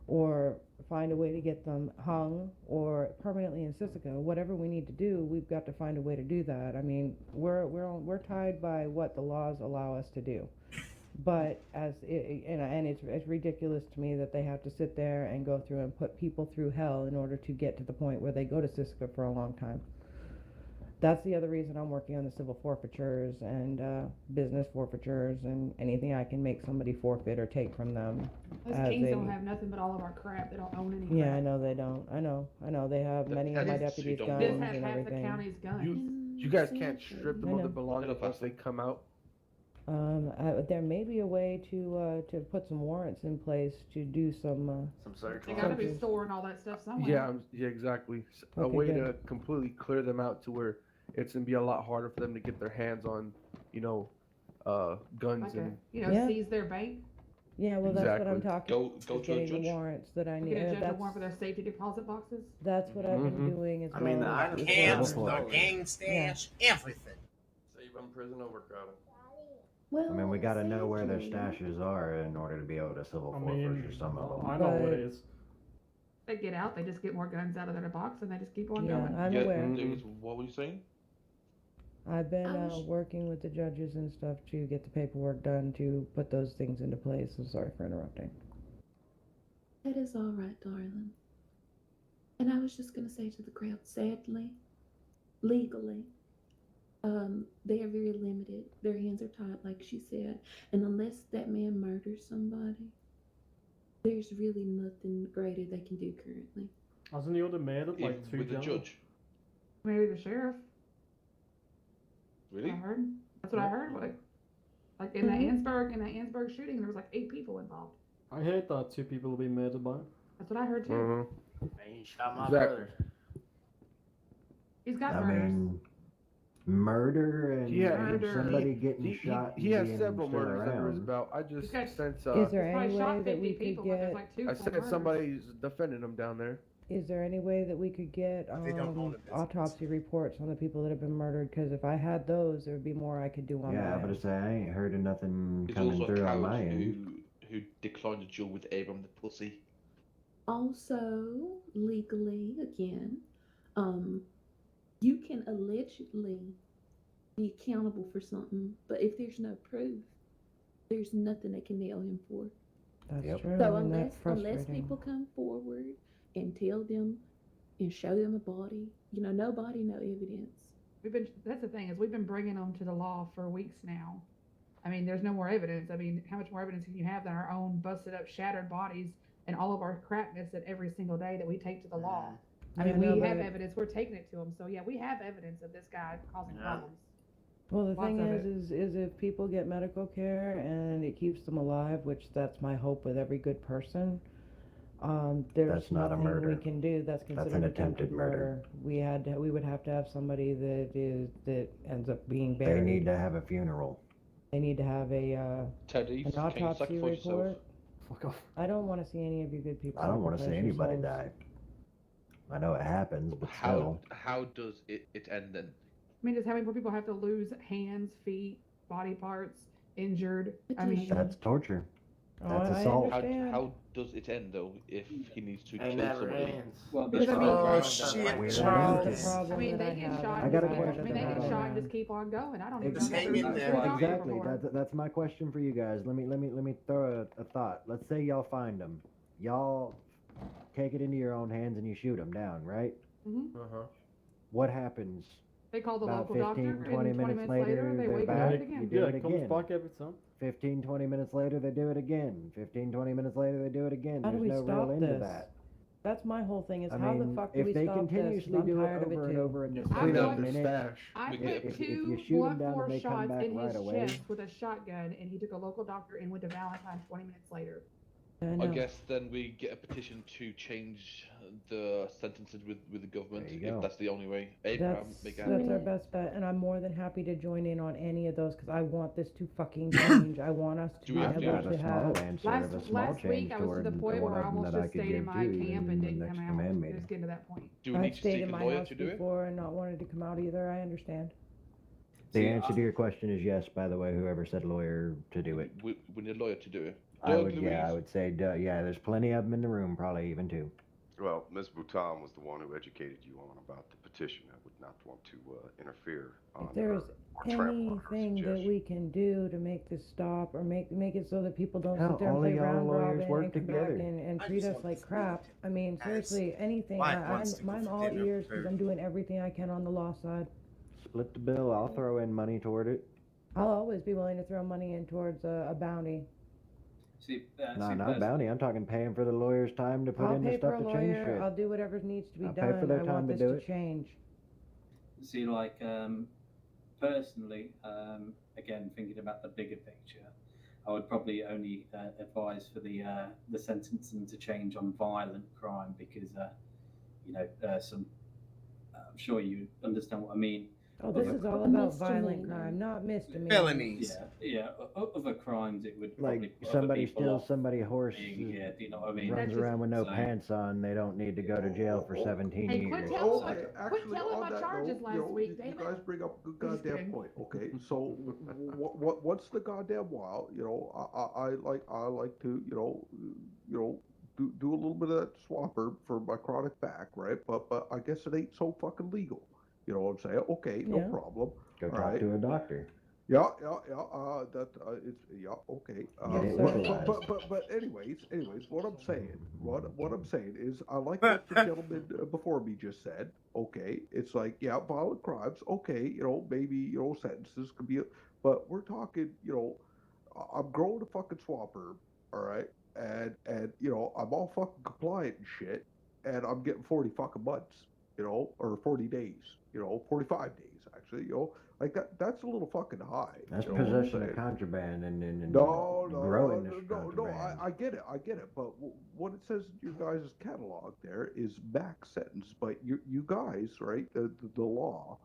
Speaker 18: or find a way to get them hung or permanently in Sisika. Whatever we need to do, we've got to find a way to do that. I mean, we're tied by what the laws allow us to do. But it's ridiculous to me that they have to sit there and go through and put people through hell in order to get to the point where they go to Sisika for a long time. That's the other reason I'm working on the civil forfeitures and business forfeitures and anything I can make somebody forfeit or take from them.
Speaker 16: Those kings don't have nothing but all of our crap. They don't own any crap.
Speaker 18: Yeah, I know they don't. I know. They have many of my deputies' guns
Speaker 16: This
Speaker 18: and
Speaker 16: has half
Speaker 18: everything.
Speaker 16: the county's guns.
Speaker 5: You guys can't strip them of their belongings once they come out.
Speaker 18: There may be a way to put some warrants in place to do some
Speaker 5: search.
Speaker 16: They gotta be storing all that stuff somewhere.
Speaker 5: Yeah, exactly. A
Speaker 18: Okay,
Speaker 5: way
Speaker 18: good.
Speaker 5: to completely clear them out to where it's gonna be a lot harder for them to get their hands on, guns
Speaker 16: Like
Speaker 5: and
Speaker 16: seize their bank.
Speaker 18: Yeah, well, that's what I'm
Speaker 5: Exactly.
Speaker 18: talking.
Speaker 20: Go
Speaker 18: is
Speaker 20: to a
Speaker 18: getting the
Speaker 20: judge.
Speaker 18: warrants that I need.
Speaker 16: Get a judge a
Speaker 18: That's,
Speaker 16: warrant for their safety deposit boxes.
Speaker 18: that's what I've been doing as well.
Speaker 1: I mean,
Speaker 18: as
Speaker 1: the
Speaker 18: well.
Speaker 1: camps, the gang stash, everything.
Speaker 12: Save them prison overcrowding.
Speaker 18: Well,
Speaker 21: I mean, we got to know where their stashes are in order to be able to civil forfeit some of them.
Speaker 2: I know what it is.
Speaker 16: They get out, they just get more guns out of their box, and they just keep on
Speaker 18: Yeah,
Speaker 16: going.
Speaker 18: I'm aware.
Speaker 20: What were you saying?
Speaker 18: I've been working with the judges and stuff to get the paperwork done to put those things into place. I'm sorry for interrupting.
Speaker 3: That is all right, darling. And I was just going to say to the crowd, sadly, legally, they are very limited. Their hands are tied, like she said. And unless that man murders somebody, there's really nothing greater they can do currently.
Speaker 2: Hasn't the other murdered like two
Speaker 20: with the
Speaker 2: gentlemen?
Speaker 20: judge?
Speaker 16: Maybe the sheriff.
Speaker 20: Really?
Speaker 16: I heard. That's what I heard. Like in the Ansburg shooting, there was like 8 people involved.
Speaker 2: I heard that 2 people have been murdered by him.
Speaker 16: That's what I heard too.
Speaker 17: He shot my
Speaker 2: Exactly.
Speaker 17: brother.
Speaker 16: He's got
Speaker 21: I
Speaker 16: murders.
Speaker 21: mean, murder and somebody getting shot.
Speaker 5: He has
Speaker 21: and
Speaker 5: several
Speaker 21: being still
Speaker 5: murders under his
Speaker 21: around.
Speaker 5: belt. I just
Speaker 16: got-
Speaker 5: sense
Speaker 18: Is there
Speaker 16: Probably
Speaker 18: any
Speaker 16: shot
Speaker 18: way that
Speaker 16: 50
Speaker 18: we could
Speaker 16: people, but there's
Speaker 18: get?
Speaker 16: like 2
Speaker 5: I
Speaker 16: full
Speaker 5: said
Speaker 16: murders.
Speaker 5: somebody's defending him down there.
Speaker 18: Is there any way that we could get
Speaker 1: They don't own a business.
Speaker 18: autopsy reports on the people that have been murdered? Because if I had those, there would be more I could do on
Speaker 21: Yeah,
Speaker 18: my
Speaker 21: I'm gonna
Speaker 18: end.
Speaker 21: say I ain't heard of nothing
Speaker 20: There's
Speaker 21: coming
Speaker 20: also a
Speaker 21: through on
Speaker 20: coward
Speaker 21: my end.
Speaker 20: who declined a duel with Abram the pussy.
Speaker 3: Also, legally, again, you can allegedly be accountable for something, but if there's no proof, there's nothing they can nail him for.
Speaker 18: That's
Speaker 21: Yep.
Speaker 18: true.
Speaker 3: So
Speaker 18: and that's
Speaker 3: unless
Speaker 18: frustrating.
Speaker 3: people come forward and tell them and show them a body, no body, no evidence.
Speaker 16: That's the thing, is we've been bringing them to the law for weeks now. I mean, there's no more evidence. I mean, how much more evidence can you have than our own busted up, shattered bodies and all of our crap missing every single day that we take to the law? I mean,
Speaker 18: Yeah,
Speaker 16: we
Speaker 18: no,
Speaker 16: have
Speaker 18: but-
Speaker 16: evidence. We're taking it to them. So yeah, we have evidence of this guy causing problems.
Speaker 18: Well, the
Speaker 16: Lots
Speaker 18: thing
Speaker 16: of
Speaker 18: is if people get medical care and it keeps them alive, which that's my hope with every good person, there's
Speaker 21: That's not a
Speaker 18: nothing
Speaker 21: murder.
Speaker 18: we can do. That's
Speaker 21: That's
Speaker 18: considered
Speaker 21: an
Speaker 18: attempted
Speaker 21: attempted murder.
Speaker 18: We would have to have somebody that ends up being
Speaker 21: They
Speaker 18: buried.
Speaker 21: need to have a funeral.
Speaker 18: They need to have an
Speaker 20: Teddy, can you
Speaker 18: autopsy
Speaker 20: sacrifice yourself?
Speaker 18: report.
Speaker 2: Fuck off.
Speaker 18: I don't want to see any of you good people.
Speaker 21: I don't want to see
Speaker 18: sacrifice
Speaker 21: anybody
Speaker 18: yourselves.
Speaker 21: die. I know it happens, but still.
Speaker 20: How does it end then?
Speaker 16: I mean, just how many more people have to lose hands, feet, body parts, injured? I mean,
Speaker 21: That's torture. That's
Speaker 18: I
Speaker 21: assault.
Speaker 18: understand.
Speaker 20: How does it end though if he needs to
Speaker 10: It
Speaker 20: kill
Speaker 10: never
Speaker 20: somebody?
Speaker 10: ends.
Speaker 15: Well,
Speaker 16: Because I mean,
Speaker 1: Oh,
Speaker 16: that's
Speaker 1: shit,
Speaker 21: Weird.
Speaker 1: Charles.
Speaker 18: the problem
Speaker 16: I mean,
Speaker 18: that
Speaker 16: they
Speaker 18: I
Speaker 16: get
Speaker 18: have.
Speaker 16: shot.
Speaker 18: and
Speaker 21: I
Speaker 16: And
Speaker 21: got
Speaker 16: just
Speaker 21: a
Speaker 16: keep, I
Speaker 21: question
Speaker 16: mean, they
Speaker 21: about
Speaker 16: get shot and
Speaker 18: that.
Speaker 16: just keep on going. I don't even
Speaker 1: Just
Speaker 16: know if
Speaker 1: hang
Speaker 16: they've
Speaker 1: in
Speaker 16: ever
Speaker 1: there.
Speaker 16: been shot
Speaker 21: Exactly.
Speaker 16: before.
Speaker 21: That's my question for you guys. Let me throw a thought. Let's say y'all find them. Y'all take it into your own hands and you shoot them down, right?
Speaker 16: Hmm.
Speaker 21: What happens?
Speaker 16: They call the
Speaker 21: About
Speaker 16: local
Speaker 21: 15,
Speaker 16: doctor,
Speaker 21: 20
Speaker 16: and 20
Speaker 21: minutes
Speaker 16: minutes
Speaker 21: later,
Speaker 16: later, they
Speaker 21: they're
Speaker 16: wake
Speaker 21: back.
Speaker 16: up again.
Speaker 21: You do
Speaker 2: Yeah,
Speaker 21: it
Speaker 2: it comes
Speaker 21: again.
Speaker 2: back every time.
Speaker 21: 15, 20 minutes later, they do it again. 15, 20 minutes later, they do it again.
Speaker 18: How do
Speaker 21: There's
Speaker 18: we
Speaker 21: no
Speaker 18: stop
Speaker 21: real end to
Speaker 18: this?
Speaker 21: that.
Speaker 18: That's my whole thing. Is
Speaker 21: I
Speaker 18: how
Speaker 21: mean,
Speaker 18: the fuck do
Speaker 21: if
Speaker 18: we
Speaker 21: they
Speaker 18: stop this? 'Cause
Speaker 21: continuously
Speaker 18: I'm
Speaker 21: do it
Speaker 18: tired of it
Speaker 21: over and
Speaker 18: too.
Speaker 21: over in this
Speaker 16: I
Speaker 21: clean
Speaker 16: put-
Speaker 21: up minute,
Speaker 16: I
Speaker 20: We
Speaker 16: put
Speaker 20: get-
Speaker 21: if
Speaker 16: two
Speaker 21: you shoot them down
Speaker 16: 1-4
Speaker 21: and they come
Speaker 16: shots
Speaker 21: back
Speaker 16: in
Speaker 21: right
Speaker 16: his
Speaker 21: away,
Speaker 16: chest with a shotgun, and he took a local doctor and went to Valentine 20 minutes later.
Speaker 20: I guess then we get a petition to change the sentences with the government
Speaker 21: There you
Speaker 20: if
Speaker 21: go.
Speaker 20: that's the only way. Abraham, make it
Speaker 18: That's
Speaker 20: happen.
Speaker 18: our best bet, and I'm more than happy to join in on any of those because I want this to fucking change. I want us to
Speaker 20: Do
Speaker 18: be
Speaker 20: we have
Speaker 18: able
Speaker 20: to-
Speaker 21: I have
Speaker 18: to
Speaker 21: a small
Speaker 18: have.
Speaker 21: answer of a small
Speaker 16: Last week,
Speaker 21: change
Speaker 16: I was to
Speaker 21: toward
Speaker 16: the point
Speaker 21: one
Speaker 16: where I
Speaker 21: of them
Speaker 16: almost
Speaker 21: that I
Speaker 16: just
Speaker 21: could
Speaker 16: stayed in
Speaker 21: give
Speaker 16: my
Speaker 21: to you
Speaker 16: camp
Speaker 21: in
Speaker 16: and
Speaker 21: the
Speaker 16: didn't
Speaker 21: next
Speaker 16: come
Speaker 21: command
Speaker 16: out.
Speaker 21: meeting.
Speaker 16: Just getting to that point.
Speaker 20: Do we
Speaker 18: I've
Speaker 20: need to
Speaker 18: stayed
Speaker 20: seek
Speaker 18: in
Speaker 20: a
Speaker 18: my
Speaker 20: lawyer
Speaker 18: house
Speaker 20: to do it?
Speaker 18: before and not wanted to come out either. I understand.
Speaker 21: The
Speaker 15: See,
Speaker 21: answer to your question is yes, by the way, whoever said lawyer to do it.
Speaker 20: We need a lawyer to do it.
Speaker 21: I
Speaker 20: Doug,
Speaker 21: would,
Speaker 20: Louise?
Speaker 21: yeah, I would say, yeah, there's plenty of them in the room, probably even two.
Speaker 7: Well, Ms. Bhutan was the one who educated you on about the petition. I would not want to interfere on
Speaker 18: If there's
Speaker 7: or trample on her
Speaker 18: anything that
Speaker 7: suggestion.
Speaker 18: we can do to make this stop or make it so that people don't
Speaker 21: Hell,
Speaker 18: sit there and
Speaker 21: all of
Speaker 18: play
Speaker 21: y'all
Speaker 18: round
Speaker 21: lawyers
Speaker 18: robin
Speaker 21: work
Speaker 18: and come
Speaker 21: together.
Speaker 18: back and
Speaker 1: I
Speaker 18: treat
Speaker 1: just
Speaker 18: us
Speaker 1: want
Speaker 18: like
Speaker 1: this
Speaker 18: crap. I mean,
Speaker 1: as
Speaker 18: seriously, anything.
Speaker 1: Wyatt wants to go
Speaker 18: I'm
Speaker 1: for
Speaker 18: all
Speaker 1: dinner
Speaker 18: ears
Speaker 1: with
Speaker 18: because
Speaker 1: her.
Speaker 18: I'm doing everything I can on the law side.
Speaker 21: Split the bill, I'll throw in money toward it.
Speaker 18: I'll always be willing to throw money in towards a bounty.
Speaker 15: See,
Speaker 21: No,
Speaker 15: see,
Speaker 21: not bounty, I'm talking paying for the lawyer's time to put
Speaker 18: I'll
Speaker 21: in the
Speaker 18: pay for
Speaker 21: stuff
Speaker 18: a
Speaker 21: to change
Speaker 18: lawyer.
Speaker 21: shit.
Speaker 18: I'll do whatever needs to be
Speaker 21: I'll pay for
Speaker 18: done.
Speaker 21: their
Speaker 18: I
Speaker 21: time
Speaker 18: want
Speaker 21: to
Speaker 18: this
Speaker 21: do
Speaker 18: to
Speaker 21: it.
Speaker 18: change.
Speaker 15: See, like, personally, again, thinking about the bigger picture, I would probably only advise for the sentencing to change on violent crime because, I'm sure you understand what I mean.
Speaker 18: Oh, this is all about violent crime, not misdemeanors.
Speaker 1: Felonies.
Speaker 15: Yeah. Other crimes, it would
Speaker 21: Like
Speaker 15: probably put
Speaker 21: somebody
Speaker 15: other people
Speaker 21: steals
Speaker 15: off
Speaker 21: somebody's horse,
Speaker 15: being here. Do you know what I mean?
Speaker 21: runs around with no
Speaker 15: So-
Speaker 21: pants on, they don't need to go to jail for 17
Speaker 16: Hey, quit
Speaker 21: years.
Speaker 16: telling
Speaker 8: Okay,
Speaker 16: quit
Speaker 8: actually,
Speaker 16: telling
Speaker 8: on
Speaker 16: my
Speaker 8: that
Speaker 16: charges
Speaker 8: note,
Speaker 16: last
Speaker 8: you know,
Speaker 16: week,
Speaker 8: you
Speaker 16: damn it.
Speaker 8: guys bring up a good
Speaker 16: Just
Speaker 8: goddamn
Speaker 16: kidding.
Speaker 8: point. Okay, so what's the goddamn while? You know, I like to do a little bit of that swapper for my chronic back, right? But I guess it ain't so fucking legal. You know what I'm saying? Okay, no
Speaker 18: Yeah.
Speaker 8: problem.
Speaker 21: Go
Speaker 8: All
Speaker 21: talk
Speaker 8: right.
Speaker 21: to a doctor.
Speaker 8: Yeah. Okay.
Speaker 21: Get it
Speaker 8: But anyways, what I'm saying is, I like what the gentleman before me just said. Okay, it's like, yeah, violent crimes. Okay, maybe sentences could be, but we're talking, I'm growing a fucking swamper, all right, and I'm all fucking compliant and shit, and I'm getting 40 fucking months, or 40 days, 45 days actually, like that's a little fucking high.
Speaker 21: That's
Speaker 8: you know what I'm
Speaker 21: possession of
Speaker 8: saying?
Speaker 21: contraband and
Speaker 8: No,
Speaker 21: growing this
Speaker 8: no,
Speaker 21: contraband.
Speaker 8: I get it. But what it says in your guys' catalog there is max sentence. But you guys, right? The law,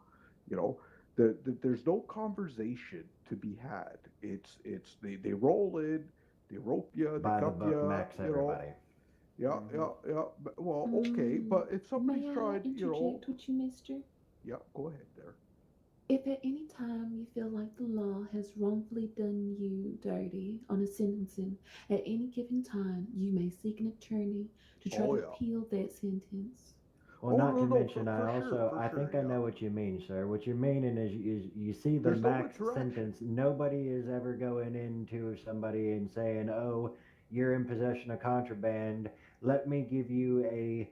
Speaker 8: there's no conversation to be had. It's they roll in, they rope you, they
Speaker 21: By the
Speaker 8: cuff
Speaker 21: book,
Speaker 8: you,
Speaker 21: max everybody.
Speaker 8: Yeah. Well, okay, but if somebody's
Speaker 3: May I
Speaker 8: tried,
Speaker 3: interject with you, mister?
Speaker 8: yeah, go ahead there.
Speaker 3: If at any time you feel like the law has wrongfully done you dirty on a sentencing, at any given time you may seek an attorney to try
Speaker 8: Oh,
Speaker 3: to
Speaker 8: yeah.
Speaker 3: appeal that sentence.
Speaker 21: Well,
Speaker 8: Oh,
Speaker 21: not
Speaker 8: no,
Speaker 21: to
Speaker 8: no,
Speaker 21: mention,
Speaker 8: for
Speaker 21: I
Speaker 8: sure,
Speaker 21: also,
Speaker 8: for
Speaker 21: I
Speaker 8: sure,
Speaker 21: think I know what you mean, sir. What you're meaning is you see the
Speaker 8: There's no
Speaker 21: max
Speaker 8: interaction.
Speaker 21: sentence. Nobody is ever going into somebody and saying, "Oh, you're in possession of contraband. Let me give you a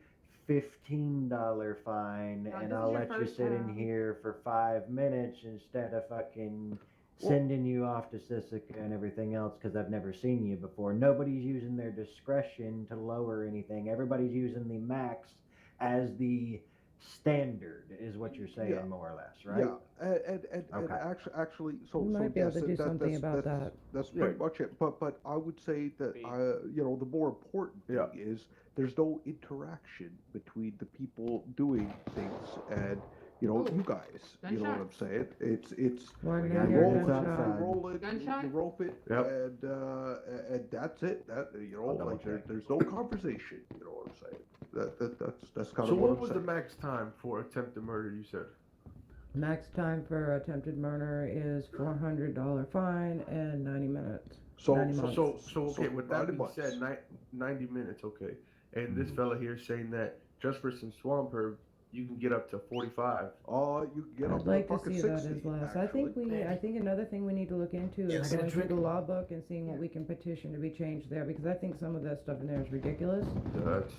Speaker 21: $15 fine,
Speaker 16: No,
Speaker 21: and
Speaker 16: this
Speaker 21: I'll
Speaker 16: is your
Speaker 21: let you
Speaker 16: first
Speaker 21: sit in
Speaker 16: time.
Speaker 21: here for 5 minutes instead of fucking sending you off to Sisika and everything else because I've never seen you before." Nobody's using their discretion to lower anything. Everybody's using the max as the standard, is what you're saying,
Speaker 8: Yeah.
Speaker 21: more or less, right?
Speaker 8: Yeah, and
Speaker 21: Okay.
Speaker 8: actually, so
Speaker 18: We might be able
Speaker 8: yes,
Speaker 18: to do something about that.
Speaker 8: That's pretty much it. But I would say that the more important thing is there's no interaction between the people doing things and you guys. You know what I'm saying? It's
Speaker 18: Why
Speaker 8: you
Speaker 18: did I
Speaker 21: hear
Speaker 8: roll it,
Speaker 21: gunshots?
Speaker 8: you roll it,
Speaker 16: Gunshot?
Speaker 8: you rope it,
Speaker 21: Yep.
Speaker 8: and that's it. That
Speaker 21: I'll double
Speaker 8: like
Speaker 21: check.
Speaker 8: there's no conversation. You know what I'm saying? That's kind
Speaker 5: So
Speaker 8: of
Speaker 5: what
Speaker 8: I'm
Speaker 5: was the
Speaker 8: saying.
Speaker 5: max time for attempted murder? You said.
Speaker 18: Max time for attempted murder is $400 fine and 90 minutes.
Speaker 8: So
Speaker 18: 90 months.
Speaker 5: So okay. With that
Speaker 8: 90
Speaker 5: being
Speaker 8: months.
Speaker 5: said, 90 minutes. Okay. And this fella here saying that just for some swamp herb, you can get up to 45.
Speaker 8: You can get up
Speaker 18: I'd like to
Speaker 8: fucking
Speaker 18: see
Speaker 8: 60.
Speaker 18: that as less.
Speaker 8: Actually.
Speaker 18: I think another thing we need to look into
Speaker 1: Yes.
Speaker 18: is going through the law book and seeing what we can petition to be changed there, because I think some of that stuff in there is ridiculous.
Speaker 5: That's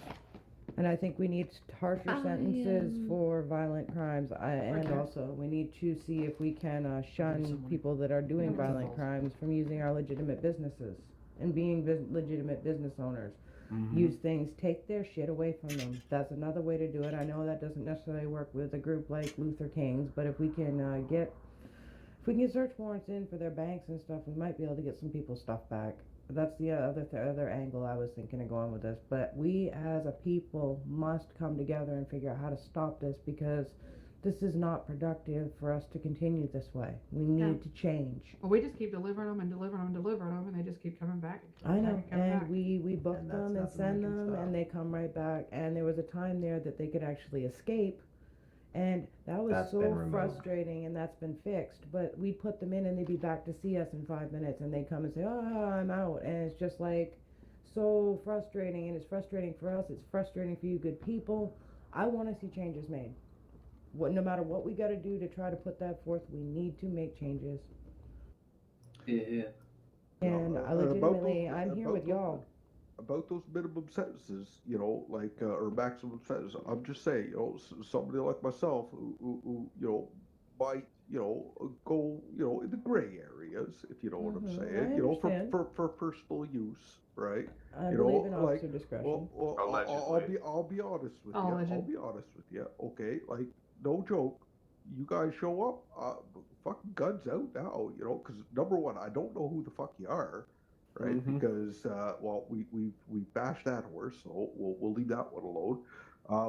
Speaker 18: And I think we need harsher sentences for violent crimes. And
Speaker 2: Okay.
Speaker 18: also, we need to see if we can shun people that are doing violent crimes from using our legitimate businesses and being legitimate business owners. Use things, take their shit away from them. That's another way to do it. I know that doesn't necessarily work with a group like Luther King's, but if we can get search warrants in for their banks and stuff, we might be able to get some people's stuff back. That's the other angle I was thinking of going with this. But we as a people must come together and figure out how to stop this, because this is not productive for us to continue this way. We need to change.
Speaker 16: Well, we just keep delivering them and delivering them and delivering them, and they just keep coming back.
Speaker 18: I know, and
Speaker 16: back.
Speaker 18: we book
Speaker 16: And
Speaker 18: them and
Speaker 16: that's
Speaker 18: send
Speaker 16: nothing we can
Speaker 18: them,
Speaker 16: stop.
Speaker 18: and they come right back. And there was a time there that they could actually escape, and that was
Speaker 21: That's
Speaker 18: so
Speaker 21: been removed.
Speaker 18: frustrating, and that's been fixed. But we put them in, and they'd be back to see us in 5 minutes, and they'd come and say, "Oh, I'm out," and it's just like so frustrating, and it's frustrating for us. It's frustrating for you, good people. I want to see changes made. No matter what we got to do to try to put that forth, we need to make changes.
Speaker 15: Yeah.
Speaker 18: And I'm here with y'all.
Speaker 8: About those minimum sentences, like or maximum sentences. I'm just saying, somebody like myself who might, go, in the gray areas, if you know what I'm saying,
Speaker 18: I understand.
Speaker 8: for personal use, right?
Speaker 18: I believe in officer discretion.
Speaker 8: I'll be honest with you.
Speaker 16: Alleged.
Speaker 8: I'll be honest with you. Okay, like no joke. You guys show up, fucking guns out now, because number one, I don't know who the fuck you are, right? Because we bashed that horse, so we'll leave that one alone.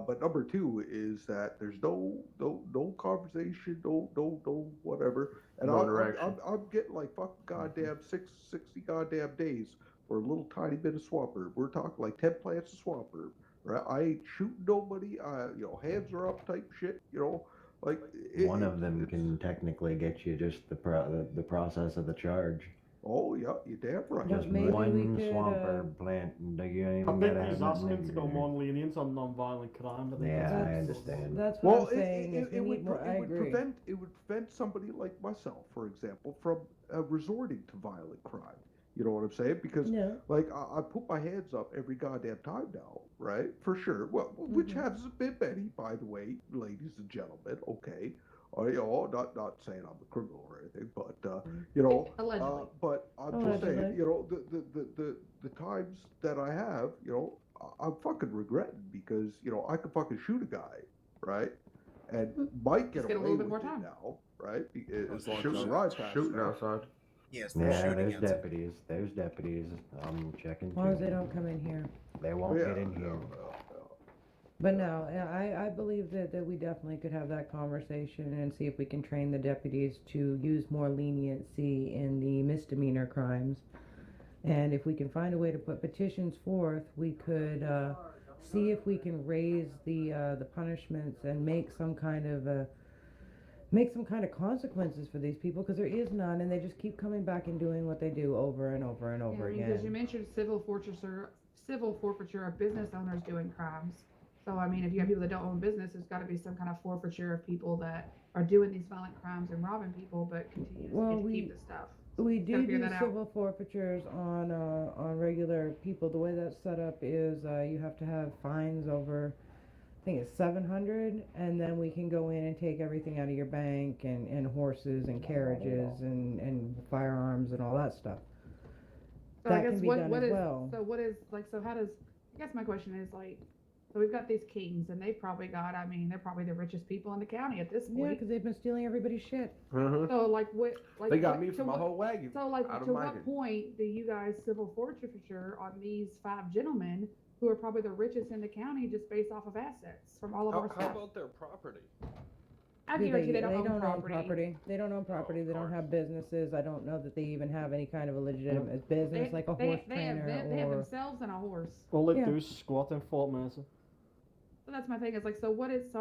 Speaker 8: But number two is that there's no conversation, no whatever, and
Speaker 5: No interaction.
Speaker 8: I'm getting like fucking goddamn 60 goddamn days for a little tiny bit of swamp herb. We're talking like 10 plants of swamp herb, right? I ain't shooting nobody. Hands are up type shit, like
Speaker 21: One of them can technically get you just the process of the charge.
Speaker 8: Oh yeah, you're damn right.
Speaker 21: Just
Speaker 18: maybe
Speaker 21: one
Speaker 18: we could,
Speaker 21: swamp herb plant, and you ain't
Speaker 2: I
Speaker 21: even
Speaker 2: think
Speaker 21: gotta
Speaker 2: he's
Speaker 21: have nothing
Speaker 2: asking to go
Speaker 21: in
Speaker 2: more lenient on non-violent crime. I think
Speaker 21: Yeah,
Speaker 2: that's-
Speaker 21: I understand.
Speaker 18: That's what
Speaker 8: Well,
Speaker 18: I'm saying. is we need more, I agree.
Speaker 8: it would prevent somebody like myself, for example, from resorting to violent crime. You know what I'm saying? Because
Speaker 18: Yeah.
Speaker 8: like I put my hands up every goddamn time now, right? For sure. Well, which hasn't been many, by the way, ladies and gentlemen. Okay. Not saying I'm a criminal or anything, but
Speaker 16: Allegedly.
Speaker 8: but I'm just saying,
Speaker 18: Allegedly.
Speaker 8: the times that I have, I'm fucking regretting because I could fucking shoot a guy, right, and might get
Speaker 16: Just get a
Speaker 8: away
Speaker 16: little bit
Speaker 8: with
Speaker 16: more
Speaker 8: it
Speaker 16: time.
Speaker 8: now, right? As long as
Speaker 5: Shooting,
Speaker 8: I ride past
Speaker 5: shooting
Speaker 8: there.
Speaker 5: outside.
Speaker 1: Yes,
Speaker 21: Yeah, there's deputies. There's deputies. I'm checking.
Speaker 18: As long as
Speaker 21: too.
Speaker 18: they don't come in here.
Speaker 21: They won't
Speaker 8: Yeah,
Speaker 21: get in here.
Speaker 18: But no, I believe that we definitely could have that conversation and see if we can train the deputies to use more leniency in the misdemeanor crimes. And if we can find a way to put petitions forth, we could see if we can raise the punishments and make some kind of consequences for these people, because there is none, and they just keep coming back and doing what they do over and over and over
Speaker 16: Because you
Speaker 18: again.
Speaker 16: mentioned civil forfeiture of business owners doing crimes. So I mean, if you have people that don't own business, there's got to be some kind of forfeiture of people that are doing these violent crimes and robbing people, but continue to keep the stuff.
Speaker 18: We
Speaker 16: Gotta
Speaker 18: do
Speaker 16: figure
Speaker 18: do
Speaker 16: that out.
Speaker 18: civil forfeitures on regular people. The way that's set up is you have to have fines over, I think it's 700, and then we can go in and take everything out of your bank and horses and carriages and firearms and all that stuff.
Speaker 16: So
Speaker 18: That
Speaker 16: I guess
Speaker 18: can be done as well.
Speaker 16: So how does, I guess my question is like, so we've got these kings and they've probably got, I mean, they're probably the richest people in the county at this point.
Speaker 18: Yeah, because they've been stealing everybody's shit.
Speaker 16: So like what, like
Speaker 5: They got
Speaker 16: what-
Speaker 5: me
Speaker 16: to
Speaker 5: for my
Speaker 16: what-
Speaker 5: whole wagon.
Speaker 16: So like
Speaker 5: out of
Speaker 16: to
Speaker 5: my
Speaker 16: what
Speaker 5: hand.
Speaker 16: point do you guys civil forfeiture on these 5 gentlemen who are probably the richest in the county just based off of assets from all of our
Speaker 12: How
Speaker 16: stuff?
Speaker 12: about their property?
Speaker 16: I guarantee they don't own property.
Speaker 18: They don't own property. They don't have businesses. I don't know that they even have any kind of a legitimate business like a horse trainer
Speaker 16: they have
Speaker 18: or.
Speaker 16: themselves and a horse.
Speaker 2: All they
Speaker 18: Yeah.
Speaker 2: do is squat in Fort Mesa.
Speaker 16: So that's my thing. Is like, so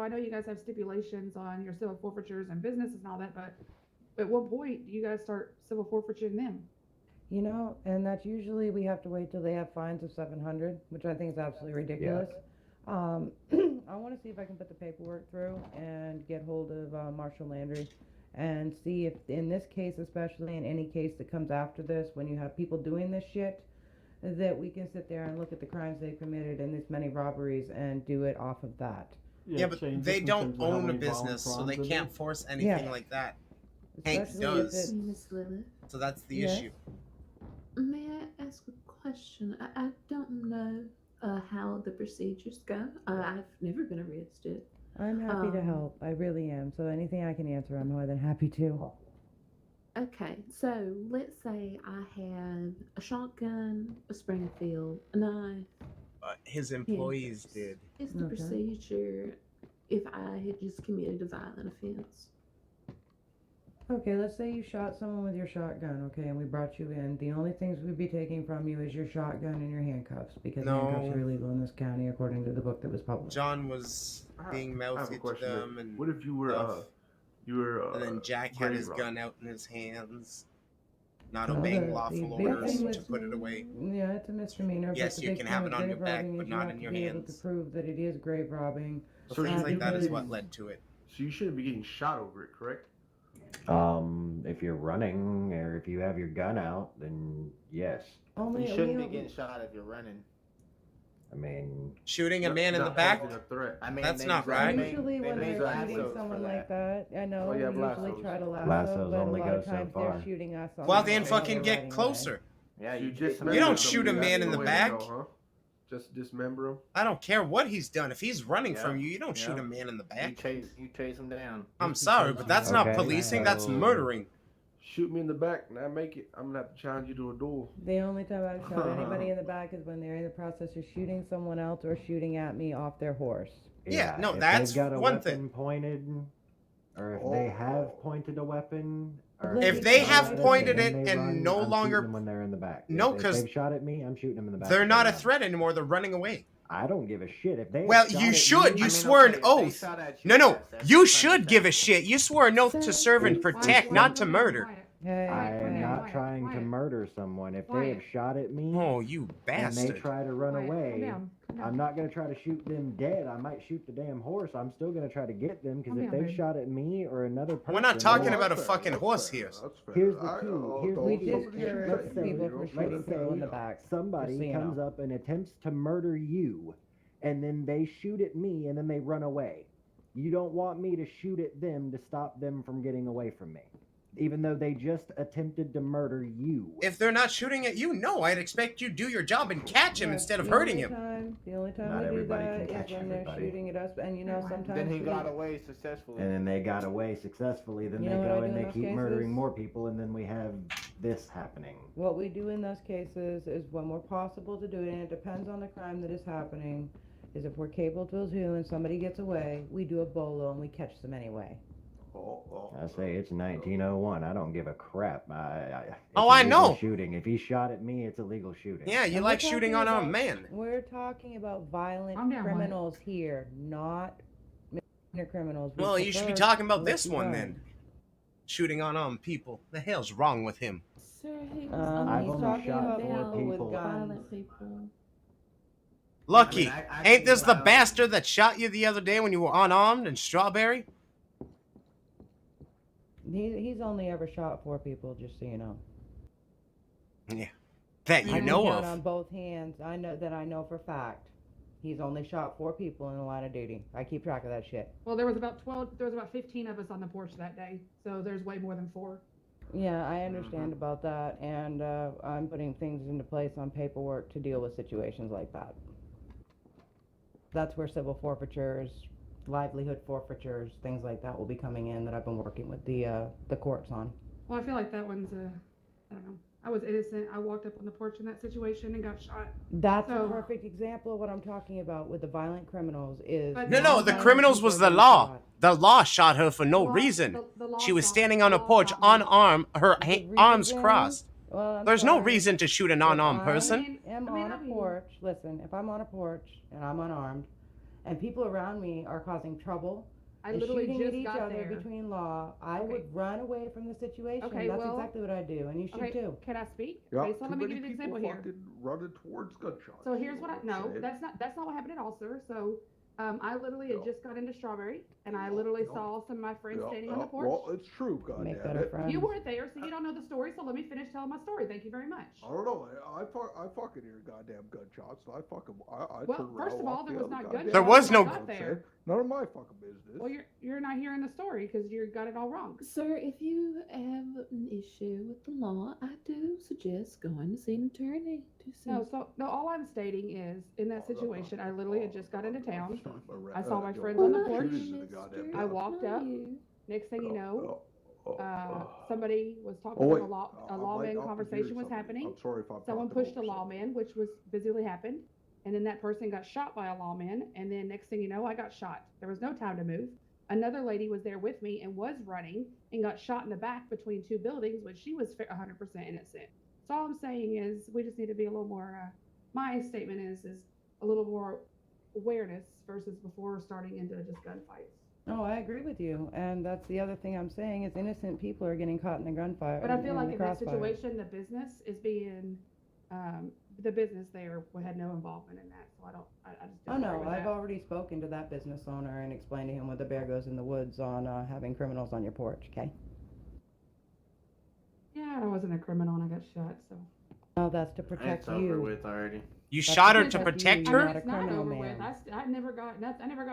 Speaker 16: I know you guys have stipulations on your civil forfeitures and businesses and all that, but at what point do you guys start civil forfeiting them?
Speaker 18: You know, and that's usually we have to wait till they have fines of 700, which I think is absolutely ridiculous. I want to see if I can put the paperwork through and get hold of Marshall Landry and see if, in this case especially, in any case that comes after this, when you have people doing this shit, that we can sit there and look at the crimes they've committed and this many robberies and do it off of that.
Speaker 1: Yeah, but they don't own a business, so they can't force anything like that. Hank
Speaker 18: Especially if
Speaker 1: does.
Speaker 3: Miss Lilith,
Speaker 1: So that's the
Speaker 18: Yes.
Speaker 1: issue.
Speaker 3: may I ask a question? I don't know how the procedures go. I've never been arrested.
Speaker 18: I'm happy to help. I really am. So anything I can answer, I'm more than happy to.
Speaker 3: Okay, so let's say I have a shotgun, a Springfield, a knife.
Speaker 1: His employees did.
Speaker 3: Is the procedure if I had just committed a violent offense?
Speaker 18: Okay, let's say you shot someone with your shotgun, okay, and we brought you in. The only things we'd be taking from you is your shotgun and your handcuffs, because handcuffs are illegal in this county according to the book that was published.
Speaker 1: John was being
Speaker 5: I have a
Speaker 1: melted to
Speaker 5: question.
Speaker 1: them, and
Speaker 5: What if you were
Speaker 1: and then Jack had his
Speaker 5: grave
Speaker 1: gun out in his hands, not
Speaker 18: Well,
Speaker 1: obeying
Speaker 18: the
Speaker 1: lawful
Speaker 18: big
Speaker 1: orders
Speaker 18: thing
Speaker 1: to
Speaker 18: with-
Speaker 1: put it away.
Speaker 18: Yeah, it's a misdemeanor.
Speaker 1: Yes,
Speaker 18: but the
Speaker 1: you
Speaker 18: big
Speaker 1: can
Speaker 18: thing
Speaker 1: have
Speaker 18: with
Speaker 1: it on your
Speaker 18: grave
Speaker 1: back,
Speaker 18: robbing
Speaker 1: but
Speaker 18: is
Speaker 1: not
Speaker 18: you
Speaker 1: in
Speaker 18: have
Speaker 1: your
Speaker 18: to be able
Speaker 1: hands.
Speaker 18: to prove that it is grave robbing.
Speaker 1: So things like that is what led to it.
Speaker 5: So you shouldn't be getting shot over it, correct?
Speaker 21: If you're running or if you have your gun out, then yes.
Speaker 18: Only
Speaker 17: You shouldn't be getting shot if you're running.
Speaker 21: I mean,
Speaker 1: Shooting a man in the back?
Speaker 17: I mean,
Speaker 1: That's
Speaker 17: they
Speaker 1: not
Speaker 17: use-
Speaker 1: right.
Speaker 18: Usually when
Speaker 17: they use
Speaker 18: they're shooting
Speaker 17: lassos
Speaker 18: someone
Speaker 17: for
Speaker 18: like that, I know,
Speaker 5: Oh,
Speaker 18: we
Speaker 5: yeah,
Speaker 18: usually
Speaker 5: lassos.
Speaker 18: try to lasso,
Speaker 21: Lassos
Speaker 18: but a
Speaker 21: only
Speaker 18: lot
Speaker 21: go
Speaker 18: of
Speaker 21: so
Speaker 18: times
Speaker 21: far.
Speaker 18: they're shooting us on
Speaker 1: Well,
Speaker 18: the
Speaker 1: then
Speaker 18: road
Speaker 1: fucking
Speaker 18: or
Speaker 1: get
Speaker 18: riding
Speaker 1: closer.
Speaker 18: away.
Speaker 17: Yeah,
Speaker 5: You
Speaker 1: You don't shoot a man in the back.
Speaker 5: Huh? Just dismember him.
Speaker 1: I don't care what he's done. If he's running
Speaker 17: Yeah,
Speaker 1: from you, you don't shoot
Speaker 17: yeah.
Speaker 1: a man in the back.
Speaker 17: You chase him down.
Speaker 1: I'm sorry, but that's not
Speaker 21: Okay,
Speaker 1: policing. That's
Speaker 21: so-
Speaker 1: murdering.
Speaker 5: Shoot me in the back and I make it. I'm gonna have to challenge you to a duel.
Speaker 18: The only time I've shot anybody in the back is when they're in the process of shooting someone else or shooting at me off their horse.
Speaker 1: Yeah, no,
Speaker 21: if
Speaker 1: that's
Speaker 21: they've got a
Speaker 1: one
Speaker 21: weapon
Speaker 1: thing.
Speaker 21: pointed, or if they have pointed a weapon, or
Speaker 18: If
Speaker 21: they've
Speaker 18: they
Speaker 21: shot
Speaker 18: have
Speaker 21: at us
Speaker 1: pointed
Speaker 21: and
Speaker 1: it
Speaker 21: they
Speaker 1: and
Speaker 21: run,
Speaker 1: no
Speaker 21: I'm shooting
Speaker 1: longer-
Speaker 21: them when they're in the back.
Speaker 1: No,
Speaker 21: If
Speaker 1: 'cause
Speaker 21: they've shot at me, I'm shooting them in the back.
Speaker 1: They're
Speaker 21: if
Speaker 1: not
Speaker 21: they
Speaker 1: a
Speaker 21: run.
Speaker 1: threat anymore. They're running away.
Speaker 21: I don't give a shit if they.
Speaker 1: Well,
Speaker 21: have shot
Speaker 1: you
Speaker 21: at
Speaker 1: should.
Speaker 21: me.
Speaker 1: You
Speaker 17: I mean,
Speaker 1: swore
Speaker 17: okay,
Speaker 1: an
Speaker 17: if they
Speaker 1: oath.
Speaker 17: shot at you,
Speaker 1: No,
Speaker 17: that's
Speaker 1: you
Speaker 17: fine,
Speaker 1: should give a shit. You swore an oath to serve and protect, not to murder.
Speaker 18: Hey,
Speaker 21: I am
Speaker 18: hey,
Speaker 21: not
Speaker 16: Wyatt,
Speaker 21: trying to
Speaker 16: Wyatt.
Speaker 21: murder someone. If they
Speaker 16: Wyatt.
Speaker 21: have shot at me
Speaker 1: Oh, you
Speaker 21: and they
Speaker 1: bastard.
Speaker 21: try to run
Speaker 16: Wyatt,
Speaker 21: away,
Speaker 16: calm down, calm down.
Speaker 21: I'm not going to try to shoot them dead. I might shoot the damn horse. I'm still going to try to get them because
Speaker 16: Calm
Speaker 21: if
Speaker 16: down,
Speaker 21: they've
Speaker 16: baby.
Speaker 21: shot at me or another person.
Speaker 1: We're not talking
Speaker 21: then-
Speaker 1: about a
Speaker 8: That's
Speaker 1: fucking
Speaker 8: fair,
Speaker 1: horse
Speaker 8: that's
Speaker 1: here.
Speaker 8: fair, that's fair.
Speaker 21: Here's the
Speaker 8: I-
Speaker 21: key. Here's
Speaker 18: We
Speaker 21: the
Speaker 18: just
Speaker 21: key.
Speaker 18: hear
Speaker 21: Let's say-
Speaker 18: people from
Speaker 21: let's
Speaker 18: shooting
Speaker 21: say
Speaker 18: people in the back.
Speaker 21: Somebody
Speaker 18: just so you
Speaker 21: comes
Speaker 18: know.
Speaker 21: up and attempts to murder you, and then they shoot at me, and then they run away. You don't want me to shoot at them to stop them from getting away from me, even though they just attempted to murder you.
Speaker 1: If they're not shooting at you, no, I'd expect you to do your job and catch him
Speaker 18: Yeah,
Speaker 1: instead of
Speaker 18: the
Speaker 1: hurting
Speaker 18: only
Speaker 1: him.
Speaker 18: time- The only time
Speaker 21: Not
Speaker 18: we do
Speaker 21: everybody
Speaker 18: that
Speaker 21: can
Speaker 18: is
Speaker 21: catch
Speaker 18: when they're
Speaker 21: everybody.
Speaker 18: shooting at us, and you know sometimes.
Speaker 17: Then he
Speaker 18: we-
Speaker 17: got away successfully.
Speaker 21: And then they got away successfully. Then
Speaker 18: You
Speaker 21: they
Speaker 18: know what I
Speaker 21: go
Speaker 18: do
Speaker 21: and
Speaker 18: in
Speaker 21: they
Speaker 18: those
Speaker 21: keep murdering
Speaker 18: cases?
Speaker 21: more people, and then we have this happening.
Speaker 18: What we do in those cases is when we're possible to do it, and it depends on the crime that is happening, is if we're capable to do and somebody gets away, we do a bolo and we catch them anyway.
Speaker 21: I say it's 1901. I don't give a crap. It's
Speaker 1: Oh, I
Speaker 21: illegal
Speaker 1: know.
Speaker 21: Shooting. If he shot at me, it's illegal shooting.
Speaker 1: Yeah, you
Speaker 18: And
Speaker 1: like
Speaker 18: we're
Speaker 1: shooting
Speaker 18: talking
Speaker 1: on a
Speaker 18: about-
Speaker 1: man.
Speaker 18: We're talking about violent
Speaker 16: Calm down, Wyatt.
Speaker 18: criminals here, not misdemeanor criminals. We
Speaker 1: Well, you should be
Speaker 18: prefer
Speaker 1: talking about
Speaker 18: to
Speaker 1: this
Speaker 18: let you
Speaker 1: one
Speaker 18: know.
Speaker 1: then. Shooting on people. The hell's wrong with him?
Speaker 3: Sir, he was
Speaker 21: I've
Speaker 3: only
Speaker 21: only
Speaker 3: talking
Speaker 21: shot
Speaker 3: about
Speaker 21: four
Speaker 3: people with
Speaker 21: people.
Speaker 3: violent people.
Speaker 1: Lucky.
Speaker 17: I
Speaker 1: Ain't this the
Speaker 17: think
Speaker 1: bastard that shot you the other day when you were unarmed in Strawberry?
Speaker 18: He's only ever shot 4 people, just so you know.
Speaker 1: Yeah. That
Speaker 18: I
Speaker 1: you
Speaker 18: can
Speaker 1: know
Speaker 18: count
Speaker 1: of.
Speaker 18: on both hands. I know for fact. He's only shot 4 people in the line of duty. I keep track of that shit.
Speaker 16: Well, there was about 15 of us on the porch that day, so there's way more than 4.
Speaker 18: Yeah, I understand about that, and I'm putting things into place on paperwork to deal with situations like that. That's where civil forfeitures, livelihood forfeitures, things like that will be coming in that I've been working with the courts on.
Speaker 16: Well, I feel like that one's I don't know. I was innocent. I walked up on the porch in that situation and got shot.
Speaker 18: That's
Speaker 16: So-
Speaker 18: a perfect example of what I'm talking about with the violent criminals is...
Speaker 16: But-
Speaker 1: No, the
Speaker 18: non-violent
Speaker 1: criminals
Speaker 18: people
Speaker 1: was the
Speaker 18: being
Speaker 1: law.
Speaker 18: shot.
Speaker 1: The law shot her for no
Speaker 16: Law-
Speaker 1: reason.
Speaker 16: the law
Speaker 1: She was
Speaker 16: shot-
Speaker 1: standing on a
Speaker 16: law
Speaker 1: porch
Speaker 16: shot me.
Speaker 1: unarmed, her arms
Speaker 18: reason-
Speaker 1: crossed.
Speaker 18: Well, I'm
Speaker 1: There's no
Speaker 18: sorry.
Speaker 1: reason to shoot an
Speaker 18: If
Speaker 1: unarmed
Speaker 18: I
Speaker 1: person.
Speaker 18: am on a porch, listen, if I'm on a porch and I'm unarmed and people around me are causing trouble,
Speaker 16: I
Speaker 18: is
Speaker 16: literally
Speaker 18: shooting
Speaker 16: just
Speaker 18: at each
Speaker 16: got
Speaker 18: other
Speaker 16: there.
Speaker 18: between law. I
Speaker 16: Okay.
Speaker 18: would run away from the situation.
Speaker 16: Okay,
Speaker 18: That's
Speaker 16: well,
Speaker 18: exactly what I do, and you should
Speaker 16: Okay,
Speaker 18: too.
Speaker 16: can I speak?
Speaker 8: Yeah,
Speaker 16: Okay, so
Speaker 8: too
Speaker 16: let me
Speaker 8: many
Speaker 16: give you an
Speaker 8: people
Speaker 16: example here.
Speaker 8: fucking running towards gunshots.
Speaker 16: So here's what I
Speaker 8: know
Speaker 16: no,
Speaker 8: I'm saying?
Speaker 16: that's not what happened at all, sir. So I literally had just got into Strawberry, and I literally saw some of my friends standing on the porch.
Speaker 8: Well, it's true,
Speaker 18: Make
Speaker 8: goddammit.
Speaker 18: better friends.
Speaker 16: You weren't there, so you don't know the story. So let me finish telling my story. Thank you very much.
Speaker 8: I don't know. I fucking hear goddamn gunshots. I
Speaker 16: Well,
Speaker 8: turn around,
Speaker 16: first of all,
Speaker 8: walk
Speaker 16: there
Speaker 8: the
Speaker 16: was
Speaker 8: other
Speaker 16: not
Speaker 8: goddamn
Speaker 16: gunshots
Speaker 1: There was
Speaker 16: when I
Speaker 1: no-
Speaker 16: got there.
Speaker 8: None of my fucking business.
Speaker 16: Well, you're not hearing the story because you got it all wrong.
Speaker 3: Sir, if you have an issue with the law, I do suggest going to see an attorney.
Speaker 16: No, all I'm stating is, in that situation, I literally had just got into town. I saw my friends
Speaker 3: Well,
Speaker 16: on the
Speaker 3: not
Speaker 16: porch.
Speaker 3: you, mister.
Speaker 16: I walked
Speaker 3: Not
Speaker 16: up.
Speaker 3: you.
Speaker 16: Next thing you know, somebody was talking
Speaker 8: Oh,
Speaker 16: to
Speaker 8: wait.
Speaker 16: a
Speaker 8: I
Speaker 16: lawman.
Speaker 8: might not be
Speaker 16: Conversation
Speaker 8: hearing
Speaker 16: was
Speaker 8: something.
Speaker 16: happening.
Speaker 8: I'm sorry if I'm
Speaker 16: Someone
Speaker 8: talking
Speaker 16: pushed a
Speaker 8: over
Speaker 16: lawman, which was visibly happened, and then that person got shot by a lawman. And then next thing you know, I got shot. There was no time to move. Another lady was there with me and was running and got shot in the back between two buildings, when she was 100% innocent. So all I'm saying is we just need to be a little more. My statement is a little more awareness versus before starting into just gunfights.
Speaker 18: No, I agree with you, and that's the other thing I'm saying is innocent people are getting caught in the gunfire.
Speaker 16: But I feel like
Speaker 18: the
Speaker 16: in that
Speaker 18: crossfire.
Speaker 16: situation, the business is being, the business there had no involvement in that. So I just
Speaker 18: Oh
Speaker 16: don't agree
Speaker 18: no,
Speaker 16: with
Speaker 18: I've
Speaker 16: that.
Speaker 18: already spoken to that business owner and explained to him what the bear goes in the woods on having criminals on your porch. Okay.
Speaker 16: Yeah, I wasn't a criminal and I got shot, so.
Speaker 18: No, that's to protect
Speaker 17: It's
Speaker 18: you.
Speaker 17: over with already.
Speaker 1: You
Speaker 18: That's
Speaker 1: shot her
Speaker 18: to
Speaker 1: to
Speaker 18: protect
Speaker 1: protect
Speaker 18: you, you're
Speaker 1: her?
Speaker 18: not a
Speaker 16: It's not
Speaker 18: criminal,
Speaker 16: over with.
Speaker 18: man.
Speaker 16: I never got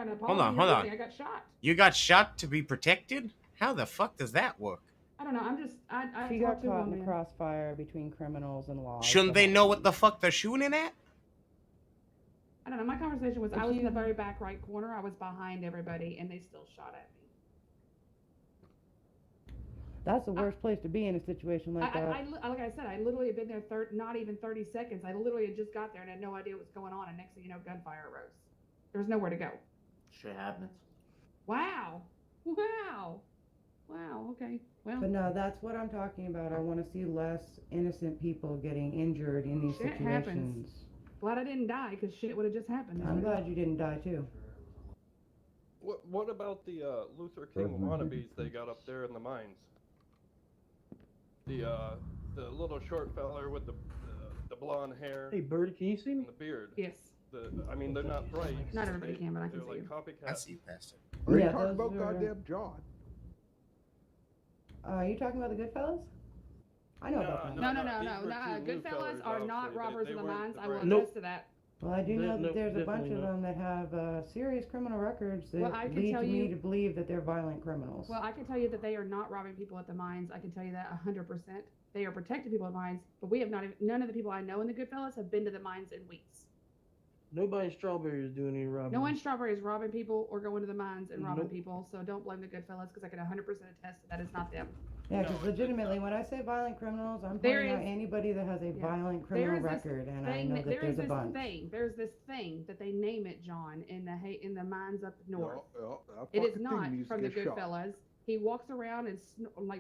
Speaker 16: an apology.
Speaker 1: Hold on,
Speaker 16: or
Speaker 1: hold on.
Speaker 16: anything. I got shot.
Speaker 1: You got shot to be protected? How the fuck does that work?
Speaker 16: I don't know. I'm just. I
Speaker 18: She
Speaker 16: talked
Speaker 18: got
Speaker 16: to a
Speaker 18: caught in the
Speaker 16: woman.
Speaker 18: crossfire between criminals and law.
Speaker 1: Shouldn't they know what the fuck they're shooting at?
Speaker 16: I don't know. My conversation was
Speaker 18: If
Speaker 16: I was in the
Speaker 18: you-
Speaker 16: very back right corner. I was behind everybody, and they still shot at me.
Speaker 18: That's the worst place to be in a situation like that.
Speaker 16: Like I said, I literally had been there not even 30 seconds. I literally had just got there and had no idea what was going on. And next thing you know, gunfire arose. There was nowhere to go.
Speaker 17: Shit happens.
Speaker 16: Wow. Wow. Wow. Okay. Well.
Speaker 18: But no, that's what I'm talking about. I want to see less innocent people getting injured in these
Speaker 16: Shit
Speaker 18: situations.
Speaker 16: happens. Glad I didn't die because shit would have just happened.
Speaker 18: I'm glad you didn't die too.
Speaker 12: What about the Luther King wannabes they got up there in the mines? The little short feller with the blonde hair.
Speaker 19: Hey, Birdy, can you see me?
Speaker 12: And the beard.
Speaker 16: Yes.
Speaker 12: I mean, they're not bright.
Speaker 16: Not everybody can, but I can
Speaker 12: They're
Speaker 16: see
Speaker 12: like
Speaker 16: you.
Speaker 12: copycats.
Speaker 1: I see you, Pastor.
Speaker 8: Are
Speaker 18: Yeah,
Speaker 8: you talking
Speaker 18: those
Speaker 8: about
Speaker 18: are-
Speaker 8: goddamn John?
Speaker 18: Are you talking about the Goodfellas? I know about them.
Speaker 16: No.
Speaker 12: These were two new
Speaker 16: Goodfellas
Speaker 12: fellas,
Speaker 16: are
Speaker 12: obviously.
Speaker 16: not robbers
Speaker 12: They
Speaker 16: of the
Speaker 12: weren't
Speaker 16: mines.
Speaker 12: the
Speaker 16: I will
Speaker 12: bright-
Speaker 16: attest to that.
Speaker 18: Well, I do know that there's a bunch
Speaker 19: definitely
Speaker 18: of
Speaker 19: not.
Speaker 18: them that have serious criminal records that
Speaker 16: Well, I can
Speaker 18: lead
Speaker 16: tell
Speaker 18: to
Speaker 16: you-
Speaker 18: me to believe that they're violent criminals.
Speaker 16: Well, I can tell you that they are not robbing people at the mines. I can tell you that 100%. They are protecting people at mines, but we have not even, none of the people I know in the Goodfellas have been to the mines in weeks.
Speaker 19: Nobody in Strawberry is doing any robbing.
Speaker 16: No one in Strawberry is robbing people or going to the mines and robbing
Speaker 19: Nope.
Speaker 16: people, so don't blame the Goodfellas because I can 100% attest that is not them.
Speaker 18: Yeah, because legitimately, when I say violent criminals, I'm
Speaker 16: There
Speaker 18: pointing out
Speaker 16: is-
Speaker 18: anybody that has a violent
Speaker 16: There
Speaker 18: criminal
Speaker 16: is this
Speaker 18: record, and I
Speaker 16: thing
Speaker 18: know
Speaker 16: that-
Speaker 18: that
Speaker 16: there is
Speaker 18: there's a
Speaker 16: this
Speaker 18: bunch.
Speaker 16: thing. There's this thing that they name it, John, in the mines up north.
Speaker 8: That
Speaker 16: It is
Speaker 8: fucking
Speaker 16: not
Speaker 8: thing needs
Speaker 16: from
Speaker 8: to
Speaker 16: the
Speaker 8: get shot.
Speaker 16: Goodfellas. He walks around and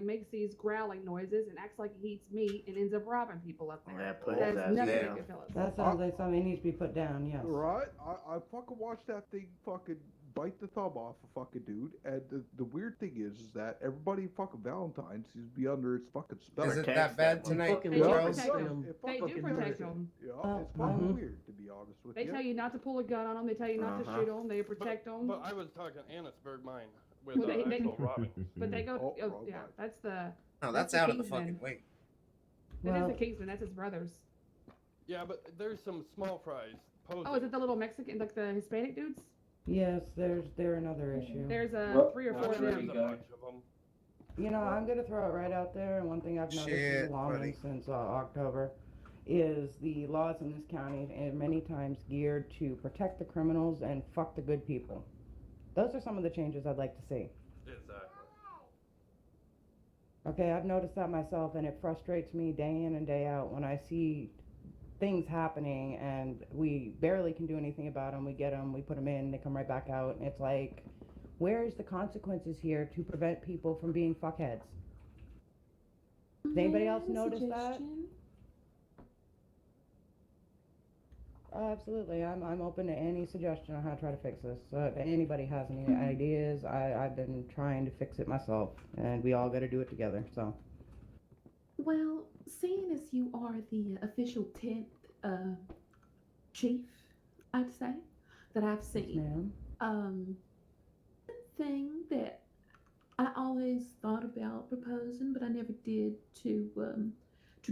Speaker 16: makes these growling noises and acts like he eats meat and ends up robbing people up there.
Speaker 17: Yeah, put
Speaker 16: That
Speaker 17: his
Speaker 16: has
Speaker 17: ass
Speaker 16: nothing to
Speaker 17: down.
Speaker 16: do with Goodfellas.
Speaker 18: That sounds like something that needs to be put down, yes.
Speaker 8: Right? I fucking watched that thing fucking bite the thumb off a fucking dude, and the weird thing is that everybody fucking Valentine's seems to be under its fucking spell.
Speaker 1: Is it that bad tonight,
Speaker 19: Fucking
Speaker 16: They do
Speaker 1: Charles?
Speaker 16: protect them.
Speaker 8: It
Speaker 16: They do
Speaker 8: fucking
Speaker 16: protect
Speaker 8: does.
Speaker 16: them.
Speaker 8: Yeah, it's fucking weird to be honest with
Speaker 16: They
Speaker 8: you.
Speaker 16: tell you not to pull a gun on them. They tell you not to shoot them. They protect them.
Speaker 12: But I was talking Annisburg mine with
Speaker 16: Well, they-
Speaker 12: actual robbing.
Speaker 16: But they go.
Speaker 8: Oh,
Speaker 16: Oh,
Speaker 8: wrong
Speaker 16: yeah,
Speaker 8: button.
Speaker 16: that's the.
Speaker 1: No, that's
Speaker 16: the
Speaker 1: out of the
Speaker 16: Kingsman.
Speaker 1: fucking way.
Speaker 16: That
Speaker 18: Well-
Speaker 16: is the Kingsman. That's his brothers.
Speaker 12: Yeah, but there's some small fries posing.
Speaker 16: Oh, is it the little Mexican, like the Hispanic dudes?
Speaker 18: Yes, they're another issue.
Speaker 16: There's
Speaker 15: Well,
Speaker 16: 3 or 4
Speaker 12: Well,
Speaker 16: of
Speaker 12: there's
Speaker 16: them.
Speaker 12: a bunch of them.
Speaker 18: You know, I'm gonna throw it right out there, and one thing I've noticed
Speaker 1: Shit,
Speaker 18: as a lawman
Speaker 1: buddy.
Speaker 18: since October is the laws in this county are many times geared to protect the criminals and fuck the good people. Those are some of the changes I'd like to see.
Speaker 12: Exactly.
Speaker 18: Okay, I've noticed that myself, and it frustrates me day in and day out when I see things happening and we barely can do anything about them. We get them, we put them in, they come right back out, and it's like, where's the consequences here to prevent people from being fuckheads? Does anybody
Speaker 3: May I
Speaker 18: else
Speaker 3: have a
Speaker 18: notice that?
Speaker 3: suggestion?
Speaker 18: Absolutely. I'm open to any suggestion on how to try to fix this. If anybody has any ideas, I've been trying to fix it myself, and we all got to do it together. So.
Speaker 3: Well, seeing as you are the official 10th chief, I'd say, that I've seen,
Speaker 18: ma'am.
Speaker 3: one thing that I always thought about proposing, but I never did to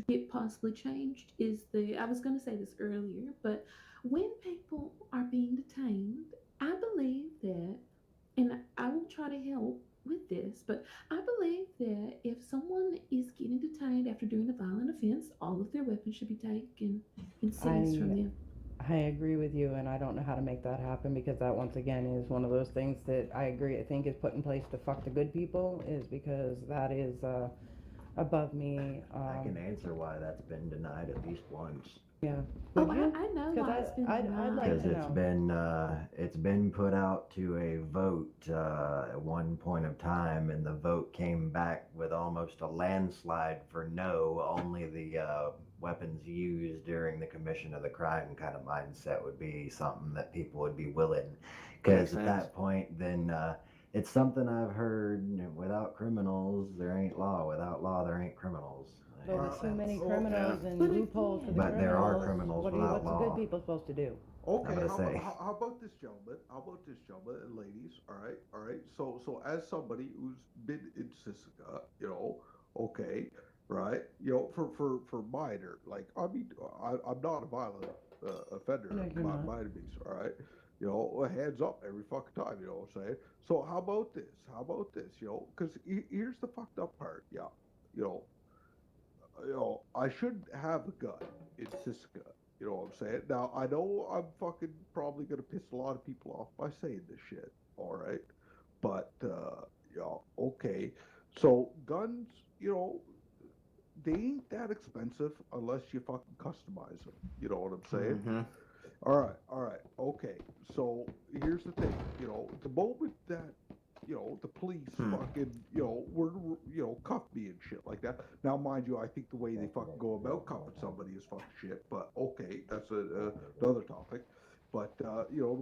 Speaker 3: get possibly changed is I was going to say this earlier, but when people are being detained, I believe that, and I will try to help with this, but I believe that if someone is getting detained after doing a violent offense, all of their weapons should be taken and seized from them.
Speaker 18: I agree with you, and I don't know how to make that happen because that, once again, is one of those things that I agree. I think is put in place to fuck the good people, is because that is above me.
Speaker 21: I can answer why that's been denied at least once.
Speaker 18: Yeah.
Speaker 3: Oh, I know why it's been
Speaker 18: I'd like
Speaker 21: Because
Speaker 18: to
Speaker 21: it's been put out to a vote at one point of time, and the vote came back with almost a landslide for no. Only the weapons used during the commission of the crime kind of mindset would be something that people would be willing. Because at that point, then it's something I've heard: without criminals, there ain't law. Without law, there ain't criminals.
Speaker 18: But with too many criminals and loopholes for the
Speaker 21: But there are criminals
Speaker 18: what's
Speaker 21: without
Speaker 18: the
Speaker 21: law.
Speaker 18: good people supposed to do?
Speaker 8: Okay,
Speaker 21: I'm
Speaker 8: how,
Speaker 21: gonna say.
Speaker 8: how about this, gentlemen? How about this, gentlemen and ladies? All right. So as somebody who's been in Sisika, okay, right, for minor, like I'm not a violent offender
Speaker 18: No, you're not.
Speaker 8: by enemies, all right. Hands up every fucking time. You know what I'm saying? So how about this? Because here's the fucked up part. Yeah, I shouldn't have a gun in Sisika. You know what I'm saying? Now, I know I'm fucking probably going to piss a lot of people off by saying this shit, all right? But, okay. So, guns, they ain't that expensive unless you fucking customize them. You know what I'm saying?
Speaker 17: Mm-hmm.
Speaker 8: All right, okay. So, here's the thing, the moment that the police fucking, were, cuffed me and shit like that. Now, mind you, I think the way they fucking go about cuffing somebody is fucking shit, but okay, that's another topic. But, the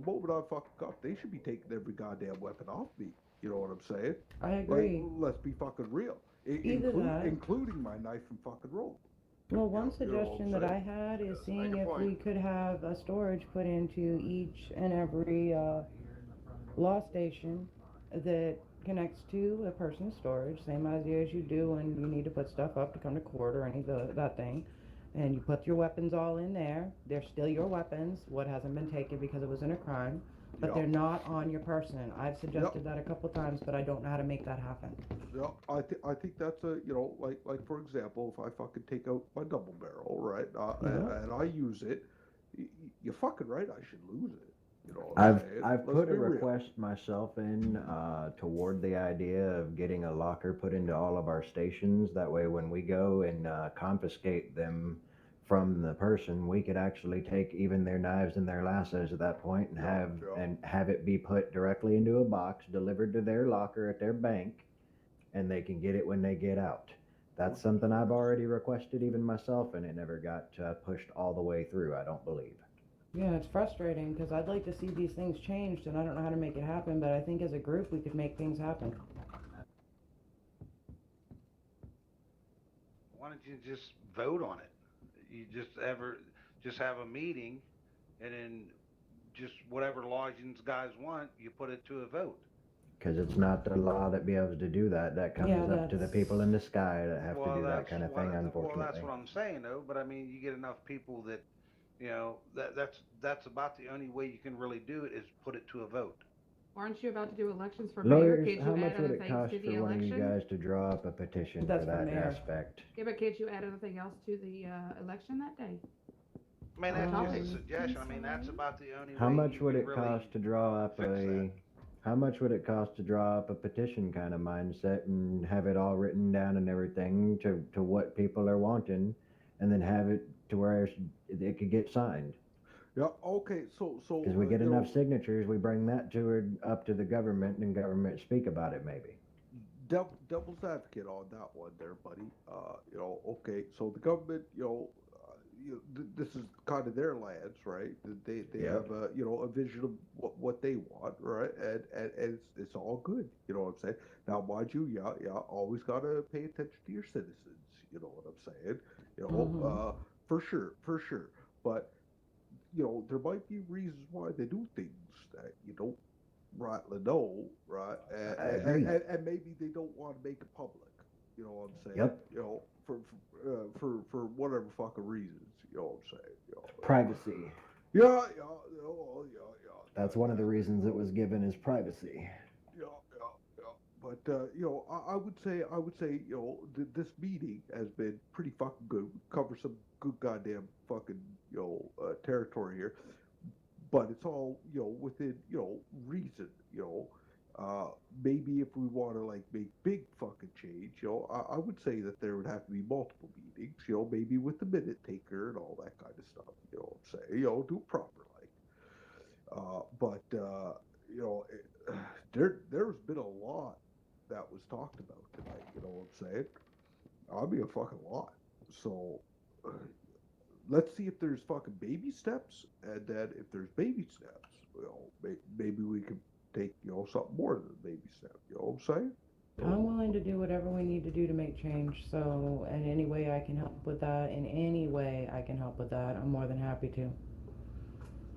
Speaker 8: moment I'm fucking cuffed, they should be taking every goddamn weapon off me. You know what I'm saying?
Speaker 18: I agree.
Speaker 8: Like, let's be fucking real.
Speaker 18: Either that-
Speaker 8: Including my knife and fucking rope.
Speaker 18: Well, one
Speaker 8: You know what
Speaker 18: suggestion
Speaker 8: I'm
Speaker 18: that I
Speaker 8: saying?
Speaker 18: had is
Speaker 8: Make
Speaker 18: seeing
Speaker 8: a
Speaker 18: if we
Speaker 8: point.
Speaker 18: could have a storage put into each and every law station that connects to a person's storage, same idea as you do when you need to put stuff up to come to court or any of that thing. And you put your weapons all in there. They're still your weapons. What hasn't been taken because it was in a crime, but
Speaker 8: Yeah.
Speaker 18: they're not on your person. I've suggested that a couple times, but I don't know how to make that happen.
Speaker 8: Yeah, I think that's like for example, if I fucking take out my double barrel, right, and I use it, you're fucking right, I should lose it. You know what I'm saying?
Speaker 21: I've
Speaker 8: Let's
Speaker 21: put a
Speaker 8: be real.
Speaker 21: request myself in toward the idea of getting a locker put into all of our stations. That way, when we go and confiscate them from the person, we could actually take even their knives and their lassos at that point and have it be put directly into a box, delivered to their locker at their bank, and they can get it when they get out. That's something I've already requested even myself, and it never got pushed all the way through, I don't believe.
Speaker 18: Yeah, it's frustrating because I'd like to see these things changed, and I don't know how to make it happen, but I think as a group we could make things happen.
Speaker 6: Why don't you just vote on it? You just have a meeting, and then just whatever laws you guys want, you put it to a vote.
Speaker 21: Because it's not the law that be able to do that. That comes up to the people in the sky that have to do that kind of thing, unfortunately.
Speaker 6: Well, that's what I'm saying, though. But I mean, you get enough people that, that's about the only way you can really do it is put it to a vote.
Speaker 16: Aren't you about to do elections for mayor?
Speaker 21: Lawyers,
Speaker 16: Can't
Speaker 21: how
Speaker 16: you
Speaker 21: much
Speaker 16: add
Speaker 21: would
Speaker 16: other
Speaker 21: it
Speaker 16: things
Speaker 21: cost
Speaker 16: to
Speaker 21: for
Speaker 16: the
Speaker 21: one of you
Speaker 16: election?
Speaker 21: guys to draw up a petition
Speaker 18: That's
Speaker 21: for
Speaker 18: for
Speaker 21: that
Speaker 18: mayor.
Speaker 21: aspect?
Speaker 16: Yeah, but can't you add anything else to the election that day?
Speaker 6: I mean, that's
Speaker 16: Topics.
Speaker 6: just a suggestion. I mean, that's about the only
Speaker 21: How
Speaker 6: way
Speaker 21: much
Speaker 6: you
Speaker 21: would
Speaker 6: can
Speaker 21: it
Speaker 6: really
Speaker 21: cost to draw up How much would it cost to draw up a petition kind of mindset and have it all written down and everything to what people are wanting, and then have it to where it could get signed?
Speaker 8: Yeah. Okay. So.
Speaker 21: Because we get enough signatures, we bring that up to the government, and government speak about it maybe.
Speaker 8: Devil's advocate on that one there, buddy. Okay, so the government, this is kind of their lands, right? They
Speaker 21: Yep.
Speaker 8: have a vision of what they want, right? And it's all good. You know what I'm saying? Now, mind you, always gotta pay attention to your citizens. You know what I'm saying? For sure. But there might be reasons why they do things that you don't rightly know, right?
Speaker 21: I agree.
Speaker 8: And maybe they don't want to make it public. You know what I'm saying?
Speaker 21: Yep.
Speaker 8: For whatever fucking reasons. You know what I'm saying?
Speaker 21: Privacy.
Speaker 8: Yeah.
Speaker 21: That's one of the reasons it was given is privacy.
Speaker 8: But I would say this meeting has been pretty fucking good. We cover some good goddamn fucking territory here, but it's all within reason. Maybe if we want to like make big fucking change, I would say that there would have to be multiple meetings. Maybe with the minute taker and all that kind of stuff. You know what I'm saying? Do it proper like. There's been a lot that was talked about tonight. You know what I'm saying? I mean, a fucking lot. So let's see if there's fucking baby steps, and then if there's baby steps, maybe we can take something more than a baby step. You know what I'm saying?
Speaker 18: I'm willing to do whatever we need to do to make change. So, in any way I can help with that, I'm more than happy to.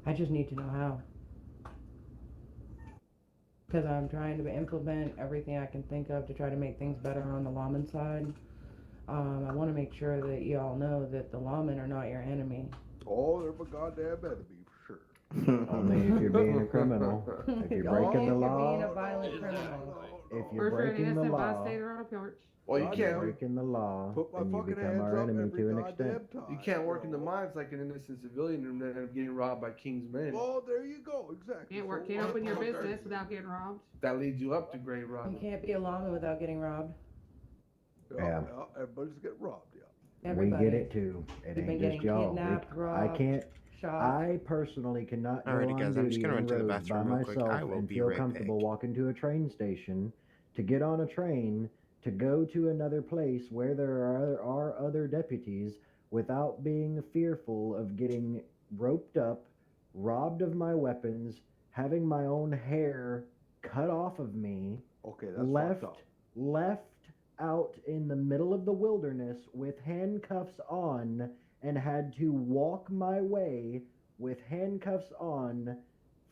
Speaker 18: I just need to know how. Because I'm trying to implement everything I can think of to try to make things better on the lawman side. I want to make sure that you all know that the lawmen are not your enemy.
Speaker 8: Oh, they're my goddamn enemy for sure.
Speaker 21: Only if you're being a criminal. If you're breaking the law.
Speaker 18: If you're being a violent criminal.
Speaker 21: If you're breaking the law.
Speaker 11: Well, you
Speaker 21: If you're
Speaker 11: can't
Speaker 21: breaking the law,
Speaker 8: Put my
Speaker 21: then you
Speaker 8: fucking
Speaker 21: become
Speaker 8: hands
Speaker 21: our
Speaker 8: up
Speaker 21: enemy
Speaker 8: every
Speaker 21: to an
Speaker 8: goddamn
Speaker 21: extent.
Speaker 8: time.
Speaker 11: You can't work in the mines like an innocent civilian and then end up getting robbed by King's men.
Speaker 8: Oh, there you go. Exactly.
Speaker 16: Can't open your business without getting robbed.
Speaker 11: That leads you up to grave
Speaker 18: You
Speaker 11: robbing.
Speaker 18: can't be a lawman without getting robbed.
Speaker 21: Yeah.
Speaker 8: Everybody's getting robbed. Yeah.
Speaker 18: Everybody.
Speaker 21: We get it too. It
Speaker 18: You've been
Speaker 21: ain't
Speaker 18: getting
Speaker 21: just y'all.
Speaker 18: kidnapped, robbed,
Speaker 21: I can't.
Speaker 18: shot.
Speaker 21: I personally cannot go
Speaker 1: Alrighty,
Speaker 21: on
Speaker 1: guys, I'm just
Speaker 21: duty
Speaker 1: gonna
Speaker 21: on
Speaker 1: run to the
Speaker 21: roads by
Speaker 1: bathroom real quick.
Speaker 21: myself
Speaker 1: I will
Speaker 21: and
Speaker 1: be
Speaker 21: feel
Speaker 1: right
Speaker 21: comfortable
Speaker 1: back.
Speaker 21: walking to a train station to get on a train to go to another place where there are other deputies without being fearful of getting roped up, robbed of my weapons, having my own hair cut off of me,
Speaker 8: Okay, that's fucked up.
Speaker 21: left out in the middle of the wilderness with handcuffs on and had to walk my way with handcuffs on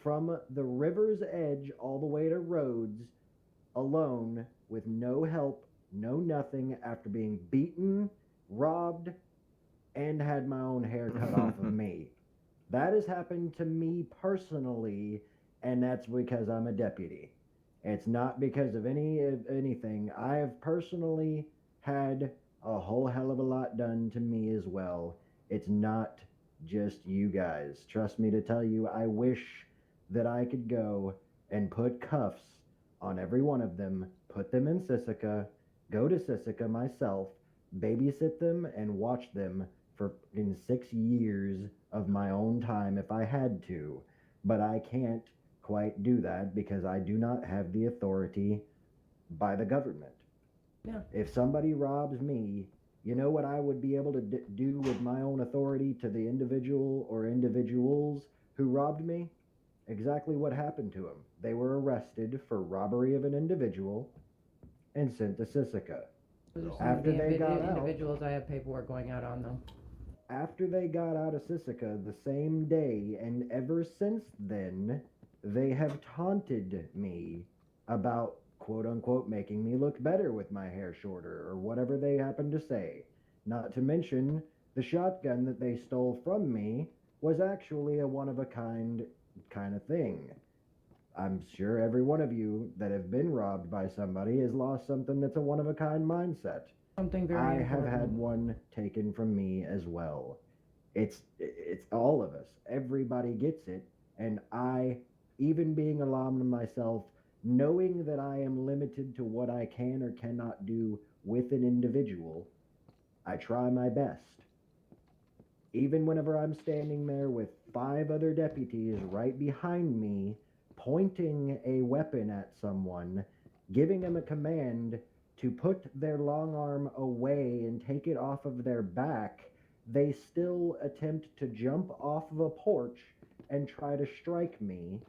Speaker 21: from the river's edge all the way to Rhodes alone with no help, no nothing, after being beaten, robbed, and had my own hair cut off of me. That has happened to me personally, and that's because I'm a deputy. It's not because of anything. I have personally had a whole hell of a lot done to me as well. It's not just you guys. Trust me to tell you, I wish that I could go and put cuffs on every one of them, put them in Sisika, go to Sisika myself, babysit them, and watch them for 6 years of my own time if I had to. But I can't quite do that because I do not have the authority by the government.
Speaker 18: Yeah.
Speaker 21: If somebody robs me, you know what I would be able to do with my own authority to the individual or individuals who robbed me? Exactly what happened to them. They were arrested for robbery of an individual and sent to Sisika. After they got out,
Speaker 18: individuals, I have paperwork going out on them.
Speaker 21: after they got out of Sisika the same day, and ever since then, they have taunted me about quote unquote making me look better with my hair shorter or whatever they happen to say. Not to mention, the shotgun that they stole from me was actually a one of a kind of thing. I'm sure every one of you that have been robbed by somebody has lost something that's a one of a kind mindset.
Speaker 18: Something very
Speaker 21: I have
Speaker 18: important.
Speaker 21: had one taken from me as well. It's all of us. Everybody gets it, and I, even being a lawman myself, knowing that I am limited to what I can or cannot do with an individual, I try my best. Even whenever I'm standing there with 5 other deputies right behind me, pointing a weapon at someone, giving them a command to put their long arm away and take it off of their back, they still attempt to jump off of a porch and try to strike me,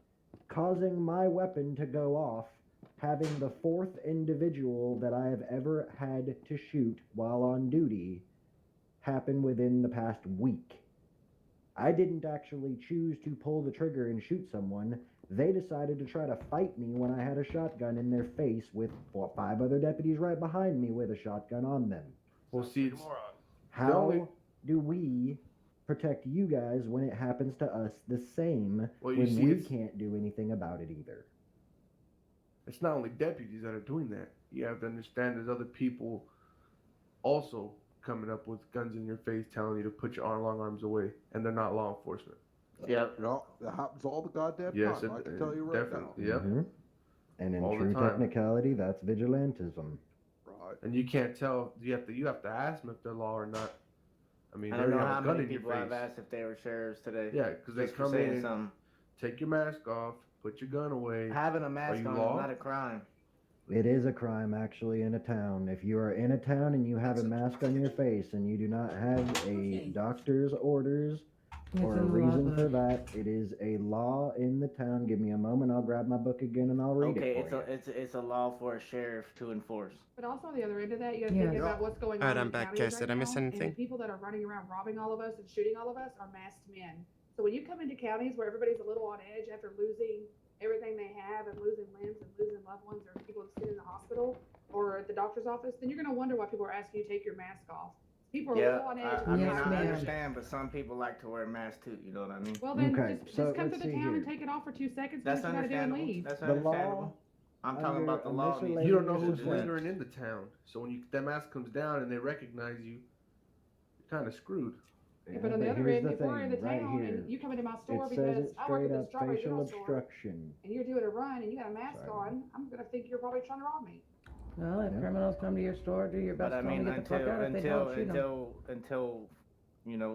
Speaker 21: causing my weapon to go off, having the fourth individual that I have ever had to shoot while on duty happen within the past week. I didn't actually choose to pull the trigger and shoot someone. They decided to try to fight me when I had a shotgun in their face with 5 other deputies right behind me with a shotgun on them.
Speaker 5: Well, see,
Speaker 21: How do we protect you guys when it happens to us the same
Speaker 5: Well, you
Speaker 21: when
Speaker 5: see,
Speaker 21: we
Speaker 5: it's-
Speaker 21: can't do anything about it either?
Speaker 5: It's not only deputies that are doing that. You have to understand there's other people also coming up with guns in your face telling you to put your long arms away, and they're not law enforcement.
Speaker 17: Yep.
Speaker 8: No, that happens all the goddamn
Speaker 5: Yes,
Speaker 8: time. I can tell you right
Speaker 5: definitely.
Speaker 8: now.
Speaker 5: Yep.
Speaker 21: Mhm. And in
Speaker 5: All the
Speaker 21: true
Speaker 5: time.
Speaker 21: technicality, that's vigilantism.
Speaker 8: Right.
Speaker 5: And you can't tell. You have to ask them if they're law or not. I mean,
Speaker 17: I
Speaker 5: they
Speaker 17: don't know
Speaker 5: have
Speaker 17: how
Speaker 5: a gun
Speaker 17: many
Speaker 5: in your
Speaker 17: people I've
Speaker 5: face.
Speaker 17: asked if they were sheriffs today.
Speaker 5: Yeah, because they
Speaker 17: just for
Speaker 5: come
Speaker 17: saying
Speaker 5: in,
Speaker 17: something.
Speaker 5: take your mask off, put your gun away.
Speaker 17: Having a
Speaker 5: Are
Speaker 17: mask
Speaker 5: you
Speaker 17: on
Speaker 5: law?
Speaker 17: is not a crime.
Speaker 21: It is a crime, actually, in a town. If you are in a town and you have a mask on your face and you do not have a doctor's orders or a
Speaker 18: in the law
Speaker 21: reason for
Speaker 18: book.
Speaker 21: that, it is a law in the town. Give me a moment, I'll grab my book again and I'll read
Speaker 17: Okay,
Speaker 21: it for you.
Speaker 17: it's a law for a sheriff to enforce.
Speaker 16: But also on the other end of that, you got to
Speaker 21: Yeah.
Speaker 16: think about what's going on
Speaker 1: Alright,
Speaker 16: in
Speaker 1: I'm
Speaker 16: the
Speaker 1: back,
Speaker 16: counties
Speaker 1: guys.
Speaker 16: right
Speaker 1: Did I miss
Speaker 16: now,
Speaker 1: anything?
Speaker 16: And the people that are running around robbing all of us and shooting all of us are masked men. So when you come into counties where everybody's a little on edge after losing everything they have and losing limbs and losing loved ones or people that sit in the hospital or at the doctor's office, then you're going to wonder why people are asking you to take your mask off. People are a
Speaker 17: Yeah,
Speaker 16: little on edge.
Speaker 17: I mean,
Speaker 16: about
Speaker 17: I
Speaker 16: it.
Speaker 17: understand, but some people like to wear masks too. You know what I mean?
Speaker 16: Well, then
Speaker 21: Okay,
Speaker 16: just
Speaker 21: so
Speaker 16: come to
Speaker 21: let's
Speaker 16: the
Speaker 21: see
Speaker 16: town and
Speaker 21: here.
Speaker 16: take it off for 2 seconds.
Speaker 17: That's
Speaker 16: do what you got to do and
Speaker 17: understandable.
Speaker 16: leave.
Speaker 17: That's
Speaker 21: The law
Speaker 17: understandable. I'm talking
Speaker 21: under
Speaker 17: about the
Speaker 21: a
Speaker 17: law. needs-
Speaker 5: You don't know who's
Speaker 21: miscellaneous
Speaker 5: lingering in the town. So when that mask comes down and they recognize you, you're kind of screwed.
Speaker 16: Yeah, but on the other
Speaker 21: here's
Speaker 16: end,
Speaker 21: the
Speaker 16: if we're in the
Speaker 21: thing, right
Speaker 16: town
Speaker 21: here.
Speaker 16: and you come into my store
Speaker 21: It says
Speaker 16: because
Speaker 21: it
Speaker 16: I work
Speaker 21: straight
Speaker 16: at the
Speaker 21: up,
Speaker 16: strawberry
Speaker 21: facial
Speaker 16: general store
Speaker 21: obstruction.
Speaker 16: and you're doing a run and you got a mask
Speaker 21: Sorry.
Speaker 16: on, I'm gonna think you're probably trying to rob me.
Speaker 18: Well, if criminals come to your store, do your best
Speaker 17: But I
Speaker 18: to tell them
Speaker 17: mean,
Speaker 18: to get the fuck out. If they don't, shoot 'em.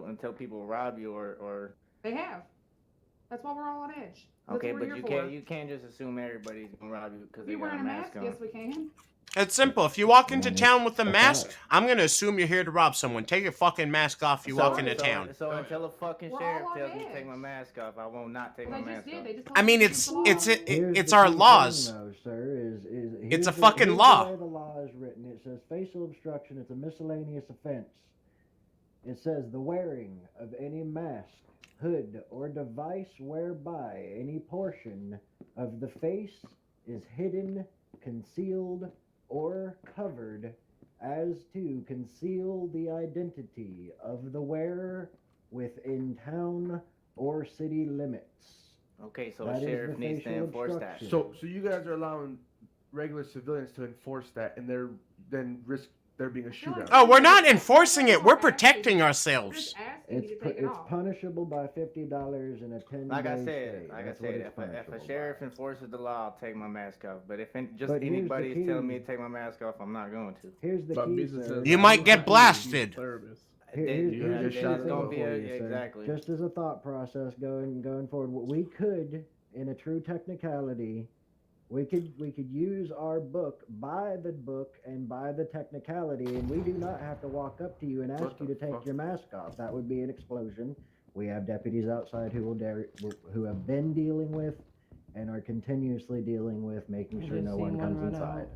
Speaker 17: until people rob you or
Speaker 16: They have. That's why we're all on edge. That's
Speaker 17: okay,
Speaker 16: what
Speaker 17: but
Speaker 16: we're
Speaker 17: you
Speaker 16: here for.
Speaker 17: can't just assume everybody's gonna rob you because
Speaker 16: If
Speaker 17: they
Speaker 16: you're
Speaker 17: got
Speaker 16: wearing
Speaker 17: a mask on.
Speaker 16: yes, we can.
Speaker 1: It's simple. If you walk into
Speaker 21: Mm,
Speaker 1: town with a
Speaker 21: it's
Speaker 1: mask, I'm gonna assume you're here to rob someone. Take your fucking mask off. You walk into town.
Speaker 17: So until a fucking
Speaker 16: We're
Speaker 17: sheriff
Speaker 16: all on
Speaker 17: tells me to
Speaker 16: edge.
Speaker 17: take my mask off, I will not take
Speaker 16: Well,
Speaker 17: my
Speaker 16: they just
Speaker 17: mask
Speaker 16: did.
Speaker 17: off.
Speaker 16: They just
Speaker 1: I
Speaker 16: told
Speaker 1: mean,
Speaker 16: you
Speaker 1: it's
Speaker 16: the law.
Speaker 1: it's
Speaker 21: Here's
Speaker 1: it's
Speaker 21: the
Speaker 1: our
Speaker 21: key thing,
Speaker 1: laws.
Speaker 21: though, sir, is
Speaker 1: It's a
Speaker 21: here's
Speaker 1: fucking
Speaker 21: here's
Speaker 1: law.
Speaker 21: The way the law is written. It says facial obstruction. It's a miscellaneous offense. It says the wearing of any mask, hood, or device whereby any portion of the face is hidden, concealed, or covered as to conceal the identity of the wearer within town or city limits.
Speaker 17: Okay, so
Speaker 21: That
Speaker 17: a
Speaker 21: is
Speaker 17: sheriff
Speaker 21: the
Speaker 17: needs to
Speaker 21: facial
Speaker 17: enforce that.
Speaker 21: obstruction.
Speaker 5: So you guys are allowing regular civilians to enforce that, and they're then risk there being a shootout.
Speaker 1: Oh, we're not enforcing it. We're protecting ourselves.
Speaker 21: It's punishable by $50 and a 10-day
Speaker 17: Like I
Speaker 21: stay.
Speaker 17: said,
Speaker 21: That's what it's
Speaker 17: if a
Speaker 21: punishable
Speaker 17: sheriff enforces the law, I'll take my mask off. But if just
Speaker 21: But here's the
Speaker 17: anybody's telling
Speaker 21: key.
Speaker 17: me to take my mask off, I'm not going to.
Speaker 21: Here's the key, sir.
Speaker 1: You might get blasted.
Speaker 21: Here's
Speaker 17: There's
Speaker 21: the
Speaker 17: gonna
Speaker 21: thing
Speaker 17: be
Speaker 21: for
Speaker 17: a-
Speaker 21: you, sir.
Speaker 17: exactly.
Speaker 21: Just as a thought process going forward, what we could, in a true technicality, we could use our book, buy the book, and buy the technicality, and we do not have to walk up to you and ask you to take your mask off. That would be an explosion. We have deputies outside who have been dealing with and are continuously dealing with making sure
Speaker 18: Just
Speaker 21: no
Speaker 18: seen
Speaker 21: one
Speaker 18: one
Speaker 21: comes
Speaker 18: run
Speaker 21: inside.
Speaker 18: out.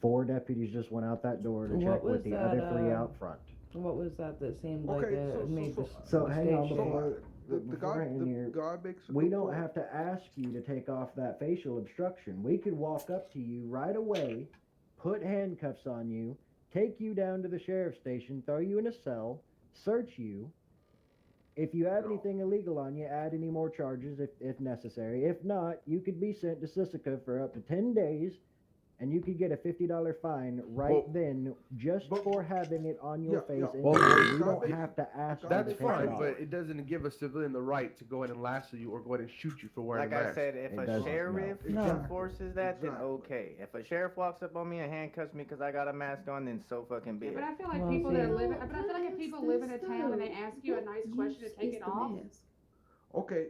Speaker 21: 4 deputies just went out that door to
Speaker 18: What
Speaker 21: check
Speaker 18: was
Speaker 21: with the
Speaker 18: that,
Speaker 21: other 3 out front.
Speaker 18: What was that seemed
Speaker 8: Okay,
Speaker 18: like it made the
Speaker 21: So hang on
Speaker 18: stage
Speaker 21: before.
Speaker 8: The
Speaker 21: beforehand
Speaker 8: guy makes a
Speaker 21: we
Speaker 8: good
Speaker 21: don't
Speaker 8: point.
Speaker 21: have to ask you to take off that facial obstruction. We could walk up to you right away, put handcuffs on you, take you down to the sheriff's station, throw you in a cell, search you. If you have anything illegal on you, add any more charges if necessary. If not, you could be sent to Sisika for up to 10 days, and you could get a $50 fine right then just for having it on your face. And
Speaker 5: Well,
Speaker 21: we don't have to ask you to
Speaker 5: That's
Speaker 21: take it
Speaker 5: fine,
Speaker 21: off.
Speaker 5: but it doesn't give a civilian the right to go ahead and lasso you or go ahead and shoot you for wearing
Speaker 17: Like
Speaker 5: a
Speaker 17: I
Speaker 5: mask.
Speaker 17: said, if
Speaker 21: It
Speaker 17: a
Speaker 21: doesn't,
Speaker 17: sheriff
Speaker 21: no.
Speaker 17: enforces that, then okay. If a sheriff walks up on me and handcuffs me because I got a mask on, then so fucking be
Speaker 16: Yeah,
Speaker 17: it.
Speaker 16: but I feel like
Speaker 18: Well,
Speaker 16: people
Speaker 18: see-
Speaker 16: that live, but I feel like if people live in a town and they ask you a nice question to take it off,
Speaker 8: Okay.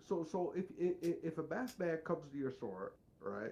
Speaker 8: So if a masked man comes to your store, right,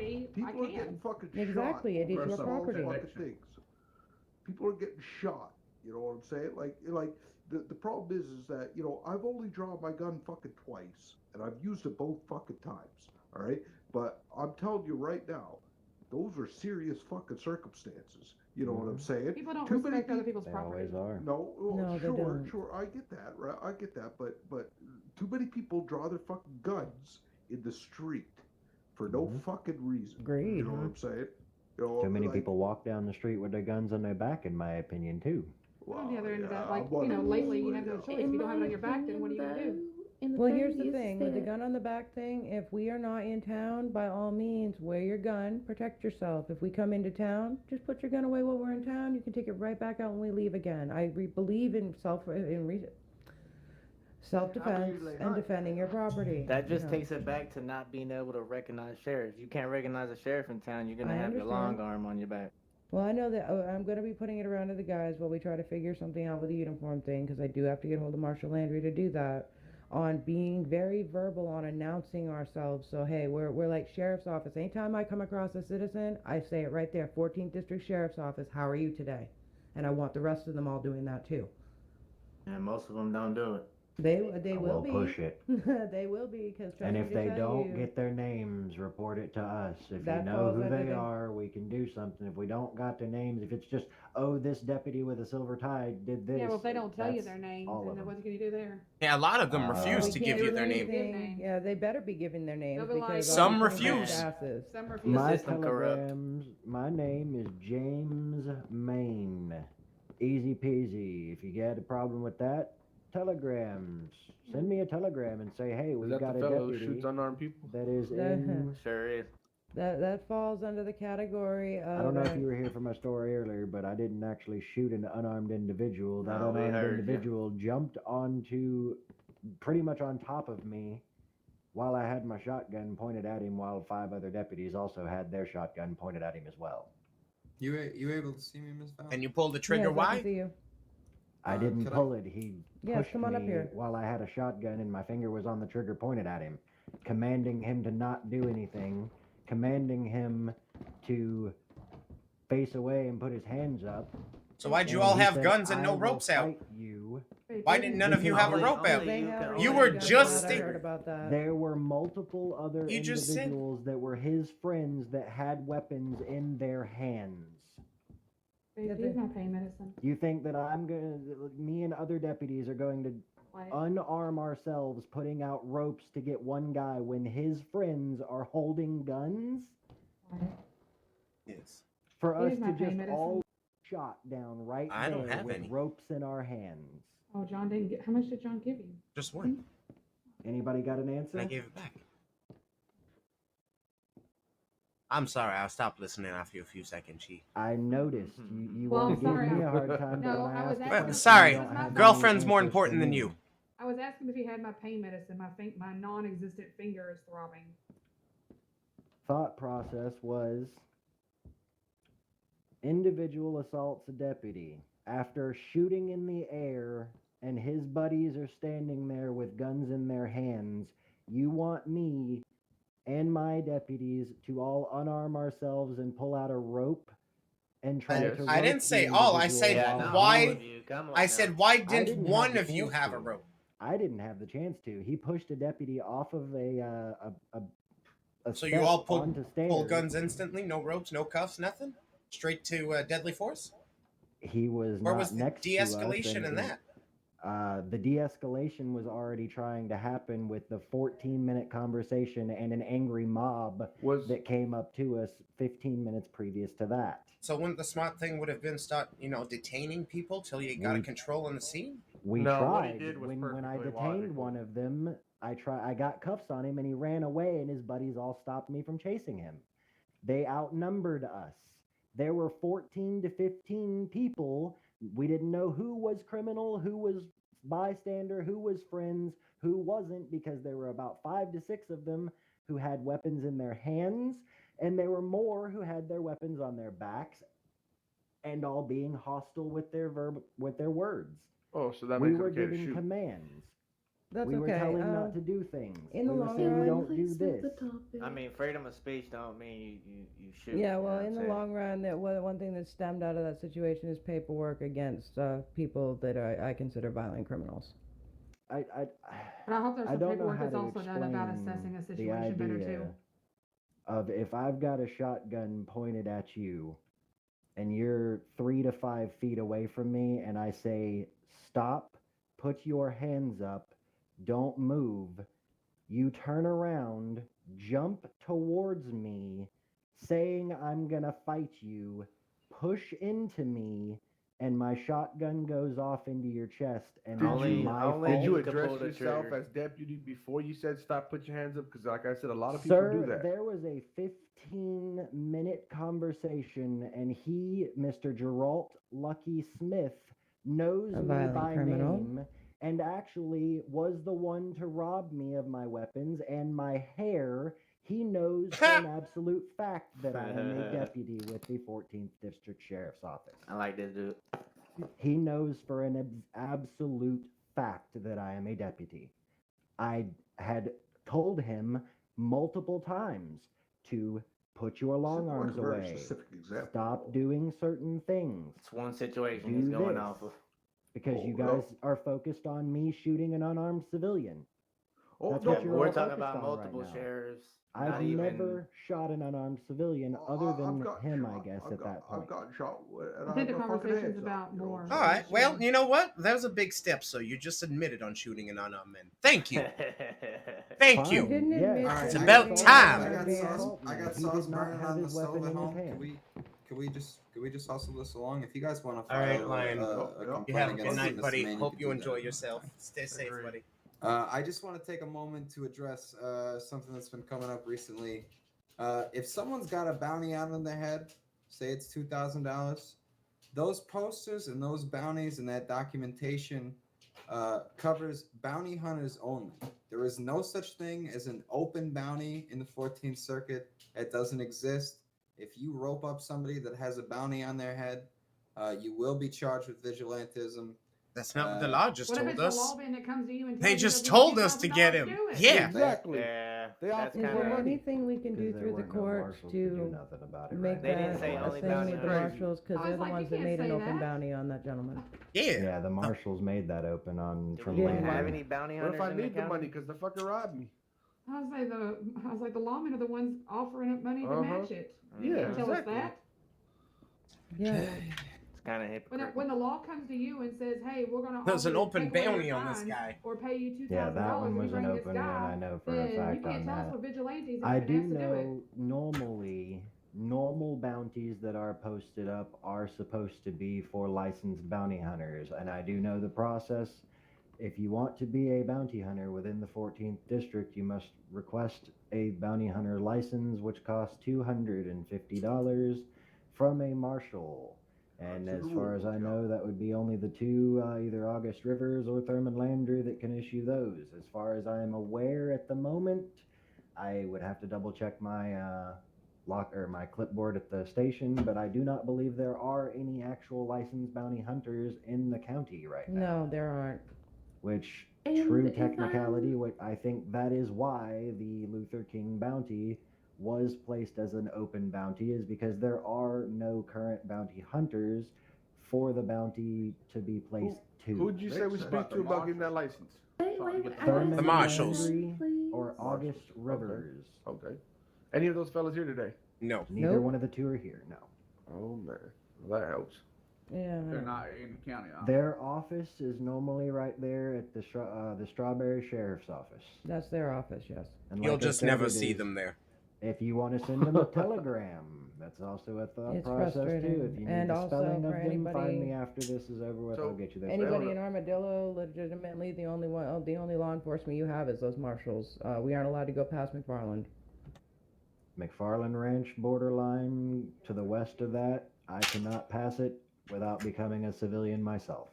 Speaker 16: property, I
Speaker 8: People are
Speaker 16: can.
Speaker 8: getting fucking
Speaker 18: Exactly,
Speaker 8: shot.
Speaker 18: it is
Speaker 8: over
Speaker 18: your
Speaker 8: small
Speaker 18: property.
Speaker 8: fucking things. People are getting shot. You know what I'm saying? Like the problem is that, you know, I've only drawn my gun fucking twice, and I've used it both fucking times. All right, but I'm telling you right now, those are serious fucking circumstances. You know what I'm saying?
Speaker 16: People don't
Speaker 8: Too many
Speaker 16: respect other
Speaker 8: people-
Speaker 16: people's
Speaker 21: They
Speaker 16: property.
Speaker 21: always are.
Speaker 8: No, well,
Speaker 18: No, they don't.
Speaker 8: sure, I get that, right? I get that, but too many people draw their fucking guns in the street for no fucking reason.
Speaker 18: Agreed.
Speaker 8: You know what I'm saying? You know,
Speaker 21: Too many
Speaker 8: like,
Speaker 21: people walk down the street with their guns on their back, in my opinion, too.
Speaker 16: On the other end of that,
Speaker 8: yeah,
Speaker 16: like,
Speaker 8: but-
Speaker 16: you know, lately you have no choice. If
Speaker 3: In
Speaker 16: you don't have it
Speaker 3: my
Speaker 16: on your back, then what are you going to do?
Speaker 3: And
Speaker 18: Well, here's the
Speaker 3: is
Speaker 18: thing with the
Speaker 3: that-
Speaker 18: gun on the back thing. If we are not in town, by all means, wear your gun, protect yourself. If we come into town, just put your gun away while we're in town. You can take it right back out when we leave again. I believe in self-defense
Speaker 17: usually
Speaker 18: and
Speaker 17: hunt.
Speaker 18: defending your property.
Speaker 17: That just
Speaker 18: you know.
Speaker 17: takes it back to not being able to recognize sheriffs. You can't recognize a sheriff in town, you're gonna
Speaker 18: I
Speaker 17: have your long
Speaker 18: understand.
Speaker 17: arm on your back.
Speaker 18: Well, I know that I'm going to be putting it around to the guys while we try to figure something out with the uniform thing, because I do have to get hold of Marshall Landry to do that, on being very verbal on announcing ourselves. So, hey, we're like sheriff's office. Anytime I come across a citizen, I say it right there, 14th District Sheriff's Office, how are you today? And I want the rest of them all doing that too.
Speaker 17: And most of them don't do it.
Speaker 18: They
Speaker 21: We'll
Speaker 18: will be.
Speaker 21: push it.
Speaker 18: They will be, because
Speaker 21: And if they don't get their names, report it to us. If
Speaker 18: That
Speaker 21: you know
Speaker 18: falls
Speaker 21: who
Speaker 18: under
Speaker 21: they
Speaker 18: the-
Speaker 21: are, we can do something. If we don't got their names, if it's just, oh, this deputy with a silver tie did this.
Speaker 16: Yeah, well, if they don't tell you
Speaker 21: that's
Speaker 16: their names,
Speaker 21: all
Speaker 16: then
Speaker 21: of them.
Speaker 16: what can you do there?
Speaker 1: Yeah, a lot of them
Speaker 21: Uh,
Speaker 1: refuse
Speaker 18: We
Speaker 1: to
Speaker 18: can't
Speaker 1: give you
Speaker 18: do
Speaker 1: their name.
Speaker 18: anything. Yeah, they better be giving their names
Speaker 16: They'll be like-
Speaker 18: because
Speaker 1: Some
Speaker 18: all these people are
Speaker 1: refuse.
Speaker 18: asses.
Speaker 16: Some refuse.
Speaker 21: My
Speaker 17: system corrupt.
Speaker 21: telegrams, my name is James Maine. Easy peasy. If you got a problem with that, telegrams. Send me a telegram and say, hey,
Speaker 11: Is
Speaker 21: we've
Speaker 11: that
Speaker 21: got
Speaker 11: the
Speaker 21: a
Speaker 11: fellow who
Speaker 21: deputy
Speaker 11: shoots unarmed people?
Speaker 21: that is
Speaker 18: That-
Speaker 21: in.
Speaker 17: Sure is.
Speaker 18: That falls under the category of.
Speaker 21: I don't know if you were here for my story earlier, but I didn't actually shoot an unarmed individual. That
Speaker 17: No, we
Speaker 21: unarmed
Speaker 17: heard you.
Speaker 21: individual jumped onto, pretty much on top of me, while I had my shotgun pointed at him, while 5 other deputies also had their shotgun pointed at him as well.
Speaker 13: You were able to see me, Miss Val?
Speaker 1: And you pulled the trigger.
Speaker 18: Yes, I can
Speaker 1: Why?
Speaker 18: see you.
Speaker 21: I didn't
Speaker 13: could I-
Speaker 21: pull it. He
Speaker 18: Yes,
Speaker 21: pushed
Speaker 18: come on up
Speaker 21: me
Speaker 18: here.
Speaker 21: while I had a shotgun and my finger was on the trigger pointed at him, commanding him to not do anything, commanding him to face away and put his hands up.
Speaker 1: So why'd you
Speaker 21: And
Speaker 1: all
Speaker 21: he
Speaker 1: have
Speaker 21: said,
Speaker 1: guns and
Speaker 21: "I
Speaker 1: no
Speaker 21: will
Speaker 1: ropes out?
Speaker 21: fight you."
Speaker 1: Why didn't none of you have a rope out? You were just
Speaker 18: I heard about that.
Speaker 21: There were multiple other
Speaker 1: You just said-
Speaker 21: individuals that were his friends that had weapons in their hands.
Speaker 16: Babe, here's my pain medicine.
Speaker 21: You think that me and other deputies are going to
Speaker 16: Wyatt.
Speaker 21: unarm ourselves putting out ropes to get one guy when his friends are holding guns?
Speaker 16: Wyatt.
Speaker 1: Yes.
Speaker 21: For us
Speaker 16: Here's my
Speaker 21: to
Speaker 16: pain
Speaker 21: just
Speaker 16: medicine.
Speaker 21: all shot down right
Speaker 1: I don't
Speaker 21: there
Speaker 1: have
Speaker 21: with
Speaker 1: any.
Speaker 21: ropes in our hands.
Speaker 16: Oh, John didn't get. How much did John give you?
Speaker 1: Just one.
Speaker 21: Anybody got an answer?
Speaker 1: And I gave it back. I'm sorry, I'll stop listening after a few seconds, She.
Speaker 21: I noticed. You
Speaker 16: Well,
Speaker 21: want to
Speaker 16: I'm
Speaker 21: give
Speaker 16: sorry,
Speaker 21: me a
Speaker 16: I-
Speaker 21: hard time,
Speaker 16: No,
Speaker 21: but when
Speaker 16: I was
Speaker 21: ask a
Speaker 16: asking-
Speaker 21: question,
Speaker 1: Well, sorry,
Speaker 21: you don't have any
Speaker 1: girlfriend's more
Speaker 21: answers
Speaker 1: important
Speaker 21: for
Speaker 1: than
Speaker 21: me.
Speaker 1: you.
Speaker 16: I was asking if he had my pain medicine. My non-existent finger is throbbing.
Speaker 21: Thought process was individual assaults a deputy after shooting in the air and his buddies are standing there with guns in their hands. You want me and my deputies to all unarm ourselves and pull out a rope and try to
Speaker 1: I didn't
Speaker 21: rope
Speaker 1: say
Speaker 21: the
Speaker 1: all. I
Speaker 21: individual
Speaker 1: said
Speaker 21: while-
Speaker 1: why. I said why
Speaker 21: I
Speaker 1: didn't
Speaker 21: didn't
Speaker 1: one
Speaker 21: have the
Speaker 1: of you
Speaker 21: chance
Speaker 1: have a
Speaker 21: to.
Speaker 1: rope?
Speaker 21: I didn't have the chance to. He pushed a deputy off of a
Speaker 1: So you
Speaker 21: step
Speaker 1: all
Speaker 21: onto
Speaker 1: pull
Speaker 21: stairs.
Speaker 1: guns instantly, no ropes, no cuffs, nothing, straight to deadly force.
Speaker 21: He was
Speaker 1: Where
Speaker 21: not
Speaker 1: was the
Speaker 21: next to us,
Speaker 1: de-escalation in that?
Speaker 21: The de-escalation was already trying to happen with the 14-minute conversation and an angry mob that came up to us 15 minutes previous to that.
Speaker 1: So wouldn't the smart thing would have been start, detaining people till you got a
Speaker 21: We-
Speaker 1: control on the scene?
Speaker 21: We
Speaker 11: No, what he
Speaker 21: tried.
Speaker 11: did was
Speaker 21: When I
Speaker 11: perfectly
Speaker 21: detained
Speaker 11: logical.
Speaker 21: one of them, I got cuffs on him and he ran away and his buddies all stopped me from chasing him. They outnumbered us. There were 14 to 15 people. We didn't know who was criminal, who was bystander, who was friends, who wasn't, because there were about 5 to 6 of them who had weapons in their hands, and there were more who had their weapons on their backs, and all being hostile with their words.
Speaker 11: Oh, so that
Speaker 21: We
Speaker 11: makes it
Speaker 21: were
Speaker 11: okay to
Speaker 21: giving
Speaker 11: shoot.
Speaker 21: commands.
Speaker 18: That's
Speaker 21: we were
Speaker 18: okay.
Speaker 21: telling not to do things.
Speaker 18: in the
Speaker 21: we were
Speaker 18: long
Speaker 21: saying
Speaker 18: run-
Speaker 21: don't do this.
Speaker 17: I mean, freedom of speech don't mean you shoot.
Speaker 18: Yeah,
Speaker 17: you know
Speaker 18: well,
Speaker 17: what
Speaker 18: in
Speaker 17: I'm
Speaker 18: the
Speaker 17: saying?
Speaker 18: long run, one thing that stemmed out of that situation is paperwork against people that I consider violent criminals.
Speaker 21: I
Speaker 16: But I hope there's
Speaker 21: I
Speaker 16: some
Speaker 21: don't know
Speaker 16: paperwork
Speaker 21: how
Speaker 16: that's
Speaker 21: to
Speaker 16: also done about
Speaker 21: explain
Speaker 16: assessing a
Speaker 21: the
Speaker 16: situation better
Speaker 21: idea
Speaker 16: too.
Speaker 21: of if I've got a shotgun pointed at you and you're 3 to 5 feet away from me and I say, stop, put your hands up, don't move, you turn around, jump towards me, saying I'm gonna fight you, push into me, and my shotgun goes off into your chest, and
Speaker 11: Did you address yourself as deputy before you said stop, put your hands up? Because like I said, a lot of people
Speaker 21: Sir,
Speaker 11: do that.
Speaker 21: there was a 15-minute conversation, and he, Mr. Geralt Lucky Smith, knows
Speaker 18: A
Speaker 21: me
Speaker 18: violent
Speaker 21: by
Speaker 18: criminal.
Speaker 21: name, and actually was the one to rob me of my weapons and my hair. He knows for an absolute fact that I am a deputy with the 14th District Sheriff's Office.
Speaker 17: I like this dude.
Speaker 21: He knows for an absolute fact that I am a deputy. I had told him multiple times to put your long
Speaker 8: Seems like
Speaker 21: arms
Speaker 8: a very
Speaker 21: away.
Speaker 8: specific example.
Speaker 21: Stop doing certain things.
Speaker 17: It's one situation
Speaker 21: Do
Speaker 17: he's going
Speaker 21: this.
Speaker 17: off of.
Speaker 21: Because
Speaker 8: Oh,
Speaker 21: you
Speaker 8: no.
Speaker 21: guys are focused on me shooting an unarmed civilian.
Speaker 8: Oh,
Speaker 21: That's
Speaker 8: no,
Speaker 21: what you're
Speaker 17: We're
Speaker 21: all
Speaker 17: talking
Speaker 21: focused
Speaker 17: about
Speaker 21: on
Speaker 17: multiple
Speaker 21: right now.
Speaker 17: sheriffs.
Speaker 21: I've
Speaker 17: not even-
Speaker 21: never shot an unarmed civilian other than him, I guess,
Speaker 8: I've
Speaker 21: at that point.
Speaker 8: gotten shot. And
Speaker 16: I think the
Speaker 8: have my fucking
Speaker 16: conversation's
Speaker 8: hands up,
Speaker 16: about
Speaker 8: you know?
Speaker 16: more.
Speaker 1: All right. Well, you know what? That was a big step. So you just admitted on shooting an unarmed man. Thank you. Thank
Speaker 21: Fine,
Speaker 1: you.
Speaker 18: didn't
Speaker 21: yes.
Speaker 18: admit
Speaker 1: It's
Speaker 18: that
Speaker 1: about
Speaker 18: he was
Speaker 1: time.
Speaker 13: I got
Speaker 21: He
Speaker 13: sauce.
Speaker 21: assaulted
Speaker 13: I
Speaker 21: me.
Speaker 13: got
Speaker 21: He
Speaker 13: sauce
Speaker 21: did not
Speaker 13: burning
Speaker 21: have
Speaker 13: on the
Speaker 21: his
Speaker 13: stove
Speaker 21: weapon
Speaker 13: at
Speaker 21: in his
Speaker 13: home.
Speaker 21: hand.
Speaker 13: Can we just hustle this along? If you guys want to
Speaker 1: All right,
Speaker 13: file
Speaker 1: Lion.
Speaker 13: a
Speaker 1: You
Speaker 13: complaint
Speaker 1: have a
Speaker 13: against
Speaker 1: good night,
Speaker 13: this
Speaker 1: buddy.
Speaker 13: man,
Speaker 1: Hope
Speaker 13: can
Speaker 1: you
Speaker 13: do
Speaker 1: enjoy
Speaker 13: that.
Speaker 1: yourself. Stay safe, buddy.
Speaker 13: I just want to take a moment to address something that's been coming up recently. If someone's got a bounty out on their head, say it's $2,000, those posters and those bounties and that documentation covers bounty hunters only. There is no such thing as an open bounty in the 14th Circuit. It doesn't exist. If you rope up somebody that has a bounty on their head, you will be charged with vigilantism.
Speaker 1: That's not what the law just
Speaker 16: What if
Speaker 1: told
Speaker 16: it's
Speaker 1: us.
Speaker 16: a law ban that comes to you and
Speaker 1: They
Speaker 16: tells you
Speaker 1: just
Speaker 16: to
Speaker 1: told
Speaker 16: give
Speaker 1: us to get him.
Speaker 16: $2,000 do it?
Speaker 1: Yeah.
Speaker 11: Exactly.
Speaker 17: Yeah,
Speaker 11: They
Speaker 17: that's
Speaker 11: offer
Speaker 18: Is
Speaker 17: kind
Speaker 18: there
Speaker 17: of.
Speaker 18: anything we can do
Speaker 21: Because there
Speaker 18: through the
Speaker 21: weren't no
Speaker 18: court
Speaker 21: marshals to do
Speaker 18: to
Speaker 21: nothing about it,
Speaker 18: make
Speaker 21: right?
Speaker 17: They didn't
Speaker 18: that
Speaker 17: say
Speaker 18: a
Speaker 17: only
Speaker 18: thing
Speaker 17: bounty
Speaker 18: with the
Speaker 17: hunters.
Speaker 18: marshals? Because
Speaker 16: I
Speaker 18: they're
Speaker 16: was
Speaker 18: the
Speaker 16: like,
Speaker 18: ones
Speaker 16: you
Speaker 18: that
Speaker 16: can't
Speaker 18: made an
Speaker 16: say
Speaker 18: open
Speaker 16: that.
Speaker 18: bounty on that gentleman.
Speaker 1: Yeah.
Speaker 21: Yeah, the marshals made that open on
Speaker 17: Do
Speaker 21: from
Speaker 17: we
Speaker 21: Lane.
Speaker 17: have any bounty
Speaker 11: What
Speaker 17: hunters
Speaker 11: if I
Speaker 17: in the
Speaker 11: need the
Speaker 17: county?
Speaker 11: money because the fucker robbed me?
Speaker 16: I was like the lawmen are the ones offering up money to match it. You
Speaker 11: Yeah,
Speaker 16: can't tell us
Speaker 11: exactly.
Speaker 16: that.
Speaker 18: Yeah.
Speaker 17: It's kind of hypocritical.
Speaker 16: When the law comes to you and says, "Hey, we're going to
Speaker 1: There's an open bounty on this guy.
Speaker 16: or pay you $2,000
Speaker 21: Yeah, that one
Speaker 16: if you
Speaker 21: was an
Speaker 16: bring this
Speaker 21: open one.
Speaker 16: guy,"
Speaker 21: I know for a
Speaker 16: then you
Speaker 21: fact
Speaker 16: can't
Speaker 21: on
Speaker 16: tell us
Speaker 21: that.
Speaker 16: we're vigilantes. If
Speaker 21: I
Speaker 16: you're
Speaker 21: do
Speaker 16: gonna ask to do it.
Speaker 21: know normally normal bounties that are posted up are supposed to be for licensed bounty hunters, and I do know the process. If you want to be a bounty hunter within the 14th district, you must request a bounty hunter license, which costs $250 from a marshal. And as far as I know, that would be only the two, either August Rivers or Thurman Landry, that can issue those. As far as I am aware at the moment, I would have to double check my my clipboard at the station, but I do not believe there are any actual licensed bounty hunters in the county right now.
Speaker 18: No, there aren't.
Speaker 21: Which,
Speaker 3: And
Speaker 21: true
Speaker 3: if
Speaker 21: technicality, what I think that is why the Luther King bounty was placed as an open bounty, is because there are no current bounty hunters for the bounty to be placed to.
Speaker 11: Who'd you say we speak to about getting that license?
Speaker 21: Thurman
Speaker 1: The marshals.
Speaker 21: Landry or August Rivers.
Speaker 11: Okay. Any of those fellas here today?
Speaker 1: No.
Speaker 21: Neither
Speaker 18: Nope.
Speaker 21: one of the two are here, no.
Speaker 11: Oh man, well, that helps.
Speaker 9: They're
Speaker 18: Yeah.
Speaker 9: not in the county. Huh?
Speaker 21: Their office is normally right there at the Strawberry Sheriff's Office.
Speaker 18: That's their office, yes.
Speaker 21: And
Speaker 1: You'll
Speaker 21: like I
Speaker 1: just
Speaker 21: said,
Speaker 1: never
Speaker 21: it
Speaker 1: see
Speaker 21: is-
Speaker 1: them there.
Speaker 21: If you want to send them a telegram, that's also a thought
Speaker 18: It's
Speaker 21: process too.
Speaker 18: frustrating.
Speaker 21: If you need
Speaker 18: And
Speaker 21: the
Speaker 18: also
Speaker 21: spelling of
Speaker 18: for
Speaker 21: them, find
Speaker 18: anybody-
Speaker 21: me after this is over with.
Speaker 11: So,
Speaker 21: I'll get you their
Speaker 18: Anybody
Speaker 21: spelling.
Speaker 18: in Armadillo, legitimately, the only law enforcement you have is those marshals. We aren't allowed to go past McFarland.
Speaker 21: McFarland Ranch borderline to the west of that, I cannot pass it without becoming a civilian myself.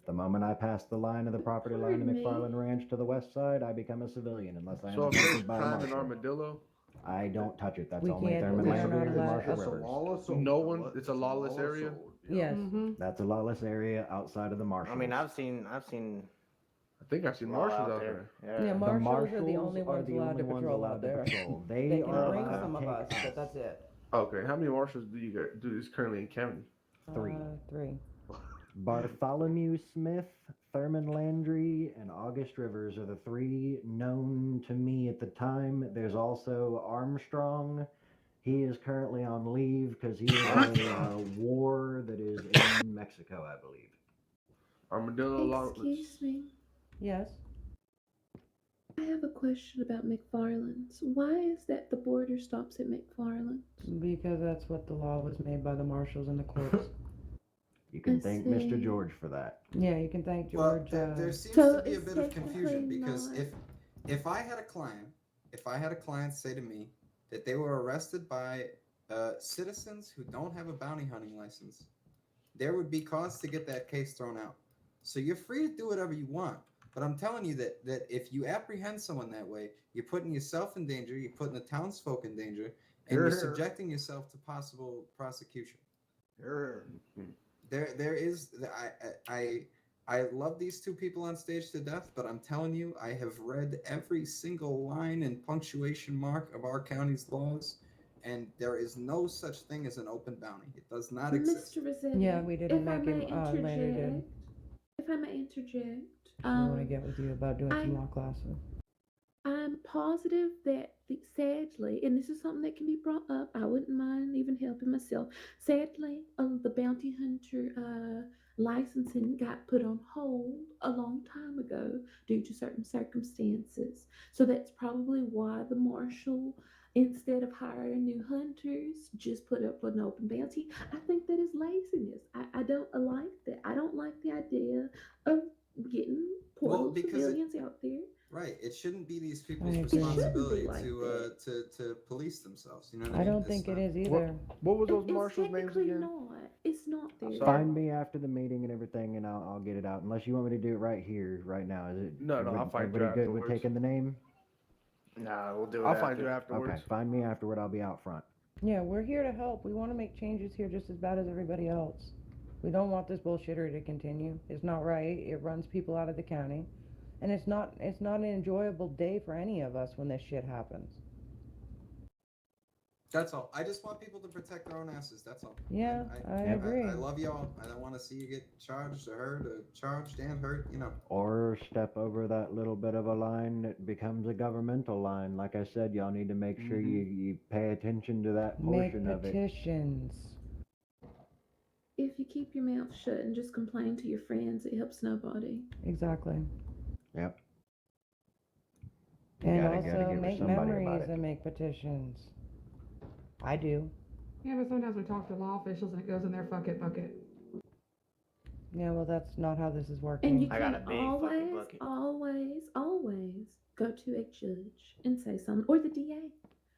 Speaker 21: The moment I pass the line of the property line of
Speaker 3: Pardon me?
Speaker 21: McFarland Ranch to the west side, I become a civilian unless I am
Speaker 11: So if there's
Speaker 21: arrested by a
Speaker 11: crime in
Speaker 21: marshal.
Speaker 11: Armadillo,
Speaker 21: I don't touch it. That's
Speaker 18: We
Speaker 21: only
Speaker 18: can't-
Speaker 21: Thurman
Speaker 18: we are
Speaker 21: Landry
Speaker 18: not
Speaker 21: and
Speaker 18: allowed-
Speaker 21: Marshall
Speaker 8: That's a
Speaker 21: Rivers.
Speaker 8: lawless
Speaker 11: No
Speaker 8: zone,
Speaker 11: one-
Speaker 8: fella.
Speaker 11: it's a lawless area?
Speaker 8: zone.
Speaker 18: Yes.
Speaker 16: Mm-hmm.
Speaker 21: That's a lawless area outside of the marshals.
Speaker 17: I mean, I've seen
Speaker 11: I think I've seen
Speaker 17: law
Speaker 11: marshals out there.
Speaker 17: Yeah.
Speaker 18: Yeah,
Speaker 21: The
Speaker 18: marshals are the only
Speaker 21: are
Speaker 18: ones
Speaker 21: the
Speaker 18: allowed
Speaker 21: only
Speaker 18: to
Speaker 21: ones
Speaker 18: patrol
Speaker 21: allowed
Speaker 18: out
Speaker 21: to
Speaker 18: there.
Speaker 21: patrol.
Speaker 18: They
Speaker 21: They
Speaker 18: can
Speaker 21: are
Speaker 18: bring
Speaker 21: allowed
Speaker 18: some
Speaker 21: to
Speaker 18: of
Speaker 21: take
Speaker 18: us, but
Speaker 21: tasks.
Speaker 18: that's it.
Speaker 11: Okay, how many marshals do you got? Do is currently in county?
Speaker 21: 3.
Speaker 18: 3.
Speaker 21: Bartholomew Smith, Thurman Landry, and August Rivers are the 3 known to me at the time. There's also Armstrong. He is currently on leave because he is a war that is in Mexico, I believe.
Speaker 5: Armadillo
Speaker 3: Excuse me.
Speaker 18: Yes.
Speaker 3: I have a question about McFarland's. Why is that the border stops at McFarland's?
Speaker 18: Because that's what the law was made by the marshals and the courts.
Speaker 21: You can
Speaker 3: I
Speaker 21: thank
Speaker 3: see.
Speaker 21: Mr. George for that.
Speaker 18: Yeah, you can thank
Speaker 13: Well,
Speaker 18: George.
Speaker 13: there seems
Speaker 3: So
Speaker 13: to be a
Speaker 3: it's
Speaker 13: bit of confusion
Speaker 3: technically
Speaker 13: because
Speaker 3: not-
Speaker 13: if I had a client say to me that they were arrested by citizens who don't have a bounty hunting license, there would be cause to get that case thrown out. So you're free to do whatever you want, but I'm telling you that if you apprehend someone that way, you're putting yourself in danger, you're putting the townsfolk in danger, and
Speaker 8: Hear,
Speaker 13: you're
Speaker 8: hear.
Speaker 13: subjecting yourself to possible prosecution.
Speaker 8: Here,
Speaker 13: There is I love these 2 people on stage to death, but I'm telling you, I have read every single line and punctuation mark of our county's laws, and there is no such thing as an open bounty. It does not exist.
Speaker 3: Mr. Rossetti,
Speaker 18: Yeah, we didn't
Speaker 3: if I
Speaker 18: make
Speaker 3: may
Speaker 18: him. Larry did.
Speaker 3: interject, if I may interject,
Speaker 18: I want to get with you about doing some law classes.
Speaker 3: I'm positive that sadly, and this is something that can be brought up, I wouldn't mind even helping myself. Sadly, the bounty hunter licensing got put on hold a long time ago due to certain circumstances. So that's probably why the marshal, instead of hiring new hunters, just put up an open bounty. I think that is laziness. I don't like that. I don't like the idea of getting poor
Speaker 13: Well,
Speaker 3: little
Speaker 13: because
Speaker 3: civilians out there.
Speaker 13: Right. It shouldn't be these people's
Speaker 18: It shouldn't be
Speaker 13: responsibility
Speaker 3: like
Speaker 13: to police themselves. You know what I
Speaker 18: I
Speaker 13: mean?
Speaker 18: don't
Speaker 13: It's
Speaker 18: think it
Speaker 13: not-
Speaker 18: is either.
Speaker 5: What was those
Speaker 3: It's
Speaker 5: marshals' names
Speaker 3: technically
Speaker 5: again?
Speaker 3: not. It's not there.
Speaker 21: Find me after the meeting and everything, and I'll get it out. Unless you want me to do it right here, right now. Is it?
Speaker 5: No, I'll find you
Speaker 21: everybody good with
Speaker 5: afterwards.
Speaker 21: taking the name?
Speaker 17: Nah, we'll do it.
Speaker 5: I'll find you afterwards.
Speaker 21: Okay, find me afterward. I'll be out front.
Speaker 18: Yeah, we're here to help. We want to make changes here just as bad as everybody else. We don't want this bullshittery to continue. It's not right. It runs people out of the county. And it's not an enjoyable day for any of us when this shit happens.
Speaker 13: That's all. I just want people to protect their own asses. That's all.
Speaker 18: Yeah, I agree.
Speaker 13: I love y'all. I don't want to see you get charged or hurt or charged and hurt. You know.
Speaker 21: Or step over that little bit of a line that becomes a governmental line. Like I said, y'all need to make sure you pay attention to that
Speaker 18: Make
Speaker 21: portion of it.
Speaker 18: petitions.
Speaker 3: If you keep your mouth shut and just complain to your friends, it helps nobody.
Speaker 18: Exactly.
Speaker 21: Yep.
Speaker 18: And
Speaker 21: gotta
Speaker 18: also
Speaker 21: get with
Speaker 18: make
Speaker 21: somebody about
Speaker 18: memories
Speaker 21: it.
Speaker 18: and make petitions. I do.
Speaker 16: Yeah, but sometimes we talk to law officials and it goes in their fuck it bucket.
Speaker 18: Yeah, well, that's not how this is
Speaker 3: And
Speaker 18: working.
Speaker 3: you can always go to a judge and say something, or the DA.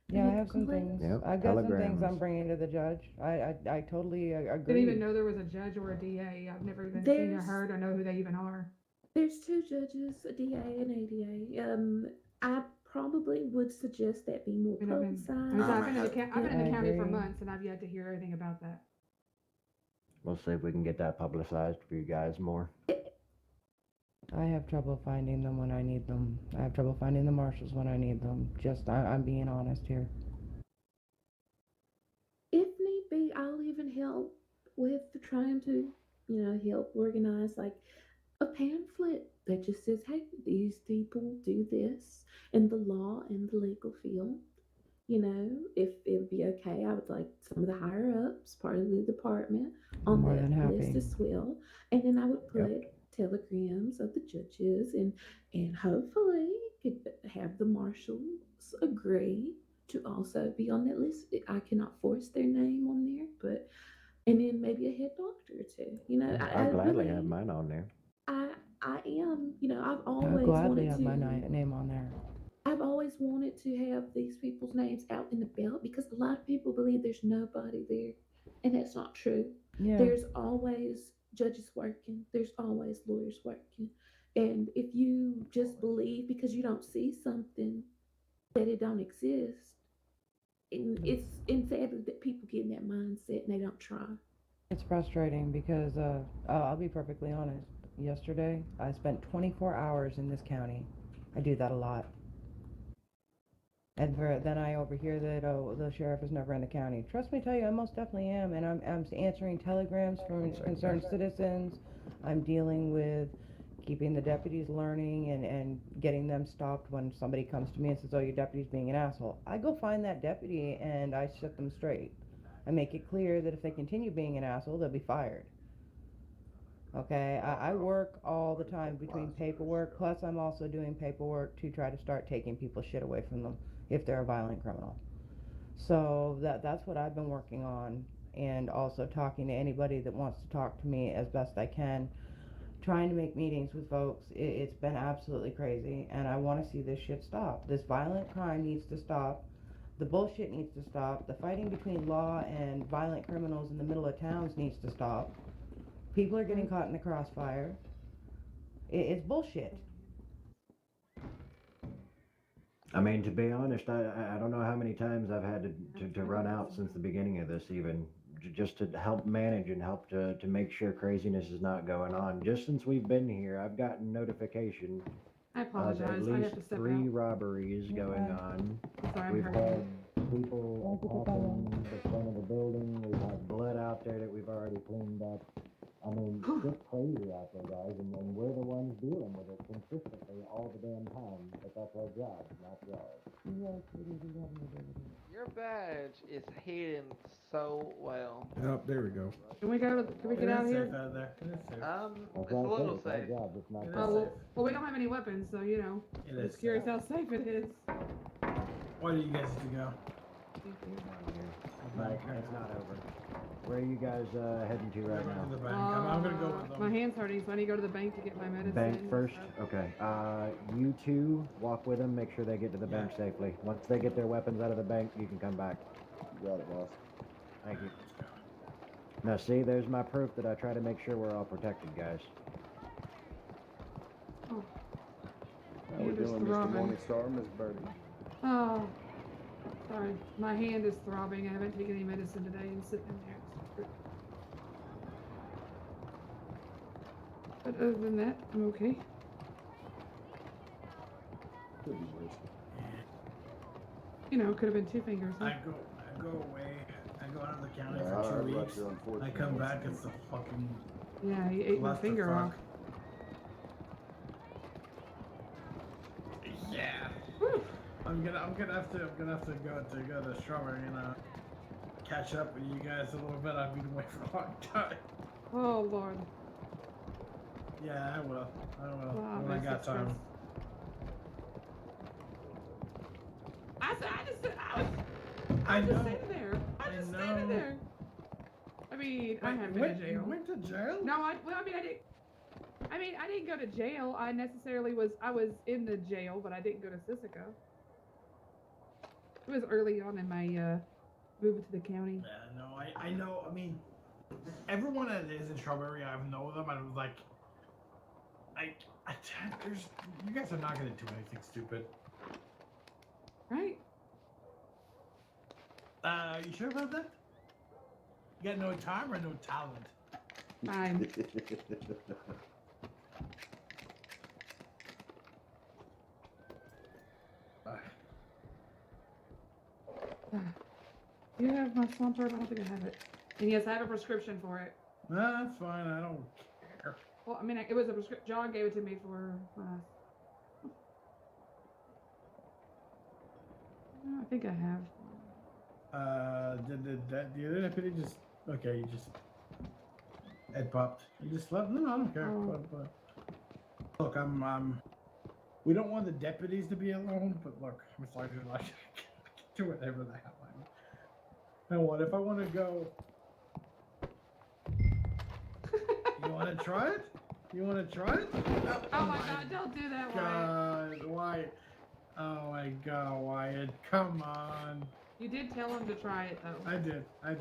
Speaker 18: Yeah, I
Speaker 3: make a
Speaker 18: have some
Speaker 3: complaint.
Speaker 18: things.
Speaker 21: Yep,
Speaker 18: I've got some things
Speaker 21: telegrams.
Speaker 18: I'm bringing to the judge. I totally agree.
Speaker 16: Didn't even know there was a judge or a DA. I've never even seen or
Speaker 3: There's-
Speaker 16: heard or know who they even are.
Speaker 3: There's 2 judges, a DA and ADA. I probably would suggest that be more
Speaker 16: You know, I've been
Speaker 3: publicized.
Speaker 16: in the
Speaker 18: I
Speaker 16: county for
Speaker 18: agree.
Speaker 16: months and I've yet to hear anything about that.
Speaker 21: We'll see if we can get that publicized for you guys more.
Speaker 18: I have trouble finding them when I need them. I have trouble finding the marshals when I need them. I'm being honest here.
Speaker 3: If need be, I'll even help with trying to, help organize like a pamphlet that just says, hey, these people do this in the law and the legal field. If it would be okay, I would like some of the higher ups, part of the department, on
Speaker 18: More
Speaker 3: that
Speaker 18: than
Speaker 3: list
Speaker 18: happy.
Speaker 3: as well. And then I would put telegrams of the judges and hopefully could have the marshals agree to also be on that list. I cannot force their name on there, and then maybe a head doctor or two.
Speaker 21: I'll gladly
Speaker 3: really-
Speaker 21: have mine on there.
Speaker 3: I am, I've
Speaker 18: I'll
Speaker 3: always
Speaker 18: gladly
Speaker 3: wanted
Speaker 18: have
Speaker 3: to.
Speaker 18: my name on there.
Speaker 3: I've always wanted to have these people's names out in the belt because a lot of people believe there's nobody there, and that's not true.
Speaker 18: Yeah.
Speaker 3: There's always judges working. There's always lawyers working, and if you just believe because you don't see something that it don't exist, and it's sadly that people get in that mindset and they don't try.
Speaker 18: It's frustrating because I'll be perfectly honest. Yesterday, I spent 24 hours in this county. I do that a lot. And then I overhear that, oh, the sheriff is never in the county. Trust me, tell you, I most definitely am, and I'm answering telegrams from concerned citizens. I'm dealing with keeping the deputies learning and getting them stopped when somebody comes to me and says, oh, your deputy's being an asshole. I go find that deputy and I set them straight. I make it clear that if they continue being an asshole, they'll be fired. Okay, I work all the time between paperwork, plus I'm also doing paperwork to try to start taking people's shit away from them if they're a violent criminal. So that's what I've been working on, and also talking to anybody that wants to talk to me as best I can, trying to make meetings with folks. It's been absolutely crazy, and I want to see this shit stop. This violent crime needs to stop. The bullshit needs to stop. The fighting between law and violent criminals in the middle of towns needs to stop. People are getting caught in the crossfire. It's bullshit.
Speaker 21: I mean, to be honest, I don't know how many times I've had to run out since the beginning of this, even just to help manage and help to make sure craziness is not going on. Just since we've been here, I've gotten notification
Speaker 16: I
Speaker 21: of
Speaker 16: apologize.
Speaker 21: at
Speaker 16: I have
Speaker 21: least
Speaker 16: to step
Speaker 21: 3
Speaker 16: out.
Speaker 21: robberies going on.
Speaker 16: Sorry, I'm
Speaker 21: We've
Speaker 16: hurting.
Speaker 21: had people attacking the front of the building. We've had blood out there that we've already cleaned up. I mean, just crazy out there, guys, and we're the ones dealing with it consistently all the damn time, but that's our job, not yours.
Speaker 10: Your badge is hidden so well.
Speaker 4: Oh, there we go.
Speaker 16: Can we go? Can we get out of here?
Speaker 4: Safe out there. It is safe.
Speaker 10: It's a little safe.
Speaker 16: Well, we don't have any weapons, so you know.
Speaker 4: It
Speaker 16: I'm
Speaker 4: is
Speaker 16: curious how safe it is.
Speaker 4: Why do you guys need to go?
Speaker 21: It's not over. Where are you guys heading to right now?
Speaker 4: The bank. I'm gonna go with them.
Speaker 16: My hand's hurting, so I need to go to the bank to get my medicine.
Speaker 21: Bank first? Okay. You two walk with them, make sure they get to the bank safely. Once they get their weapons out of the bank, you can come back.
Speaker 8: You got it, boss.
Speaker 21: Thank you. Now see, there's my proof that I try to make sure we're all protected, guys.
Speaker 16: Oh.
Speaker 8: How we
Speaker 16: Hand is
Speaker 8: doing, Mr.
Speaker 16: throbbing.
Speaker 8: Morningstar, Miss Birdy?
Speaker 16: Oh, sorry. My hand is throbbing. I haven't taken any medicine today and sitting in there. But other than that, I'm okay.
Speaker 8: Could be worse.
Speaker 16: You know, could have been 2 fingers. Huh?
Speaker 4: I go away. I go out of the county
Speaker 8: Yeah,
Speaker 4: for 2
Speaker 8: I'd
Speaker 4: weeks.
Speaker 8: rather, unfortunately,
Speaker 4: I come back,
Speaker 8: it's-
Speaker 4: it's the fucking
Speaker 16: Yeah, he ate my finger
Speaker 4: clusterfuck.
Speaker 16: off.
Speaker 4: Yeah. I'm gonna have to go to Strawberry and catch up with you guys a little bit. I've been away for a long time.
Speaker 16: Oh, Lord.
Speaker 4: Yeah, I will.
Speaker 16: Wow,
Speaker 4: when I
Speaker 16: makes
Speaker 4: got
Speaker 16: it
Speaker 4: time.
Speaker 16: I was
Speaker 4: I
Speaker 16: just
Speaker 4: know.
Speaker 16: sitting there. I'm just standing there. I mean, I haven't been to jail.
Speaker 4: You went to jail?
Speaker 16: No, I didn't go to jail. I was in the jail, but I didn't go to Sisseco. It was early on in my moving to the county.
Speaker 4: Yeah, no, I know. I mean, everyone that is in Strawberry, I know them. I was like, you guys are not gonna do anything stupid,
Speaker 16: right?
Speaker 4: You sure about that? You got no time or no talent?
Speaker 16: Time. You have my slumper? I don't think I have it. And yes, I have a prescription for it.
Speaker 4: No, that's fine. I don't care.
Speaker 16: Well, I mean, it was a prescription. John gave it to me for. I think I have.
Speaker 4: Did the other deputy just? Okay, you just. Head popped. You just left? No, I don't care.
Speaker 16: Oh.
Speaker 4: But, look, I'm. We don't want the deputies to be alone, but look, I'm sorry, like, I can do whatever the hell I want. And what if I want to go? You want to try it? You want to try it?
Speaker 16: Oh my God! Don't do that, Wyatt.
Speaker 4: God, Wyatt. Oh my God, Wyatt! Come on.
Speaker 16: You did tell him to try it, though.
Speaker 4: I did. I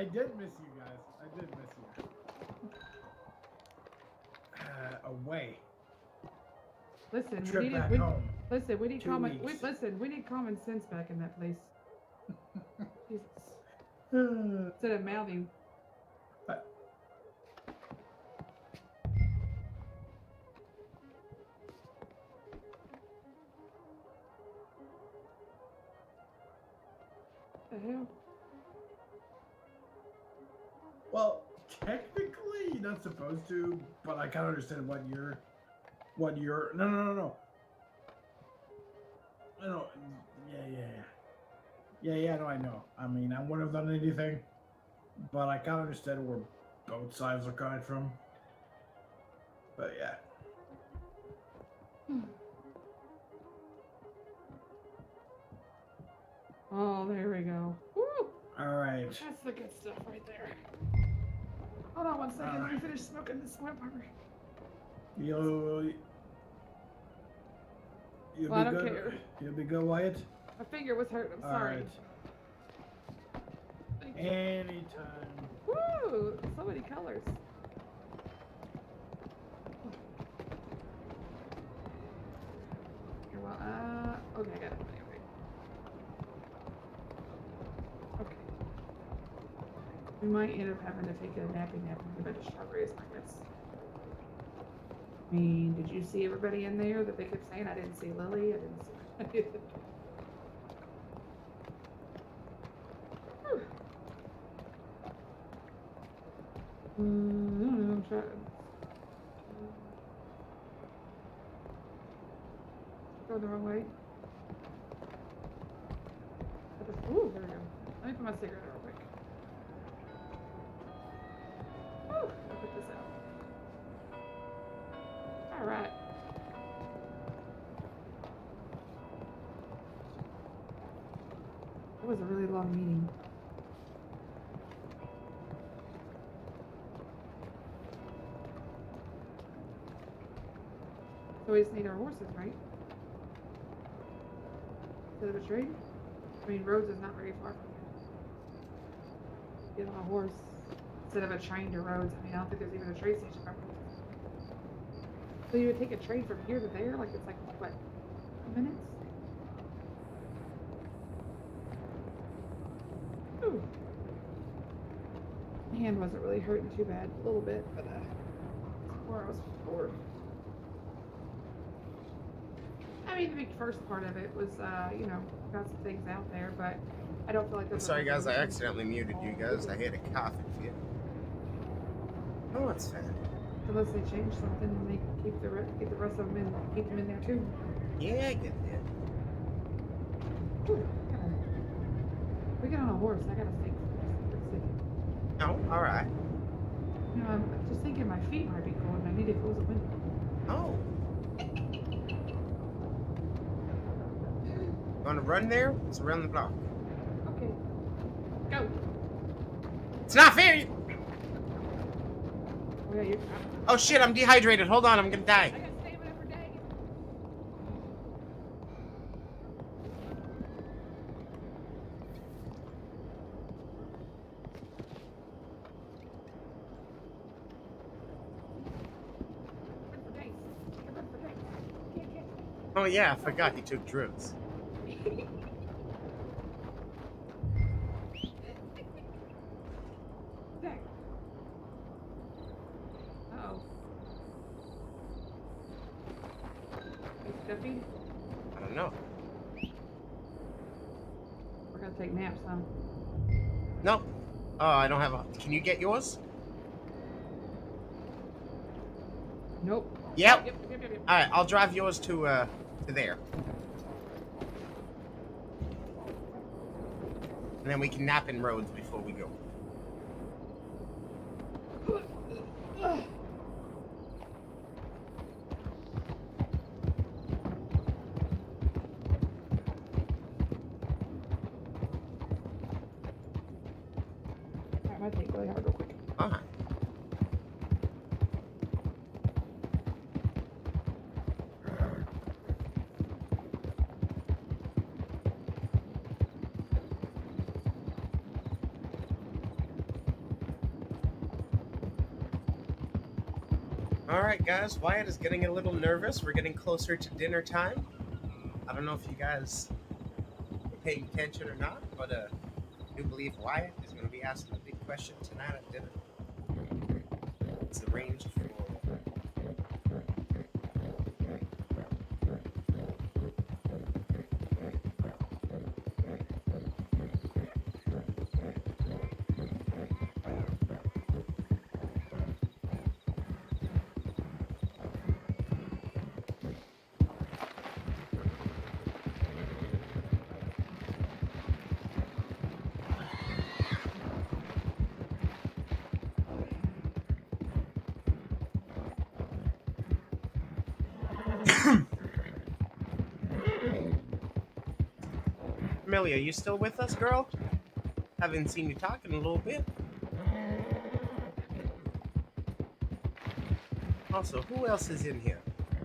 Speaker 4: did miss you guys. I did miss you. Away.
Speaker 16: Listen,
Speaker 4: Trip
Speaker 16: we need
Speaker 4: back
Speaker 16: we,
Speaker 4: home.
Speaker 16: listen. We need
Speaker 4: 2
Speaker 16: common.
Speaker 4: weeks.
Speaker 16: We need common sense back in that place. Jesus. Instead of mouthing. The hell?
Speaker 4: Well, technically, you're not supposed to, but I kind of understand what you're. No. No. Yeah. No, I know. I mean, I wouldn't have done anything, but I kind of understand where both sides are coming from. But yeah.
Speaker 16: Oh, there we go. Woo!
Speaker 4: All right.
Speaker 16: That's the good stuff right there. Hold on 1 second. Let me finish smoking this smoke popper.
Speaker 4: You'll
Speaker 16: Well, I
Speaker 4: be
Speaker 16: don't
Speaker 4: good.
Speaker 16: care.
Speaker 4: You'll be good, Wyatt.
Speaker 16: My finger was hurt. I'm
Speaker 4: All
Speaker 16: sorry.
Speaker 4: right.
Speaker 16: Thank you.
Speaker 4: Anytime.
Speaker 16: Woo! So many colors. Here, well, okay, I got it. Okay. We might end up having to take a nappy nap and give it a strawberries, I guess. I mean, did you see everybody in there that they kept saying? I didn't see Lily. I didn't see. I don't know. I'm trying. Going the wrong way. Ooh, there we go. Let me put my cigarette real quick. Woo, I'll put this out. All right. That was a really long meeting. So we just need our horses, right? Instead of a trade? I mean, Rhodes is not very far from here. Get on a horse instead of a train to Rhodes. I mean, I don't think there's even a train station from Rhodes. So you would take a train from here to there? Like, it's like, what, 2 minutes? Ooh. My hand wasn't really hurting too bad. A little bit, but, where I was before. I mean, the big first part of it was, you know, got some things out there, but I don't feel like
Speaker 1: I'm
Speaker 16: there's
Speaker 1: sorry, guys. I accidentally muted you guys. I had a coughing fit. Oh, it's fine.
Speaker 16: Unless they change something and they keep the rest of them in, keep them in there too.
Speaker 1: Yeah, I get that.
Speaker 16: Ooh, we get on a horse. I gotta think.
Speaker 1: Oh, all right.
Speaker 16: You know, I'm just thinking my feet might be cold and I need to close the window.
Speaker 1: Oh. Want to run there? It's around the block.
Speaker 16: Okay. Go.
Speaker 1: It's not fair.
Speaker 16: Oh, yeah,
Speaker 1: Oh shit! I'm dehydrated. Hold on, I'm gonna die.
Speaker 16: I got stamina for days.
Speaker 1: Oh yeah, I forgot he took drugs.
Speaker 16: Uh-oh. Stuffy?
Speaker 1: I don't know.
Speaker 16: We're gonna take naps, huh?
Speaker 1: No. Oh, I don't have a. Can you get yours?
Speaker 16: Nope.
Speaker 1: Yep.
Speaker 16: Yep.
Speaker 1: All right, I'll drive yours to there. And then we can nap in Rhodes before we go.
Speaker 16: That might take really hard real quick.
Speaker 1: Uh-huh. Alright guys, Wyatt is getting a little nervous. We're getting closer to dinner time. I don't know if you guys are paying attention or not, but I do believe Wyatt is going to be asking a big question tonight at dinner. It's arranged for... Amelia, you still with us, girl? Haven't seen you talk in a little bit. Also, who else is in here?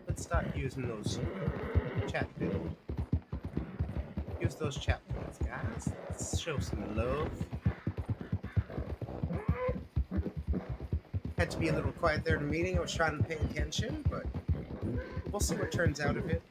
Speaker 1: Let's start using those chat bills. Use those chat bills, guys. Let's show some love. Had to be a little quiet there in the meeting. I was trying to pay attention, but we'll see what turns out of it.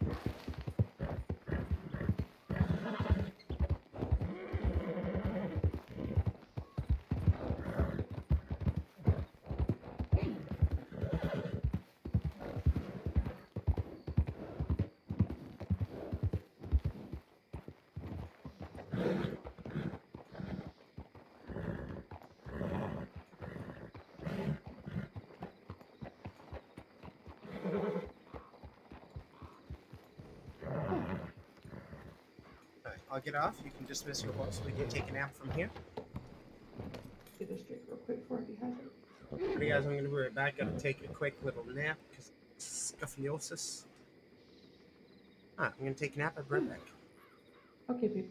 Speaker 1: I'll get off. You can dismiss your horse. We can take a nap from here.
Speaker 16: Get this straight real quick before I dehydrate.
Speaker 1: Alright, guys, I'm going to be right back. Gotta take a quick little nap because scuffiosis. I'm going to take a nap. I'll be right back.
Speaker 16: Okay, babe.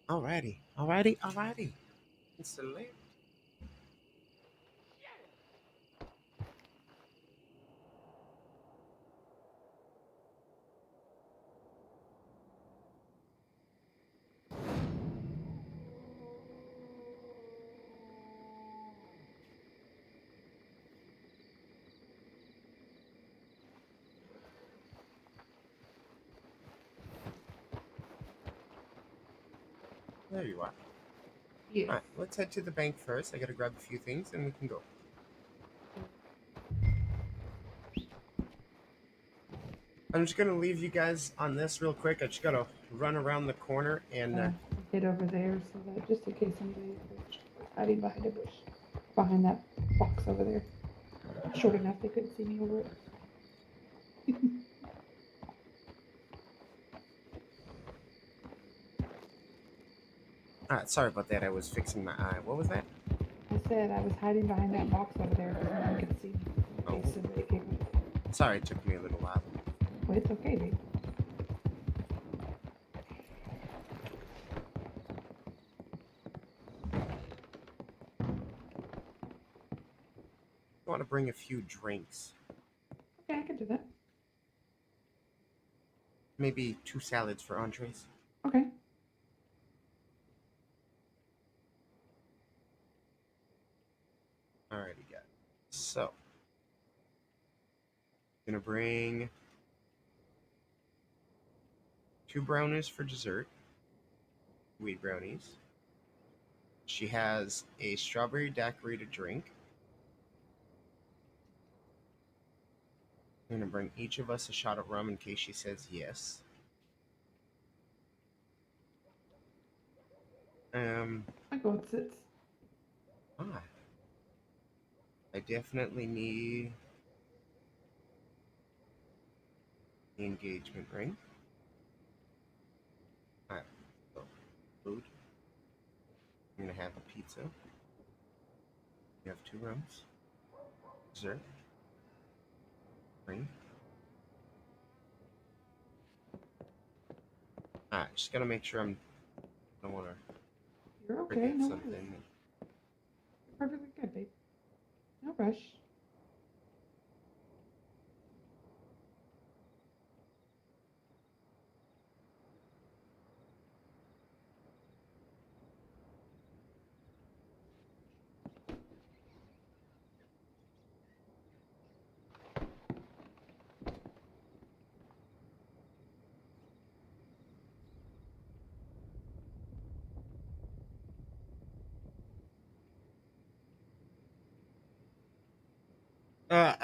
Speaker 1: Alrighty. It's the late. There you are.
Speaker 16: Yeah.
Speaker 1: Alright, let's head to the bank first. I gotta grab a few things and we can go. I'm just gonna leave you guys on this real quick. I just gotta run around the corner and
Speaker 16: Get over there so that just in case somebody was hiding behind a bush, behind that box over there. Short enough they couldn't see me over it.
Speaker 1: Alright, sorry about that. I was fixing my eye. What was that?
Speaker 16: I said I was hiding behind that box over there because no one could see me. In case somebody came up.
Speaker 1: Sorry, it took me a little
Speaker 16: but it's okay, babe.
Speaker 1: I want to bring a few drinks.
Speaker 16: Okay, I can do that.
Speaker 1: Maybe 2 salads for entrees.
Speaker 16: Okay.
Speaker 1: Alrighty, guys. So, gonna bring 2 brownies for dessert. Wheat brownies. She has a strawberry daiquiri drink. I'm gonna bring each of us a shot of rum in case she says yes.
Speaker 16: I got it.
Speaker 1: I definitely need the engagement ring. Alright, so food. I'm gonna have a pizza. You have 2 rums. Dessert. Ring. Alright, just gotta make sure I don't wanna
Speaker 16: You're okay,
Speaker 1: forget
Speaker 16: no
Speaker 1: something.
Speaker 16: worries. Perfectly good, babe. No rush.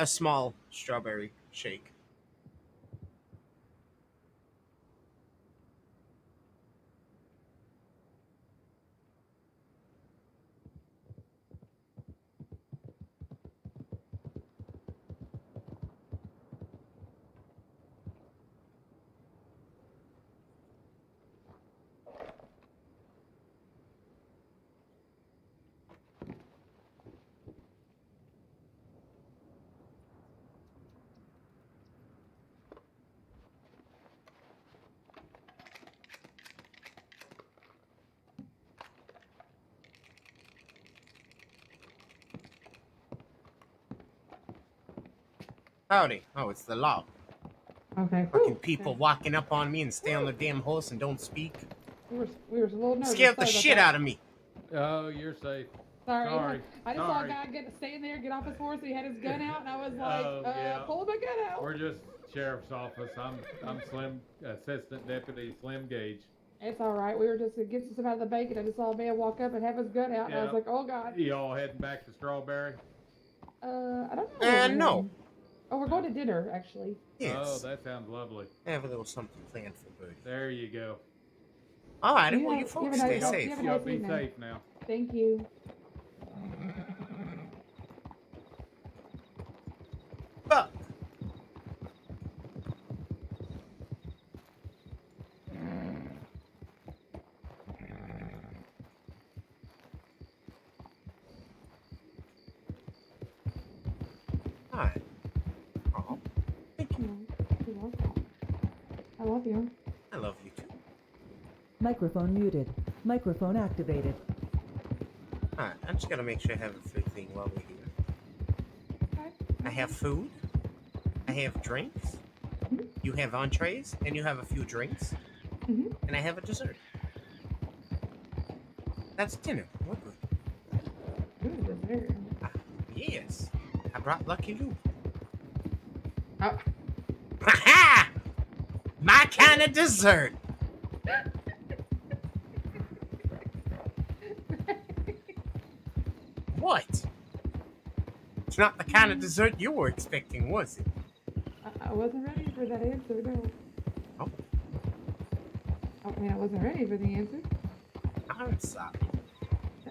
Speaker 1: A small strawberry shake. Howdy. Oh, it's the law.
Speaker 16: Okay.
Speaker 1: Fucking people walking up on me and stay on the damn horse and don't speak.
Speaker 16: We were a little nervous.
Speaker 1: Scared the
Speaker 16: Sorry about
Speaker 1: shit
Speaker 16: that.
Speaker 1: out of me.
Speaker 12: Oh, you're safe.
Speaker 16: Sorry.
Speaker 12: Sorry.
Speaker 16: I just saw a
Speaker 12: Sorry.
Speaker 16: guy stay in there, get off his horse, he had his gun out, and I was like,
Speaker 12: Oh, yeah.
Speaker 16: pull my gun out.
Speaker 12: We're just sheriff's office. I'm Slim, Assistant Deputy Slim Gage.
Speaker 16: It's all right. We were just getting some stuff out of the bank, and I just saw a man walk up and have his gun out, and I was like, oh, God.
Speaker 12: You all heading back to Strawberry?
Speaker 16: I don't know.
Speaker 1: No.
Speaker 16: Oh, we're going to dinner, actually.
Speaker 1: Yes.
Speaker 12: Oh, that sounds lovely.
Speaker 1: I have a little something planned for Birdy.
Speaker 12: There you go.
Speaker 1: Alright, well, you folks stay safe.
Speaker 12: Y'all be safe now.
Speaker 16: Thank you.
Speaker 1: Fuck. Hi. Oh, thank you.
Speaker 16: You're welcome. I love you.
Speaker 1: I love you too.
Speaker 14: Microphone muted. Microphone activated.
Speaker 1: Alright, I'm just gonna make sure I have everything while we're here.
Speaker 16: Okay.
Speaker 1: I have food. I have drinks. You have entrees, and you have a few drinks. And I have a dessert. That's dinner. We're good.
Speaker 16: Ooh, dessert.
Speaker 1: Yes. I brought Lucky Luke.
Speaker 16: Oh.
Speaker 1: Ha-ha! My kind of dessert. What? It's not the kind of dessert you were expecting, was it?
Speaker 16: I wasn't ready for that answer, no.
Speaker 1: Oh.
Speaker 16: I mean, I wasn't ready for the answer.
Speaker 1: I'm sorry.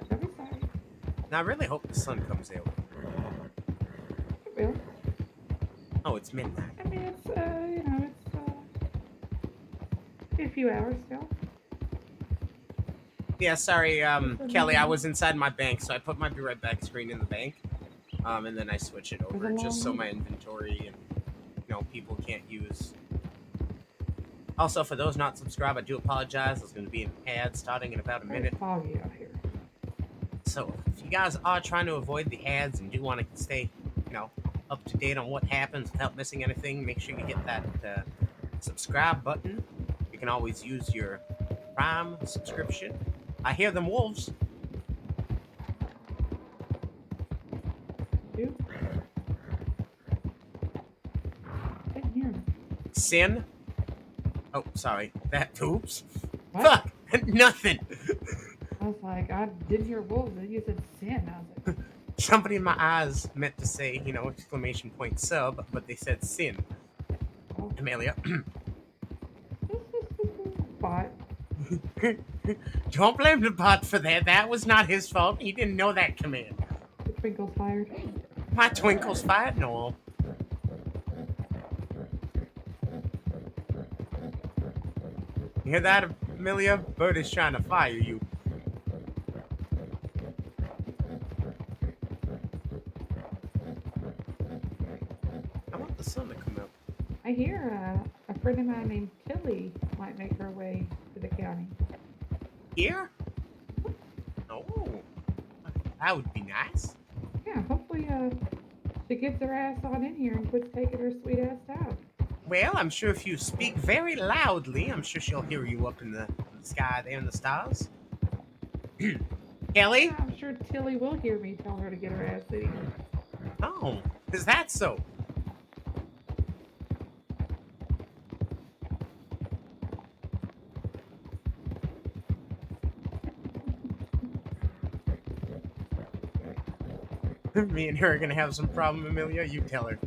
Speaker 16: Don't be sorry.
Speaker 1: Now, I really hope the sun comes out.
Speaker 16: It will.
Speaker 1: Oh, it's midnight.
Speaker 16: I mean, it's, a few hours still.
Speaker 1: Yeah, sorry, Kelly, I was inside my bank, so I put my Be Right Back screen in the bank. And then I switch it over just so my inventory and, people can't use Also, for those not subscribed, I do apologize. There's going to be an ad starting in about a minute.
Speaker 16: It's foggy out here.
Speaker 1: So, if you guys are trying to avoid the ads and do want to stay, up to date on what happens without missing anything, make sure you hit that subscribe button. You can always use your Prime subscription. I hear them wolves.
Speaker 16: You? I didn't hear him.
Speaker 1: Sin. Oh, sorry. Oops.
Speaker 16: What?
Speaker 1: Fuck. Nothing.
Speaker 16: I was like, I didn't hear wolves. And you said sin. I was like,
Speaker 1: Somebody in my eyes meant to say, exclamation point sub, but they said sin. Amelia.
Speaker 16: bot.
Speaker 1: Don't blame the bot for that. That was not his fault. He didn't know that command.
Speaker 16: The twinkle's fired.
Speaker 1: My twinkle's fired? No. You hear that, Amelia? Birdy's trying to fire you. I want the sun to come out.
Speaker 16: I hear a friend of mine named Tilly might make her way to the county.
Speaker 1: Here? Oh. That would be nice.
Speaker 16: Yeah, hopefully she gets her ass on in here and quits taking her sweet ass out.
Speaker 1: Well, I'm sure if you speak very loudly, I'm sure she'll hear you up in the sky there in the stars. Kelly?
Speaker 16: Yeah, I'm sure Tilly will hear me tell her to get her ass in here.
Speaker 1: Oh, is that so? Me and her are gonna have some problem, Amelia. You tell her.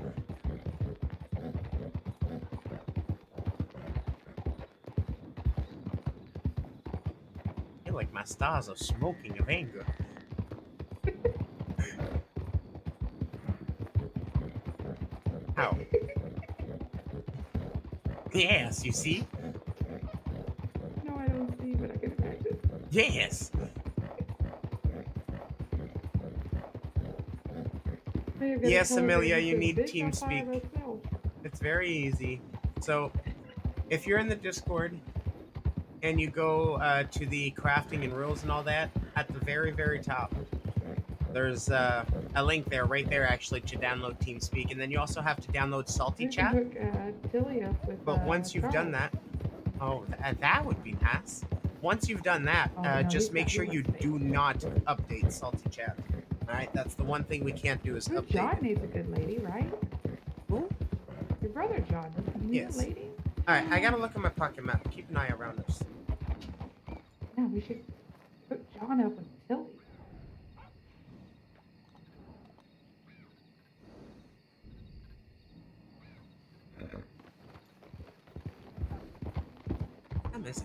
Speaker 1: I feel like my stars are smoking of anger. How? Yes, you see?
Speaker 16: No, I don't see, but I can imagine.
Speaker 1: Yes. Yes, Amelia, you need TeamSpeak. It's very easy. So, if you're in the Discord and you go to the crafting and rules and all that, at the very, very top, there's a link there, right there, actually, to download TeamSpeak. And then you also have to download Salty Chat.
Speaker 16: Tilly up with,
Speaker 1: But once you've done that, that would be nice. Once you've done that, just make sure you do not update Salty Chat. Alright, that's the one thing we can't do is update.
Speaker 16: John needs a good lady, right?
Speaker 1: Who?
Speaker 16: Your brother John, doesn't he need
Speaker 1: Yes.
Speaker 16: a lady?
Speaker 1: Alright, I gotta look at my pocket map. Keep an eye around us.
Speaker 16: Yeah, we should put John up with Tilly.
Speaker 1: I miss it.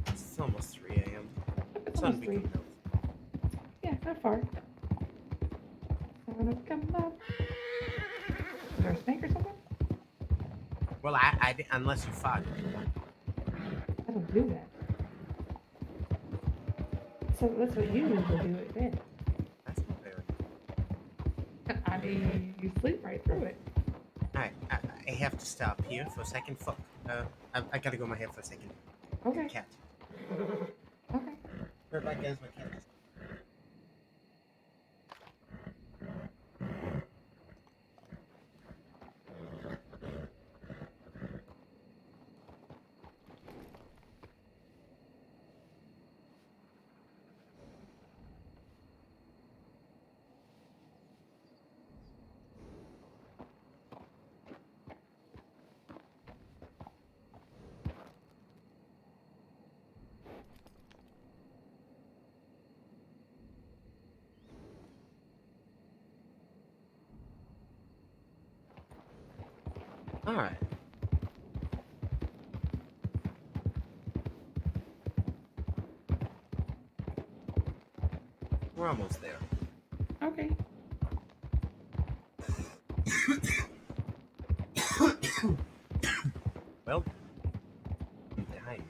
Speaker 1: It's almost 3 a.m. Sun
Speaker 16: almost
Speaker 1: be
Speaker 16: 3.
Speaker 1: coming out.
Speaker 16: Yeah, not far. Sun has come up. Is there a snake or something?
Speaker 1: Well, unless you fought.
Speaker 16: I don't do that. So that's what you usually do at bed.
Speaker 1: That's not fair.
Speaker 16: I mean, you sleep right through it.
Speaker 1: Alright, I have to stop here for a second. Fuck. I gotta go my hair for a second.
Speaker 16: Okay.
Speaker 1: Cat.
Speaker 16: Okay.
Speaker 1: Right back, guys, my cat. Alright. We're almost there.
Speaker 16: Okay.
Speaker 1: Well, I'm dying.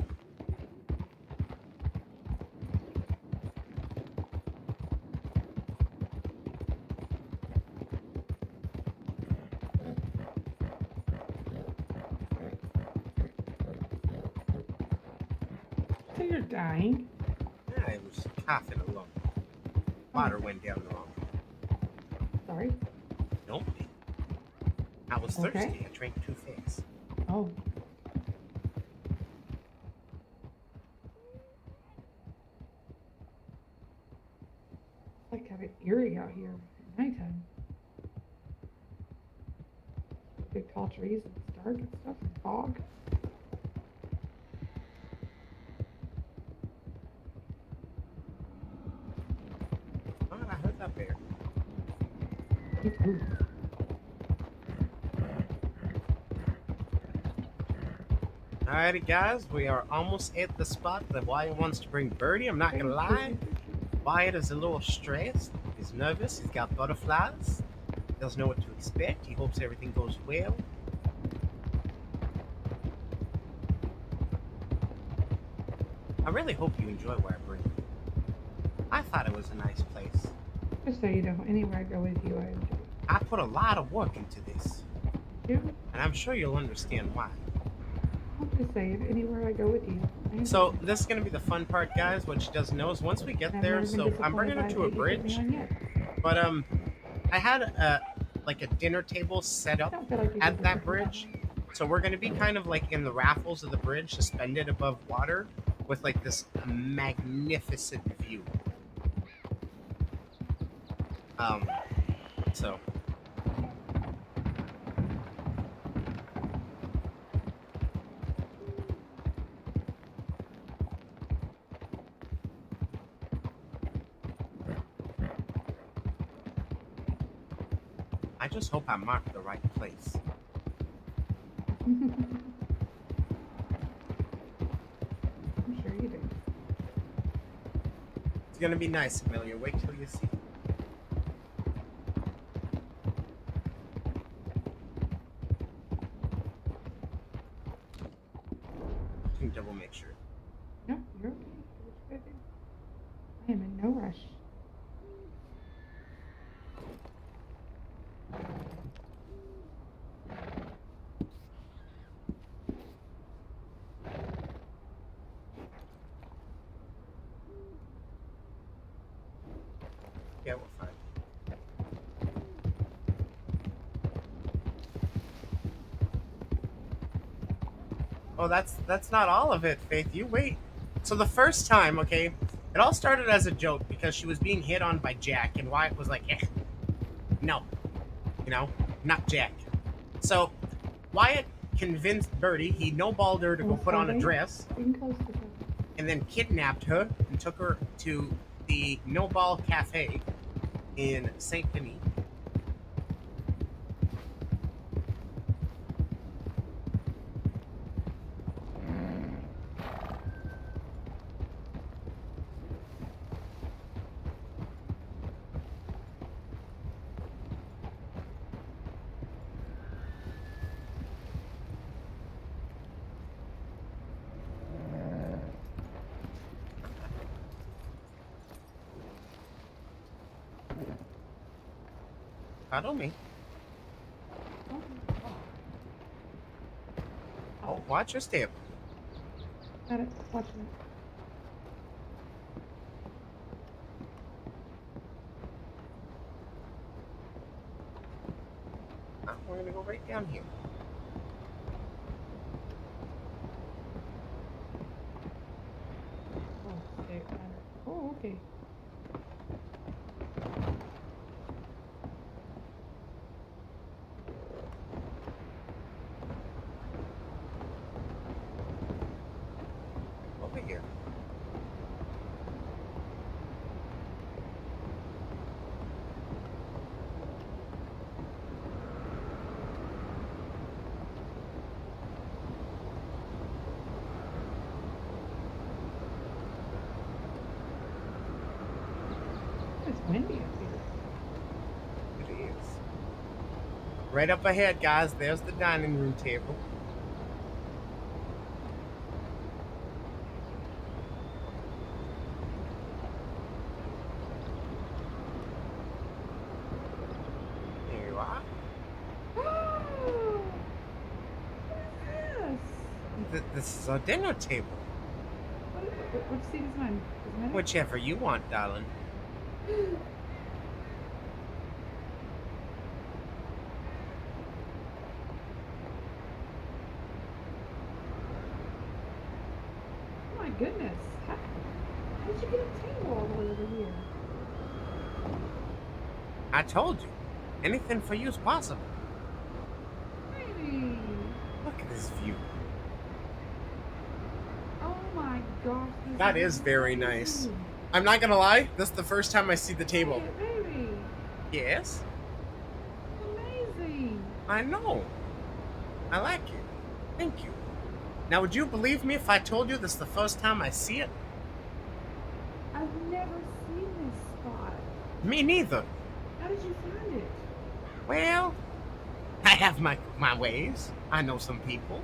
Speaker 16: not dying.
Speaker 1: Yeah, I was coughing along. Water went down the wrong.
Speaker 16: Sorry.
Speaker 1: Nope. I was
Speaker 16: Okay.
Speaker 1: thirsty. I drank too fast.
Speaker 16: Oh. It's like kind of eerie out here at nighttime. Big tall trees and it's dark and stuff and fog.
Speaker 1: Oh, I heard that bear.
Speaker 16: Me too.
Speaker 1: Alrighty, guys, we are almost at the spot that Wyatt wants to bring Birdy. I'm not gonna lie. Wyatt is a little stressed. He's nervous. He's got butterflies. Doesn't know what to expect. He hopes everything goes well. I really hope you enjoy where I bring you. I thought it was a nice place.
Speaker 16: Just so you know, anywhere I go with you, I enjoy.
Speaker 1: I put a lot of work into this.
Speaker 16: You?
Speaker 1: And I'm sure you'll understand why.
Speaker 16: I'm just saying, anywhere I go with you. I enjoy.
Speaker 1: So this is gonna be the fun part, guys. What she doesn't know is once we get there. So I'm bringing her to a bridge, but I had like a dinner table set up at that bridge. So we're gonna be kind of like in the raffles of the bridge, suspended above water, with like this magnificent view. So. I just hope I marked the right place.
Speaker 16: I'm sure you do.
Speaker 1: It's gonna be nice, Amelia. Wait till you see. Can you double make sure?
Speaker 16: No, you're okay. Do what you gotta do. I am in no rush.
Speaker 1: Yeah, we're fine. Oh, that's not all of it, Faith. You wait. So the first time, okay, it all started as a joke because she was being hit on by Jack, and Wyatt was like, eh, no, you know, not Jack. So Wyatt convinced Birdy, he no-balled her to go put on a dress, and then kidnapped her and took her to the No-Ball Cafe in Saint Denis. Cuddle me. Oh, watch your step.
Speaker 16: Got it. Watch it.
Speaker 1: We're gonna go right down here.
Speaker 16: Oh, okay. Oh, okay.
Speaker 1: Over here.
Speaker 16: It's windy up here.
Speaker 1: It is. Right up ahead, guys. There's the dining room table. There you are.
Speaker 16: Oh, what is this?
Speaker 1: This is our dinner table.
Speaker 16: What is it? Which seat is mine? Does it matter?
Speaker 1: Whichever you want, darling.
Speaker 16: Oh my goodness. How did you get a table all the way over here?
Speaker 1: I told you. Anything for you is possible.
Speaker 16: Baby.
Speaker 1: Look at this view.
Speaker 16: Oh my gosh.
Speaker 1: That is very nice. I'm not gonna lie, this is the first time I see the table.
Speaker 16: Hey, baby.
Speaker 1: Yes?
Speaker 16: Amazing.
Speaker 1: I know. I like it. Thank you. Now, would you believe me if I told you this is the first time I see it?
Speaker 16: I've never seen this spot.
Speaker 1: Me neither.
Speaker 16: How did you find it?
Speaker 1: Well, I have my ways. I know some people.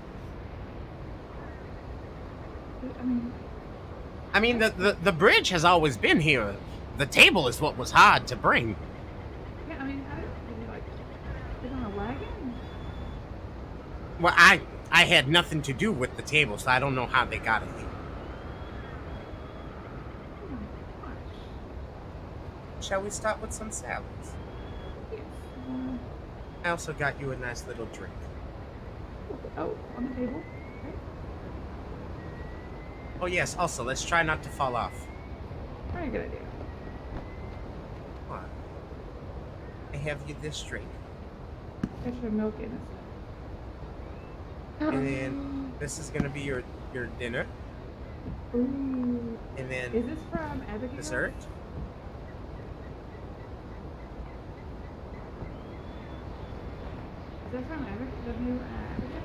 Speaker 1: I mean, the bridge has always been here. The table is what was hard to bring.
Speaker 16: Yeah, I mean, how did you, like, get on a wagon?
Speaker 1: Well, I had nothing to do with the table, so I don't know how they got it here.
Speaker 16: Oh my gosh.
Speaker 1: Shall we start with some salads?
Speaker 16: Yes.
Speaker 1: I also got you a nice little drink.
Speaker 16: Oh, on the table? Okay.
Speaker 1: Oh yes, also, let's try not to fall off.
Speaker 16: Very good idea.
Speaker 1: Come on. I have you this drink.
Speaker 16: Extra milk in it.
Speaker 1: And then this is gonna be your dinner.
Speaker 16: Ooh.
Speaker 1: And then
Speaker 16: Is this from Abigail?
Speaker 1: dessert.
Speaker 16: Is that from Abigail? The new Abigail?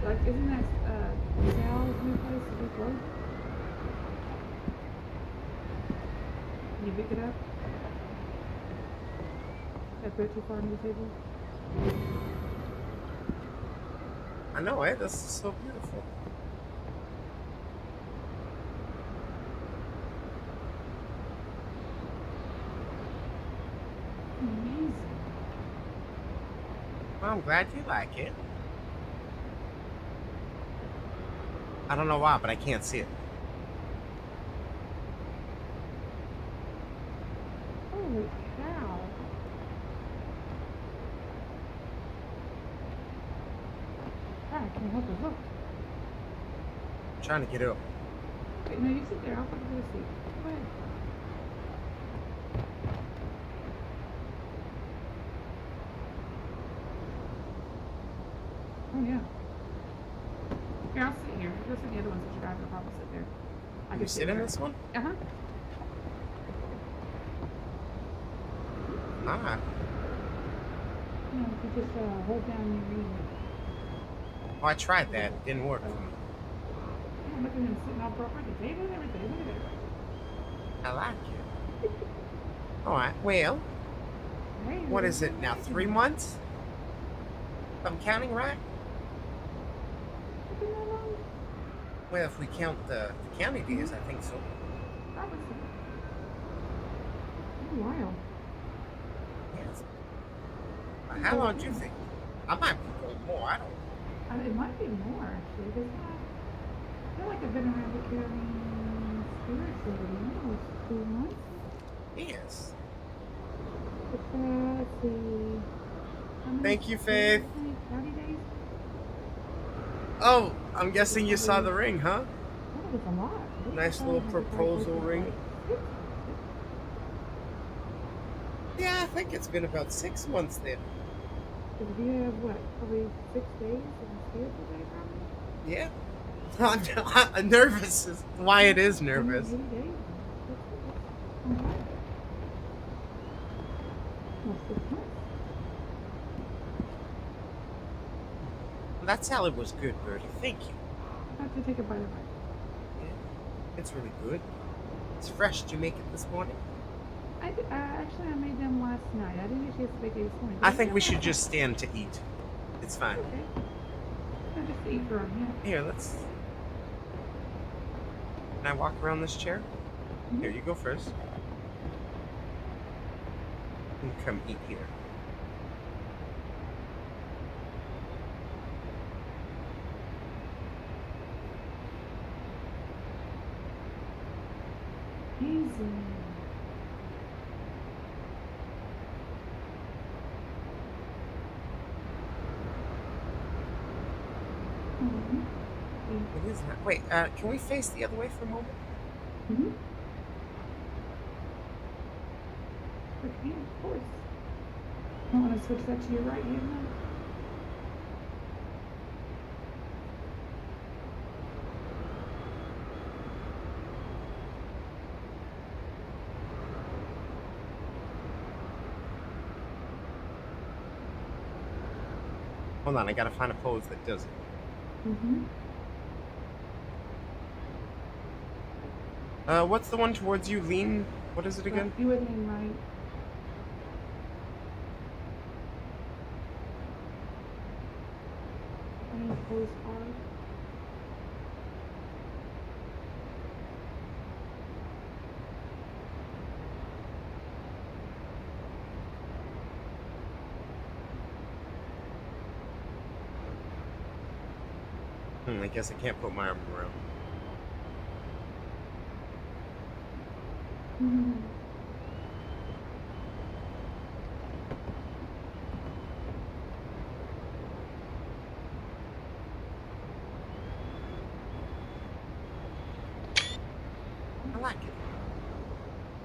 Speaker 16: Like, isn't that Sal's new place to be closed? Can you pick it up? Did I put it too far into the table?
Speaker 1: I know, eh? This is so beautiful.
Speaker 16: Amazing.
Speaker 1: Well, I'm glad you like it. I don't know why, but I can't see it.
Speaker 16: Holy cow. I can't help but look.
Speaker 1: I'm trying to get up.
Speaker 16: Wait, no, you sit there. I'll fucking do a seat. Go ahead. Oh, yeah. Here, I'll sit here. Go sit in the other one since you guys will probably sit there. I
Speaker 1: You
Speaker 16: can
Speaker 1: sit in this one?
Speaker 16: Uh-huh.
Speaker 1: Ah.
Speaker 16: No, you just hold down your knee.
Speaker 1: Oh, I tried that. It didn't work for me.
Speaker 16: Yeah, look at him sitting all proper at the table and everything. Look at that.
Speaker 1: I like it. Alright, well,
Speaker 16: Hey,
Speaker 1: what is it now? 3 months? If I'm counting right? Well, if we count the county days, I think so.
Speaker 16: Probably so. Oh, wow.
Speaker 1: Yes. How long do you think? I might be going more. I don't know.
Speaker 16: It might be more, actually. Because I feel like I've been around the county spiritually almost 2 months.
Speaker 1: Yes.
Speaker 16: Let's see. How many
Speaker 1: Thank you, Faith.
Speaker 16: How many county days?
Speaker 1: Oh, I'm guessing you saw the ring, huh?
Speaker 16: That was a lot.
Speaker 1: Nice little proposal ring. Yeah, I think it's been about 6 months then.
Speaker 16: Because we have, what, probably 6 days of the spiritual day, probably?
Speaker 1: Yeah. I'm nervous. Wyatt is nervous.
Speaker 16: 80 days. Almost 6 months.
Speaker 1: That salad was good, Birdy. Thank you.
Speaker 16: I have to take a bite of it.
Speaker 1: It's really good. It's fresh. Did you make it this morning?
Speaker 16: Actually, I made them last night. I didn't get a chance to make it this morning.
Speaker 1: I think we should just stand to eat. It's fine.
Speaker 16: Okay. I'll just eat for them, yeah.
Speaker 1: Here, let's... Can I walk around this chair? Here, you go first. You can come eat here. It is not. Wait, can we face the other way for a moment?
Speaker 16: Mm-hmm. Okay, of course. I want to switch that to your right hand now.
Speaker 1: Hold on, I gotta find a pose that does it.
Speaker 16: Mm-hmm.
Speaker 1: What's the one towards you? Lean. What is it again?
Speaker 16: You would lean right. And pose hard.
Speaker 1: I guess I can't put my arm around.
Speaker 16: Mm-hmm.
Speaker 1: I like it.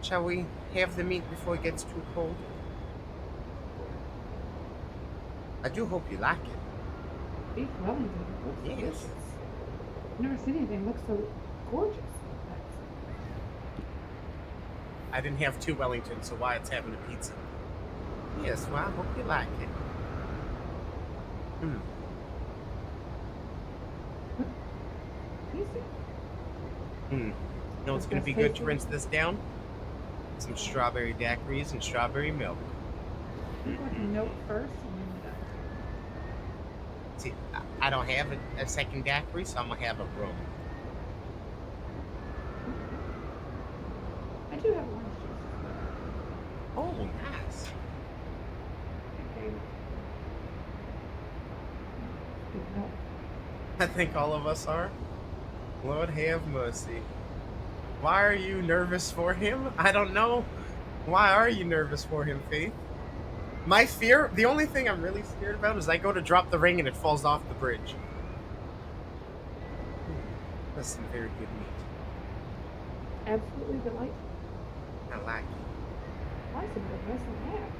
Speaker 1: Shall we have the meat before it gets too cold? I do hope you like it.
Speaker 16: Beef Wellington. Looks
Speaker 1: Yes.
Speaker 16: delicious. I've never seen anything look so gorgeous.
Speaker 1: I didn't have 2 Wellingtons, so Wyatt's having a pizza. Yes, well, I hope you like it. You know what's gonna be good to rinse this down? Some strawberry daiquiris and strawberry milk.
Speaker 16: Milk first.
Speaker 1: See, I don't have a second daiquiri, so I'm gonna have a rum.
Speaker 16: I do have orange juice.
Speaker 1: Oh, nice.
Speaker 16: Okay.
Speaker 1: I think all of us are. Lord have mercy. Why are you nervous for him? I don't know. Why are you nervous for him, Faith? My fear, the only thing I'm really scared about is I go to drop the ring and it falls off the bridge. That's some very good meat.
Speaker 16: Absolutely delightful.
Speaker 1: I like it.
Speaker 16: Why is it the best I have?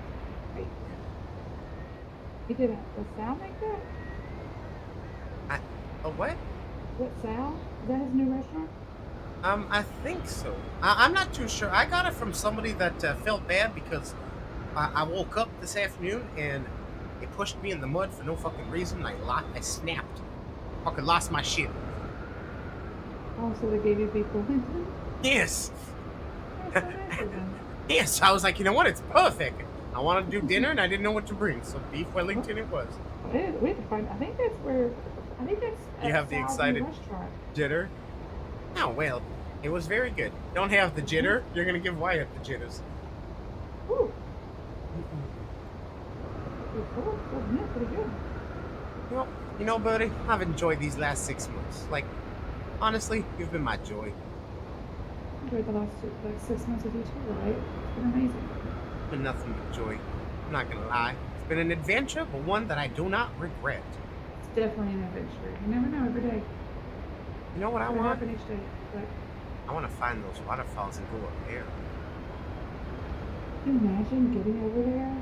Speaker 16: Wait. You did a sound like that?
Speaker 1: A what?
Speaker 16: What Sal? Is that his new restaurant?
Speaker 1: I think so. I'm not too sure. I got it from somebody that felt bad because I woke up this afternoon and it pushed me in the mud for no fucking reason. I snapped. Fucking lost my shit.
Speaker 16: Oh, so they gave you beef Wellington?
Speaker 1: Yes.
Speaker 16: That's so nice of them.
Speaker 1: Yes, I was like, you know what? It's perfect. I wanted to do dinner and I didn't know what to bring, so beef Wellington it was.
Speaker 16: We have to find. I think that's
Speaker 1: You have the
Speaker 16: Sal's new
Speaker 1: excited
Speaker 16: restaurant.
Speaker 1: jitter. Oh well, it was very good. Don't have the jitter. You're gonna give Wyatt the jitters.
Speaker 16: Ooh. Yeah, pretty good.
Speaker 1: Well, you know, Birdy, I've enjoyed these last 6 months. Like, honestly, you've been my joy.
Speaker 16: Enjoyed the last 6 months with you too, right? It's been amazing.
Speaker 1: It's been nothing but joy. I'm not gonna lie. It's been an adventure, but one that I do not regret.
Speaker 16: It's definitely an adventure. You never know every day.
Speaker 1: You know what I
Speaker 16: Could
Speaker 1: want?
Speaker 16: happen each day. But
Speaker 1: I want to find those waterfalls and go up there.
Speaker 16: can you imagine getting over there?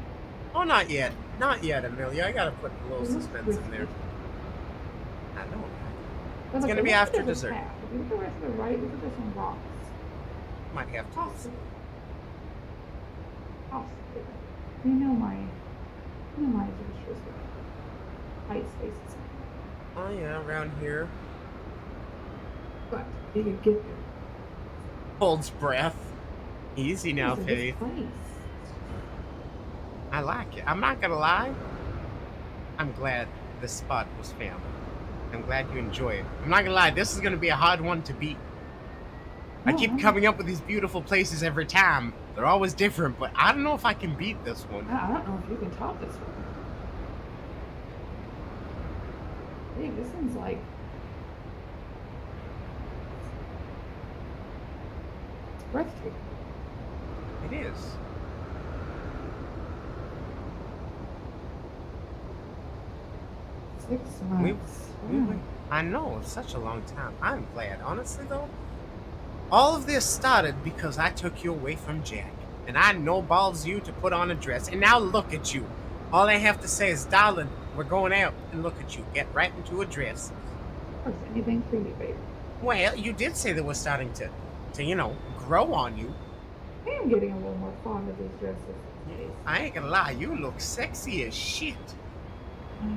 Speaker 1: Oh, not yet. Not yet, Amelia. I gotta put a little suspense in there. I know.
Speaker 16: But
Speaker 1: It's
Speaker 16: look,
Speaker 1: gonna
Speaker 16: it
Speaker 1: be
Speaker 16: looks
Speaker 1: after
Speaker 16: like there's a
Speaker 1: dessert.
Speaker 16: path. If you look over to the right, look at this some rocks.
Speaker 1: Might have to.
Speaker 16: Possibly. You know my adventures with height spaces.
Speaker 1: Oh yeah, around here.
Speaker 16: But you can get there.
Speaker 1: Holds breath. Easy now,
Speaker 16: It's a
Speaker 1: Faith.
Speaker 16: good place.
Speaker 1: I like it. I'm not gonna lie. I'm glad this spot was found. I'm glad you enjoy it. I'm not gonna lie. This is gonna be a hard one to beat. I keep coming up with these beautiful places every time. They're always different, but I don't know if I can beat this one.
Speaker 16: I don't know if you can top this one. Hey, this one's like it's breathtaking.
Speaker 1: It is.
Speaker 16: 6 months.
Speaker 1: We
Speaker 16: Wow.
Speaker 1: I know, it's such a long time. I'm glad. Honestly, though, all of this started because I took you away from Jack. And I no balls you to put on a dress. And now look at you. All I have to say is, darling, we're going out. And look at you. Get right into a dress.
Speaker 16: Of course, anything for you, baby.
Speaker 1: Well, you did say that we're starting to grow on you.
Speaker 16: I am getting a little more fond of these dresses.
Speaker 1: I ain't gonna lie, you look sexy as shit.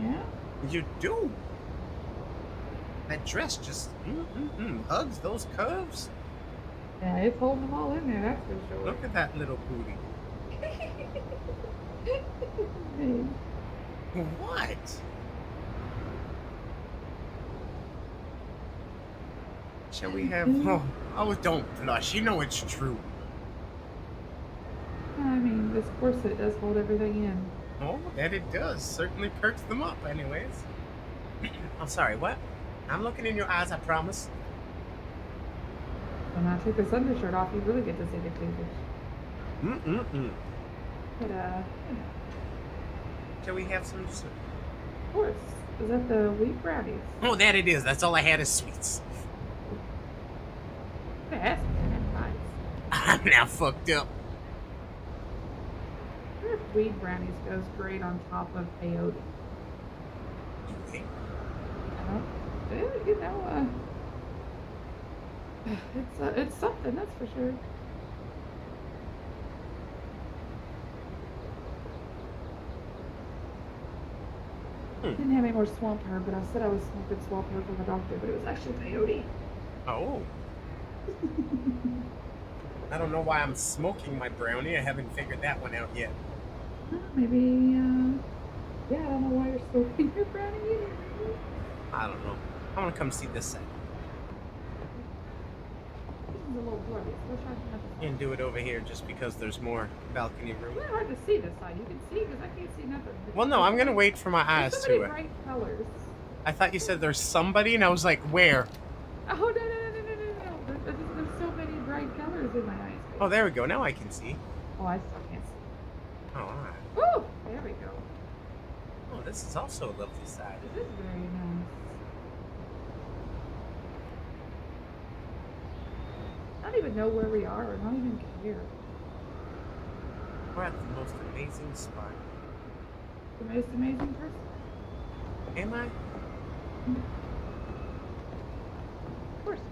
Speaker 16: Yeah?
Speaker 1: You do. That dress just hugs those curves.
Speaker 16: Yeah, it's holding them all in there, that's for sure.
Speaker 1: Look at that little booty. What? Shall we have... Oh, don't blush. You know it's true.
Speaker 16: I mean, this corset does hold everything in.
Speaker 1: Oh, that it does. Certainly perks them up, anyways. I'm sorry, what? I'm looking in your eyes, I promise.
Speaker 16: When I take this undershirt off, you really get to see the cleavage. But,
Speaker 1: Shall we have some...
Speaker 16: Of course. Is that the wheat brownies?
Speaker 1: Oh, that it is. That's all I had is sweets.
Speaker 16: That's nice.
Speaker 1: I'm now fucked up.
Speaker 16: I wonder if wheat brownies goes great on top of peyote. You know, it's something, that's for sure. Didn't have any more swamp herb, but I said I was smoking swamp herb from the doctor, but it was actually peyote.
Speaker 1: Oh. I don't know why I'm smoking my brownie. I haven't figured that one out yet.
Speaker 16: Maybe, yeah, I don't know why you're smoking your brownie either.
Speaker 1: I don't know. I want to come see this side.
Speaker 16: This is a little blurry. Let's try to
Speaker 1: And do it over here just because there's more balcony room.
Speaker 16: It's really hard to see this side. You can see because I can't see nothing.
Speaker 1: Well, no, I'm going to wait for my eyes
Speaker 16: There's so
Speaker 1: to
Speaker 16: many
Speaker 1: it.
Speaker 16: bright colors.
Speaker 1: I thought you said there's somebody, and I was like, where?
Speaker 16: Oh, no. There's so many bright colors in my eyes.
Speaker 1: Oh, there we go. Now I can see.
Speaker 16: Oh, I still can't see.
Speaker 1: Oh, all right.
Speaker 16: Oh, there we go.
Speaker 1: Oh, this is also a lovely side.
Speaker 16: This is very nice. I don't even know where we are. I don't even care.
Speaker 1: We're at the most amazing spot.
Speaker 16: The most amazing person.
Speaker 1: Am I?
Speaker 16: Of course.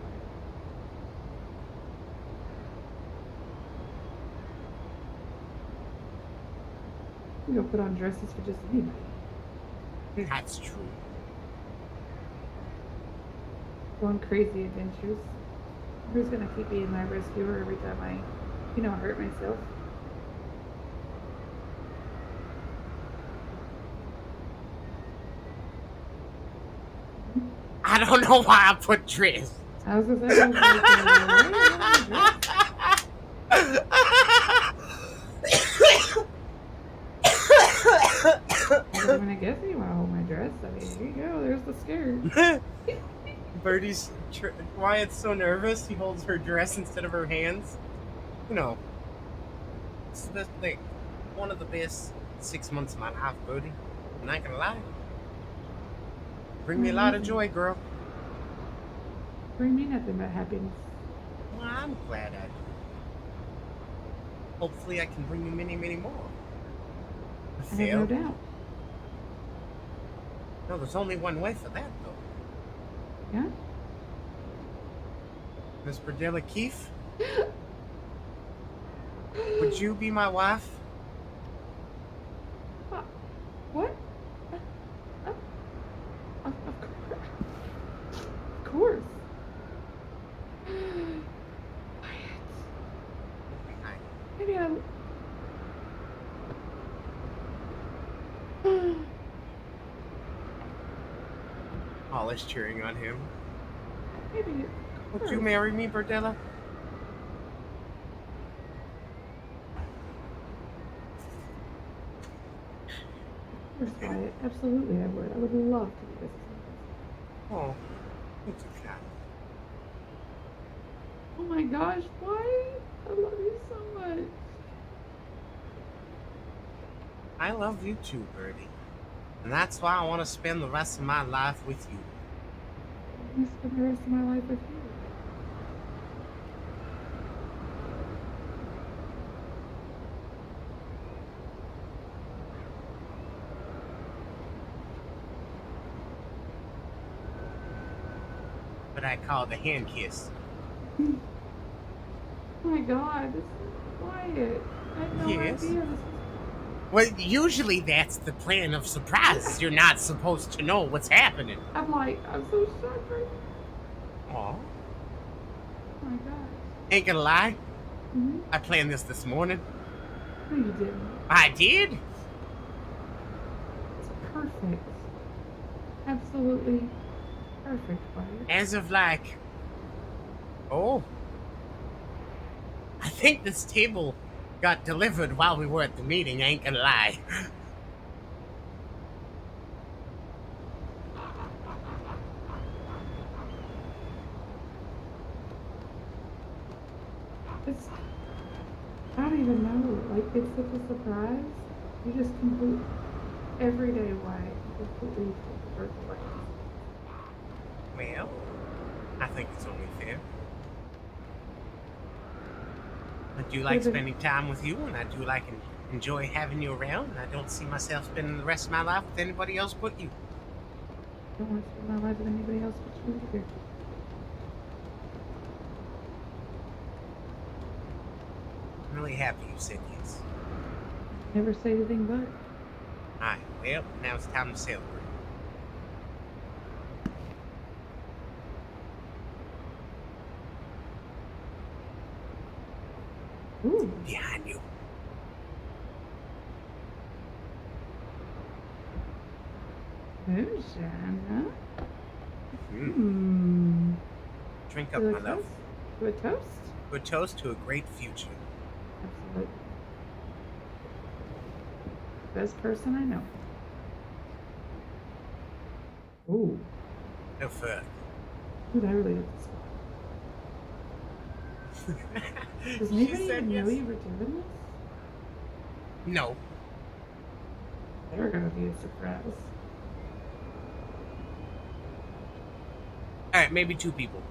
Speaker 16: We don't put on dresses for just anybody.
Speaker 1: That's true.
Speaker 16: Go on crazy adventures. Who's gonna keep being my rescuer every time I, hurt myself?
Speaker 1: I don't know why I put dress.
Speaker 16: I was gonna say, I'm gonna guess you want to hold my dress. I mean, here you go. There's the skirt.
Speaker 1: Birdy's Wyatt's so nervous he holds her dress instead of her hands. It's one of the best 6 months of my life, Birdy. I'm not gonna lie. Bring me a lot of joy, girl.
Speaker 16: Bring me nothing but happiness.
Speaker 1: Well, I'm glad I do. Hopefully I can bring you many, many more.
Speaker 16: I have no doubt.
Speaker 1: No, there's only one way for that, though.
Speaker 16: Yeah?
Speaker 1: Miss Berdella Keefe? Would you be my wife?
Speaker 16: What? Of course. Maybe I'll...
Speaker 1: All is cheering on him.
Speaker 16: Maybe.
Speaker 1: Would you marry me, Berdella?
Speaker 16: Of course, Wyatt. Absolutely, I would. I would love to do this.
Speaker 1: Oh, it's okay.
Speaker 16: Oh my gosh, Wyatt! I love you so much.
Speaker 1: I love you too, Birdie. And that's why I want to spend the rest of my life with you.
Speaker 16: gonna spend the rest of my life with you.
Speaker 1: What I call the hand kiss.
Speaker 16: Oh my god, this is Wyatt. I had no
Speaker 1: Yes.
Speaker 16: idea this was.
Speaker 1: Well, usually that's the plan of surprise. You're not supposed to know what's happening.
Speaker 16: I'm so shocked right
Speaker 1: Aw.
Speaker 16: now. Oh my god.
Speaker 1: Ain't gonna lie.
Speaker 16: Mm-hmm.
Speaker 1: I planned this morning.
Speaker 16: No, you didn't.
Speaker 1: I did?
Speaker 16: It's perfect. Absolutely perfect, Wyatt.
Speaker 1: As of like... Oh. I think this table got delivered while we were at the meeting, I ain't gonna lie.
Speaker 16: It's, I don't even know. Like, it's such a surprise. You just complete every day, Wyatt. You completely take the birth away.
Speaker 1: Well, I think it's only fair. I do like spending time with you, and I do like and enjoy having you around, and I don't see myself spending the rest of my life with anybody else but you.
Speaker 16: I don't want to spend my life with anybody else but you either.
Speaker 1: I'm really happy you said yes.
Speaker 16: Never say anything but.
Speaker 1: Alright, well, now it's time to celebrate.
Speaker 16: Ooh.
Speaker 1: Behind you.
Speaker 16: Moonshine, huh?
Speaker 1: Drink up,
Speaker 16: To a
Speaker 1: my love.
Speaker 16: toast? To a toast?
Speaker 1: To a toast to a great future.
Speaker 16: Absolutely. Best person I know. Ooh.
Speaker 1: No further.
Speaker 16: Ooh, that really is. Does anybody
Speaker 1: said
Speaker 16: even know
Speaker 1: yes.
Speaker 16: you were doing this?
Speaker 1: No.
Speaker 16: They're gonna be a surprise.
Speaker 1: Alright, maybe 2 people.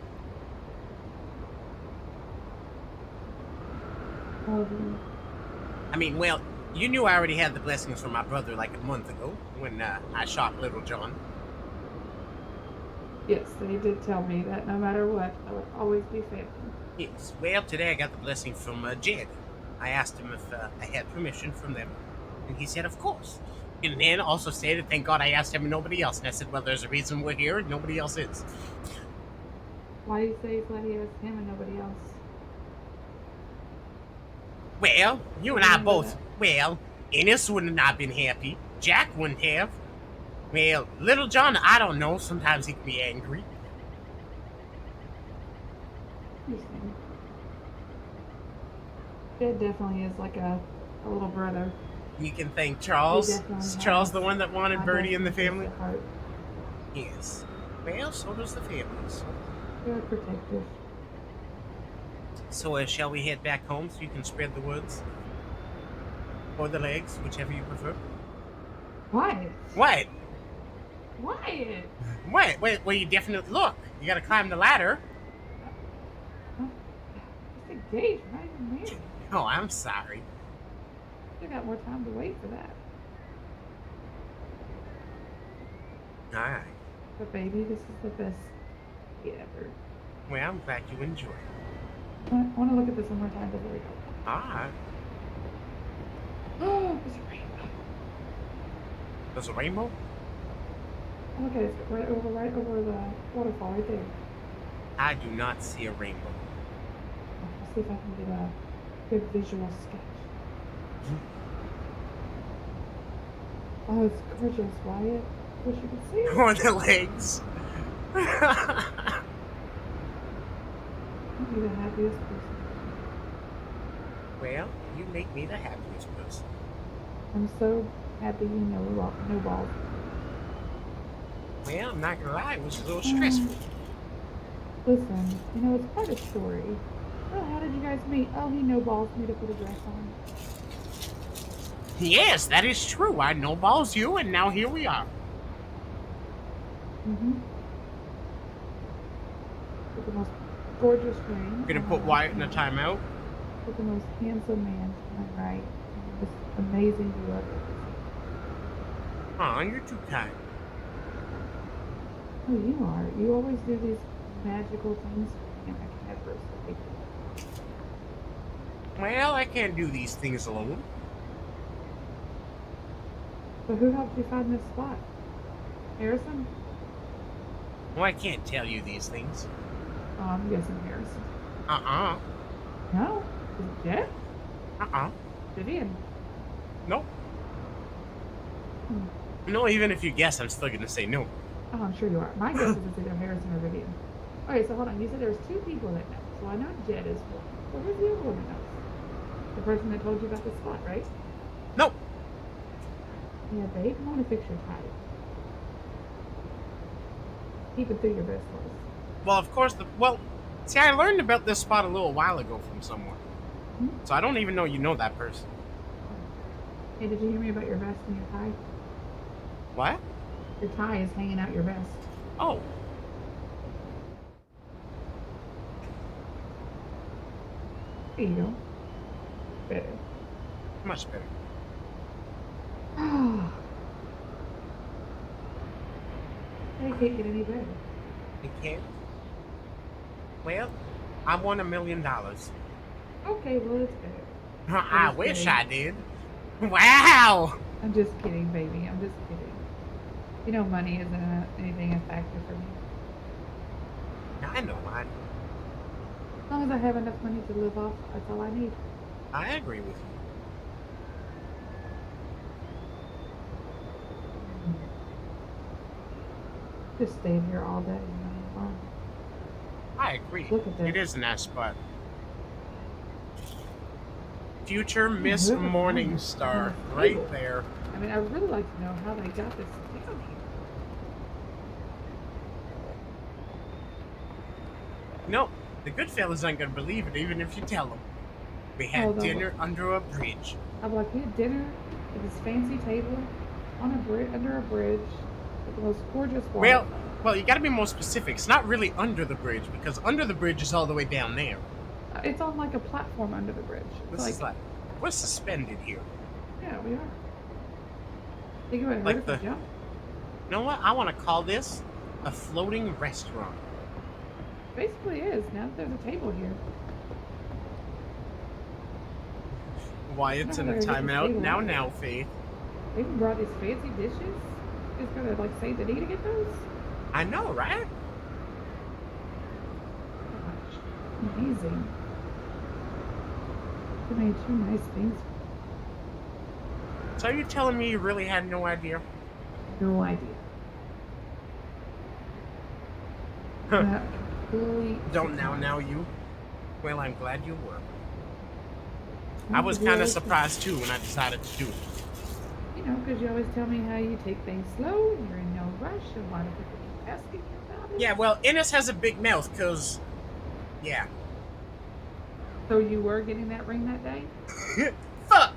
Speaker 1: I mean, well, you knew I already had the blessings from my brother like a month ago when I shot Little John.
Speaker 16: Yes, they did tell me that no matter what, I would always be family.
Speaker 1: Yes. Well, today I got the blessing from Jed. I asked him if I had permission from them, and he said, of course. And then also stated, thank God I asked him and nobody else. And I said, well, there's a reason we're here and nobody else is.
Speaker 16: Why do you say he's glad he asked him and nobody else?
Speaker 1: Well, you and I both, well, Ennis would have not been happy. Jack wouldn't have. Well, Little John, I don't know. Sometimes he can be angry.
Speaker 16: Interesting. Jed definitely is like a little brother.
Speaker 1: You can thank Charles. Is Charles the one that wanted Birdy in the family?
Speaker 16: Heart.
Speaker 1: Yes. Well, so does the family. So,
Speaker 16: They're protective.
Speaker 1: shall we head back home so you can spread the woods? Or the legs, whichever you prefer.
Speaker 16: Wyatt.
Speaker 1: What?
Speaker 16: Wyatt.
Speaker 1: What? Wait, well, you definitely... Look, you gotta climb the ladder.
Speaker 16: It's engaged, we're not even married.
Speaker 1: Oh, I'm sorry.
Speaker 16: We got more time to wait for that.
Speaker 1: Alright.
Speaker 16: But baby, this is the best day ever.
Speaker 1: Well, I'm glad you enjoyed it.
Speaker 16: I want to look at this one more time before we go.
Speaker 1: Alright.
Speaker 16: Oh, there's a rainbow.
Speaker 1: There's a rainbow?
Speaker 16: Look at it, it's right over the waterfall right there.
Speaker 1: I do not see a rainbow.
Speaker 16: I'll see if I can get a good visual sketch. Oh, it's gorgeous, Wyatt. Wish you could see it.
Speaker 1: Or the legs.
Speaker 16: You'd be the happiest person.
Speaker 1: Well, you make me the happiest person.
Speaker 16: I'm so happy you know no balls.
Speaker 1: Well, I'm not gonna lie, it was a little stressful.
Speaker 16: Listen, you know, it's quite a story. Oh, how did you guys meet? Oh, he no balls me to put a dress on.
Speaker 1: Yes, that is true. I no balls you, and now here we are.
Speaker 16: Mm-hmm. With the most gorgeous ring.
Speaker 1: We're gonna put Wyatt in a timeout.
Speaker 16: With the most handsome man to my right. This amazing view of it.
Speaker 1: Aw, you're too kind.
Speaker 16: Oh, you are. You always do these magical things for me, and I can never escape it.
Speaker 1: Well, I can't do these things alone.
Speaker 16: So who helped you find this spot? Harrison?
Speaker 1: Well, I can't tell you these things.
Speaker 16: Oh, I'm guessing Harrison.
Speaker 1: Uh-uh.
Speaker 16: No? Is it Jet?
Speaker 1: Uh-uh.
Speaker 16: Vivian?
Speaker 1: Nope. No, even if you guess, I'm still gonna say no.
Speaker 16: Oh, I'm sure you are. My guess is it's either Harrison or Vivian. Okay, so hold on. You said there's two people that know. So I know Jet is one. Well, who's the other one that knows? The person that told you about the spot, right?
Speaker 1: Nope.
Speaker 16: Yeah, babe, I want to fix your tie. Keep it through your best horse.
Speaker 1: Well, of course, see, I learned about this spot a little while ago from someone. So I don't even know you know that person.
Speaker 16: Hey, did you hear me about your vest and your tie?
Speaker 1: What?
Speaker 16: Your tie is hanging out your vest.
Speaker 1: Oh.
Speaker 16: There you go. Better.
Speaker 1: Much better.
Speaker 16: It can't get any better.
Speaker 1: It can't? Well, I won $1 million.
Speaker 16: Okay, well, it's better.
Speaker 1: I wish I did. Wow!
Speaker 16: I'm just kidding, baby. I'm just kidding. You know, money isn't anything a factor for me.
Speaker 1: I know,
Speaker 16: As long as I have enough money to live off, that's all I need.
Speaker 1: I agree with you.
Speaker 16: Just staying here all day.
Speaker 1: I agree.
Speaker 16: Look at this.
Speaker 1: It is a nice spot. Future Miss Morningstar, right there.
Speaker 16: I mean, I would really like to know how they got this down here.
Speaker 1: No, the good fellas aren't gonna believe it, even if you tell them. We had dinner under a bridge.
Speaker 16: I'm like, we had dinner at this fancy table on a bridge, under a bridge, with the most gorgeous water.
Speaker 1: Well, you gotta be more specific. It's not really under the bridge, because under the bridge is all the way down there.
Speaker 16: It's on like a platform under the bridge.
Speaker 1: We're suspended here.
Speaker 16: Yeah, we are. Think about
Speaker 1: Like
Speaker 16: it, jump.
Speaker 1: You know what? I want to call this a floating restaurant.
Speaker 16: Basically is. Now that there's a table here.
Speaker 1: Wyatt's in a timeout. Now, Faith.
Speaker 16: They even brought these fancy dishes. It's gonna like save the day to get those.
Speaker 1: I know, right?
Speaker 16: Amazing. They made two nice things.
Speaker 1: So are you telling me you really had no idea?
Speaker 16: No idea.
Speaker 1: Don't now you? Well, I'm glad you were. I was kind of surprised too when I decided to do it.
Speaker 16: You know, because you always tell me how you take things slow and you're in no rush and why do people keep asking you about it?
Speaker 1: Yeah, well, Innes has a big mouth because, yeah.
Speaker 16: So you were getting that ring that day?
Speaker 1: Fuck!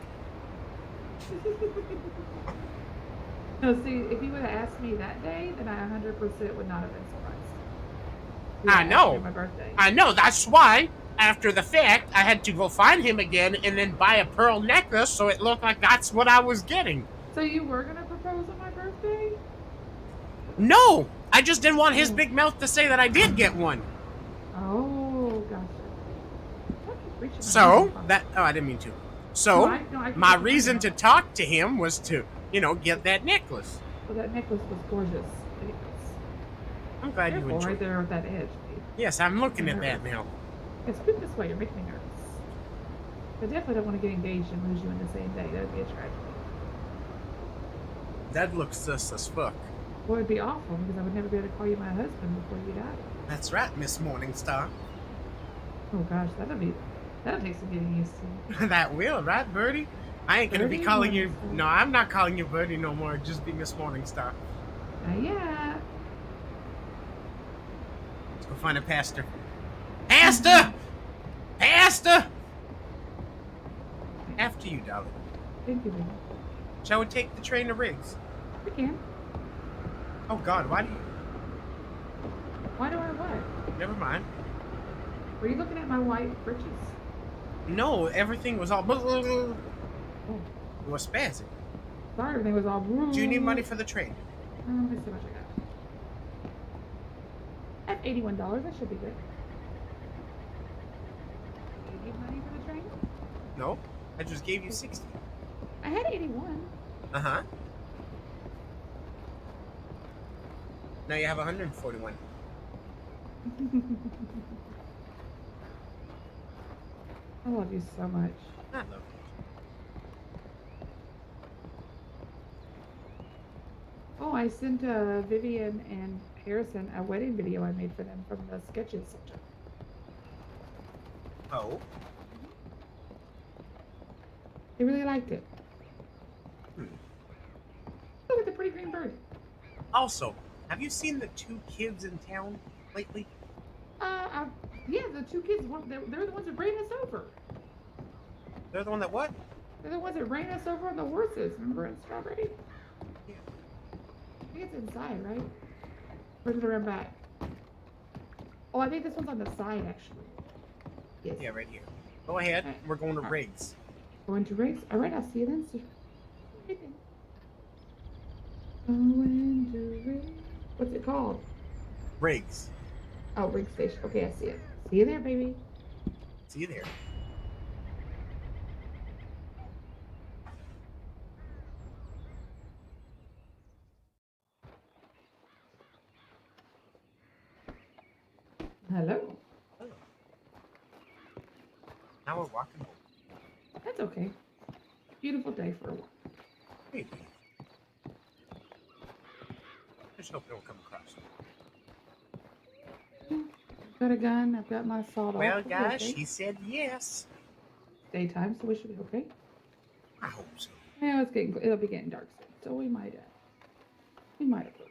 Speaker 16: No, see, if you would have asked me that day, then I 100% would not have been surprised.
Speaker 1: I know.
Speaker 16: My birthday.
Speaker 1: I know. That's why, after the fact, I had to go find him again and then buy a pearl necklace so it looked like that's what I was getting.
Speaker 16: So you were going to propose on my birthday?
Speaker 1: No! I just didn't want his big mouth to say that I did get one.
Speaker 16: Oh, gotcha.
Speaker 1: So, oh, I didn't mean to. So, my reason to talk to him was to, get that necklace.
Speaker 16: Well, that necklace was gorgeous.
Speaker 1: I'm glad you enjoyed it.
Speaker 16: Right there with that edge, babe.
Speaker 1: Yes, I'm looking at that now.
Speaker 16: It's good this way. You're making me nervous. I definitely don't want to get engaged and lose you in the same day. That would be a tragedy.
Speaker 1: That looks sus as fuck.
Speaker 16: Well, it'd be awful because I would never be able to call you my husband before you died.
Speaker 1: That's right, Miss Morningstar.
Speaker 16: Oh gosh, that'll take some getting used to.
Speaker 1: That will, right, Birdy? I ain't gonna be calling you. No, I'm not calling you Birdy no more. Just be Miss Morningstar.
Speaker 16: Yeah.
Speaker 1: Let's go find a pastor. Pastor! Pastor! After you, darling.
Speaker 16: Thank you, baby.
Speaker 1: Shall we take the train to Riggs?
Speaker 16: We can.
Speaker 1: Oh God, why do I what?
Speaker 16: Never mind. Were you looking at my white britches?
Speaker 1: No, everything was all.
Speaker 16: Oh.
Speaker 1: It was spazzing.
Speaker 16: Sorry, everything was all.
Speaker 1: Do you need money for the trade?
Speaker 16: Let me see how much I got. At $81, that should be good. Did you give money for the train?
Speaker 1: No, I just gave you 60.
Speaker 16: I had 81.
Speaker 1: Uh-huh. Now you have 141.
Speaker 16: I love you so much.
Speaker 1: I love you.
Speaker 16: Oh, I sent Vivian and Harrison a wedding video I made for them from the Sketches Center.
Speaker 1: Oh?
Speaker 16: They really liked it.
Speaker 1: Hmm.
Speaker 16: Look at the pretty green bird.
Speaker 1: Also, have you seen the 2 kids in town lately?
Speaker 16: Yeah, the 2 kids, they're the ones that ran us over.
Speaker 1: They're the one that what?
Speaker 16: They're the ones that ran us over on the horses, remember, in Strawberry?
Speaker 1: Yeah.
Speaker 16: I think it's inside, right? Or did it run back? Oh, I think this one's on the side, actually. Yes.
Speaker 1: Yeah, right here. Go ahead. We're going to Riggs.
Speaker 16: Going to Riggs? Alright, I'll see you then, sir. Going to Riggs. What's it called?
Speaker 1: Riggs.
Speaker 16: Oh, Riggs Station. Okay, I see it. See you there, baby.
Speaker 1: See you there.
Speaker 16: Hello.
Speaker 1: Hello. Now we're walking home.
Speaker 16: That's okay. Beautiful day for a walk.
Speaker 1: Maybe. Just hope they don't come across.
Speaker 16: I've got a gun. I've got my sawed off.
Speaker 1: Well,
Speaker 16: We'll be
Speaker 1: guys,
Speaker 16: okay.
Speaker 1: she said yes.
Speaker 16: Daytime, so we should be okay.
Speaker 1: I hope so.
Speaker 16: Yeah, it'll be getting dark soon, so we might approach.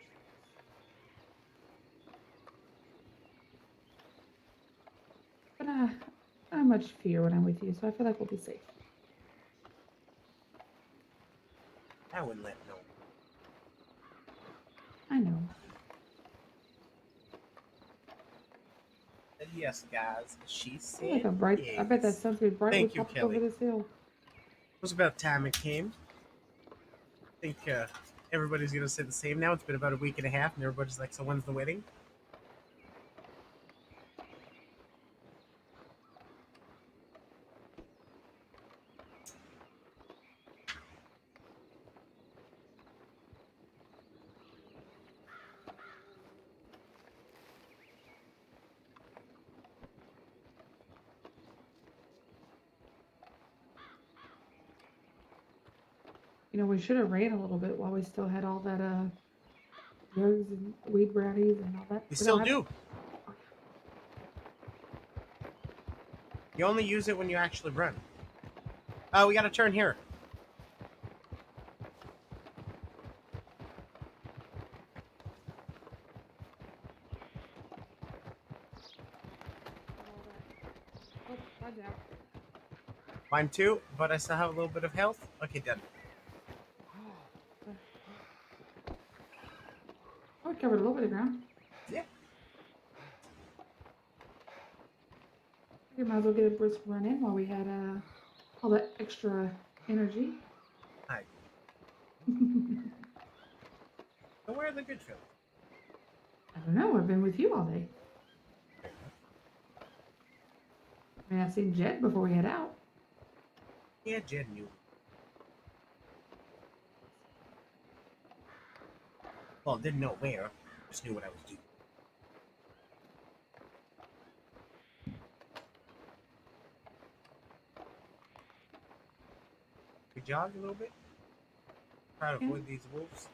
Speaker 16: But I don't much fear when I'm with you, so I feel like we'll be safe.
Speaker 1: I wouldn't let no.
Speaker 16: I know.
Speaker 1: But yes, guys, she said
Speaker 16: Like a bright.
Speaker 1: yes.
Speaker 16: I bet that sun's gonna be bright.
Speaker 1: Thank
Speaker 16: we
Speaker 1: you,
Speaker 16: popped
Speaker 1: Kelly.
Speaker 16: over this hill.
Speaker 1: It was about time it came. I think everybody's going to say the same now. It's been about a week and a half, and everybody's like, so when's the wedding?
Speaker 16: You know, we should have ran a little bit while we still had all that drugs and weed brownies and all that.
Speaker 1: You still do. You only use it when you actually run. Oh, we got to turn here. Mine too, but I still have a little bit of health. Okay, done.
Speaker 16: Oh, we covered a little bit of ground.
Speaker 1: Yeah.
Speaker 16: We might as well get a brisk run in while we had all that extra energy.
Speaker 1: Hi. So where are the good fellas?
Speaker 16: I don't know. I've been with you all day. I mean, I seen Jed before we head out.
Speaker 1: Yeah, Jed knew. Well, didn't know where. Just knew what I was doing. We jog a little bit. Try to avoid these wolves.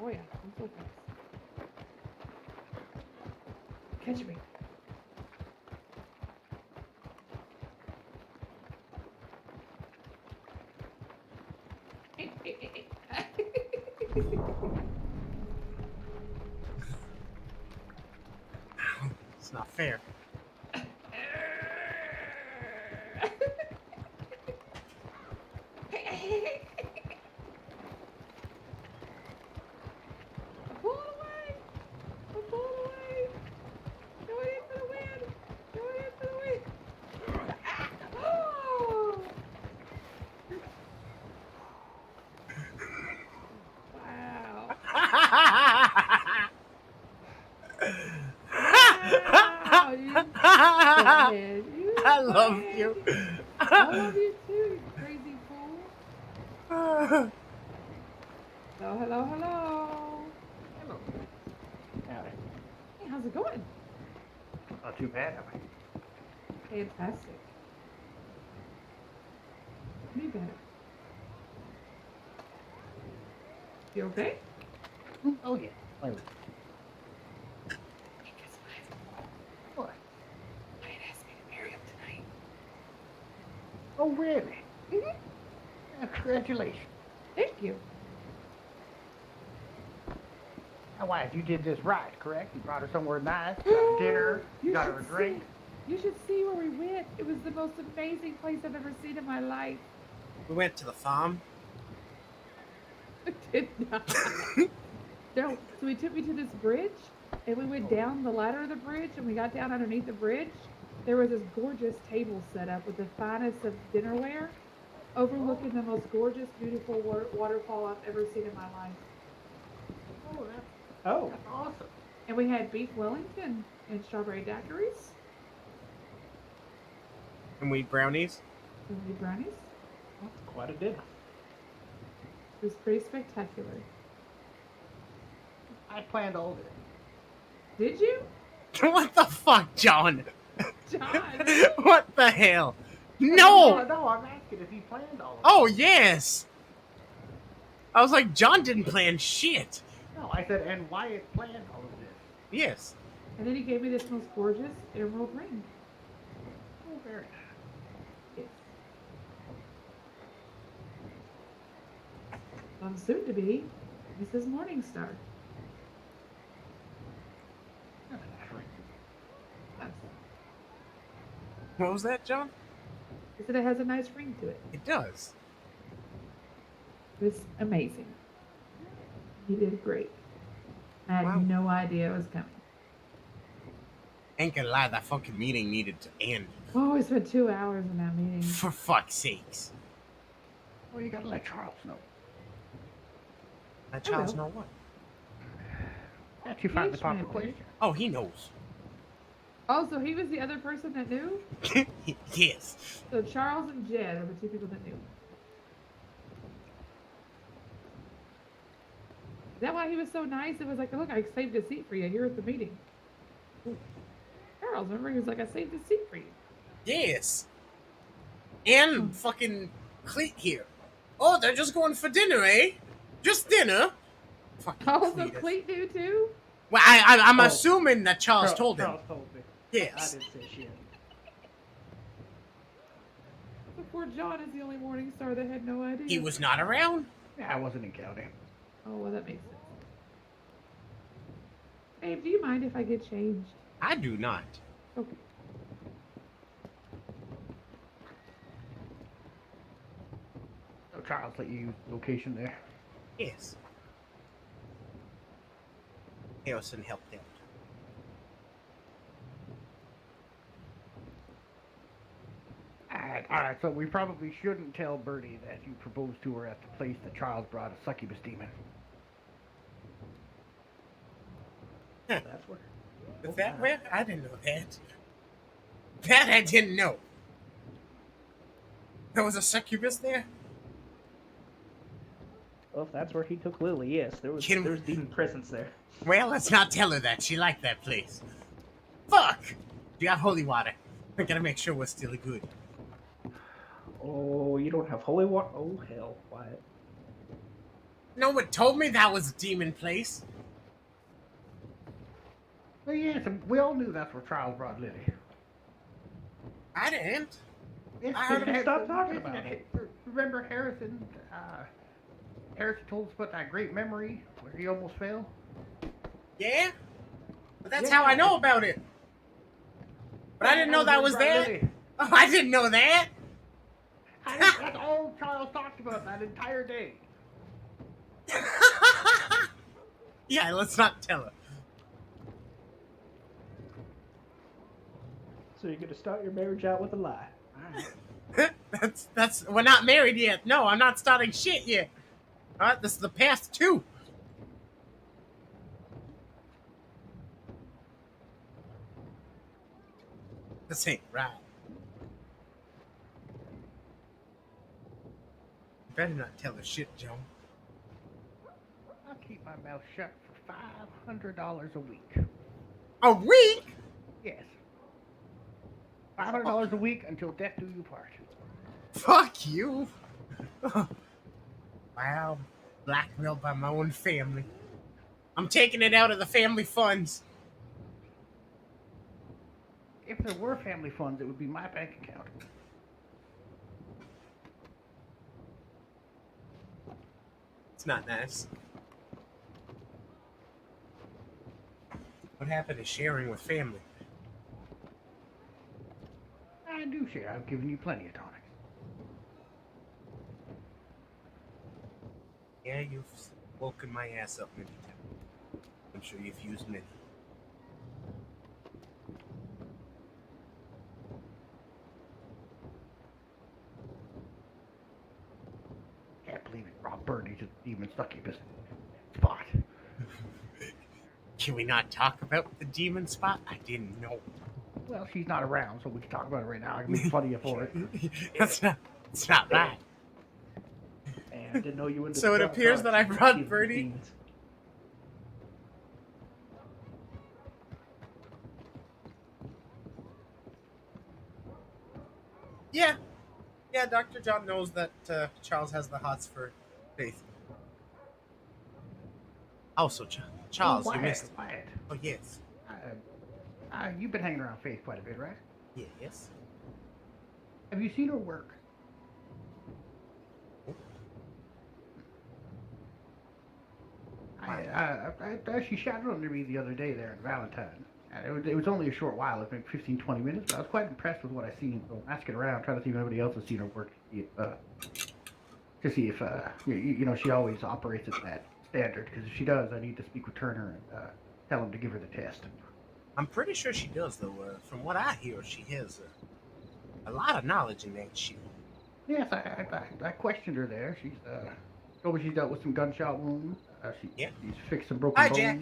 Speaker 16: Oh yeah, I'm so fast. Catch me.
Speaker 1: not fair.
Speaker 16: Pull it away! Pull it away! Go in for the win! Go in for the win! Oh! Wow. Wow, you butthead. You
Speaker 1: I love
Speaker 16: butthead.
Speaker 1: you.
Speaker 16: I love you too, you crazy fool. Hello, hello, hello.
Speaker 20: Hello. Howdy.
Speaker 16: Hey, how's it going?
Speaker 20: Not too bad.
Speaker 16: Fantastic. Be better. You okay?
Speaker 20: Oh, yeah. Later. What?
Speaker 16: Wyatt asked me to marry him tonight.
Speaker 20: Oh, really? Mm-hmm. Congratulations.
Speaker 16: Thank you.
Speaker 20: Now, Wyatt, you did this right, correct? You brought her somewhere nice, dinner, you got her a drink.
Speaker 16: You should see where we went. It was the most amazing place I've ever seen in my life.
Speaker 1: We went to the farm.
Speaker 16: I did not. No, so he took me to this bridge, and we went down the ladder of the bridge, and we got down underneath the bridge. There was this gorgeous table set up with the finest of dinnerware, overlooking the most gorgeous, beautiful waterfall I've ever seen in my life.
Speaker 20: That's awesome.
Speaker 16: And we had beef Wellington and strawberry daiquiris.
Speaker 1: And we eat brownies.
Speaker 16: And we had brownies.
Speaker 20: That's quite a dinner.
Speaker 16: It was pretty spectacular.
Speaker 20: I planned all this.
Speaker 16: Did you?
Speaker 1: What the fuck, John?
Speaker 16: John!
Speaker 1: What the hell? No!
Speaker 20: No, I'm asking if he planned all of it.
Speaker 1: Oh, yes! I was like, John didn't plan shit.
Speaker 20: No, I said, and Wyatt planned all of this.
Speaker 1: Yes.
Speaker 16: And then he gave me this most gorgeous emerald ring.
Speaker 20: Oh, very nice.
Speaker 16: Yes. I'm soon to be Mrs. Morningstar.
Speaker 1: What was that, John?
Speaker 16: He said it has a nice ring to it.
Speaker 1: It does.
Speaker 16: It was amazing. He did great. I had no idea it was coming.
Speaker 1: Ain't gonna lie, that fucking meeting needed to end.
Speaker 16: Oh, we spent 2 hours in that meeting.
Speaker 1: For fuck's sakes.
Speaker 20: Well, you gotta let Charles know.
Speaker 1: Let Charles know what?
Speaker 20: That you find the proper question.
Speaker 1: Oh, he knows.
Speaker 16: Oh, so he was the other person that knew?
Speaker 1: Yes.
Speaker 16: So Charles and Jed are the two people that knew. Is that why he was so nice? It was like, look, I saved a seat for you here at the meeting. Charles, remember? He was like, I saved a seat for you.
Speaker 1: Yes. And fucking Cleet here. Oh, they're just going for dinner, eh? Just dinner? Fucking
Speaker 16: Oh, so
Speaker 1: Cletus.
Speaker 16: Cleet knew too?
Speaker 1: Well, I'm assuming that Charles told him.
Speaker 20: Charles told me.
Speaker 1: Yes.
Speaker 20: I didn't say shit.
Speaker 16: So poor John is the only morning star that had no idea.
Speaker 1: He was not around?
Speaker 20: Yeah, I wasn't in county.
Speaker 16: Oh, well, that makes sense. Babe, do you mind if I get changed?
Speaker 1: I do not.
Speaker 16: Okay.
Speaker 20: So Charles let you use the location there.
Speaker 1: Yes. Harrison helped out.
Speaker 20: Alright, so we probably shouldn't tell Birdy that you proposed to her at the place that Charles brought a succubus demon.
Speaker 1: Huh.
Speaker 20: That's where.
Speaker 1: Is that where? I didn't know that. That I didn't know. There was a succubus there?
Speaker 20: Well, if that's where he took Lily, yes, there was demon presence there.
Speaker 1: Well, let's not tell her that. She liked that place. Fuck! Do you have holy water? I gotta make sure we're still good.
Speaker 20: Oh, you don't have holy water? Oh, hell, Wyatt.
Speaker 1: No one told me that was a demon place.
Speaker 20: Well, yes, we all knew that's where Charles brought Lily.
Speaker 1: I didn't.
Speaker 20: Yes,
Speaker 1: I heard him
Speaker 20: stop talking about it. Remember Harrison? Harrison told us about that great memory where he almost fell.
Speaker 1: Yeah? But that's
Speaker 20: Yeah.
Speaker 1: how I know about it. But I didn't know that was there.
Speaker 20: Lily.
Speaker 1: Oh, I didn't know that.
Speaker 20: That's all Charles talked about that entire day.
Speaker 1: Yeah, let's not tell her.
Speaker 19: So you're gonna start your marriage out with a lie.
Speaker 1: That's we're not married yet. No, I'm not starting shit yet. All right, this is the past two. This ain't right. You better not tell her shit, Joe.
Speaker 20: I'll keep my mouth shut for $500 a week.
Speaker 1: A week?
Speaker 20: Yes. $500 a week until death do you part.
Speaker 1: Fuck you. Wow, blackmailed by my own family. I'm taking it out of the family funds.
Speaker 20: If there were family funds, it would be my bank account.
Speaker 1: It's not nice. What happened to sharing with family?
Speaker 20: I do share. I've given you plenty of tonic.
Speaker 1: Yeah, you've woken my ass up many times. I'm sure you've used many.
Speaker 20: Can't believe it. Rob Birdy just even succubus spot.
Speaker 1: Can we not talk about the demon spot? I didn't know.
Speaker 20: Well, she's not around, so we can talk about it right now. I can make fun of you for it.
Speaker 1: It's not right.
Speaker 19: And I didn't know you were.
Speaker 1: So it appears that I brought Birdy. Yeah. Yeah, Dr. John knows that Charles has the hots for Faith. Also, Charles, you missed it.
Speaker 20: Wyatt.
Speaker 1: Oh, yes.
Speaker 20: You've been hanging around Faith quite a bit, right?
Speaker 1: Yes.
Speaker 20: Have you seen her work? She shadowed under me the other day there at Valentine. It was only a short while, I think 15, 20 minutes, but I was quite impressed with what I seen. So I'm asking around, trying to see if anybody else has seen her work, to see if, you know, she always operates at that standard, because if she does, I need to speak with Turner and tell him to give her the test.
Speaker 1: I'm pretty sure she does, though. From what I hear, she has a lot of knowledge in that shit.
Speaker 20: Yes, I questioned her there. She's told me she's dealt with some gunshot wounds. She's fixed some broken bones.
Speaker 1: Jack.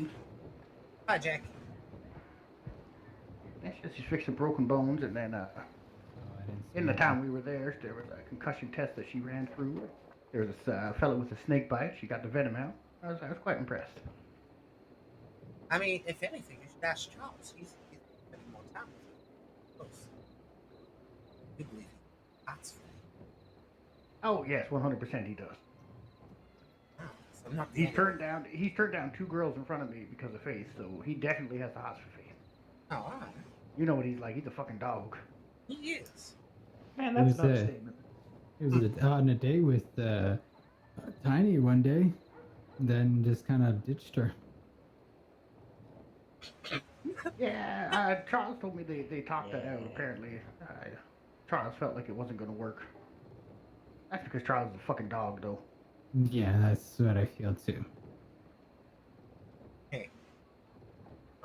Speaker 1: Hi, Jack.
Speaker 20: She's fixed some broken bones, and then in the time we were there was a concussion test that she ran through. There was this fellow with a snake bite. She got the venom out. I was quite impressed.
Speaker 1: I mean, if anything, you should ask Charles. He's spending more time with her. I believe that's for me.
Speaker 20: Oh yes, 100% he does.
Speaker 1: So I'm not
Speaker 20: He's turned down 2 girls in front of me because of Faith, so he definitely has the hots for Faith.
Speaker 1: Oh, all right.
Speaker 20: You know what he's like? He's a fucking dog.
Speaker 1: He is.
Speaker 19: Man, that's not a statement.
Speaker 7: It was on a day with Tiny one day, then just kind of ditched her.
Speaker 20: Yeah, Charles told me they talked that out. Apparently, Charles felt like it wasn't going to work. That's because Charles is a fucking dog, though.
Speaker 7: Yeah, that's what I feel too.
Speaker 1: Hey.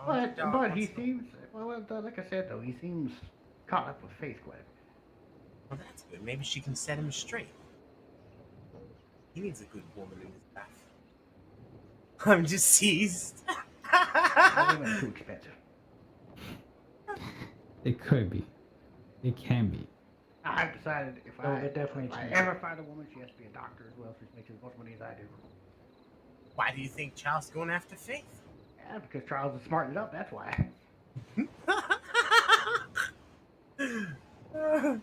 Speaker 20: But he seems, well, like I said, though, he seems caught up with Faith quite a bit.
Speaker 1: Well, that's good. Maybe she can set him straight. He needs a good woman in his life. I'm deceased.
Speaker 20: Women too expensive.
Speaker 7: It could be. It can be.
Speaker 20: I've decided if
Speaker 19: Oh,
Speaker 20: I
Speaker 19: it definitely
Speaker 20: if I
Speaker 19: changes.
Speaker 20: ever find a woman, she has to be a doctor as well, so she makes as much money as I do.
Speaker 1: Why do you think Charles is going after Faith?
Speaker 20: Yeah, because Charles is smartened up, that's why.
Speaker 1: Yeah.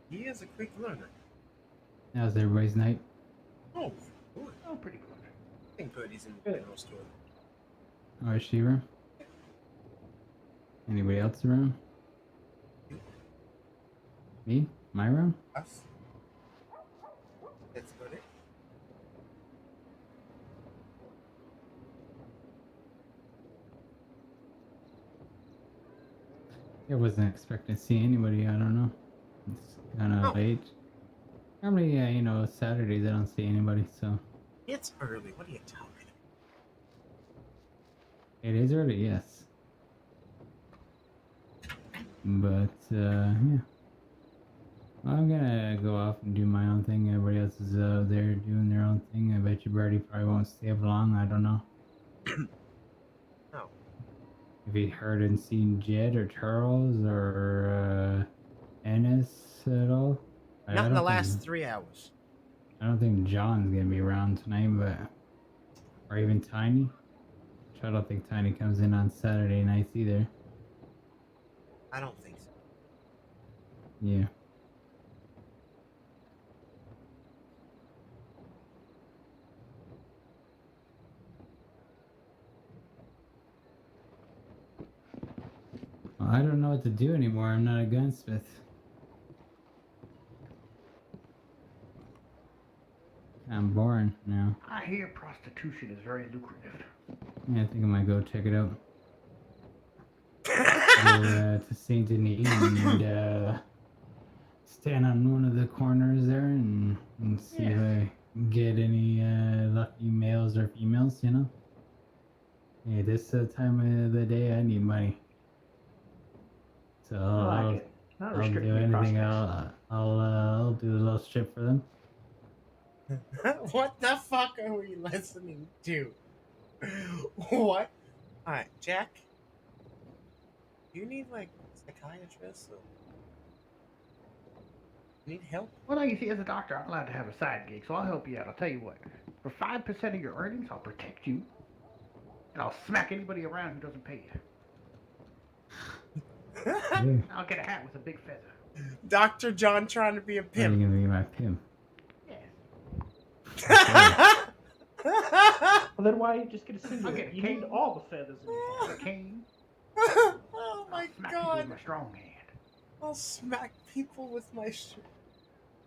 Speaker 1: He is a quick learner.
Speaker 7: How's everybody's night?
Speaker 1: Oh, good.
Speaker 20: Oh, pretty good.
Speaker 1: I think Birdy's in the general store.
Speaker 7: Or is she around? Anybody else around? Me? Am I around?
Speaker 1: Us? That's about it.
Speaker 7: I wasn't expecting to see anybody. I don't know. It's kind of late. Normally, Saturdays I don't see anybody, so.
Speaker 1: It's early. What are you talking about?
Speaker 7: It is early, yes. But, yeah. I'm gonna go off and do my own thing. Everybody else is there doing their own thing. I bet you Birdy probably won't stay up long. I don't know.
Speaker 1: No.
Speaker 7: Have you heard and seen Jed or Charles or Ennis at all?
Speaker 1: Not in the last 3 hours.
Speaker 7: I don't think John's gonna be around tonight, but or even Tiny. Which I don't think Tiny comes in on Saturday nights either.
Speaker 1: I don't think so.
Speaker 7: Yeah. Well, I don't know what to do anymore. I'm not a gunsmith. I'm boring now.
Speaker 20: I hear prostitution is very lucrative.
Speaker 7: Yeah, I think I might go check it out. Go to Saint Denis and stand on one of the corners there and see if I get any lucky males or females, you know? Hey, this time of the day I need money. So I'll do anything. I'll do a little strip for them.
Speaker 1: What the fuck are we listening to? What? Alright, Jack? Do you need, like, a psychiatrist? Or... Need help?
Speaker 20: Well, you see, as a doctor, I'm allowed to have a side gig, so I'll help you out. I'll tell you what. For 5% of your earnings, I'll protect you. And I'll smack anybody around who doesn't pay you. I'll get a hat with a big feather.
Speaker 1: Dr. John trying to be a pimp.
Speaker 7: You're gonna be my pimp.
Speaker 19: Well, then why are you just gonna sing it? You need all the feathers in your hat.
Speaker 20: A cane.
Speaker 1: Oh my
Speaker 20: smack
Speaker 1: god.
Speaker 20: people with my strong hand.
Speaker 1: I'll smack people with my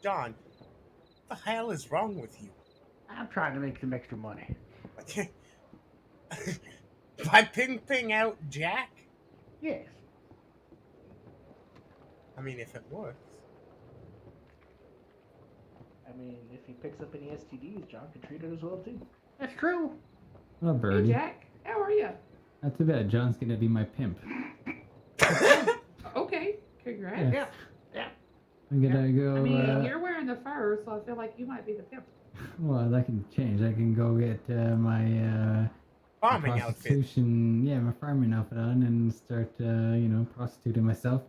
Speaker 1: John, what the hell is wrong with you?
Speaker 20: I'm trying to make some extra money.
Speaker 1: By pimping out Jack?
Speaker 20: Yes.
Speaker 1: I mean, if it works.
Speaker 19: I mean, if he picks up any STDs, John can treat it as well too.
Speaker 20: That's true.
Speaker 7: Oh, Birdy.
Speaker 16: Hey, Jack. How are you?
Speaker 7: Not too bad. John's gonna be my pimp.
Speaker 16: Okay. Congrats.
Speaker 20: Yeah.
Speaker 7: I'm gonna go.
Speaker 16: I mean, you're wearing the fur, so I feel like you might be the pimp.
Speaker 7: Well, that can change. I can go get my
Speaker 1: farming
Speaker 7: prostitution. Yeah, my farming outfit on and start, prostituting myself.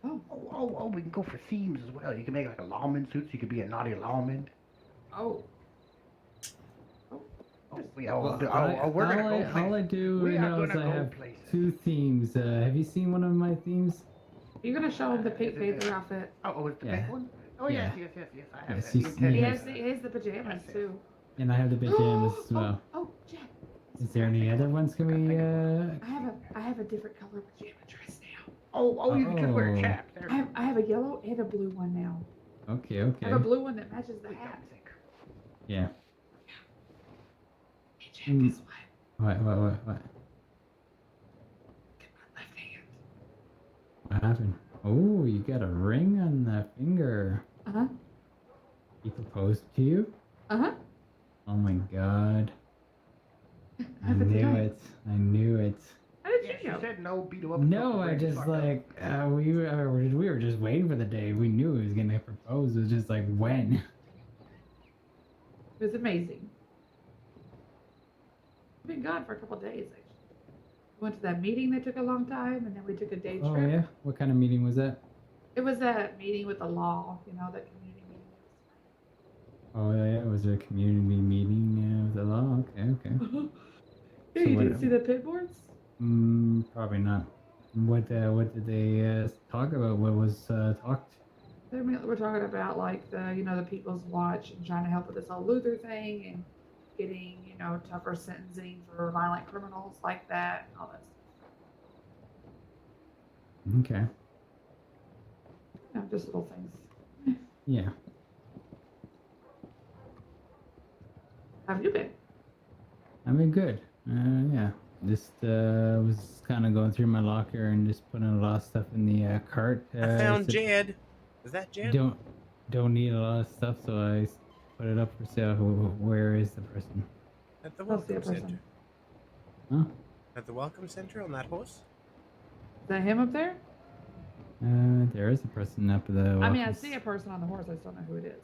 Speaker 20: Oh, we can go for themes as well. You can make like a lawman suit, so you could be a naughty lawman.
Speaker 16: Oh.
Speaker 20: Yeah,
Speaker 7: Well,
Speaker 20: we're gonna go
Speaker 7: all
Speaker 20: places.
Speaker 7: I do
Speaker 20: We are
Speaker 7: now is
Speaker 20: gonna
Speaker 7: I
Speaker 20: go
Speaker 7: have
Speaker 20: places.
Speaker 7: 2 themes. Have you seen one of my themes?
Speaker 16: You're gonna show him the pink paper outfit.
Speaker 20: Oh, it's the
Speaker 7: Yeah.
Speaker 20: big one? Oh,
Speaker 7: Yeah.
Speaker 20: yes. I have
Speaker 7: Yes,
Speaker 20: that.
Speaker 7: you see
Speaker 16: He
Speaker 7: it.
Speaker 16: has the pajamas too.
Speaker 7: And I have the pajamas as well.
Speaker 16: Oh, Jack.
Speaker 7: Is there any other ones? Can we?
Speaker 16: I have a different color pajama dress now.
Speaker 20: Oh, you can just wear a cap.
Speaker 16: I have a yellow and a blue one now.
Speaker 7: Okay.
Speaker 16: I have a blue one that matches the hat.
Speaker 7: Yeah.
Speaker 16: Hey, Jack, guess what?
Speaker 7: What?
Speaker 16: Get my left hand.
Speaker 7: What happened? Oh, you got a ring on the finger.
Speaker 16: Uh-huh.
Speaker 7: He proposed to you?
Speaker 16: Uh-huh.
Speaker 7: Oh my god. I
Speaker 16: How's it
Speaker 7: knew
Speaker 16: going?
Speaker 7: it. I knew it.
Speaker 16: How did
Speaker 20: Yes,
Speaker 16: you know?
Speaker 20: you said no, beat him up.
Speaker 7: No, I just like we were just waiting for the day. We knew he was gonna propose. It was just like when.
Speaker 16: It was amazing. We've been gone for a couple of days, actually. We went to that meeting that took a long time, and then we took a day
Speaker 7: Oh
Speaker 16: trip.
Speaker 7: yeah. What kind of meeting was that?
Speaker 16: It was a meeting with the law, that community meeting.
Speaker 7: Oh yeah. Was there a community meeting with the law? Okay.
Speaker 16: Yeah,
Speaker 7: So
Speaker 16: you
Speaker 7: what-
Speaker 16: didn't see the pit boards?
Speaker 7: Probably not. What did they talk about? What was talked?
Speaker 16: We're talking about the People's Watch and trying to help with this whole Luther thing and getting tougher sentencing for violent criminals like that and all that stuff.
Speaker 7: Okay.
Speaker 16: Just little things.
Speaker 7: Yeah.
Speaker 16: How have you been?
Speaker 7: I mean, good. Yeah. Just was kind of going through my locker and just putting a lot of stuff in the cart.
Speaker 1: I found
Speaker 7: said,
Speaker 1: Jed. Is that Jed?
Speaker 7: Don't need a lot of stuff, so I put it up for sale. Where is the person?
Speaker 1: At the
Speaker 16: I'll see a
Speaker 1: welcome
Speaker 16: person.
Speaker 1: center.
Speaker 7: Huh?
Speaker 1: At the welcome center on that horse?
Speaker 16: Is that him up there?
Speaker 7: There is a person up at the.
Speaker 16: I mean, I
Speaker 7: welcome
Speaker 16: see a person on the horse. I just don't know who it is.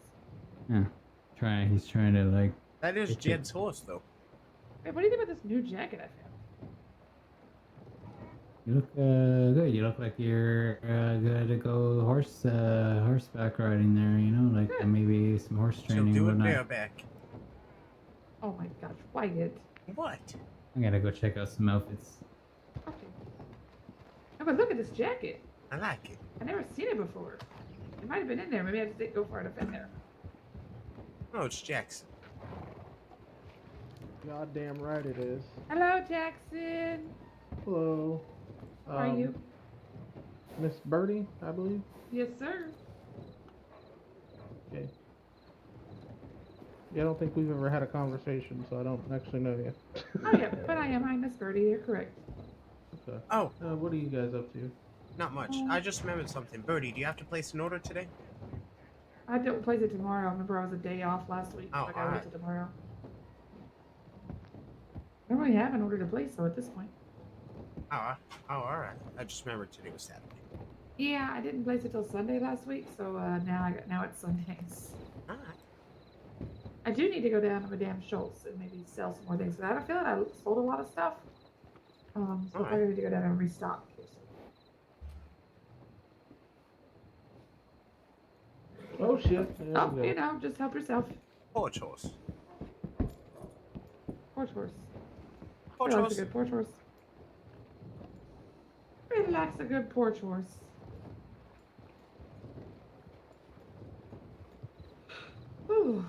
Speaker 7: Yeah, he's trying to like.
Speaker 1: That is
Speaker 7: get
Speaker 1: Jed's horse, though.
Speaker 16: Hey, what do you think about this new jacket I found?
Speaker 7: You look good. You look like you're good to go horseback riding there. You know, like maybe some horse
Speaker 1: She'll
Speaker 7: training
Speaker 1: do
Speaker 7: and
Speaker 1: it
Speaker 7: whatnot.
Speaker 1: bareback.
Speaker 16: Oh my gosh, Wyatt.
Speaker 1: What?
Speaker 7: I gotta go check out some outfits.
Speaker 16: Okay. Oh, but look at this jacket.
Speaker 1: I like it.
Speaker 16: I never seen it before. It might have been in there. Maybe I just didn't go far enough in there.
Speaker 1: Oh, it's Jackson.
Speaker 10: Goddamn right it is.
Speaker 16: Hello, Jackson.
Speaker 10: Hello.
Speaker 16: How are you?
Speaker 10: Miss Birdy, I believe.
Speaker 16: Yes, sir.
Speaker 10: Okay. Yeah, I don't think we've ever had a conversation, so I don't actually know you.
Speaker 16: Oh yeah, but I am. I'm Miss Birdy. You're correct.
Speaker 10: Okay.
Speaker 1: Oh.
Speaker 10: What are you guys up to?
Speaker 1: Not much. I just remembered something. Birdy, do you have to place an order today?
Speaker 16: I don't place it tomorrow. Remember, I was a day off last week.
Speaker 1: Oh,
Speaker 16: so I gotta wait
Speaker 1: alright.
Speaker 16: till tomorrow. I don't really have an order to place, though, at this point.
Speaker 1: Oh, alright. I just remembered today was Saturday.
Speaker 16: Yeah, I didn't place it till Sunday last week, so now it's Sundays.
Speaker 1: Alright.
Speaker 16: I do need to go down to Madame Schultz and maybe sell some more things. But I have a feeling I sold a lot of stuff. So I probably need to go down and restock.
Speaker 10: Oh shit.
Speaker 16: Oh, you know, just help yourself.
Speaker 1: Porch horse.
Speaker 16: Porch horse.
Speaker 1: Porch
Speaker 16: Relax
Speaker 1: horse.
Speaker 16: a good porch horse. Relax a good porch horse. Whew.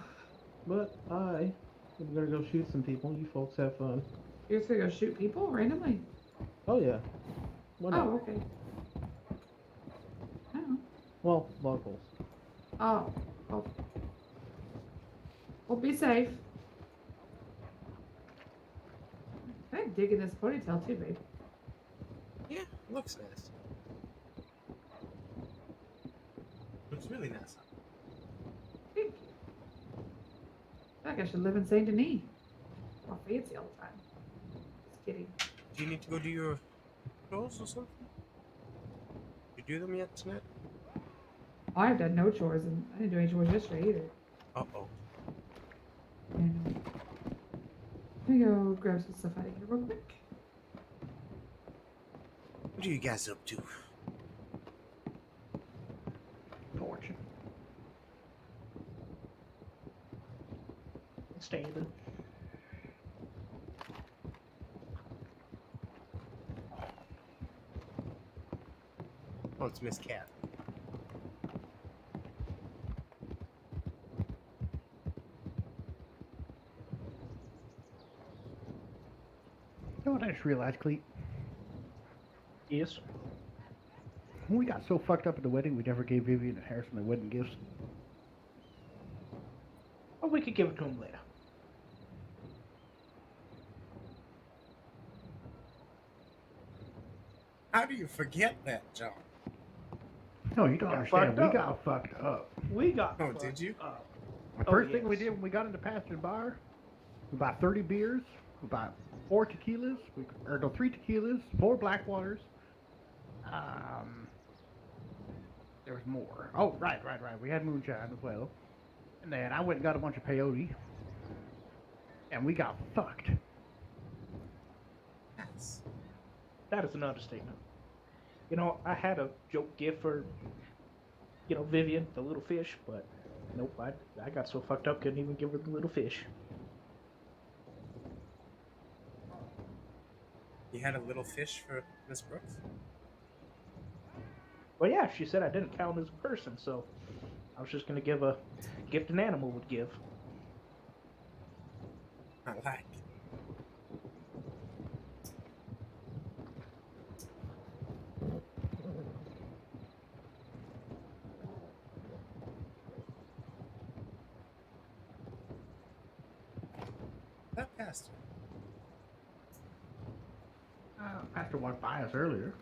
Speaker 10: But I am gonna go shoot some people. You folks have fun.
Speaker 16: You're just gonna go shoot people randomly?
Speaker 10: Oh yeah. Why not?
Speaker 16: Oh, okay. Oh.
Speaker 10: Well, locals.
Speaker 16: Oh. Well, be safe. I'm digging this ponytail too, babe.
Speaker 1: Yeah, looks nice. Looks really nice.
Speaker 16: Thank you. I feel like I should live in Saint Denis. All fancy all the time. Just kidding.
Speaker 1: Do you need to go do your chores or something? You do them yet tonight?
Speaker 16: I've done no chores, and I didn't do any chores yesterday either.
Speaker 1: Uh-oh.
Speaker 16: And let me go grab some stuff out of here real quick.
Speaker 1: What are you guys up to?
Speaker 20: Torture. Standing.
Speaker 1: Oh, it's Miss Cat.
Speaker 20: You know what I just realized, Cleet?
Speaker 10: Yes.
Speaker 20: When we got so fucked up at the wedding, we never gave Vivian and Harrison their wedding gifts.
Speaker 10: Or we could give it to him later.
Speaker 1: How do you forget that, John?
Speaker 20: No, you don't
Speaker 10: Got
Speaker 20: understand.
Speaker 10: fucked
Speaker 20: We
Speaker 10: up.
Speaker 20: got fucked up.
Speaker 10: We got.
Speaker 1: Oh,
Speaker 10: fucked
Speaker 1: did you?
Speaker 10: up.
Speaker 20: The first thing we did when we got into Pastor's Bar, we bought 30 beers, we bought 4 tequilas, 3 tequilas, 4 black waters. There was more. Oh, right. We had moonshine as well. And then I went and got a bunch of peyote. And we got fucked.
Speaker 1: Yes.
Speaker 10: That is an understatement. You know, I had a joke gift for, Vivian, the little fish, but nope, I got so fucked up, couldn't even give her the little fish.
Speaker 1: You had a little fish for Miss Brooks?
Speaker 10: Well, yeah, she said I didn't count as a person, so I was just gonna give a gift an animal would give.
Speaker 1: I like it. That pastor.
Speaker 20: Pastor walked by us earlier.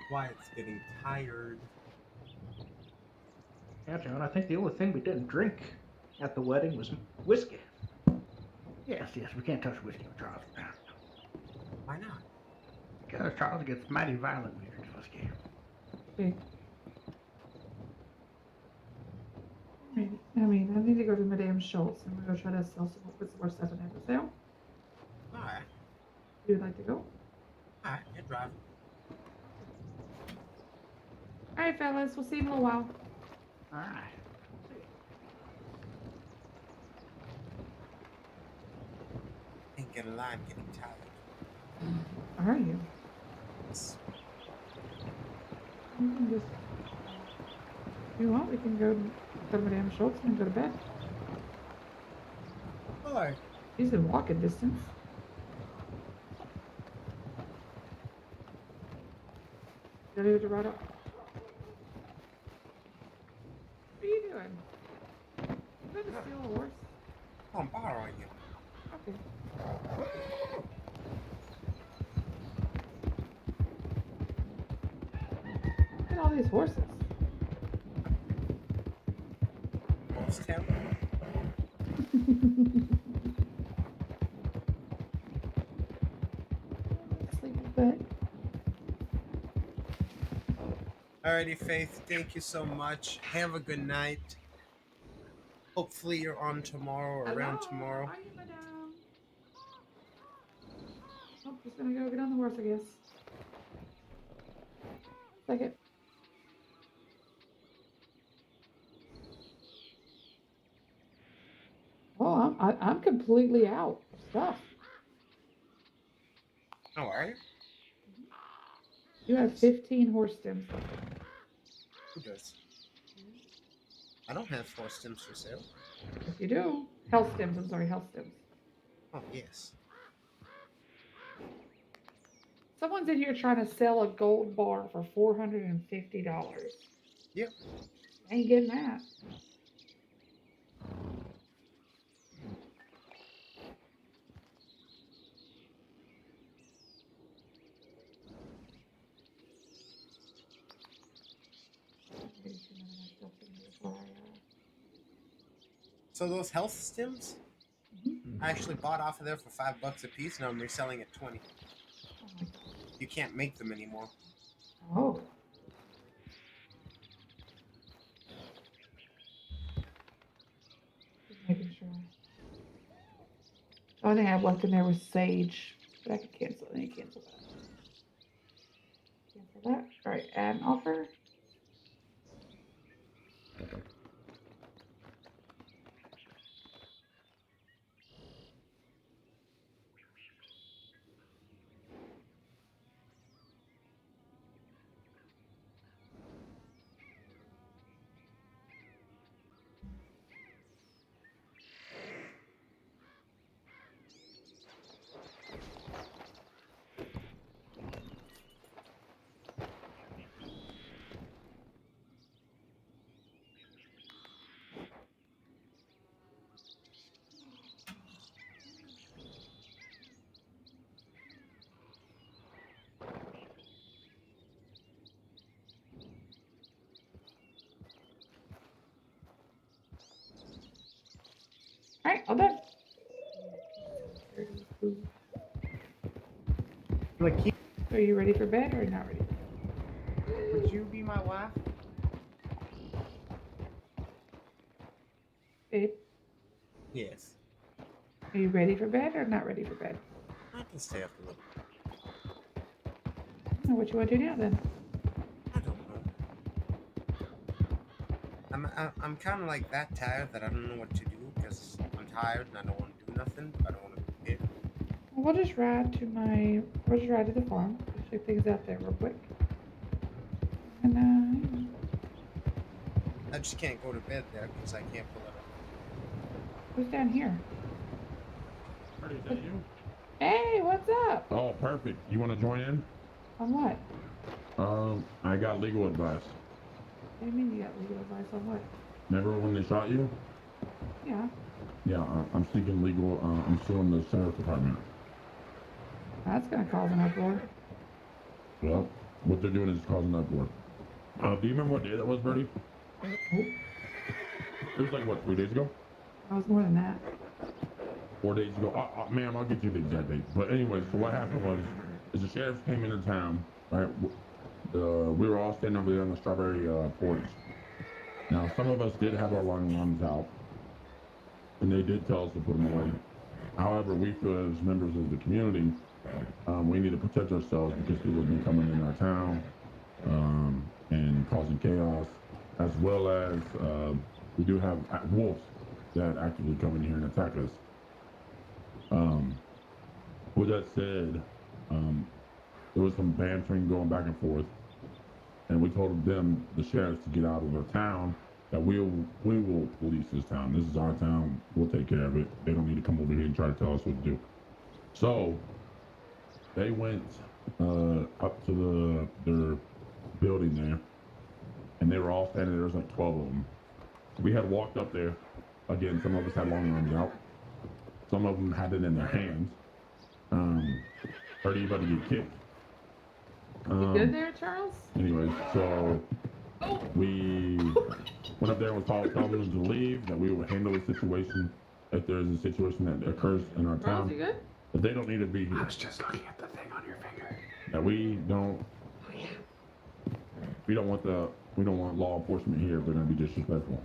Speaker 1: Wyatt's getting tired.
Speaker 10: Yeah, John, I think the only thing we didn't drink at the wedding was whiskey.
Speaker 20: Yes, we can't touch whiskey with Charles.
Speaker 1: Why not?
Speaker 20: Because Charles gets mighty violent when he drinks whiskey.
Speaker 16: I mean, I need to go to Madame Schultz and we're gonna try to sell put some more stuff in there for sale.
Speaker 1: Alright.
Speaker 16: You would like to go?
Speaker 1: Alright, you're driving.
Speaker 16: Alright, fellas, we'll see you in a little while.
Speaker 20: Alright.
Speaker 1: Ain't gonna lie, I'm getting tired.
Speaker 16: Are you?
Speaker 1: Yes.
Speaker 16: You can just, if you want, we can go to Madame Schultz and go to bed.
Speaker 1: Alright.
Speaker 16: He's in walking distance. You ready to ride up? What are you doing? You going to steal a horse?
Speaker 1: I'm borrowing you.
Speaker 16: Okay. Look at all these horses.
Speaker 1: Horse town.
Speaker 16: Sleep in bed.
Speaker 1: Alrighty, Faith, thank you so much. Have a good night. Hopefully you're on tomorrow or around tomorrow.
Speaker 16: Are you, madame? Oh, just gonna go get on the horse, I guess. Second. Oh, I'm completely out of stuff.
Speaker 1: How are you?
Speaker 16: You have 15 horse stems.
Speaker 1: Who does? I don't have horse stems for sale.
Speaker 16: Yes, you do. Health stems, I'm sorry, health stems.
Speaker 1: Oh, yes.
Speaker 16: Someone's in here trying to sell a gold bar for $450.
Speaker 1: Yep.
Speaker 16: Ain't getting that.
Speaker 1: So those health stems, I actually bought off of there for $5 a piece, and I'm reselling at 20. You can't make them anymore.
Speaker 16: Oh. Just making sure. The only thing I have left in there was sage, but I could cancel. Let me cancel that. Cancel that. All right, add an offer. All right, all done. Are you ready for bed or not ready?
Speaker 1: Would you be my wife?
Speaker 16: Babe,
Speaker 1: Yes.
Speaker 16: are you ready for bed or not ready for bed?
Speaker 1: I can stay up a little.
Speaker 16: I don't know what you want to do now then.
Speaker 1: I don't know. I'm kind of like that tired that I don't know what to do because I'm tired and I don't want to do nothing. I don't want to be here.
Speaker 16: Well, we'll just ride to the farm. Check things out there real quick. Good night.
Speaker 1: I just can't go to bed there because I can't pull it up.
Speaker 16: Who's down here?
Speaker 2: Is that you?
Speaker 16: Hey, what's up?
Speaker 2: Oh, perfect. You want to join in?
Speaker 16: On what?
Speaker 2: I got legal advice.
Speaker 16: What do you mean you got legal advice on what?
Speaker 2: Remember when they shot you?
Speaker 16: Yeah.
Speaker 2: Yeah, I'm seeking legal. I'm suing the sheriff's department.
Speaker 16: That's gonna cause an uproar.
Speaker 2: Well, what they're doing is causing uproar. Do you remember what day that was, Birdy? It was like, what, 3 days ago?
Speaker 16: That was more than that.
Speaker 2: 4 days ago. Ma'am, I'll get you the exact date. But anyway, so what happened was, is the sheriff came into town, right? We were all standing over there on the strawberry porch. Now, some of us did have our long arms out, and they did tell us to put them away. However, we feel as members of the community, we need to protect ourselves because people have been coming in our town and causing chaos, as well as we do have wolves that actively come in here and attack us. With that said, there was some bantering going back and forth, and we told them, the sheriffs, to get out of our town, that we will police this town. This is our town. We'll take care of it. They don't need to come over here and try to tell us what to do. So they went up to their building there, and they were all standing there. There was like 12 of them. We had walked up there. Again, some of us had long arms out. Some of them had it in their hands. Heard anybody get kicked.
Speaker 16: You good there, Charles?
Speaker 2: Anyways, so we went up there and was telling them to leave, that we would handle the situation if there is a situation that occurs in our
Speaker 16: Charles,
Speaker 2: town.
Speaker 16: you good?
Speaker 2: That they don't need to be here.
Speaker 11: I was just looking at the thing on your finger.
Speaker 2: That we don't want law enforcement here if they're going to be disrespectful.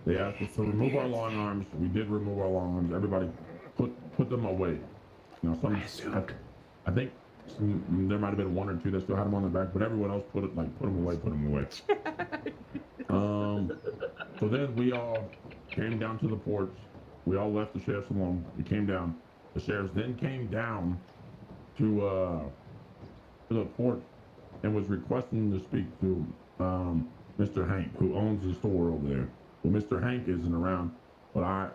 Speaker 2: They asked us to remove our long arms. We did remove our long arms. Everybody put them away. You know, I think there might have been one or two that still had them on their back, but everyone else put them away. So then we all came down to the porch. We all left the sheriffs alone. We came down. The sheriffs then came down to the porch and was requesting to speak to Mr. Hank, who owns the store over there. Well, Mr. Hank isn't around, but I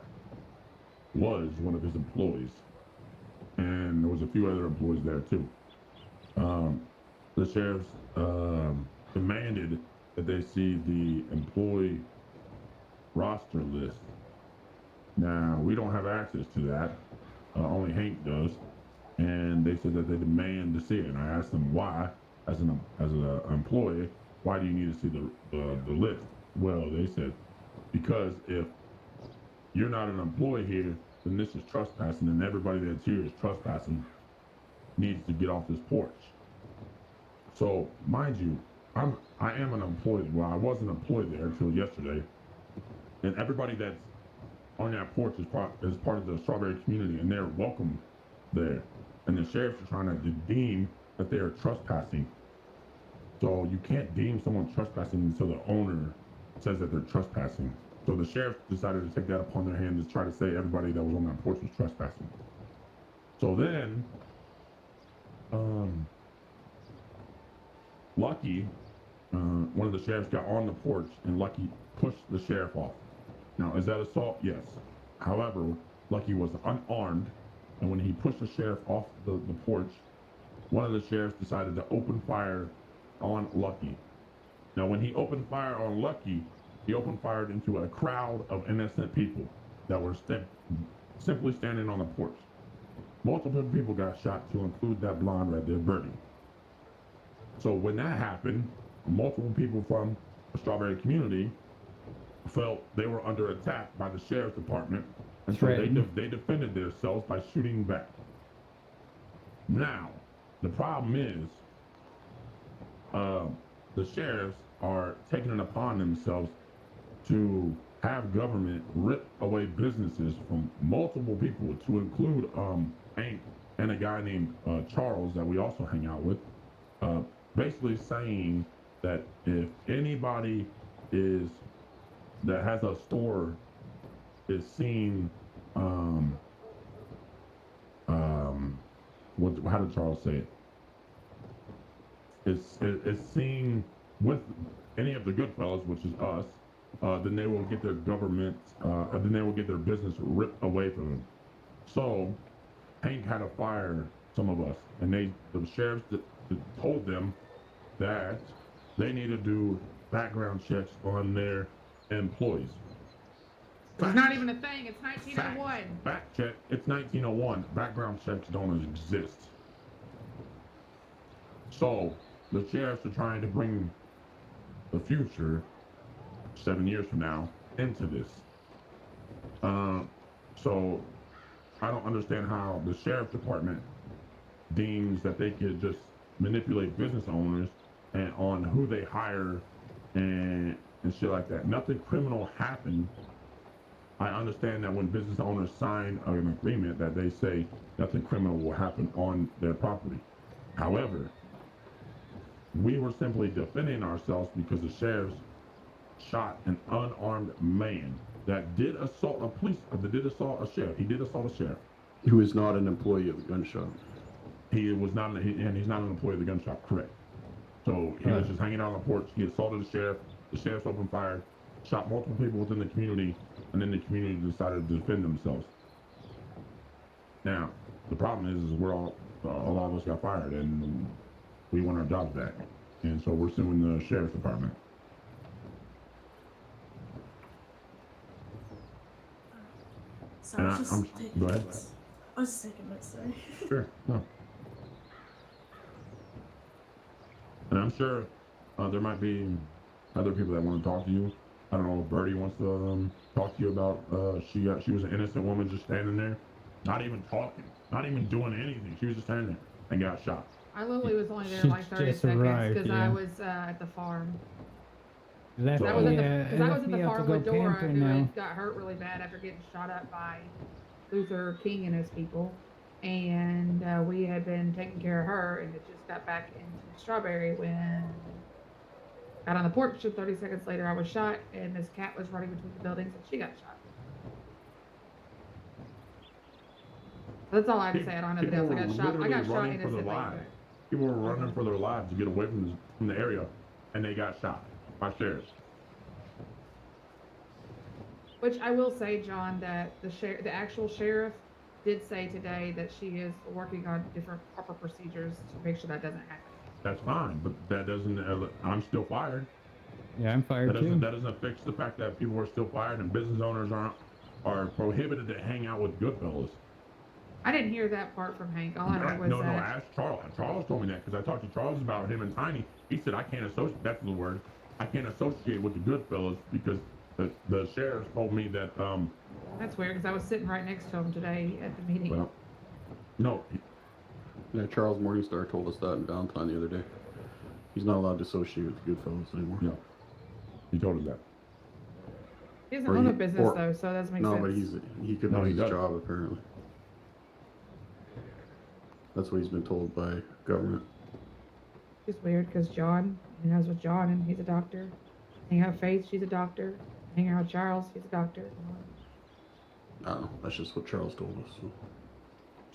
Speaker 2: was one of his employees. And there was a few other employees there too. The sheriffs demanded that they see the employee roster list. Now, we don't have access to that. Only Hank does. And they said that they demand to see it. And I asked them why, as an employee, why do you need to see the list? Well, they said, because if you're not an employee here, then this is trespassing, and everybody that's here is trespassing needs to get off this porch. So, mind you, I am an employee. Well, I was an employee there until yesterday, and everybody that's on that porch is part of the strawberry community, and they're welcome there. And the sheriffs are trying to deem that they are trespassing. So you can't deem someone trespassing until the owner says that they're trespassing. So the sheriff decided to take that upon their hands to try to say everybody that was on that porch was trespassing. So then, Lucky, one of the sheriffs got on the porch, and Lucky pushed the sheriff off. Now, is that assault? Yes. However, Lucky was unarmed, and when he pushed the sheriff off the porch, one of the sheriffs decided to open fire on Lucky. Now, when he opened fire on Lucky, he opened fire into a crowd of innocent people that were simply standing on the porch. Multiple people got shot, to include that blonde right there, Birdy. So when that happened, multiple people from the strawberry community felt they were under attack by the sheriff's department, and so they defended themselves by shooting back. Now, the problem is, the sheriffs are taking it upon themselves to have government rip away businesses from multiple people, to include Hank and a guy named Charles that we also hang out with, basically saying that if anybody that has a store is seen, how did Charles say it? It's seen with any of the good fellas, which is us, then they will get their government, then they will get their business ripped away from them. So Hank had to fire some of us, and the sheriffs told them that they need to do background checks on their employees.
Speaker 16: It's not even a thing. It's 1901.
Speaker 2: Fact check. It's 1901. Background checks don't exist. So the sheriffs are trying to bring the future, 7 years from now, into this. So I don't understand how the sheriff department deems that they could just manipulate business owners and on who they hire and shit like that. Nothing criminal happened. I understand that when business owners sign an agreement that they say nothing criminal will happen on their property. However, we were simply defending ourselves because the sheriffs shot an unarmed man that did assault a sheriff. He did assault a sheriff.
Speaker 15: Who is not an employee of the gun shop.
Speaker 2: He's not an employee of the gun shop, correct. So he was just hanging out on the porch. He assaulted the sheriff. The sheriff's opened fire, shot multiple people within the community, and then the community decided to defend themselves. Now, the problem is a lot of us got fired, and we want our jobs back. And so we're suing the sheriff's department.
Speaker 22: So I was just
Speaker 2: go ahead.
Speaker 22: I was just taking notes, sorry.
Speaker 2: Sure. No. And I'm sure there might be other people that want to talk to you. I don't know if Birdy wants to talk to you about she was an innocent woman just standing there, not even talking, not even doing anything. She was just standing there and got shot.
Speaker 16: I literally was only there
Speaker 7: She
Speaker 16: like 30
Speaker 7: just
Speaker 16: seconds
Speaker 7: arrived,
Speaker 16: because
Speaker 7: yeah.
Speaker 16: I was at the farm.
Speaker 7: Left
Speaker 16: I was
Speaker 7: me,
Speaker 16: at the
Speaker 7: to
Speaker 16: farm
Speaker 7: go
Speaker 16: with Dora,
Speaker 7: pampering
Speaker 16: who
Speaker 7: now.
Speaker 16: had got hurt really bad after getting shot up by Luther King and his people. And we had been taking care of her, and it just got back into Strawberry when got on the porch, and 30 seconds later I was shot, and this cat was running between the buildings, and she got shot. That's all I have to say. I don't have anything else. I got shot. I got shot innocently.
Speaker 2: People were running for their lives to get away from the area, and they got shot by sheriffs.
Speaker 16: Which I will say, John, that the actual sheriff did say today that she is working on different proper procedures to make sure that doesn't happen.
Speaker 2: That's fine, but that doesn't. I'm still fired.
Speaker 7: Yeah, I'm fired too.
Speaker 2: That doesn't fix the fact that people are still fired and business owners are prohibited to hang out with Goodfellas.
Speaker 16: I didn't hear that part from Hank. All I heard was that.
Speaker 2: No, ask Charles. Charles told me that because I talked to Charles about him and Tiny. He said I can't associate. That's the word. I can't associate with the Goodfellas because the sheriff told me that.
Speaker 16: That's weird because I was sitting right next to him today at the meeting.
Speaker 2: Well, no.
Speaker 15: Yeah, Charles Morningstar told us that in Valentine the other day. He's not allowed to associate with the Goodfellas anymore.
Speaker 2: Yeah, he told us that.
Speaker 16: He doesn't own a business though, so that doesn't make sense.
Speaker 15: No, but he could lose his job apparently. That's what he's been told by government.
Speaker 16: It's weird because John, he knows with John, and he's a doctor. Hang out with Faith, she's a doctor. Hang out with Charles, he's a doctor.
Speaker 15: No, that's just what Charles told us.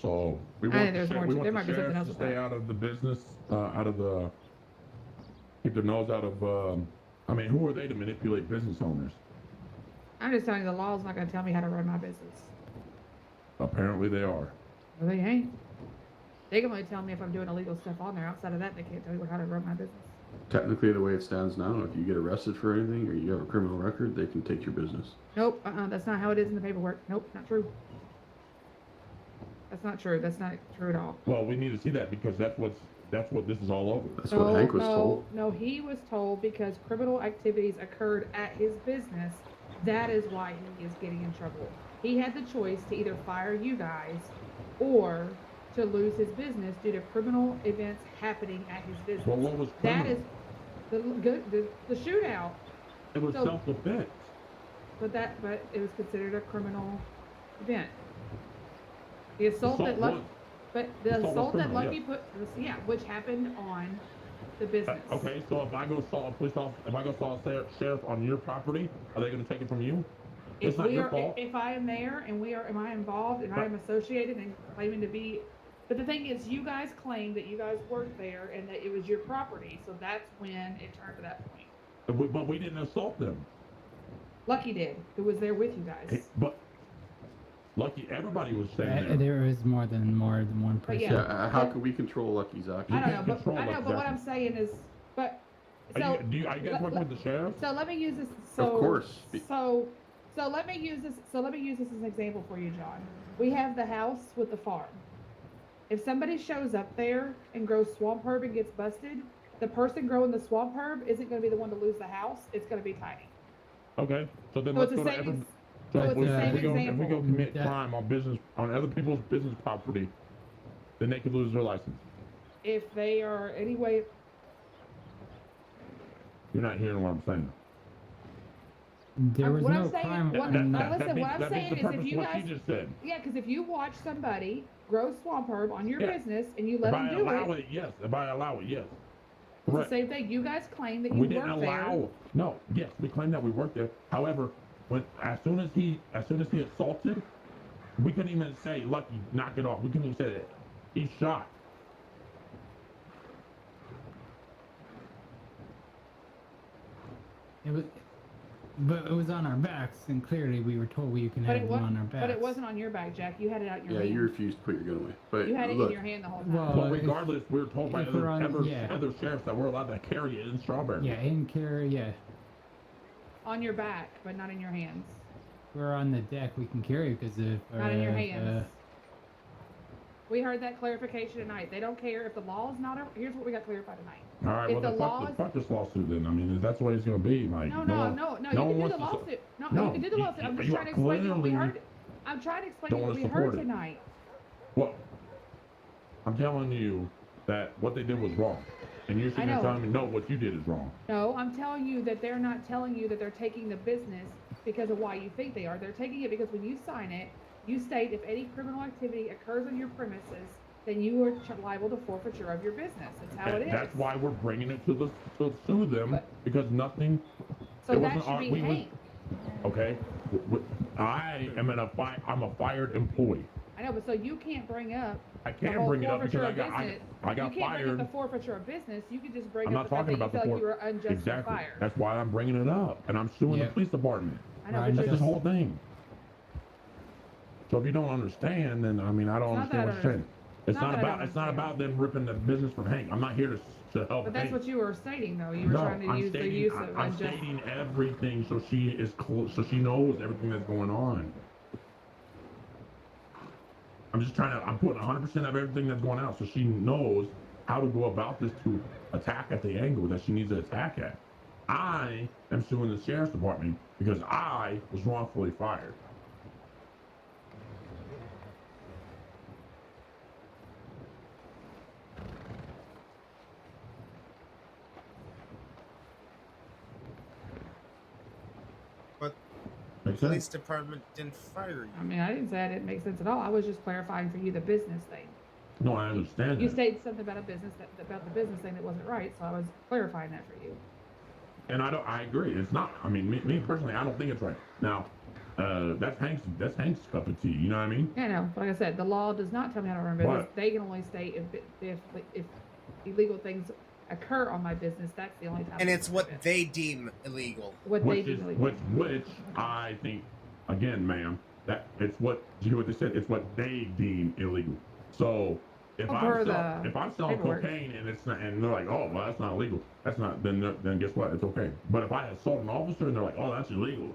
Speaker 2: So we want the sheriffs to stay out of the business, keep their nose out of. I mean, who are they to manipulate business owners?
Speaker 16: I'm just telling you, the law's not going to tell me how to run my business.
Speaker 2: Apparently, they are.
Speaker 16: Well, they ain't. They can only tell me if I'm doing illegal stuff on there. Outside of that, they can't tell me how to run my business.
Speaker 15: Technically, the way it stands now, if you get arrested for anything or you have a criminal record, they can take your business.
Speaker 16: Nope, that's not how it is in the paperwork. Nope, not true. That's not true. That's not true at all.
Speaker 2: Well, we need to see that because that's what this is all over.
Speaker 15: That's what Hank was told.
Speaker 16: No, he was told because criminal activities occurred at his business. That is why he is getting in trouble. He had the choice to either fire you guys or to lose his business due to criminal events happening at his business.
Speaker 2: Well, what was criminal?
Speaker 16: That is the shootout.
Speaker 2: It was self-defense.
Speaker 16: But it was considered a criminal event. The assault that Lucky put, which happened on the business.
Speaker 2: Okay, so if I go assault a sheriff on your property, are they going to take it from you? It's not your fault.
Speaker 16: If I am there and am I involved and I am associated and claiming to be But the thing is, you guys claimed that you guys worked there and that it was your property, so that's when it turned to that point.
Speaker 2: But we didn't assault them.
Speaker 16: Lucky did, who was there with you guys.
Speaker 2: But Lucky, everybody was saying
Speaker 7: There is more than one
Speaker 16: But
Speaker 7: person.
Speaker 16: yeah.
Speaker 15: How can we control Lucky's actions?
Speaker 16: I don't know, but what I'm saying is, but so
Speaker 2: are you guys working with the sheriff?
Speaker 16: So let me use this.
Speaker 15: Of course.
Speaker 16: So let me use this. So let me use this as an example for you, John. We have the house with the farm. If somebody shows up there and grows swamp herb and gets busted, the person growing the swamp herb isn't going to be the one to lose the house. It's going to be Tiny.
Speaker 2: Okay, so then
Speaker 16: So
Speaker 2: let's
Speaker 16: it's
Speaker 2: go
Speaker 16: the
Speaker 2: to
Speaker 16: same.
Speaker 2: So
Speaker 16: So
Speaker 2: if we,
Speaker 16: it's the same
Speaker 2: if we go
Speaker 16: example.
Speaker 2: commit crime on other people's business property, then they could lose their license.
Speaker 16: If they are anyway,
Speaker 2: You're not hearing what I'm saying.
Speaker 7: There was
Speaker 16: what
Speaker 7: no
Speaker 16: I'm saying,
Speaker 7: crime.
Speaker 16: what,
Speaker 7: on
Speaker 16: now
Speaker 7: that.
Speaker 16: listen, what I'm
Speaker 2: that
Speaker 16: saying
Speaker 2: meets the
Speaker 16: is if
Speaker 2: purpose
Speaker 16: you
Speaker 2: of what
Speaker 16: guys,
Speaker 2: she just said.
Speaker 16: yeah, because if you watch somebody grow swamp herb on your
Speaker 2: Yeah.
Speaker 16: business and you let
Speaker 2: If
Speaker 16: them
Speaker 2: I
Speaker 16: do
Speaker 2: allow
Speaker 16: it,
Speaker 2: it, yes. If I allow it, yes.
Speaker 16: it's
Speaker 2: Correct.
Speaker 16: the same thing. You guys claim that you
Speaker 2: We didn't
Speaker 16: work
Speaker 2: allow.
Speaker 16: there.
Speaker 2: No, yes, we claim that we worked there. However, as soon as he assaulted, we couldn't even say, "Lucky, knock it off." We couldn't even say that. He shot.
Speaker 7: It was, but it was on our backs, and clearly we were told we can
Speaker 16: But
Speaker 7: have
Speaker 16: it,
Speaker 7: them on our backs.
Speaker 16: but it wasn't on your back, Jack. You had it out in your
Speaker 15: Yeah,
Speaker 16: hand.
Speaker 15: you refused to put your gun away. But
Speaker 16: You had it
Speaker 15: look,
Speaker 16: in your hand the whole time.
Speaker 7: Well,
Speaker 2: But regardless, we were told by
Speaker 7: if we're on-
Speaker 2: other
Speaker 7: yeah.
Speaker 2: sheriffs that we're allowed to carry it in Strawberry.
Speaker 7: Yeah, in carry. Yeah,
Speaker 16: On your back, but not in your hands.
Speaker 7: we're on the deck. We can carry because if
Speaker 16: Not in your hands. We heard that clarification tonight. They don't care if the law is not. Here's what we got clarified tonight.
Speaker 2: All right,
Speaker 16: If
Speaker 2: well,
Speaker 16: the
Speaker 2: then
Speaker 16: law is
Speaker 2: fuck this lawsuit then. I mean, if that's what it's going to be. Like,
Speaker 16: no.
Speaker 2: one-
Speaker 16: You
Speaker 2: no
Speaker 16: can
Speaker 2: one
Speaker 16: do the
Speaker 2: wants to-
Speaker 16: lawsuit. No,
Speaker 2: No,
Speaker 16: you can do the
Speaker 2: you-
Speaker 16: lawsuit. I'm just
Speaker 2: you
Speaker 16: trying to explain to you what we
Speaker 2: clearly
Speaker 16: heard. I'm trying to explain to
Speaker 2: don't
Speaker 16: you what
Speaker 2: wanna
Speaker 16: we heard
Speaker 2: support it.
Speaker 16: tonight.
Speaker 2: Well, I'm telling you that what they did was wrong, and you're sitting there
Speaker 16: know.
Speaker 2: telling me no, what you did is wrong.
Speaker 16: No, I'm telling you that they're not telling you that they're taking the business because of why you think they are. They're taking it because when you sign it, you state if any criminal activity occurs on your premises, then you are liable to forfeiture of your business. That's how it is.
Speaker 2: That's why we're bringing it to sue them because nothing.
Speaker 16: So
Speaker 2: it
Speaker 16: that
Speaker 2: wasn't
Speaker 16: should
Speaker 2: our-
Speaker 16: be
Speaker 2: we was-
Speaker 16: Hank.
Speaker 2: Okay, I'm I'm a fired employee.
Speaker 16: I know, but so you can't bring up.
Speaker 2: I
Speaker 16: the
Speaker 2: can't
Speaker 16: whole
Speaker 2: bring it up
Speaker 16: forfeiture
Speaker 2: because
Speaker 16: of business.
Speaker 2: I got
Speaker 16: You can't bring
Speaker 2: fired.
Speaker 16: up the forfeiture of business. You can just bring
Speaker 2: I'm
Speaker 16: up
Speaker 2: not
Speaker 16: the fact
Speaker 2: talking
Speaker 16: that
Speaker 2: about
Speaker 16: you
Speaker 2: the
Speaker 16: feel like you
Speaker 2: court.
Speaker 16: were unjustly
Speaker 2: Exactly.
Speaker 16: fired.
Speaker 2: That's why I'm bringing it up, and I'm suing the police department.
Speaker 16: I know, but
Speaker 2: That's
Speaker 16: you're
Speaker 2: this
Speaker 16: just-
Speaker 2: whole thing. So if you don't understand, then I mean I don't
Speaker 16: It's not
Speaker 2: understand
Speaker 16: that
Speaker 2: what
Speaker 16: I
Speaker 2: you're saying. It's
Speaker 16: not
Speaker 2: not
Speaker 16: that I
Speaker 2: about
Speaker 16: don't
Speaker 2: it's not
Speaker 16: understand.
Speaker 2: about them ripping the business from Hank. I'm not here to help
Speaker 16: But that's
Speaker 2: Hank.
Speaker 16: what you were stating, though. You were
Speaker 2: No,
Speaker 16: trying to
Speaker 2: I'm
Speaker 16: use the
Speaker 2: stating,
Speaker 16: use of
Speaker 2: I'm
Speaker 16: unjust.
Speaker 2: stating everything so she is so she knows everything that's going on. I'm just trying to. I'm putting 100% of everything that's going out so she knows how to go about this to attack at the angle that she needs to attack at. I am suing the sheriff's department because I was wrongfully fired.
Speaker 1: But
Speaker 2: the Makes
Speaker 1: police department didn't fire you.
Speaker 16: I mean, I didn't say that didn't make sense at all. I was just clarifying for you the business thing.
Speaker 2: No, I understand
Speaker 16: You
Speaker 2: that.
Speaker 16: stated something about about the business thing that wasn't right, so I was clarifying that for you.
Speaker 2: And I agree. It's not. I mean, me personally, I don't think it's right. Now, that's Hank's cup of tea. You know what I mean?
Speaker 16: Yeah, no. Like I said, the law does not tell me how to run a business.
Speaker 2: But-
Speaker 16: They can only state if illegal things occur on my business. That's the only time.
Speaker 1: And
Speaker 16: I
Speaker 1: it's
Speaker 16: can
Speaker 1: what
Speaker 16: do it.
Speaker 1: they deem illegal.
Speaker 16: What they deem illegal.
Speaker 2: Which I think, again, ma'am, that it's what you hear what they said. It's what they deem illegal. So if
Speaker 16: Per
Speaker 2: I'm selling
Speaker 16: paperwork.
Speaker 2: cocaine and it's not, and they're like, oh, well, that's not illegal. That's not. Then guess what? It's okay. But if I assault an officer and they're like, oh, that's illegal,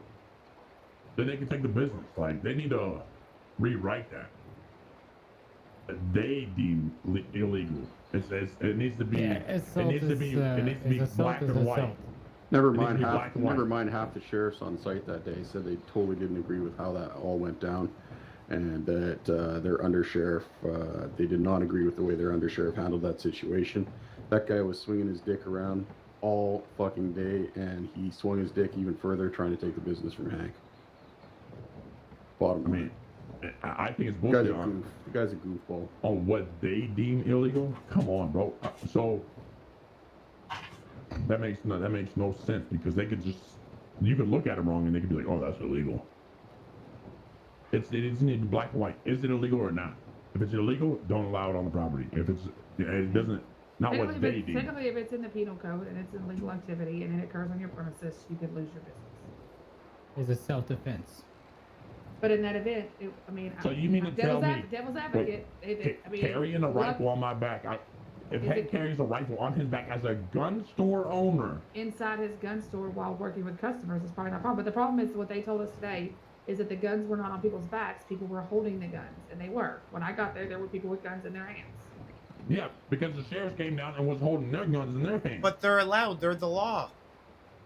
Speaker 2: then they can take the business. Like they need to rewrite that. They deem illegal. It needs to be.
Speaker 7: Yeah,
Speaker 2: it
Speaker 7: assault
Speaker 2: needs to be. It needs to be
Speaker 7: assault
Speaker 2: black
Speaker 7: is
Speaker 2: and white.
Speaker 7: assault.
Speaker 15: Never
Speaker 2: It needs to
Speaker 15: mind
Speaker 2: be
Speaker 15: half.
Speaker 2: black and white.
Speaker 15: Never mind half the sheriffs on site that day said they totally didn't agree with how that all went down, and that their undersheriff they did not agree with the way their undersheriff handled that situation. That guy was swinging his dick around all fucking day, and he swung his dick even further trying to take the business from Hank. Bottom line.
Speaker 2: I think it's
Speaker 15: The guy's
Speaker 2: bullshit.
Speaker 15: a goof. The guy's a goofball.
Speaker 2: On what they deem illegal? Come on, bro. So that makes no sense because they could just you could look at it wrong and they could be like, oh, that's illegal. It needs to be black and white. Is it illegal or not? If it's illegal, don't allow it on the property. If it doesn't, not what they do.
Speaker 16: Technically, if it's in the penal code and it's an illegal activity and it occurs on your premises, you could lose your business.
Speaker 7: It's a self-defense.
Speaker 16: But in that event,
Speaker 2: So you mean to tell me?
Speaker 16: Devil's advocate.
Speaker 2: Carrying a rifle on my back. If Hank carries a rifle on his back as a gun store owner
Speaker 16: inside his gun store while working with customers is probably not a problem. But the problem is what they told us today is that the guns were not on people's backs. People were holding the guns, and they were. When I got there were people with guns in their hands.
Speaker 2: Yeah, because the sheriff came down and was holding their guns in their hands.
Speaker 1: But they're allowed. They're the law.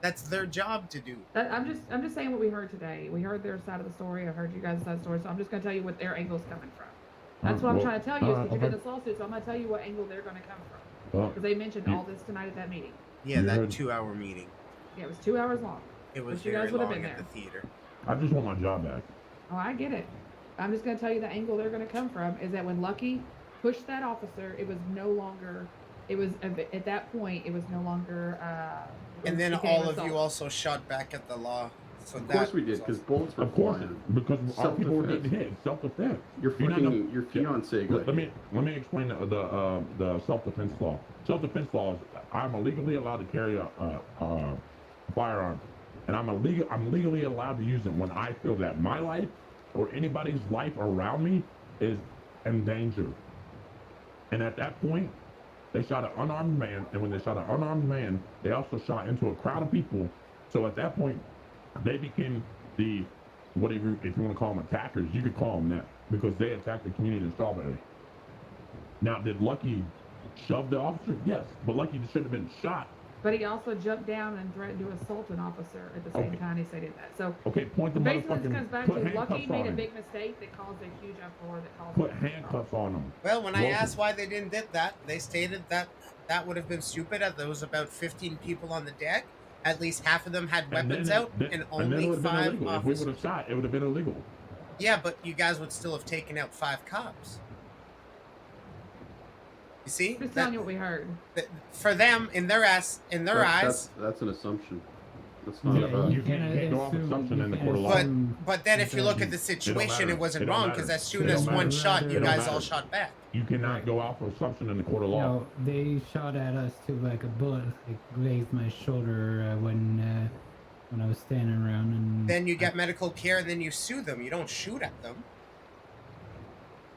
Speaker 1: That's their job to do.
Speaker 16: I'm just saying what we heard today. We heard their side of the story. I heard you guys' side of the story. So I'm just going to tell you what their angle's coming from. That's what I'm trying to tell you is because you're in this lawsuit. So I'm going to tell you what angle they're going to come from. Because they mentioned all this tonight at that meeting.
Speaker 1: Yeah, that 2-hour meeting.
Speaker 16: Yeah, it was 2 hours long.
Speaker 1: It was
Speaker 16: you guys
Speaker 1: very
Speaker 16: would have
Speaker 1: long
Speaker 16: been
Speaker 1: at
Speaker 16: there.
Speaker 1: the theater.
Speaker 2: I just want my job back.
Speaker 16: Oh, I get it. I'm just going to tell you the angle they're going to come from is that when Lucky pushed that officer, it was no longer. It was at that point. It was no longer.
Speaker 1: And then all of you also shot back at the law. So
Speaker 15: Of course we did, because bullets were flying.
Speaker 2: Because our people were getting hit. Self-defense.
Speaker 15: Your fiance got
Speaker 2: Let me explain the self-defense law. Self-defense law is I'm legally allowed to carry a firearm, and I'm legally allowed to use it when I feel that my life or anybody's life around me is in danger. And at that point, they shot an unarmed man, and when they shot an unarmed man, they also shot into a crowd of people. So at that point, they became the, whatever, if you want to call them attackers, you could call them that, because they attacked the community in Strawberry. Now, did Lucky shove the officer? Yes, but Lucky should have been shot.
Speaker 16: But he also jumped down and threatened to assault an officer at the same time he did that. So
Speaker 2: point the
Speaker 16: basically, this
Speaker 2: motherfucking,
Speaker 16: comes back
Speaker 2: put
Speaker 16: to
Speaker 2: handcuffs
Speaker 16: Lucky
Speaker 2: on
Speaker 16: made a
Speaker 2: him.
Speaker 16: big mistake that caused a huge uproar. That caused
Speaker 2: Put handcuffs on him.
Speaker 1: Well, when I asked why they did that, they stated that that would have been stupid. As there was about 15 people on the deck. At least half of them had weapons out, and only 5 officers.
Speaker 2: If we would have shot, it would have been illegal.
Speaker 1: Yeah, but you guys would still have taken out 5 cops. You see?
Speaker 16: Just telling you what we heard.
Speaker 1: For them, in their eyes,
Speaker 15: That's an assumption. That's not about.
Speaker 2: You can't go off assumption in the court of law.
Speaker 1: But then if you look at the situation, it wasn't wrong because as soon as one shot, you guys all shot back.
Speaker 2: You cannot go off assumption in the court of law.
Speaker 7: No, they shot at us too, like a bullet grazed my shoulder when I was standing around, and
Speaker 1: Then you get medical care, and then you sue them. You don't shoot at them.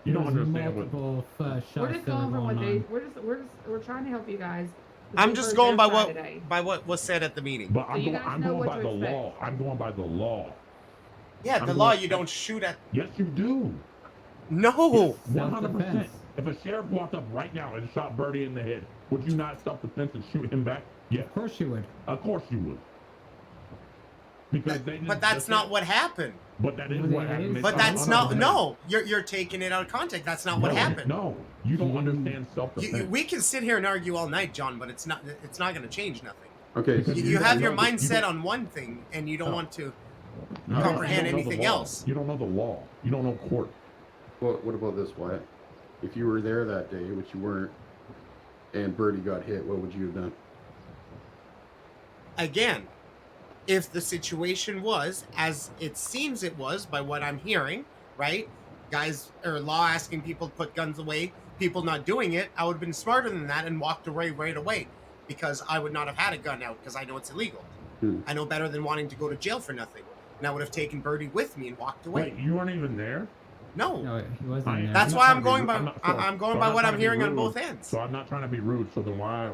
Speaker 2: You don't
Speaker 7: There's
Speaker 2: understand
Speaker 7: multiple shots
Speaker 16: We're just
Speaker 7: that are
Speaker 16: going from what
Speaker 7: going
Speaker 16: they.
Speaker 7: on.
Speaker 16: We're trying to help you guys.
Speaker 1: I'm just going by what was said at the meeting.
Speaker 2: But I'm going by the law. I'm going by the law.
Speaker 1: Yeah, the law. You don't shoot at.
Speaker 2: Yes, you do.
Speaker 1: No.
Speaker 2: 100%. If a sheriff walked up right now and shot Birdy in the head, would you not self-defense and shoot him back? Yeah.
Speaker 7: Of course you would.
Speaker 2: Of course you would. Because
Speaker 1: But that's not what happened.
Speaker 2: But that is what happened.
Speaker 1: But that's not. No, you're taking it out of context. That's not what happened.
Speaker 2: No, you don't understand self-defense.
Speaker 1: We can sit here and argue all night, John, but it's not going to change nothing.
Speaker 15: Okay.
Speaker 1: You have your mindset on one thing, and you don't want to comprehend anything else.
Speaker 2: You don't know the law. You don't know court.
Speaker 15: Well, what about this, Wyatt? If you were there that day, which you weren't, and Birdy got hit, what would you have done?
Speaker 1: Again, if the situation was as it seems it was by what I'm hearing, right? Guys or law asking people to put guns away, people not doing it, I would have been smarter than that and walked away right away because I would not have had a gun out because I know it's illegal. I know better than wanting to go to jail for nothing. And I would have taken Birdy with me and walked away.
Speaker 2: Wait, you weren't even there?
Speaker 1: No.
Speaker 7: No, he wasn't there.
Speaker 1: That's why I'm going by I'm going by what I'm hearing on both ends.
Speaker 2: So I'm not trying to be rude. So then why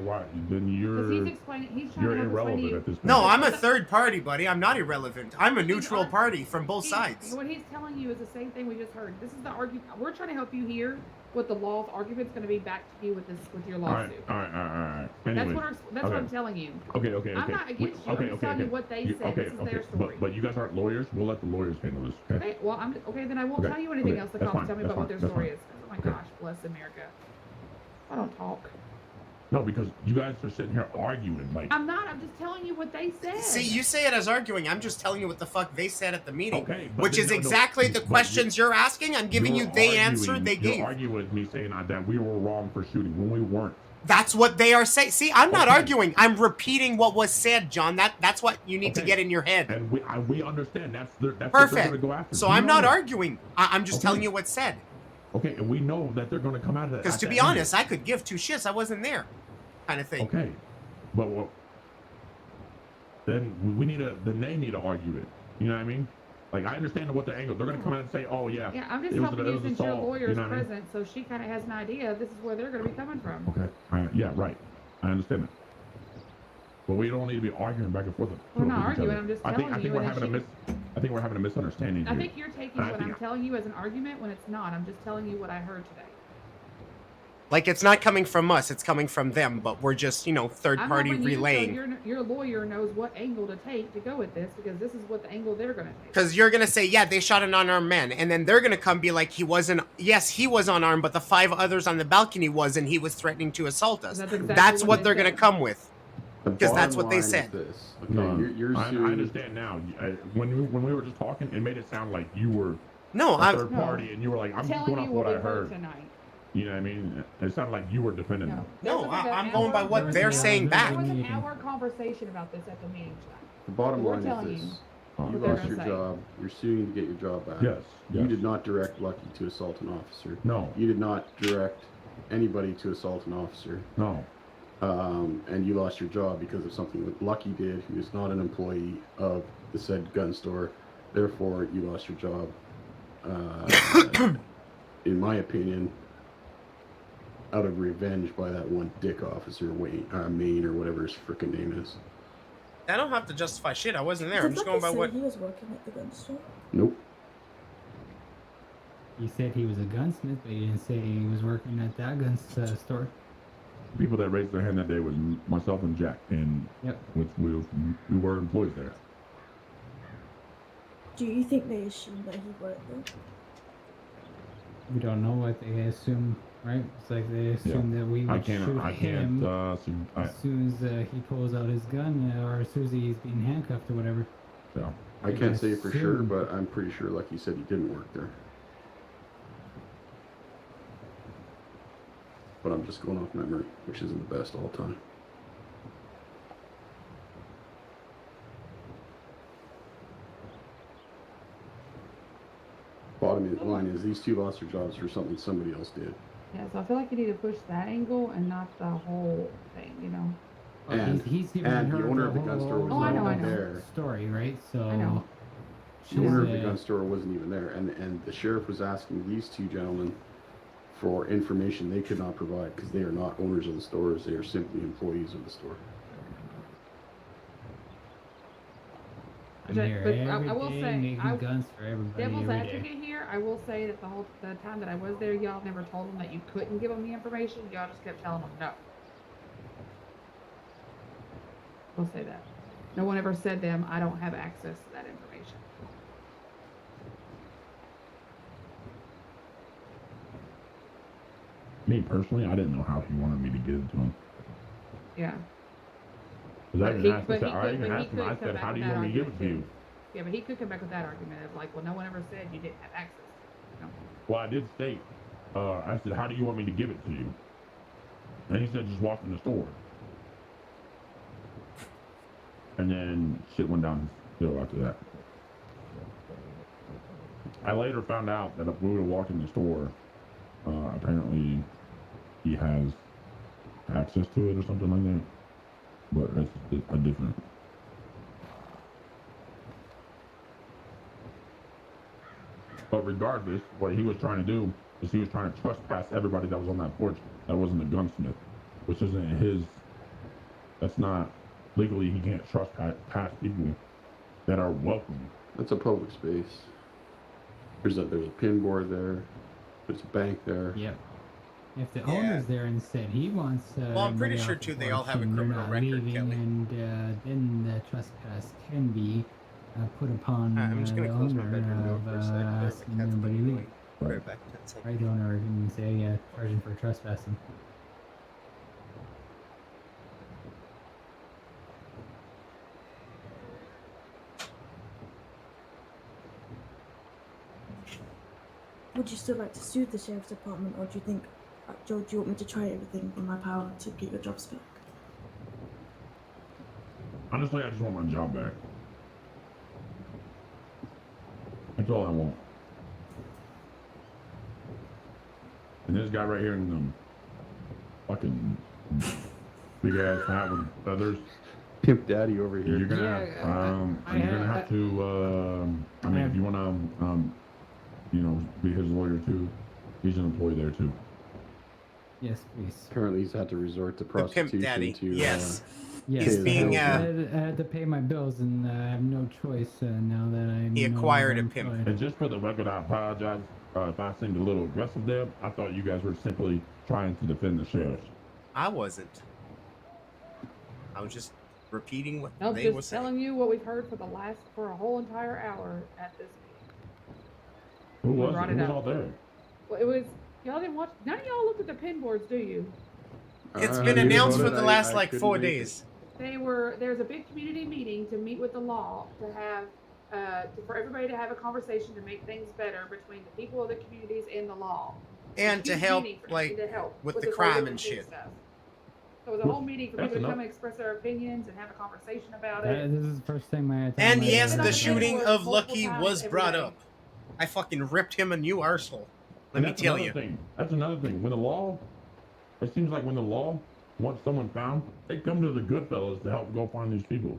Speaker 2: then you're
Speaker 16: He's trying
Speaker 2: you're
Speaker 16: to
Speaker 2: irrelevant at this point.
Speaker 1: No, I'm a third party, buddy. I'm not irrelevant. I'm a neutral party from both sides.
Speaker 16: What he's telling you is the same thing we just heard. This is the argument. We're trying to help you hear what the law's argument's going to be back to you with your lawsuit.
Speaker 2: All right.
Speaker 16: That's
Speaker 2: Anyway,
Speaker 16: what I'm telling you.
Speaker 2: Okay.
Speaker 16: I'm not against you. I'm just telling you what they said. This is their story.
Speaker 2: But you guys aren't lawyers. We'll let the lawyers handle this. Okay.
Speaker 16: Okay, well, then I won't tell you anything else to
Speaker 2: that's
Speaker 16: call
Speaker 2: fine,
Speaker 16: tell me
Speaker 2: that's
Speaker 16: about what
Speaker 2: fine,
Speaker 16: their
Speaker 2: that's
Speaker 16: story
Speaker 2: fine.
Speaker 16: is. Oh my gosh, bless America. I don't talk.
Speaker 2: No, because you guys are sitting here arguing like.
Speaker 16: I'm not. I'm just telling you what they said.
Speaker 1: See, you say it as arguing. I'm just telling you what the fuck they said at the meeting.
Speaker 2: Okay,
Speaker 1: which is exactly the questions you're asking. I'm giving you the answer they gave.
Speaker 2: You're arguing with me saying that we were wrong for shooting when we weren't.
Speaker 1: That's what they are saying. See, I'm not arguing. I'm repeating what was said, John. That's what you need to get in your head.
Speaker 2: And we understand. That's
Speaker 1: perfect.
Speaker 2: what they're gonna go after.
Speaker 1: So I'm not arguing. I'm just telling you what's said.
Speaker 2: Okay, and we know that they're going to come out of that.
Speaker 1: Because to be honest, I could give 2 shits. I wasn't there, kind of thing.
Speaker 2: Okay, but then they need to argue it. You know what I mean? Like, I understand what the angle. They're going to come out and say, "Oh yeah."
Speaker 16: Yeah, I'm just
Speaker 2: it was
Speaker 16: helping
Speaker 2: it
Speaker 16: you
Speaker 2: was
Speaker 16: since your
Speaker 2: assault,
Speaker 16: lawyer's
Speaker 2: you know what I mean?
Speaker 16: present, so she kind of has an idea. This is where they're going to be coming from.
Speaker 2: Okay. Yeah, right. I understand that. But we don't need to be arguing back and forth.
Speaker 16: We're not
Speaker 2: with each
Speaker 16: arguing.
Speaker 2: other.
Speaker 16: I'm just
Speaker 2: I
Speaker 16: telling
Speaker 2: think
Speaker 16: you.
Speaker 2: we're having I think we're having a misunderstanding
Speaker 16: I
Speaker 2: here.
Speaker 16: think you're taking
Speaker 2: And I
Speaker 16: what
Speaker 2: think
Speaker 16: I'm telling you as an argument when it's not. I'm just telling you what I heard today.
Speaker 1: Like, it's not coming from us, it's coming from them, but we're just, you know, third
Speaker 16: I'm
Speaker 1: party
Speaker 16: helping you,
Speaker 1: relaying.
Speaker 16: so your lawyer knows what angle to take to go with this, because this is what the angle they're going to take.
Speaker 1: Because you're going to say, yeah, they shot an unarmed man. And then they're going to come be like, he wasn't, yes, he was unarmed, but the 5 others on the balcony was, and he was threatening to assault us. That's what they're going to come with. Because that's what they said.
Speaker 2: I understand now. When we were just talking, it made it sound like you were
Speaker 1: no,
Speaker 2: a third party, and you were like, I'm
Speaker 16: telling
Speaker 2: going
Speaker 16: you
Speaker 2: off what I
Speaker 16: we
Speaker 2: heard.
Speaker 16: Tonight.
Speaker 2: You know what I mean? It sounded like you were defending them.
Speaker 1: No, I'm going by what they're saying back.
Speaker 16: There was an hour conversation about this at the meeting tonight.
Speaker 15: The bottom
Speaker 16: We're
Speaker 15: line
Speaker 16: telling
Speaker 15: is this.
Speaker 16: you
Speaker 15: You
Speaker 16: what
Speaker 15: lost
Speaker 16: they're
Speaker 15: your
Speaker 16: gonna say.
Speaker 15: job. You're suing to get your job back.
Speaker 2: Yes,
Speaker 15: You
Speaker 2: yes.
Speaker 15: did not direct Lucky to assault an officer.
Speaker 2: No.
Speaker 15: You did not direct anybody to assault an officer.
Speaker 2: No.
Speaker 15: And you lost your job because of something that Lucky did, who is not an employee of the said gun store. Therefore, you lost your job. In my opinion, out of revenge by that one dick officer, Maine, or whatever his freaking name is.
Speaker 1: I don't have to justify shit. I wasn't there. I'm just going by what.
Speaker 22: He was working at the gun store.
Speaker 15: Nope.
Speaker 7: He said he was a gunsmith, but he didn't say he was working at that gun store.
Speaker 2: People that raised their hand that day was myself and Jack, and we were employees there.
Speaker 22: Do you think they assumed that he worked there?
Speaker 7: We don't know what they assume, right? It's like they assume that we would shoot him as soon as he pulls out his gun, or as soon as he's being handcuffed or whatever.
Speaker 2: Yeah.
Speaker 15: I can't say for sure, but I'm pretty sure Lucky said he didn't work there. But I'm just going off memory, which isn't the best all the time. Bottom line is these 2 lost their jobs for something somebody else did.
Speaker 16: Yeah, so I feel like you need to push that angle and not the whole thing, you know?
Speaker 15: And,
Speaker 7: he's giving
Speaker 15: and
Speaker 7: her
Speaker 15: the owner of the gun store was
Speaker 16: Oh, I
Speaker 15: not
Speaker 16: know,
Speaker 15: even
Speaker 16: I know.
Speaker 15: there.
Speaker 7: story, right? So
Speaker 16: I know.
Speaker 15: The owner of the gun store wasn't even there, and the sheriff was asking these 2 gentlemen for information they could not provide because they are not owners of the stores; they are simply employees of the store.
Speaker 7: I'm here
Speaker 16: But
Speaker 7: every
Speaker 16: I will
Speaker 7: day
Speaker 16: say,
Speaker 7: making guns for everybody
Speaker 16: devil's
Speaker 7: every day.
Speaker 16: advocate here, I will say that the time that I was there, y'all never told them that you couldn't give them the information. Y'all just kept telling them no. We'll say that. No one ever said to them, I don't have access to that information.
Speaker 2: Me personally, I didn't know how he wanted me to give it to him.
Speaker 16: Yeah.
Speaker 2: Because I
Speaker 16: But
Speaker 2: even
Speaker 16: he-
Speaker 2: asked,
Speaker 16: but he
Speaker 2: I
Speaker 16: could-
Speaker 2: even
Speaker 16: but he
Speaker 2: asked him,
Speaker 16: could
Speaker 2: I
Speaker 16: come
Speaker 2: said,
Speaker 16: back
Speaker 2: how do
Speaker 16: with
Speaker 2: you
Speaker 16: that
Speaker 2: want me to give it to
Speaker 16: argument,
Speaker 2: you?
Speaker 16: Yeah, but he could come back with that argument of like, well, no one ever said you didn't have access. You know?
Speaker 2: Well, I did state, I said, how do you want me to give it to you? And he said, just walk in the store. And then shit went downhill after that. I later found out that if we would have walked in the store, apparently he has access to it or something like that. But that's a different. But regardless, what he was trying to do is he was trying to trespass everybody that was on that porch that wasn't a gunsmith, which isn't his. That's not legally. He can't trespass people that are welcome.
Speaker 15: That's a public space. There's a pin board there. There's a bank there.
Speaker 7: Yep. If the owner's there and said he wants,
Speaker 1: Well, I'm pretty
Speaker 7: everybody
Speaker 1: sure
Speaker 7: off the
Speaker 1: too they all
Speaker 7: porch
Speaker 1: have a
Speaker 7: and they're
Speaker 1: criminal
Speaker 7: not
Speaker 1: record,
Speaker 7: leaving,
Speaker 1: Kelly.
Speaker 7: and then the trespass can be put upon
Speaker 1: I'm just
Speaker 7: the
Speaker 1: gonna close my
Speaker 7: owner
Speaker 1: bedroom door
Speaker 7: of
Speaker 1: for a sec. There, the
Speaker 7: asking
Speaker 1: cat's
Speaker 7: everybody to
Speaker 1: been
Speaker 7: leave.
Speaker 1: Put it back. That's it.
Speaker 7: Right, the owner can say, yeah, charging for trespassing.
Speaker 22: Would you still like to sue the sheriff's department, or do you think, Joe, do you want me to try everything in my power to get your jobs back?
Speaker 2: Honestly, I just want my job back. That's all I want. and this guy right here in the fucking big ass hat with feathers.
Speaker 15: Pimp Daddy over here.
Speaker 2: You're gonna have to. I mean, if you wanna, you know, be his lawyer too, he's an employee there too.
Speaker 7: Yes, please.
Speaker 15: Apparently, he's had to resort to
Speaker 1: The
Speaker 15: prostitution
Speaker 1: pimp daddy.
Speaker 15: to.
Speaker 1: Yes.
Speaker 7: Yes,
Speaker 1: He's being.
Speaker 7: I had to pay my bills, and I have no choice now that I'm.
Speaker 1: He acquired a pimp.
Speaker 2: And just for the record, I apologize if I seemed a little aggressive there. I thought you guys were simply trying to defend the sheriff.
Speaker 1: I wasn't. I was just repeating what
Speaker 16: Nope,
Speaker 1: they were
Speaker 16: just
Speaker 1: saying.
Speaker 16: telling you what we've heard for a whole entire hour at this meeting.
Speaker 2: Who
Speaker 16: We
Speaker 2: was
Speaker 16: brought
Speaker 2: it? Who
Speaker 16: it
Speaker 2: was
Speaker 16: up.
Speaker 2: all there?
Speaker 16: Well, it was y'all didn't watch. None of y'all looked at the pin boards, do you?
Speaker 1: It's been announced for the last like 4 days.
Speaker 16: There's a big community meeting to meet with the law to have for everybody to have a conversation to make things better between the people of the communities and the law.
Speaker 1: And to
Speaker 16: Huge
Speaker 1: help,
Speaker 16: meeting for
Speaker 1: like,
Speaker 16: to help
Speaker 1: with the
Speaker 16: this whole
Speaker 1: crime
Speaker 16: little
Speaker 1: and
Speaker 16: kid
Speaker 1: shit.
Speaker 16: stuff. So it was a whole meeting for
Speaker 2: That's
Speaker 16: people to come
Speaker 2: enough.
Speaker 16: and express their opinions and have a conversation about it.
Speaker 7: This is the first time I.
Speaker 1: And yes,
Speaker 16: I've
Speaker 1: the
Speaker 16: been
Speaker 1: shooting
Speaker 16: on
Speaker 1: of
Speaker 16: multiple
Speaker 1: Lucky
Speaker 16: times
Speaker 1: was
Speaker 16: every
Speaker 1: brought
Speaker 16: day.
Speaker 1: up. I fucking ripped him a new arsehole. Let
Speaker 2: And
Speaker 1: me
Speaker 2: that's
Speaker 1: tell
Speaker 2: another
Speaker 1: you.
Speaker 2: thing. That's another thing. When the law, it seems like when the law wants someone found, they come to the good fellas to help go find these people.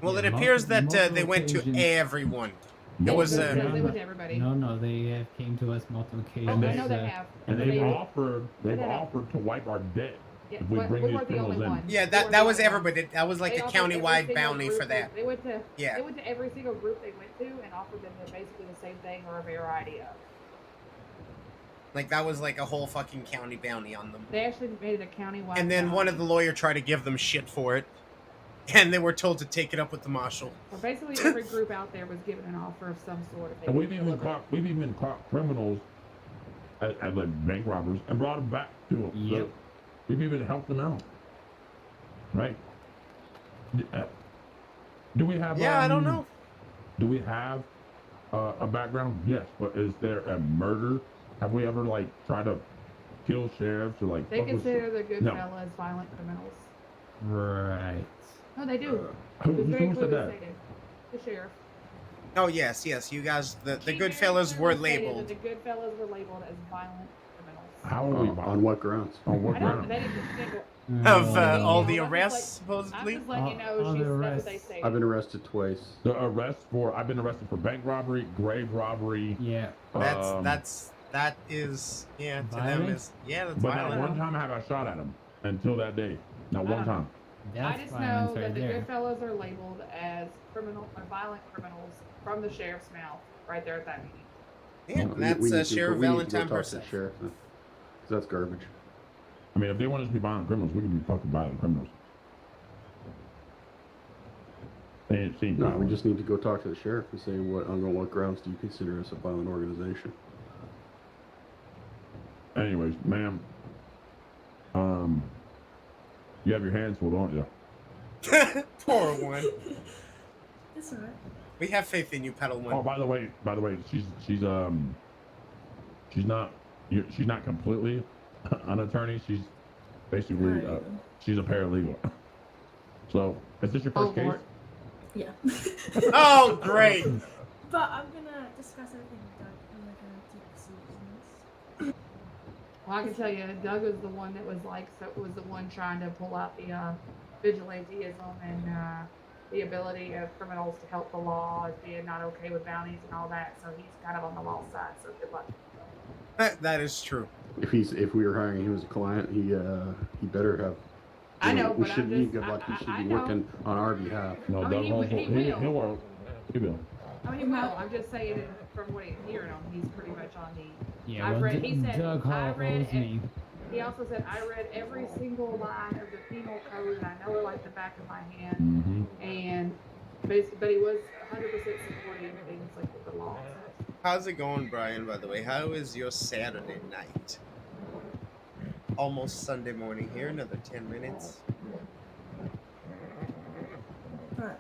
Speaker 1: Well,
Speaker 7: Yeah,
Speaker 1: it appears that
Speaker 7: multiple
Speaker 1: they went to
Speaker 7: occasions.
Speaker 1: everyone. It was
Speaker 16: They went to everybody.
Speaker 7: No, they have came to us multiple occasions.
Speaker 16: I know they have.
Speaker 2: And
Speaker 16: But
Speaker 2: they've
Speaker 16: they-
Speaker 2: offered to wipe our debt
Speaker 16: Yeah,
Speaker 2: if we
Speaker 16: but
Speaker 2: bring
Speaker 16: we
Speaker 2: these
Speaker 16: weren't the
Speaker 2: criminals
Speaker 16: only
Speaker 2: in.
Speaker 16: one.
Speaker 1: Yeah,
Speaker 16: We
Speaker 1: that
Speaker 16: weren't
Speaker 1: that
Speaker 16: the
Speaker 1: was
Speaker 16: only one.
Speaker 1: everybody. That was like
Speaker 16: They
Speaker 1: a
Speaker 16: offered every
Speaker 1: countywide
Speaker 16: single
Speaker 1: bounty
Speaker 16: group
Speaker 1: for that.
Speaker 16: They went to
Speaker 1: Yeah.
Speaker 16: They went to every single group they went to and offered them basically the same thing or a variety of.
Speaker 1: Like that was like a whole fucking county bounty on them.
Speaker 16: They actually made it a countywide.
Speaker 1: And then
Speaker 16: bounty.
Speaker 1: one of the lawyer tried to give them shit for it, and they were told to take it up with the marshal.
Speaker 16: So basically, every group out there was given an offer of some sort. If they
Speaker 2: And
Speaker 16: would deliver.
Speaker 2: we've even caught criminals at like bank robbers and brought them back to them.
Speaker 7: Yep.
Speaker 2: So we've even helped them out. Right? Do we have?
Speaker 1: Yeah, I don't know.
Speaker 2: Do we have a background? Yes, but is there a murder? Have we ever like tried to kill sheriffs or like?
Speaker 16: They
Speaker 2: fuck with-
Speaker 16: consider the good
Speaker 2: No.
Speaker 16: fellas violent criminals.
Speaker 7: Right.
Speaker 16: No, they do.
Speaker 2: Who
Speaker 16: It's very
Speaker 2: said
Speaker 16: clearly
Speaker 2: that?
Speaker 16: stated. The sheriff.
Speaker 1: Oh yes, you guys. The
Speaker 16: He
Speaker 1: good
Speaker 16: very
Speaker 1: fellas were
Speaker 16: clearly stated
Speaker 1: labeled.
Speaker 16: that the good fellas were labeled as violent criminals.
Speaker 2: How are we?
Speaker 15: On what grounds?
Speaker 2: On what
Speaker 16: I don't.
Speaker 2: ground?
Speaker 16: They didn't. They,
Speaker 1: Of all the
Speaker 16: I'm just
Speaker 1: arrests,
Speaker 16: I'm
Speaker 1: supposedly.
Speaker 16: just letting you know.
Speaker 7: All the
Speaker 16: That's what
Speaker 7: arrests.
Speaker 16: they say.
Speaker 15: I've been arrested twice.
Speaker 2: I've been arrested for bank robbery, grave robbery.
Speaker 7: Yeah.
Speaker 1: That is to them
Speaker 7: Violent?
Speaker 1: is that's
Speaker 2: But not
Speaker 1: violent.
Speaker 2: one time have I shot at him until that day. Not one time.
Speaker 7: That's
Speaker 16: I just
Speaker 7: violence
Speaker 16: know that
Speaker 7: right
Speaker 16: the
Speaker 7: there.
Speaker 16: good fellas are labeled as violent criminals from the sheriff's mouth right there at that meeting.
Speaker 1: Yeah,
Speaker 15: We
Speaker 1: that's
Speaker 15: need to-
Speaker 1: Sheriff
Speaker 15: we need to go
Speaker 1: Valentine
Speaker 15: talk to the
Speaker 1: herself.
Speaker 15: sheriff then, 'cause that's garbage.
Speaker 2: I mean, if they want us to be violent criminals, we can be fucking violent criminals. They ain't seen
Speaker 15: No, we
Speaker 2: violence.
Speaker 15: just need to go talk to the sheriff and say, on what grounds do you consider us a violent organization?
Speaker 2: Anyways, ma'am, you have your hands full, don't you?
Speaker 1: Poor one.
Speaker 22: It's alright.
Speaker 1: We have faith in you, Pedal One.
Speaker 2: Oh, by the way, she's not completely an attorney. She's basically she's a paralegal. So, is this your first case?
Speaker 22: Lord. Yeah.
Speaker 1: Oh, great.
Speaker 22: But I'm gonna discuss everything with Doug and we're gonna take proceedings.
Speaker 16: Well, I can tell you, Doug was the one that was the one trying to pull out the vigilantism and the ability of criminals to help the law as being not okay with bounties and all that. So he's kind of on the law side. So good luck.
Speaker 1: That is true.
Speaker 15: If we were hiring him as a client, he better have.
Speaker 16: I know,
Speaker 15: we
Speaker 16: but
Speaker 15: shouldn't
Speaker 16: I'm
Speaker 15: need
Speaker 16: just-
Speaker 15: good luck. He
Speaker 16: I
Speaker 15: should be
Speaker 16: know.
Speaker 15: working on our behalf.
Speaker 2: No,
Speaker 16: I mean,
Speaker 2: Doug
Speaker 16: he
Speaker 2: Holmes,
Speaker 16: will.
Speaker 2: he'll work. He will.
Speaker 16: I mean, he will. I'm just saying it from what I'm hearing him. He's pretty much on the.
Speaker 7: Yeah,
Speaker 16: I've
Speaker 7: well,
Speaker 16: read. He said.
Speaker 7: Doug
Speaker 16: I
Speaker 7: Hall
Speaker 16: read.
Speaker 7: owes me.
Speaker 16: He also said I read every single line of the penal code and I know it like the back of my hand.
Speaker 2: Mm-hmm.
Speaker 16: And basically, but he was 100% supporting things like what the law says.
Speaker 1: How's it going, Brian, by the way? How is your Saturday night? Almost Sunday morning here, another 10 minutes.
Speaker 22: Right.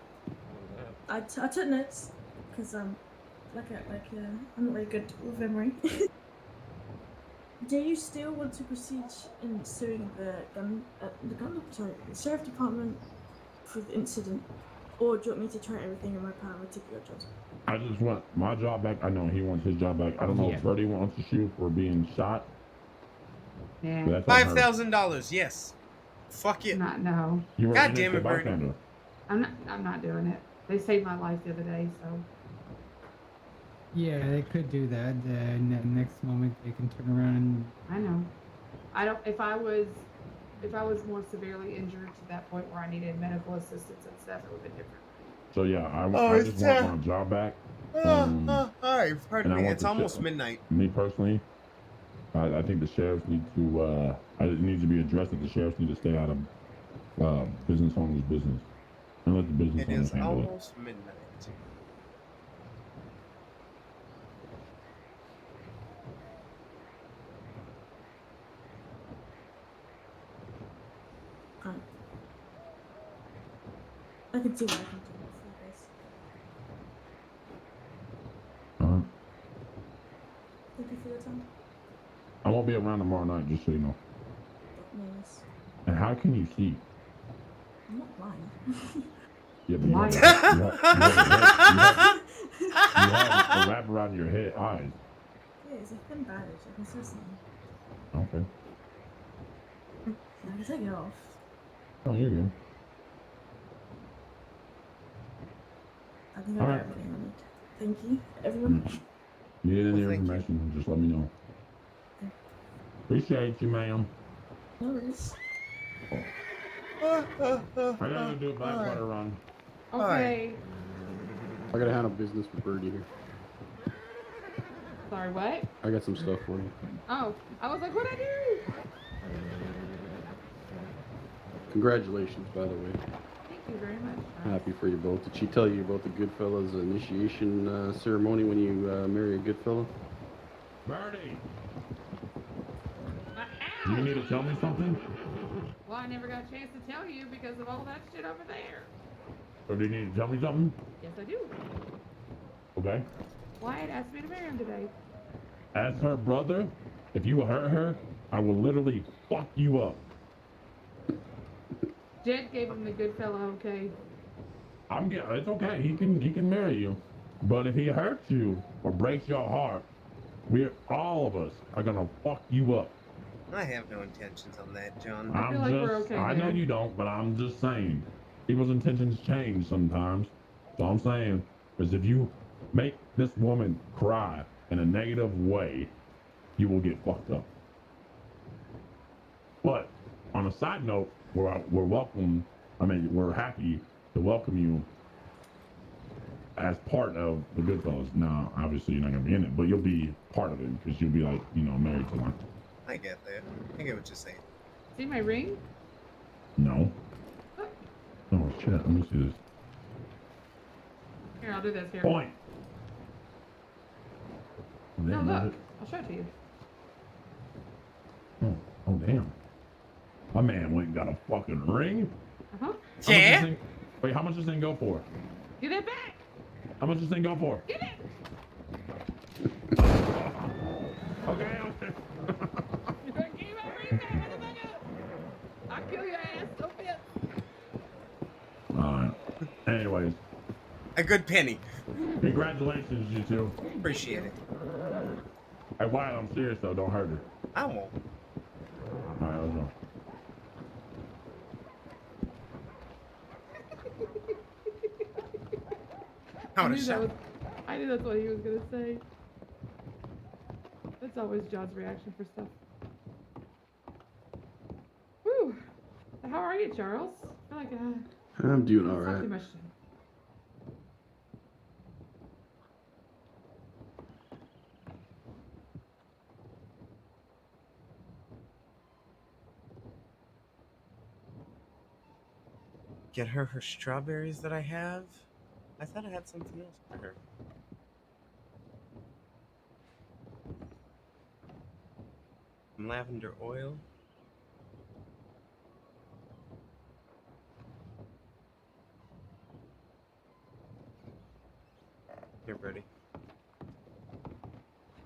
Speaker 22: I took notes because I'm not very good with memory. Do you still want to proceed in suing the sheriff department for the incident Or do you want me to try everything in my power to get your job?
Speaker 2: I just want my job back. I know he wants his job back. I don't know
Speaker 16: Yeah.
Speaker 2: if Birdy wants to shoot for being shot.
Speaker 16: Yeah.
Speaker 2: But that's on her.
Speaker 1: $5,000. Yes. Fuck it.
Speaker 16: No.
Speaker 2: You were
Speaker 1: God
Speaker 2: an
Speaker 1: damn it,
Speaker 2: innocent
Speaker 1: Birdy.
Speaker 2: bystander.
Speaker 16: I'm not doing it. They saved my life the other day, so.
Speaker 7: Yeah, they could do that. Next moment they can turn around and.
Speaker 16: I know. I don't. If I was more severely injured to that point where I needed medical assistance and stuff, it would have been different.
Speaker 2: So yeah, I
Speaker 1: Oh,
Speaker 2: just
Speaker 1: it's,
Speaker 2: want my job back.
Speaker 1: Hi, pardon
Speaker 2: and I
Speaker 1: me.
Speaker 2: want
Speaker 1: It's
Speaker 2: the
Speaker 1: almost midnight.
Speaker 2: Me personally, I think the sheriffs need to. It needs to be addressed that the sheriffs need to stay out of business owners' business and let the business
Speaker 1: It
Speaker 2: owners
Speaker 1: is
Speaker 2: handle it.
Speaker 1: almost midnight.
Speaker 22: I can see what I can do for this. Thank you for your time.
Speaker 2: I won't be around tomorrow night, just so you know.
Speaker 22: Nice.
Speaker 2: And how can you see?
Speaker 22: I'm not lying.
Speaker 2: Yeah, but you have a wrap around your head, eyes.
Speaker 22: Yeah, it's a thin bandage. I can see something.
Speaker 2: Okay.
Speaker 22: I can take it off.
Speaker 2: Oh, you're good.
Speaker 22: I think I
Speaker 2: All
Speaker 22: got
Speaker 2: right.
Speaker 22: everything I need. Thank you, everyone.
Speaker 2: You need any
Speaker 22: Well, thank
Speaker 2: information, just let me know. Appreciate you, ma'am.
Speaker 22: No worries.
Speaker 2: I gotta do a Blackwater run.
Speaker 16: Okay.
Speaker 15: I gotta handle business with Birdy here.
Speaker 16: Sorry, what?
Speaker 15: I got some stuff for you.
Speaker 16: Oh, I was like, what'd I do?
Speaker 15: Congratulations, by the way.
Speaker 16: Thank you very much.
Speaker 15: Happy for you both. Did she tell you about the Goodfellas initiation ceremony when you marry a Goodfella?
Speaker 2: Birdy! You need to tell me something?
Speaker 16: Well, I never got a chance to tell you because of all that shit over there.
Speaker 2: Or do you need to tell me something?
Speaker 16: Yes, I do.
Speaker 2: Okay.
Speaker 16: Wyatt asked me to marry him today.
Speaker 2: As her brother, if you hurt her, I will literally fuck you up.
Speaker 16: Jed gave him the good fella, okay?
Speaker 2: It's okay. He can marry you. But if he hurts you or breaks your heart, all of us are gonna fuck you up.
Speaker 1: I have no intentions on that, John.
Speaker 16: I feel like we're okay
Speaker 2: I know
Speaker 16: now.
Speaker 2: you don't, but I'm just saying. People's intentions change sometimes. So I'm saying is if you make this woman cry in a negative way, you will get fucked up. But on a side note, we're happy to welcome you as part of the Goodfellas. Now, obviously, you're not gonna be in it, but you'll be part of it because you'll be like, married to one.
Speaker 1: I get that. I get what you're saying.
Speaker 16: See my ring?
Speaker 2: No. Oh shit! Let me see this.
Speaker 16: Here, I'll do this here.
Speaker 2: Point.
Speaker 16: No, look. I'll show it to you.
Speaker 2: Oh damn! My man went and got a fucking ring.
Speaker 16: Uh-huh.
Speaker 2: Yeah. Wait, how much does this thing go for?
Speaker 16: Get it back.
Speaker 2: How much does this thing go for?
Speaker 16: Get it.
Speaker 2: Okay.
Speaker 16: You better give my ring back, motherfucker. I'll kill your ass so fast.
Speaker 2: Alright. Anyways.
Speaker 1: A good penny.
Speaker 2: Congratulations, you two.
Speaker 1: Appreciate it.
Speaker 2: Hey, Wyatt, I'm serious though. Don't hurt her.
Speaker 1: I won't.
Speaker 2: Alright, let's go.
Speaker 16: I knew that's what he was gonna say. That's always John's reaction for stuff. Whew. How are you, Charles? I feel like
Speaker 15: I'm doing all
Speaker 16: talk
Speaker 15: right.
Speaker 16: too much to him.
Speaker 1: Get her strawberries that I have? I thought I had something else for her. Some lavender oil. Here, Birdy.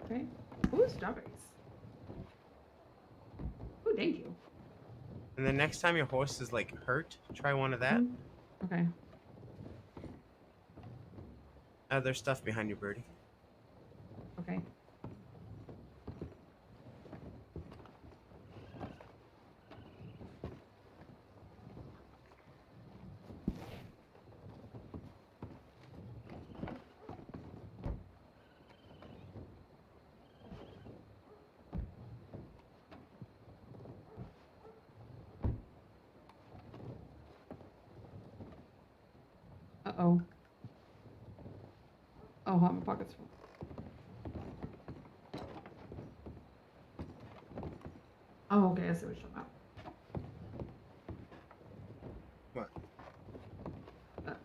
Speaker 16: Okay. Ooh, strawberries. Ooh, thank you.
Speaker 1: And then next time your horse is like hurt, try one of that.
Speaker 16: Okay.
Speaker 1: There's stuff behind you, Birdy.
Speaker 16: Okay. Uh-oh. Oh, my pocket's full. Oh, okay, I see what you're talking about.
Speaker 1: What?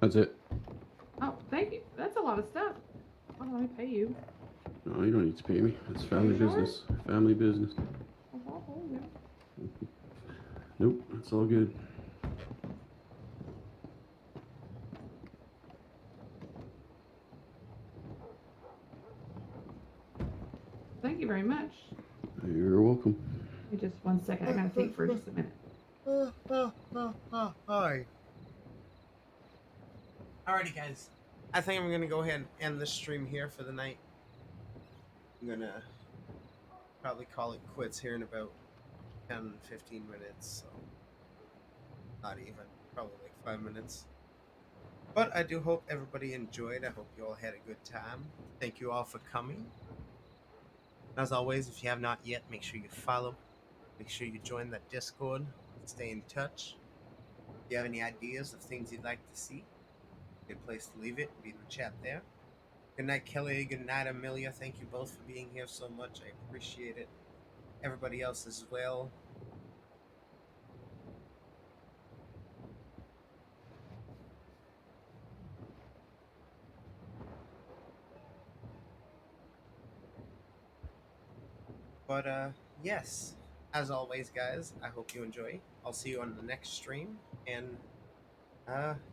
Speaker 15: That's it.
Speaker 16: Oh, thank you. That's a lot of stuff. Oh, let me pay you.
Speaker 15: No, you don't need to pay me. It's family
Speaker 16: Sure?
Speaker 15: business. Family business.
Speaker 16: Oh, yeah.
Speaker 15: Nope, it's all good.
Speaker 16: Thank you very much.
Speaker 15: You're welcome.
Speaker 16: Give me just 1 second. I gotta think for just a minute.
Speaker 1: Hi. Alrighty, guys. I think I'm gonna go ahead and end this stream here for the night. I'm gonna probably call it quits here in about 10, 15 minutes. So not even, probably like 5 minutes. But I do hope everybody enjoyed. I hope you all had a good time. Thank you all for coming. As always, if you have not yet, make sure you follow. Make sure you join that Discord. Stay in touch. If you have any ideas of things you'd like to see, good place to leave it. Be in the chat there. Good night, Kelly. Good night, Amelia. Thank you both for being here so much. I appreciate it. Everybody else as well. But yes, as always, guys, I hope you enjoy. I'll see you on the next stream. And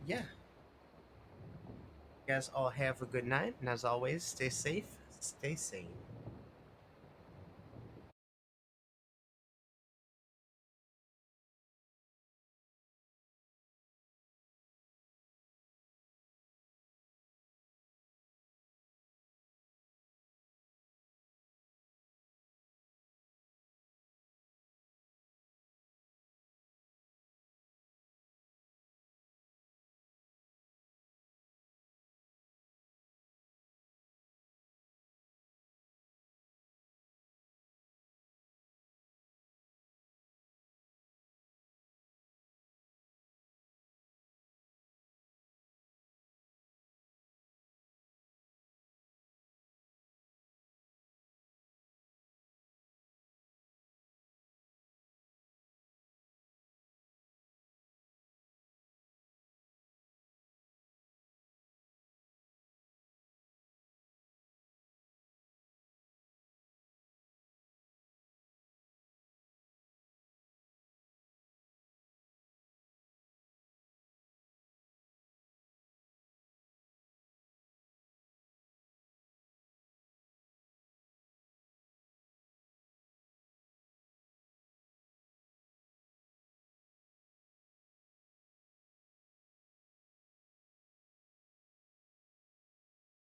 Speaker 1: yeah. You guys all have a good night. And as always, stay safe, stay sane.